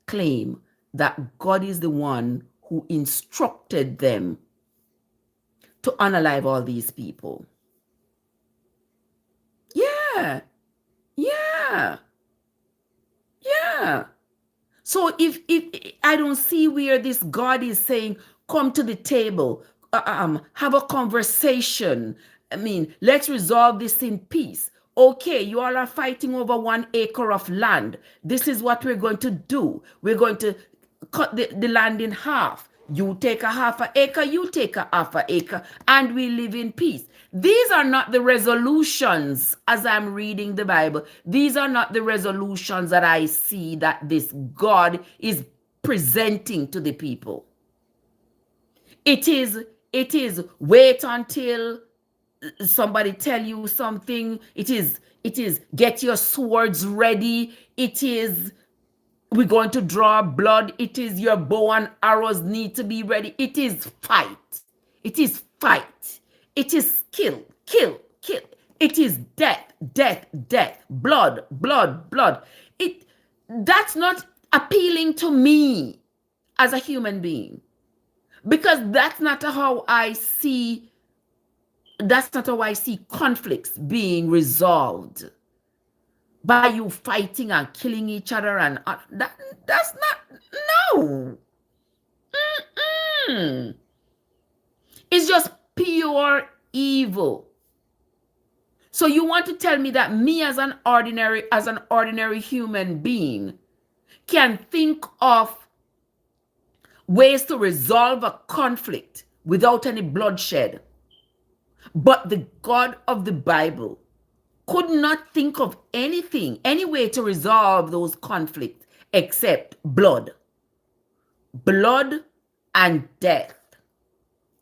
claim that God is the one who instructed them to unalive all these people. Yeah. So if I don't see where this God is saying, come to the table, have a conversation. I mean, let's resolve this in peace. Okay, you all are fighting over 1 acre of land. This is what we're going to do. We're going to cut the land in half. You take a half an acre, you take a half an acre, and we live in peace. These are not the resolutions as I'm reading the Bible. These are not the resolutions that I see that this God is presenting to the people. It is wait until somebody tell you something. It is get your swords ready. It is we're going to draw blood. It is your bow and arrows need to be ready. It is fight. It is fight. It is kill. It is death. Blood. That's not appealing to me as a human being, because that's not how I see conflicts being resolved by you fighting and killing each other, and that's not, no. It's just pure evil. So you want to tell me that me as an ordinary human being can think of ways to resolve a conflict without any bloodshed, but the God of the Bible could not think of any way to resolve those conflicts except blood and death.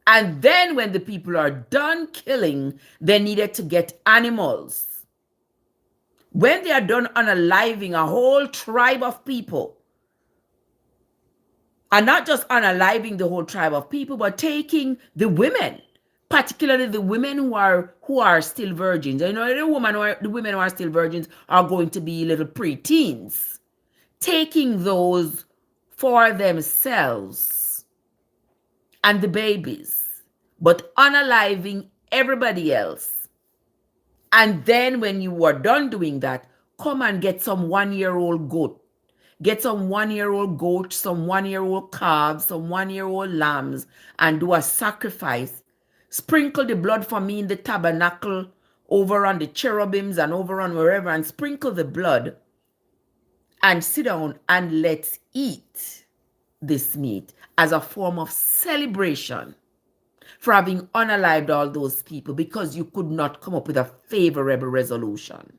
And then when the people are done killing, they needed to get animals. When they are done unaliving a whole tribe of people, and not just unaliving the whole tribe of people, but taking the women, particularly the women who are still virgins. You know, the women who are still virgins are going to be little preteens, taking those for themselves and the babies, but unaliving everybody else. And then when you are done doing that, come and get some 1-year-old goat. Get some 1-year-old goat, some 1-year-old calves, some 1-year-old lambs, and do a sacrifice. Sprinkle the blood for me in the tabernacle, over on the cherubims and over on wherever, and sprinkle the blood. And sit down and let's eat this meat as a form of celebration for having unalived all those people, because you could not come up with a favorable resolution.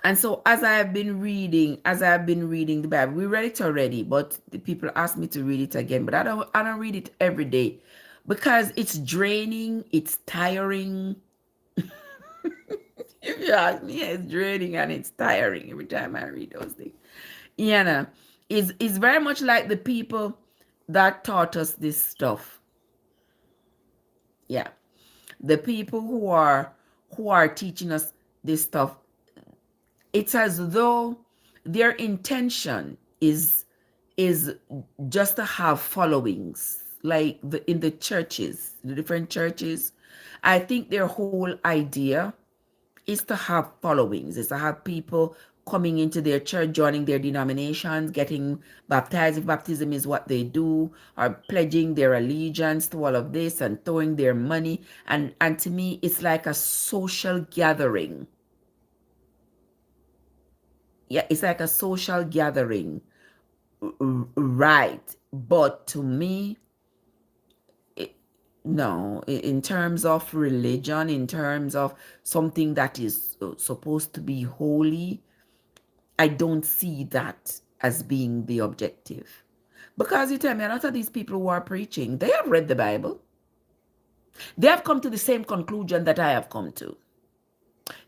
And so as I've been reading the Bible, we read it already, but the people ask me to read it again. But I don't read it every day because it's draining, it's tiring. If you ask me, it's draining and it's tiring every time I read those things. You know, it's very much like the people that taught us this stuff. Yeah. The people who are teaching us this stuff, it's as though their intention is just to have followings, like in the churches, the different churches. I think their whole idea is to have followings, is to have people coming into their church, joining their denominations, getting baptized if baptism is what they do, or pledging their allegiance to all of this and throwing their money. And to me, it's like a social gathering. Yeah, it's like a social gathering. Right. But to me, no, in terms of religion, in terms of something that is supposed to be holy, I don't see that as being the objective. Because you tell me, a lot of these people who are preaching, they have read the Bible. They have come to the same conclusion that I have come to.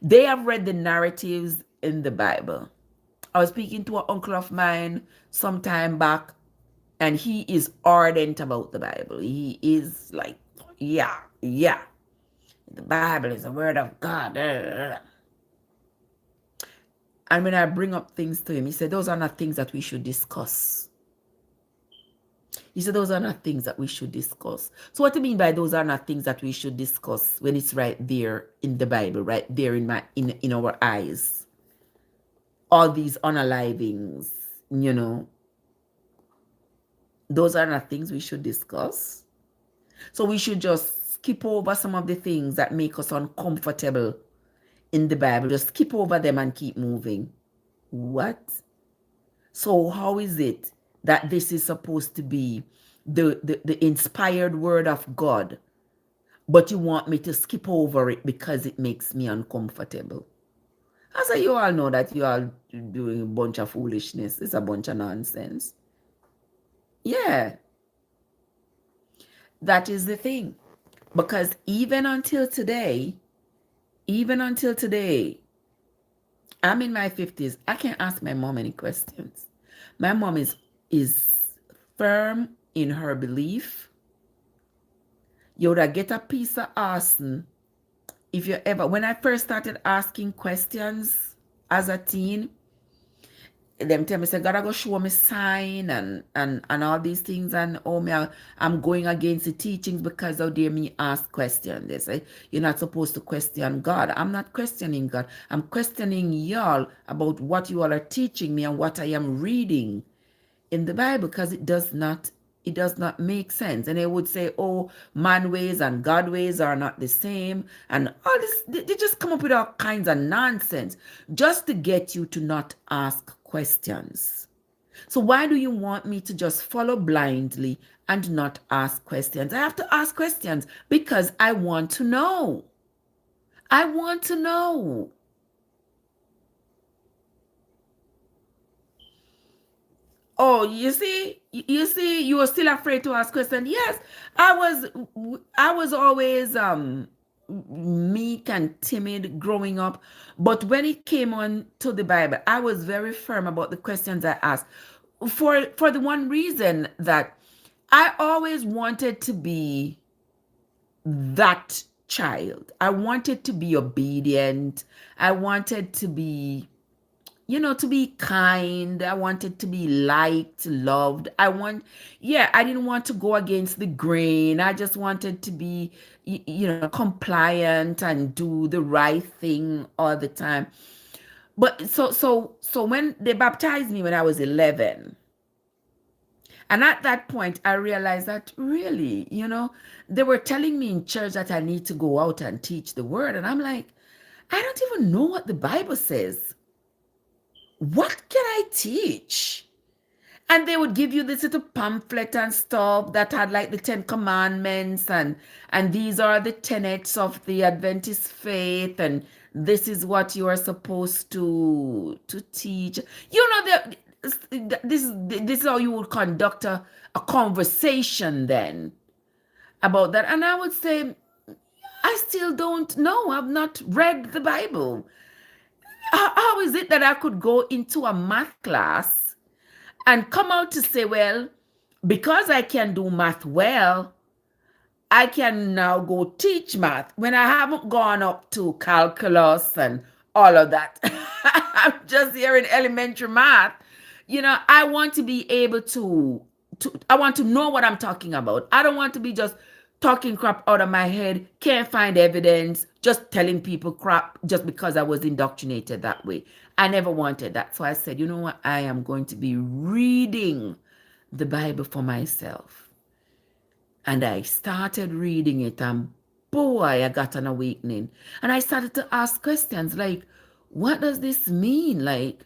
They have read the narratives in the Bible. I was speaking to an uncle of mine some time back, and he is ardent about the Bible. He is like, yeah, the Bible is the word of God. And when I bring up things to him, he said, those are not things that we should discuss. He said, those are not things that we should discuss. So what do you mean by those are not things that we should discuss when it's right there in the Bible, right there in our eyes? All these unalivings, you know, those are not things we should discuss. So we should just skip over some of the things that make us uncomfortable in the Bible. Just skip over them and keep moving. What? So how is it that this is supposed to be the inspired word of God, but you want me to skip over it because it makes me uncomfortable? I say, you all know that you are doing a bunch of foolishness. It's a bunch of nonsense. Yeah. That is the thing. Because even until today, I'm in my 50s. I can't ask my mom any questions. My mom is firm in her belief. You would get a piece of arson if you ever, when I first started asking questions as a teen, them tell me, say, gotta go show me sign and all these things, and I'm going against the teachings because how dare me ask questions. They say, you're not supposed to question God. I'm not questioning God. I'm questioning y'all about what you all are teaching me and what I am reading in the Bible, because it does not make sense. And they would say, oh, man ways and God ways are not the same, and all this. They just come up with all kinds of nonsense just to get you to not ask questions. So why do you want me to just follow blindly and not ask questions? I have to ask questions because I want to know. I want to know. Oh, you see, you were still afraid to ask questions. Yes, I was always meek and timid growing up, but when it came on to the Bible, I was very firm about the questions I asked. For the one reason that I always wanted to be that child. I wanted to be obedient. I wanted to be, to be kind. I wanted to be liked, loved. I didn't want to go against the grain. I just wanted to be, compliant and do the right thing all the time. But so when they baptized me when I was 11, and at that point, I realized that really, they were telling me in church that I need to go out and teach the word. And I'm like, I don't even know what the Bible says. What can I teach? And they would give you this little pamphlet and stuff that had like the 10 commandments and these are the tenets of the Adventist faith and this is what you are supposed to teach. You know that this is how you would conduct a conversation then about that. And I would say, I still don't know. I've not read the Bible. How is it that I could go into a math class and come out to say, well, because I can do math well, I can now go teach math when I haven't gone up to calculus and all of that. I'm just here in elementary math. You know, I want to be able to I want to know what I'm talking about. I don't want to be just talking crap out of my head, can't find evidence, just telling people crap just because I was indoctrinated that way. I never wanted that. So I said, you know what? I am going to be reading the Bible for myself. And I started reading it, and boy, I got an awakening. And I started to ask questions like, what does this mean? Like,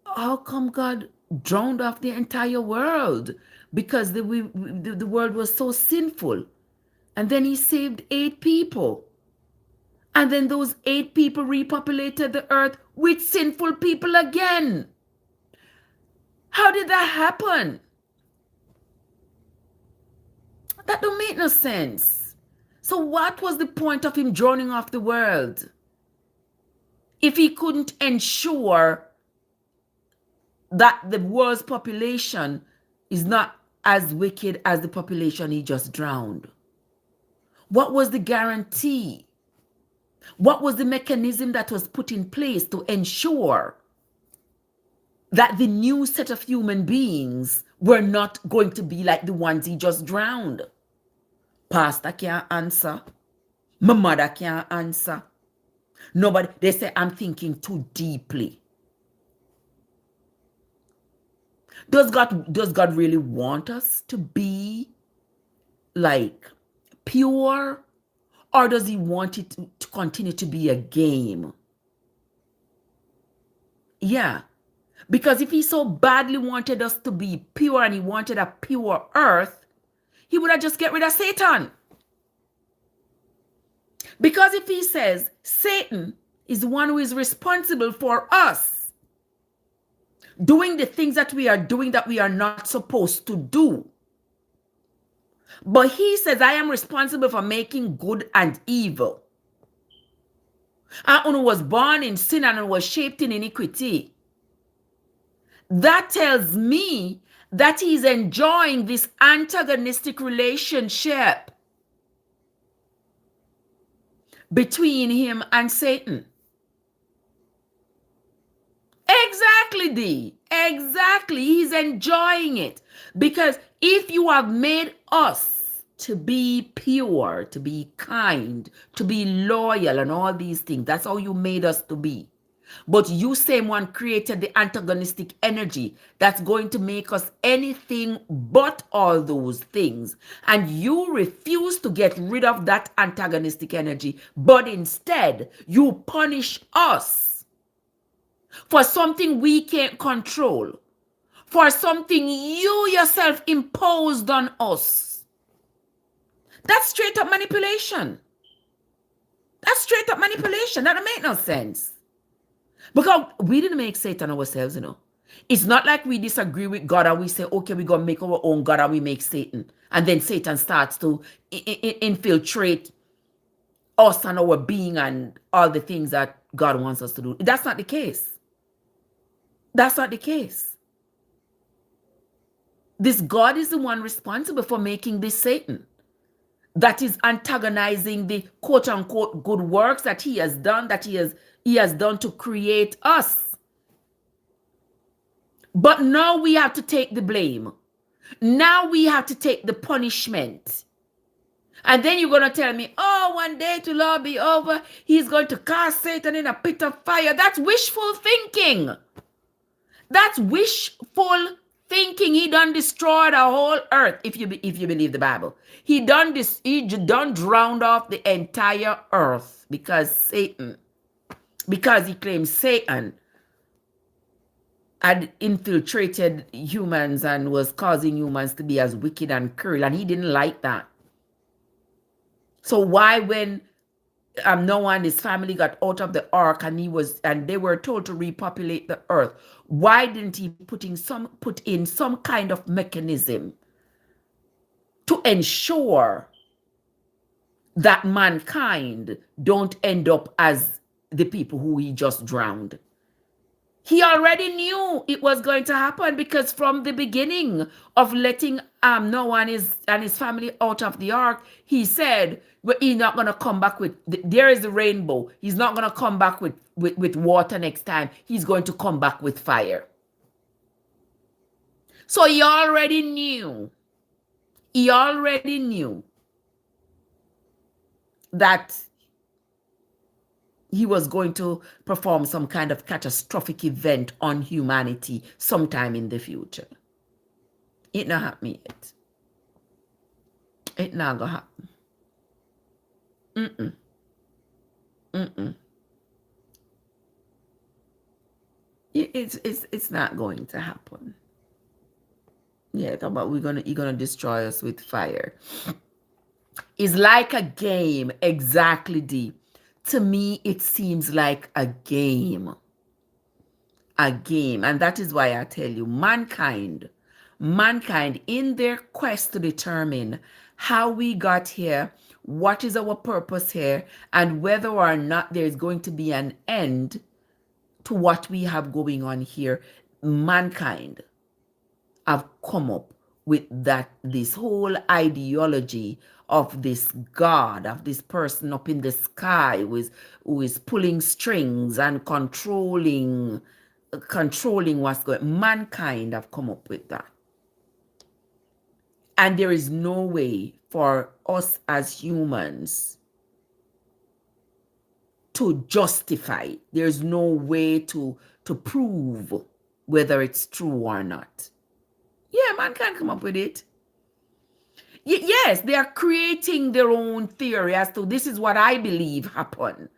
how come God drowned off the entire world? Because the world was so sinful. And then he saved 8 people. And then those 8 people repopulated the earth with sinful people again. How did that happen? That don't make no sense. So what was the point of him drowning off the world if he couldn't ensure that the world's population is not as wicked as the population he just drowned? What was the guarantee? What was the mechanism that was put in place to ensure that the new set of human beings were not going to be like the ones he just drowned? Pastor can't answer. My mother can't answer. Nobody. They say, I'm thinking too deeply. Does God really want us to be like pure? Or does he want it to continue to be a game? Yeah. Because if he so badly wanted us to be pure and he wanted a pure earth, he would have just get rid of Satan. Because if he says Satan is the one who is responsible for us doing the things that we are doing that we are not supposed to do, but he says, I am responsible for making good and evil. And was born in sin and was shaped in iniquity. That tells me that he's enjoying this antagonistic relationship between him and Satan. Exactly, D. Exactly. He's enjoying it. Because if you have made us to be pure, to be kind, to be loyal and all these things, that's how you made us to be. But you, same one, created the antagonistic energy that's going to make us anything but all those things. And you refuse to get rid of that antagonistic energy, but instead you punish us for something we can't control, for something you yourself imposed on us. That's straight up manipulation. That's straight up manipulation. That don't make no sense. Because we didn't make Satan ourselves, you know. It's not like we disagree with God and we say, okay, we're going to make our own God and we make Satan. And then Satan starts to infiltrate us and our being and all the things that God wants us to do. That's not the case. That's not the case. This God is the one responsible for making this Satan that is antagonizing the quote-unquote good works that he has done, that he has done to create us. But now we have to take the blame. Now we have to take the punishment. And then you're going to tell me, oh, one day it will all be over. He's going to cast Satan in a pit of fire. That's wishful thinking. That's wishful thinking. He done destroyed the whole earth, if you believe the Bible. He done drowned off the entire earth because he claims Satan had infiltrated humans and was causing humans to be as wicked and cruel, and he didn't like that. So why, when Noah and his family got out of the ark and they were told to repopulate the earth, why didn't he put in some kind of mechanism to ensure that mankind don't end up as the people who he just drowned? He already knew it was going to happen, because from the beginning of letting Noah and his family out of the ark, he said, well, he's not going to come back with, there is the rainbow. He's not going to come back with water next time. He's going to come back with fire. So he already knew. He already knew that he was going to perform some kind of catastrophic event on humanity sometime in the future. It not happen yet. It not gonna happen. It's not going to happen. Yeah, talk about you're gonna destroy us with fire. It's like a game, exactly, D. To me, it seems like a game. A game. And that is why I tell you, mankind, in their quest to determine how we got here, what is our purpose here, and whether or not there is going to be an end to what we have going on here, mankind have come up with this whole ideology of this God, of this person up in the sky who is pulling strings and controlling what's going on. Mankind have come up with that. And there is no way for us as humans to justify it. There's no way to prove whether it's true or not. Yeah, man can come up with it. Yes, they are creating their own theory as to this is what I believe happened.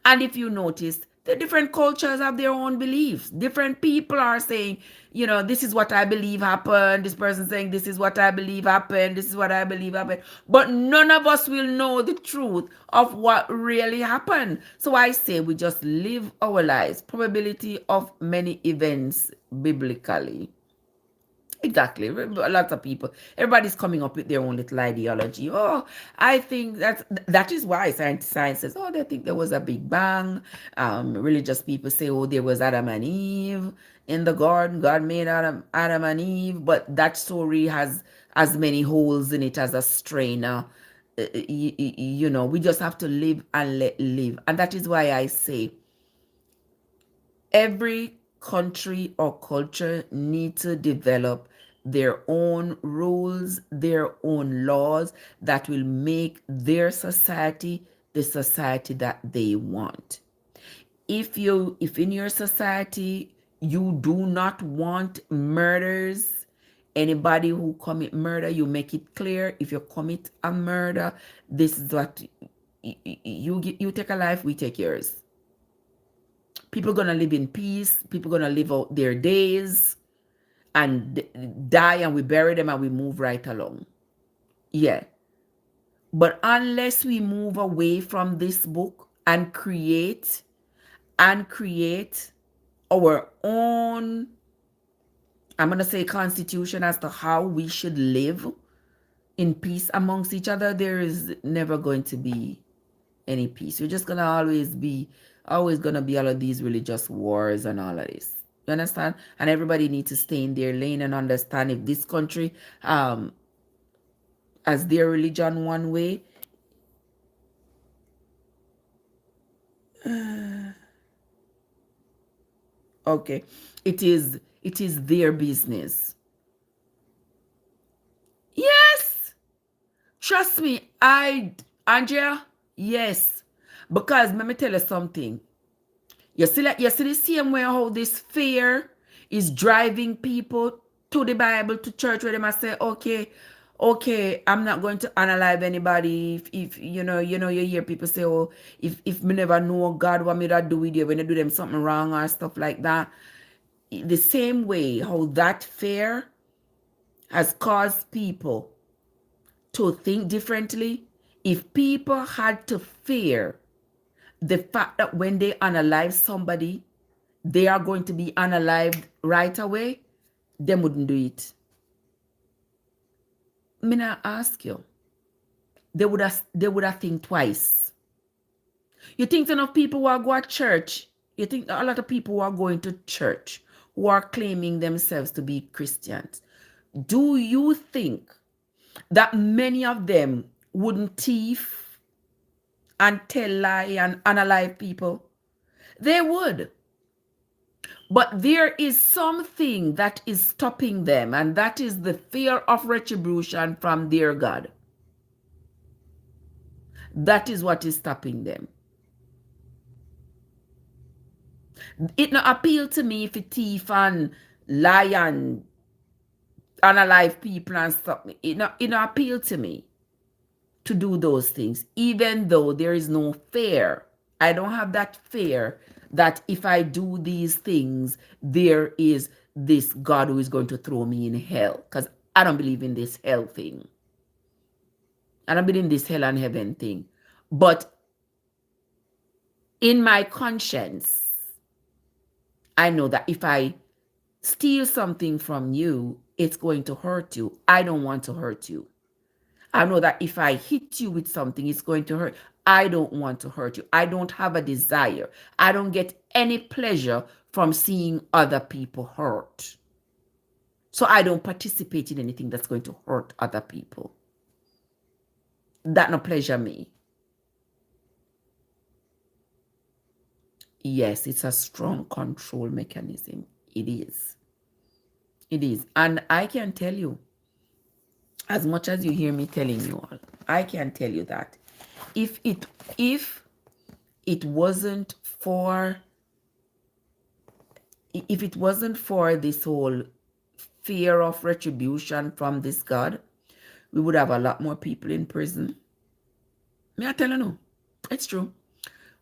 And if you notice, the different cultures have their own beliefs. Different people are saying, this is what I believe happened. This person saying, this is what I believe happened. This is what I believe happened. But none of us will know the truth of what really happened. So I say we just live our lives. Probability of many events biblically. Exactly. Lots of people, everybody's coming up with their own little ideology. Oh, I think that is why science says, oh, they think there was a big bang. Religious people say, oh, there was Adam and Eve in the garden. God made Adam and Eve. But that story has as many holes in it as a strainer. We just have to live and let live. And that is why I say every country or culture need to develop their own rules, their own laws that will make their society the society that they want. If in your society you do not want murders, anybody who commit murder, you make it clear, if you commit a murder, this is what you take a life, we take yours. People are going to live in peace. People are going to live out their days and die, and we bury them and we move right along. Yeah. But unless we move away from this book and create our own, I'm going to say, constitution as to how we should live in peace amongst each other, there is never going to be any peace. You're just going to always going to be all of these religious wars and all of this. You understand? And everybody needs to stay in their lane and understand if this country has their religion one way. Okay. It is their business. Yes. Trust me, Andrea, yes. Because let me tell you something. You see the same way how this fear is driving people to the Bible, to church, where they must say, okay, I'm not going to unalive anybody. If you hear people say, oh, if me never know God what me that do with you when they do them something wrong or stuff like that. the same way how that fear has caused people to think differently, if people had to fear the fact that when they unalive somebody, they are going to be unalived right away, they wouldn't do it. I mean, I ask you, they would have think twice. You think enough people who are going to church, you think a lot of people who are going to church, who are claiming themselves to be Christians, do you think that many of them wouldn't thief and tell lie and unalive people? They would. But there is something that is stopping them, and that is the fear of retribution from their God. That is what is stopping them. It not appeal to me if you thief and lie and unalive people and stuff. It not appeal to me to do those things, even though there is no fear. I don't have that fear that if I do these things, there is this God who is going to throw me in hell, because I don't believe in this hell thing. I don't believe in this hell and heaven thing. But in my conscience, I know that if I steal something from you, it's going to hurt you. I don't want to hurt you. I know that if I hit you with something, it's going to hurt. I don't want to hurt you. I don't have a desire. I don't get any pleasure from seeing other people hurt. So I don't participate in anything that's going to hurt other people. That no pleasure me. Yes, it's a strong control mechanism. It is. It is. And I can tell you, as much as you hear me telling you all, I can tell you that if it wasn't for this whole fear of retribution from this God, we would have a lot more people in prison. May I tell you no? It's true.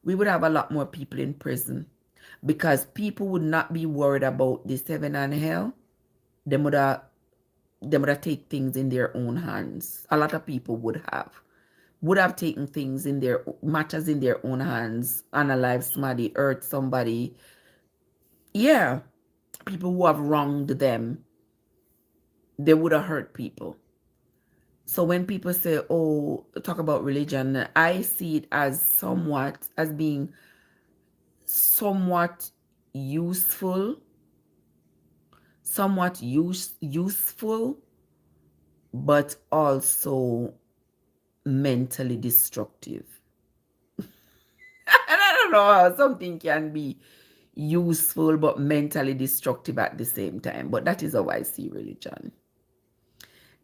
We would have a lot more people in prison because people would not be worried about this heaven and hell. They would have taken things in their own hands. A lot of people would have taken things in their matters in their own hands, unalive somebody, hurt somebody. Yeah, people who have wronged them, they would have hurt people. So when people say, oh, talk about religion, I see it as being somewhat useful, but also mentally destructive. And I don't know how something can be useful but mentally destructive at the same time, but that is how I see religion.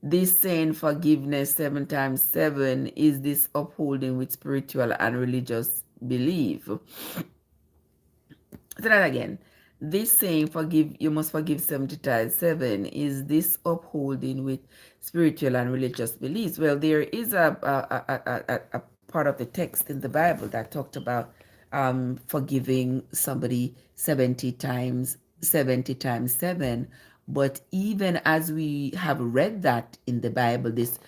This saying forgiveness 7 times 7 is this upholding with spiritual and religious belief. So that again, this saying you must forgive 70 times 7 is this upholding with spiritual and religious beliefs. Well, there is a part of the text in the Bible that talked about forgiving somebody 70 times 7. But even as we have read that in the Bible, this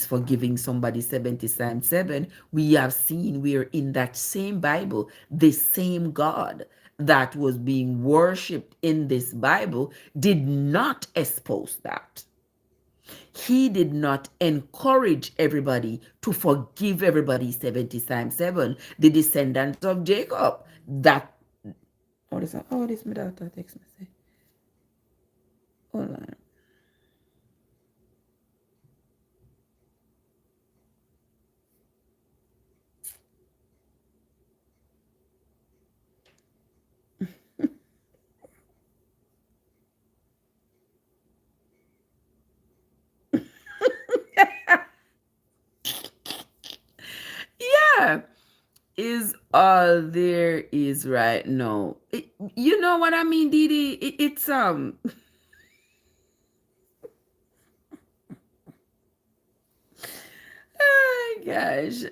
forgiving somebody 70 times 7, we have seen we're in that same Bible, the same God that was being worshipped in this Bible did not espouse that. He did not encourage everybody to forgive everybody 70 times 7. The descendants of Jacob, that... What is that? Oh, this is my daughter text message. Hold on. Yeah, is all there is right now. You know what I mean, Didi? It's oh gosh.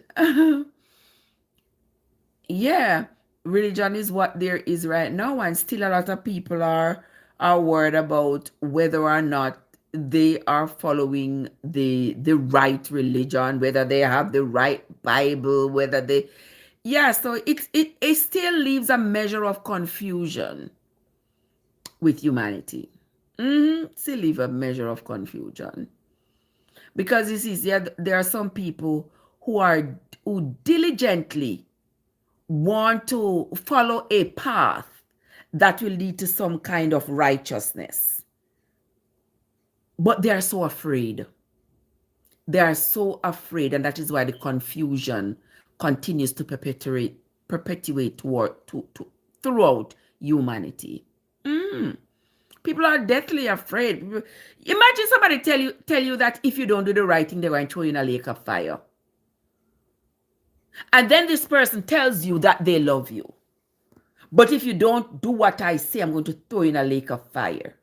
Yeah, religion is what there is right now, and still a lot of people are are worried about whether or not they are following the right religion, whether they have the right Bible, whether they, yeah, so it still leaves a measure of confusion with humanity. Still leave a measure of confusion. Because you see, there are some people who diligently want to follow a path that will lead to some kind of righteousness. But they are so afraid. They are so afraid, and that is why the confusion continues to perpetuate throughout humanity. People are deathly afraid. Imagine somebody tell you that if you don't do the right thing, they're going to throw you in a lake of fire. And then this person tells you that they love you. But if you don't do what I say, I'm going to throw you in a lake of fire.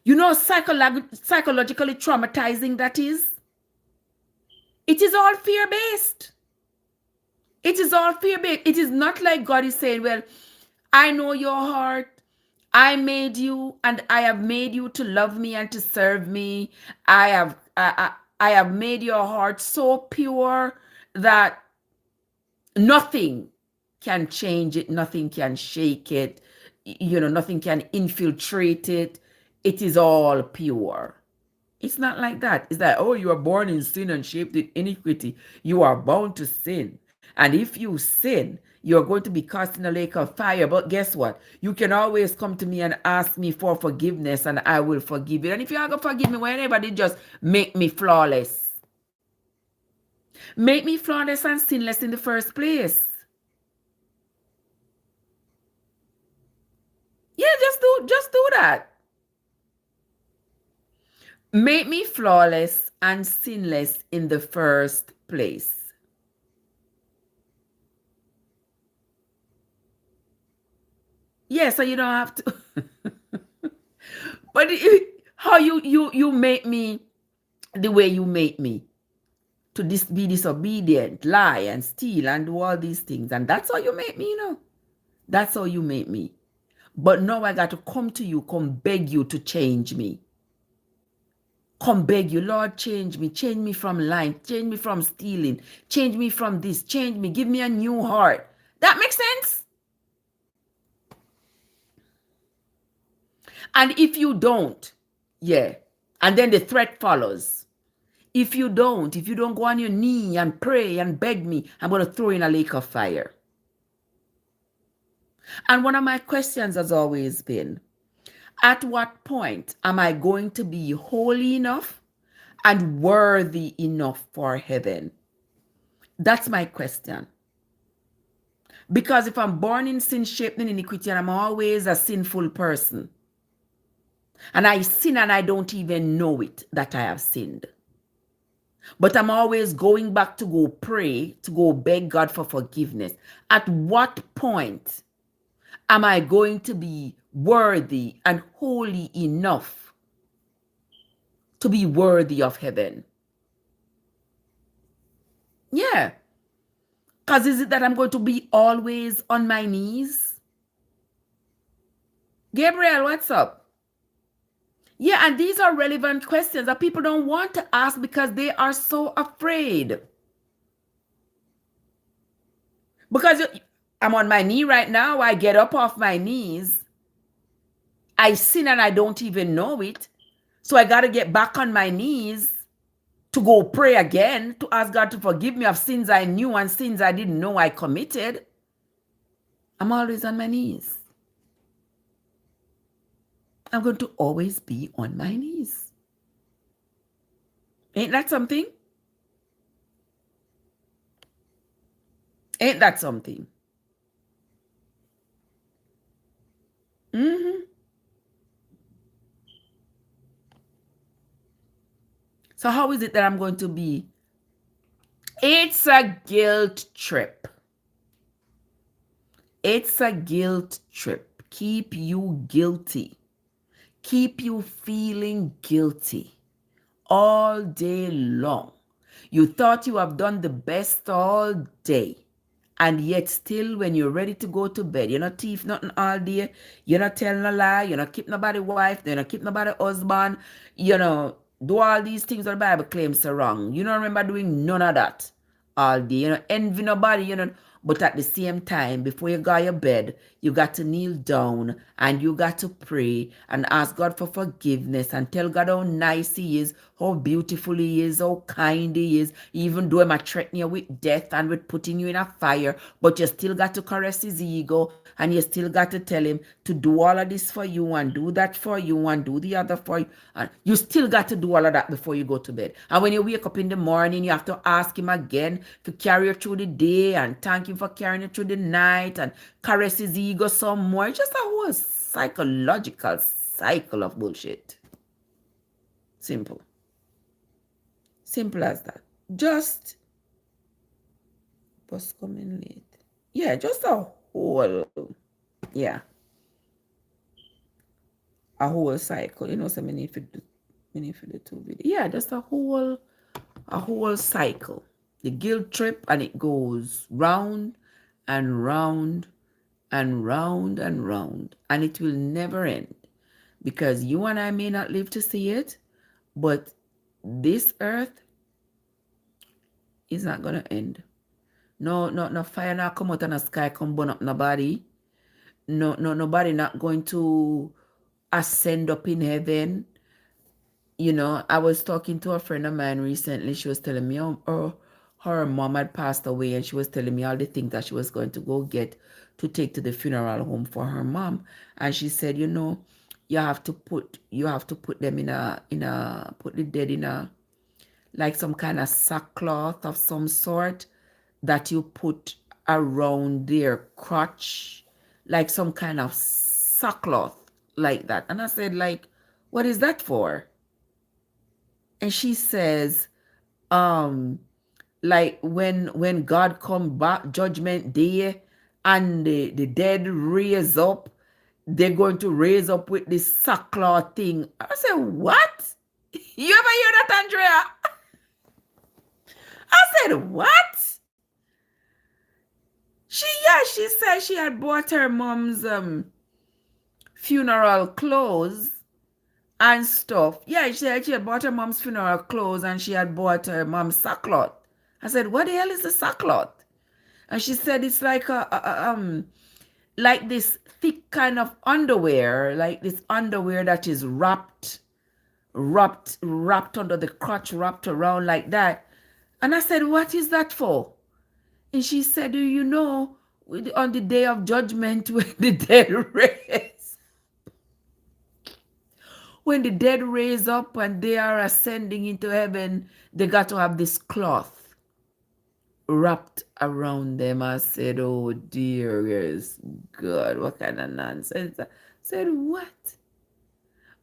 You know how psychologically traumatizing that is? It is all fear-based. It is all fear-based. It is not like God is saying, well, I know your heart. I made you, and I have made you to love me and to serve me. I have made your heart so pure that nothing can change it, nothing can shake it, nothing can infiltrate it. It is all pure. It's not like that. It's like, oh, you are born in sin and shaped in iniquity. You are bound to sin. And if you sin, you're going to be cast in a lake of fire. But guess what? You can always come to me and ask me for forgiveness, and I will forgive you. And if you are going to forgive me, whenever, just make me flawless. Make me flawless and sinless in the first place. Yeah, just do that. Make me flawless and sinless in the first place. Yeah, so you don't have to. But how you make me the way you make me, to be disobedient, lie and steal and do all these things, and that's how you make me, That's how you make me. But now I got to come to you, come beg you to change me. Come beg you, Lord, change me from lying, change me from stealing, change me from this, change me, give me a new heart. That makes sense? And if you don't, yeah, and then the threat follows. If you don't go on your knee and pray and beg me, I'm going to throw you in a lake of fire. And one of my questions has always been, at what point am I going to be holy enough and worthy enough for heaven? That's my question. Because if I'm born in sin, shaped in iniquity, and I'm always a sinful person, and I sin and I don't even know it, that I have sinned, but I'm always going back to go pray, to go beg God for forgiveness, at what point am I going to be worthy and holy enough to be worthy of heaven? Yeah. Because is it that I'm going to be always on my knees? Gabriel, what's up? Yeah, and these are relevant questions that people don't want to ask because they are so afraid. Because I'm on my knee right now, I get up off my knees, I sin and I don't even know it. So I got to get back on my knees to go pray again, to ask God to forgive me of sins I knew and sins I didn't know I committed. I'm always on my knees. I'm going to always be on my knees. Ain't that something? Ain't that something? So how is it that I'm going to be? It's a guilt trip. It's a guilt trip. Keep you guilty. Keep you feeling guilty all day long. You thought you have done the best all day, And yet still when you're ready to go to bed, you're not thief nothing all day, you're not telling a lie, you're not keep nobody wife, you're not keep nobody husband, do all these things that the Bible claims are wrong. You don't remember doing none of that all day, envy nobody, but at the same time, before you go to your bed, you got to kneel down and you got to pray and ask God for forgiveness and tell God how nice He is, how beautiful He is, how kind He is, even though He might threaten you with death and with putting you in a fire, but you still got to caress His ego and you still got to tell Him to do all of this for you and do that for you and do the other for you. And you still got to do all of that before you go to bed. And when you wake up in the morning, you have to ask Him again to carry you through the day and thank Him for carrying you through the night and caress His ego some more. It's just a whole psychological cycle of bullshit. Simple. Simple as that. Just bus coming late. Yeah, just a whole, a whole cycle. So many for the two videos. Yeah, just a whole cycle. The guilt trip, and it goes round and round and round and round, and it will never end, because you and I may not live to see it, but this earth is not gonna end. No fire not come out and the sky come burn up nobody. Nobody not going to ascend up in heaven. I was talking to a friend of mine recently. She was telling me her mom had passed away, and she was telling me all the things that she was going to go get to take to the funeral home for her mom. And she said, you have to put them put the dead in a, like some kind of sackcloth of some sort that you put around their crotch, like some kind of sackcloth like that. And I said, like, what is that for? And she says, like when God come back, judgment day, and the dead raise up, they're going to raise up with this sackcloth thing. I said, what? You ever hear that, Andrea? I said, what? She said she had bought her mom's funeral clothes and stuff. Yeah, she said she had bought her mom's funeral clothes and she had bought her mom's sackcloth. I said, what the hell is the sackcloth? And she said it's like like this thick kind of underwear, like this underwear that is wrapped under the crotch, wrapped around like that. And I said, what is that for? And she said, do you know, on the day of judgment, when the dead raise up and they are ascending into heaven, they got to have this cloth wrapped around them. I said, oh dear God, what kind of nonsense? I said, what?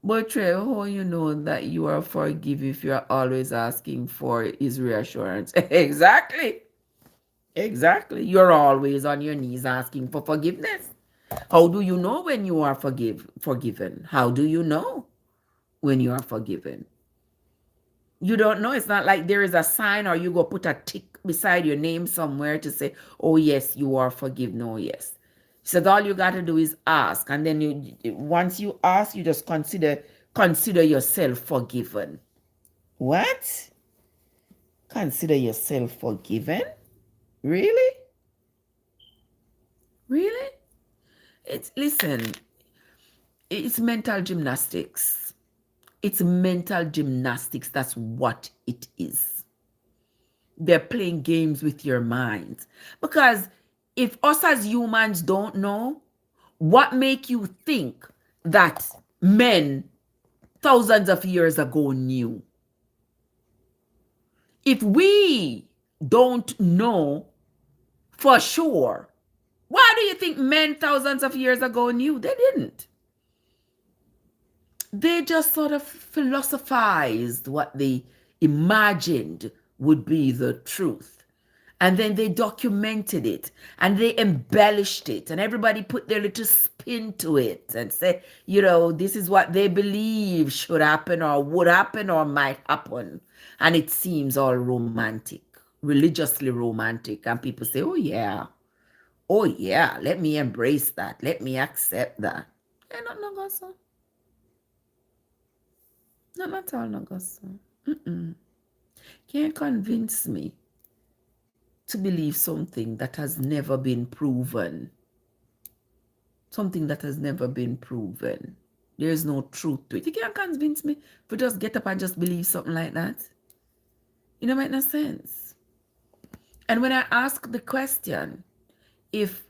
But Trev, how you know that you are forgiven if you are always asking for His reassurance? Exactly. You're always on your knees asking for forgiveness. How do you know when you are forgiven? How do you know when you are forgiven? You don't know. It's not like there is a sign or you go put a tick beside your name somewhere to say, oh yes, you are forgiven. Oh yes. So all you got to do is ask, and then once you ask, you just consider yourself forgiven. What? Consider yourself forgiven? Really? Listen, it's mental gymnastics. It's mental gymnastics. That's what it is. They're playing games with your mind. Because if us as humans don't know, what make you think that men thousands of years ago knew? If we don't know for sure, why do you think men thousands of years ago knew? They didn't. They just sort of philosophized what they imagined would be the truth. And then they documented it and they embellished it, and everybody put their little spin to it and say, this is what they believe should happen or would happen or might happen. And it seems all romantic, religiously romantic. And people say, oh yeah, Oh yeah, let me embrace that. Let me accept that. Not no go so. Not at all no go so. Can't convince me to believe something that has never been proven. Something that has never been proven. There is no truth to it. You can't convince me to just get up and just believe something like that. It don't make no sense. And when I ask the question, if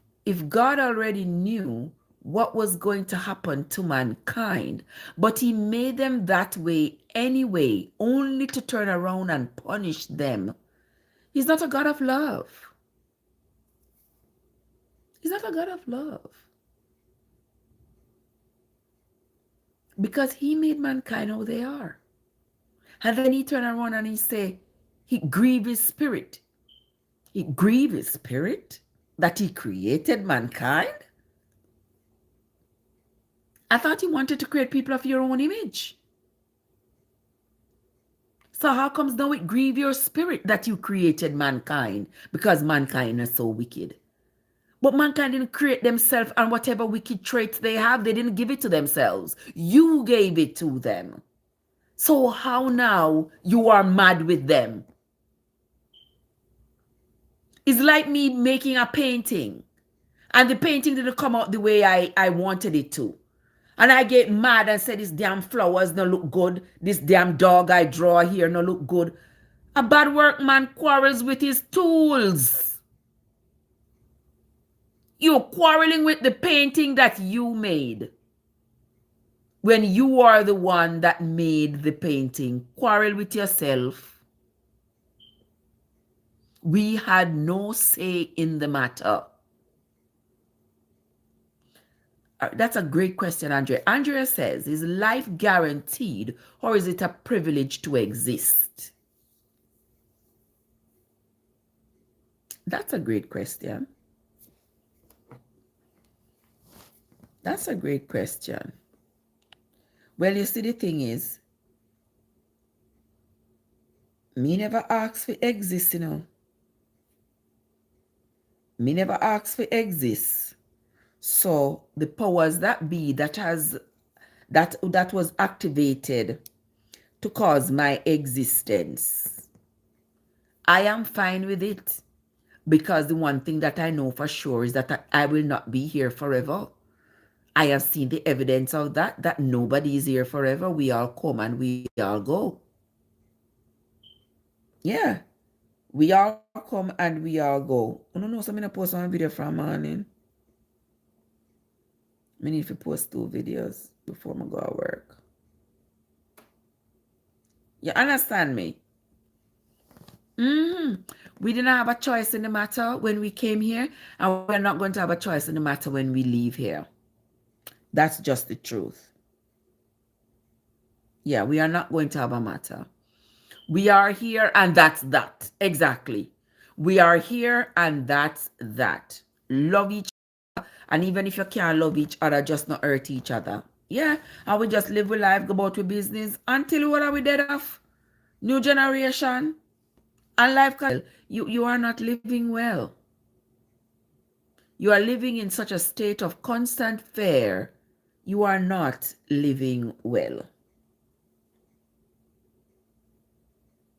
God already knew what was going to happen to mankind, but he made them that way anyway, only to turn around and punish them, he's not a God of love. He's not a God of love. Because he made mankind how they are. And then he turned around and he said, he grieved his spirit. He grieved his spirit that he created mankind. I thought he wanted to create people of your own image. So how comes now it grieve your spirit that you created mankind? Because mankind is so wicked. But mankind didn't create themselves, and whatever wicked traits they have, they didn't give it to themselves. You gave it to them. So how now you are mad with them? It's like me making a painting, and the painting didn't come out the way I wanted it to. And I get mad and say this damn flowers no look good. This damn dog I draw here no look good. A bad workman quarrels with his tools. You're quarreling with the painting that you made. When you are the one that made the painting, quarrel with yourself. We had no say in the matter. That's a great question, Andrea. Andrea says, is life guaranteed or is it a privilege to exist? That's a great question. That's a great question. Well, you see, the thing is, me never asked for exist, you know. Me never asked for exist. So the powers that be that was activated to cause my existence, I am fine with it, because the one thing that I know for sure is that I will not be here forever. I have seen the evidence of that nobody is here forever. We all come and we all go. Yeah. We all come and we all go. I don't know, so I'm going to post one video from morning. I need to post 2 videos before I go to work. You understand me? We didn't have a choice in the matter when we came here, and we're not going to have a choice in the matter when we leave here. That's just the truth. Yeah, we are not going to have a matter. We are here and that's that. Exactly. We are here and that's that. Love each other. And even if you can't love each other, just not hurt each other. Yeah. And we just live with life, go about with business until what are we dead off? New generation. And life can, you are not living well. You are living in such a state of constant fear. You are not living well.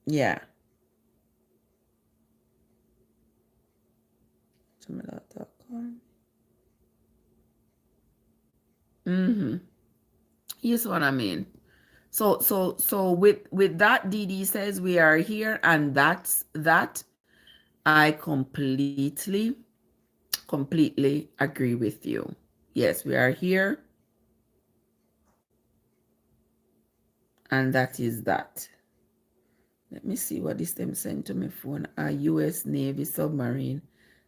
Yeah. Here's what I mean. So with that, DD says we are here, and that's that. I completely agree with you. Yes, we are here, and that is that. Let me see what this them sent to my phone. A U.S. Navy submarine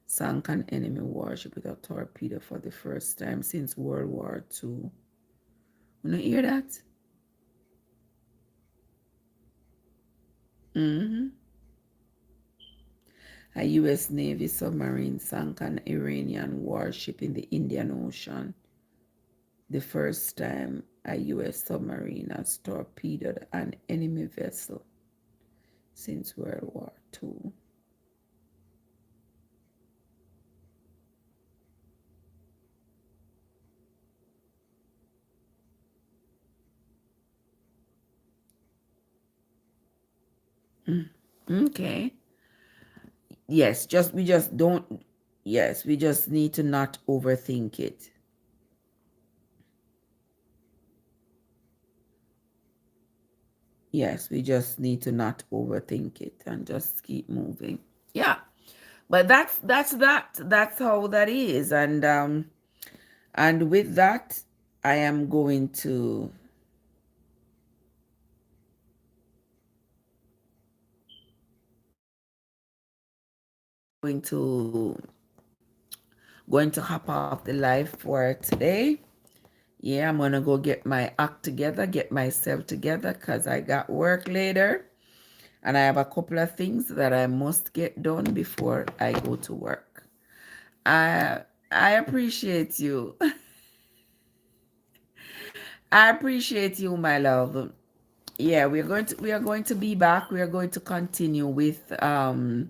sank an enemy warship with a torpedo for the first time since World War II. You don't hear that? A U.S. Navy submarine sank an Iranian warship in the Indian Ocean. The first time a U.S. submarine has torpedoed an enemy vessel since World War II. Okay. Yes, we just don't. Yes, we just need to not overthink it. Yes, we just need to not overthink it and just keep moving. Yeah. But that's how that is. And with that, I am going to hop off the live for today. Yeah, I'm gonna go get my act together, get myself together, because I got work later. And I have a couple of things that I must get done before I go to work. I appreciate you. I appreciate you, my love. Yeah, we are going to be back. We are going to continue with the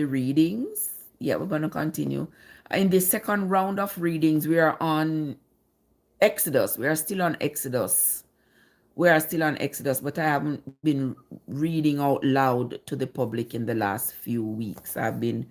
readings. Yeah, we're going to continue. In the second round of readings, we are on Exodus. We are still on Exodus. But I haven't been reading out loud to the public in the last few weeks. I've been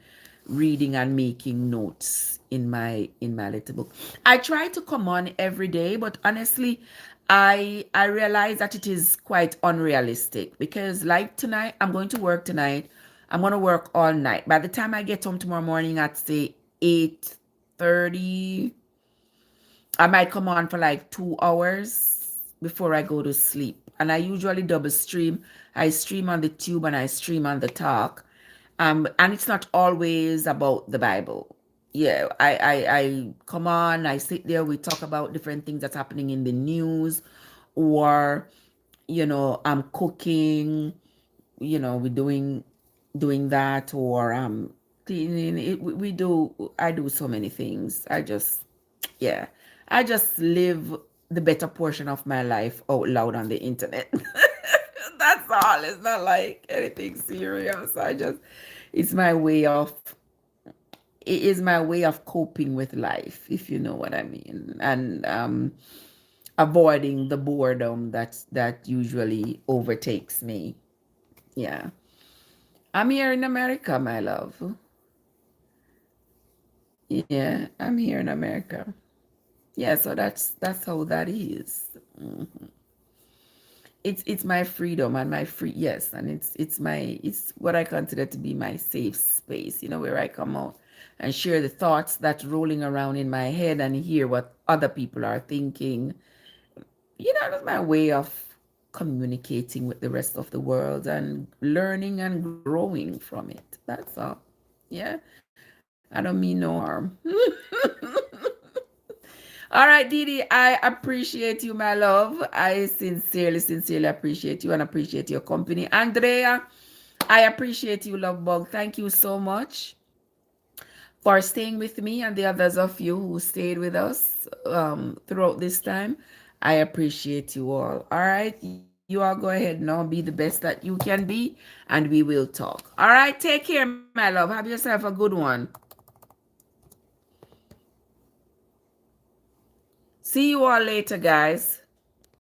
reading and making notes in my little book. I try to come on every day, but honestly, I realize that it is quite unrealistic, because like tonight, I'm going to work tonight. I'm going to work all night. By the time I get home tomorrow morning at say 8:30, I might come on for like 2 hours before I go to sleep. And I usually double stream. I stream on the tube and I stream on the talk. And it's not always about the Bible. Yeah, I come on, I sit there, we talk about different things that's happening in the news, or I'm cooking, we're doing that, or I'm cleaning. I do so many things. I just live the better portion of my life out loud on the internet. That's all. It's not like anything serious. It is my way of coping with life, if you know what I mean. And avoiding the boredom that usually overtakes me. Yeah. I'm here in America, my love. Yeah, I'm here in America. Yeah, so that's how that is. It's my freedom and yes, and it's what I consider to be my safe space, where I come out and share the thoughts that's rolling around in my head and hear what other people are thinking. That's my way of communicating with the rest of the world and learning and growing from it. That's all. Yeah. I don't mean no harm. All right, Didi, I appreciate you, my love. I sincerely appreciate you and appreciate your company. Andrea, I appreciate you, love bug. Thank you so much for staying with me and the others of you who stayed with us throughout this time. I appreciate you all. All right, you all go ahead now, be the best that you can be, and we will talk. All right, take care, my love. Have yourself a good one. See you all later, guys.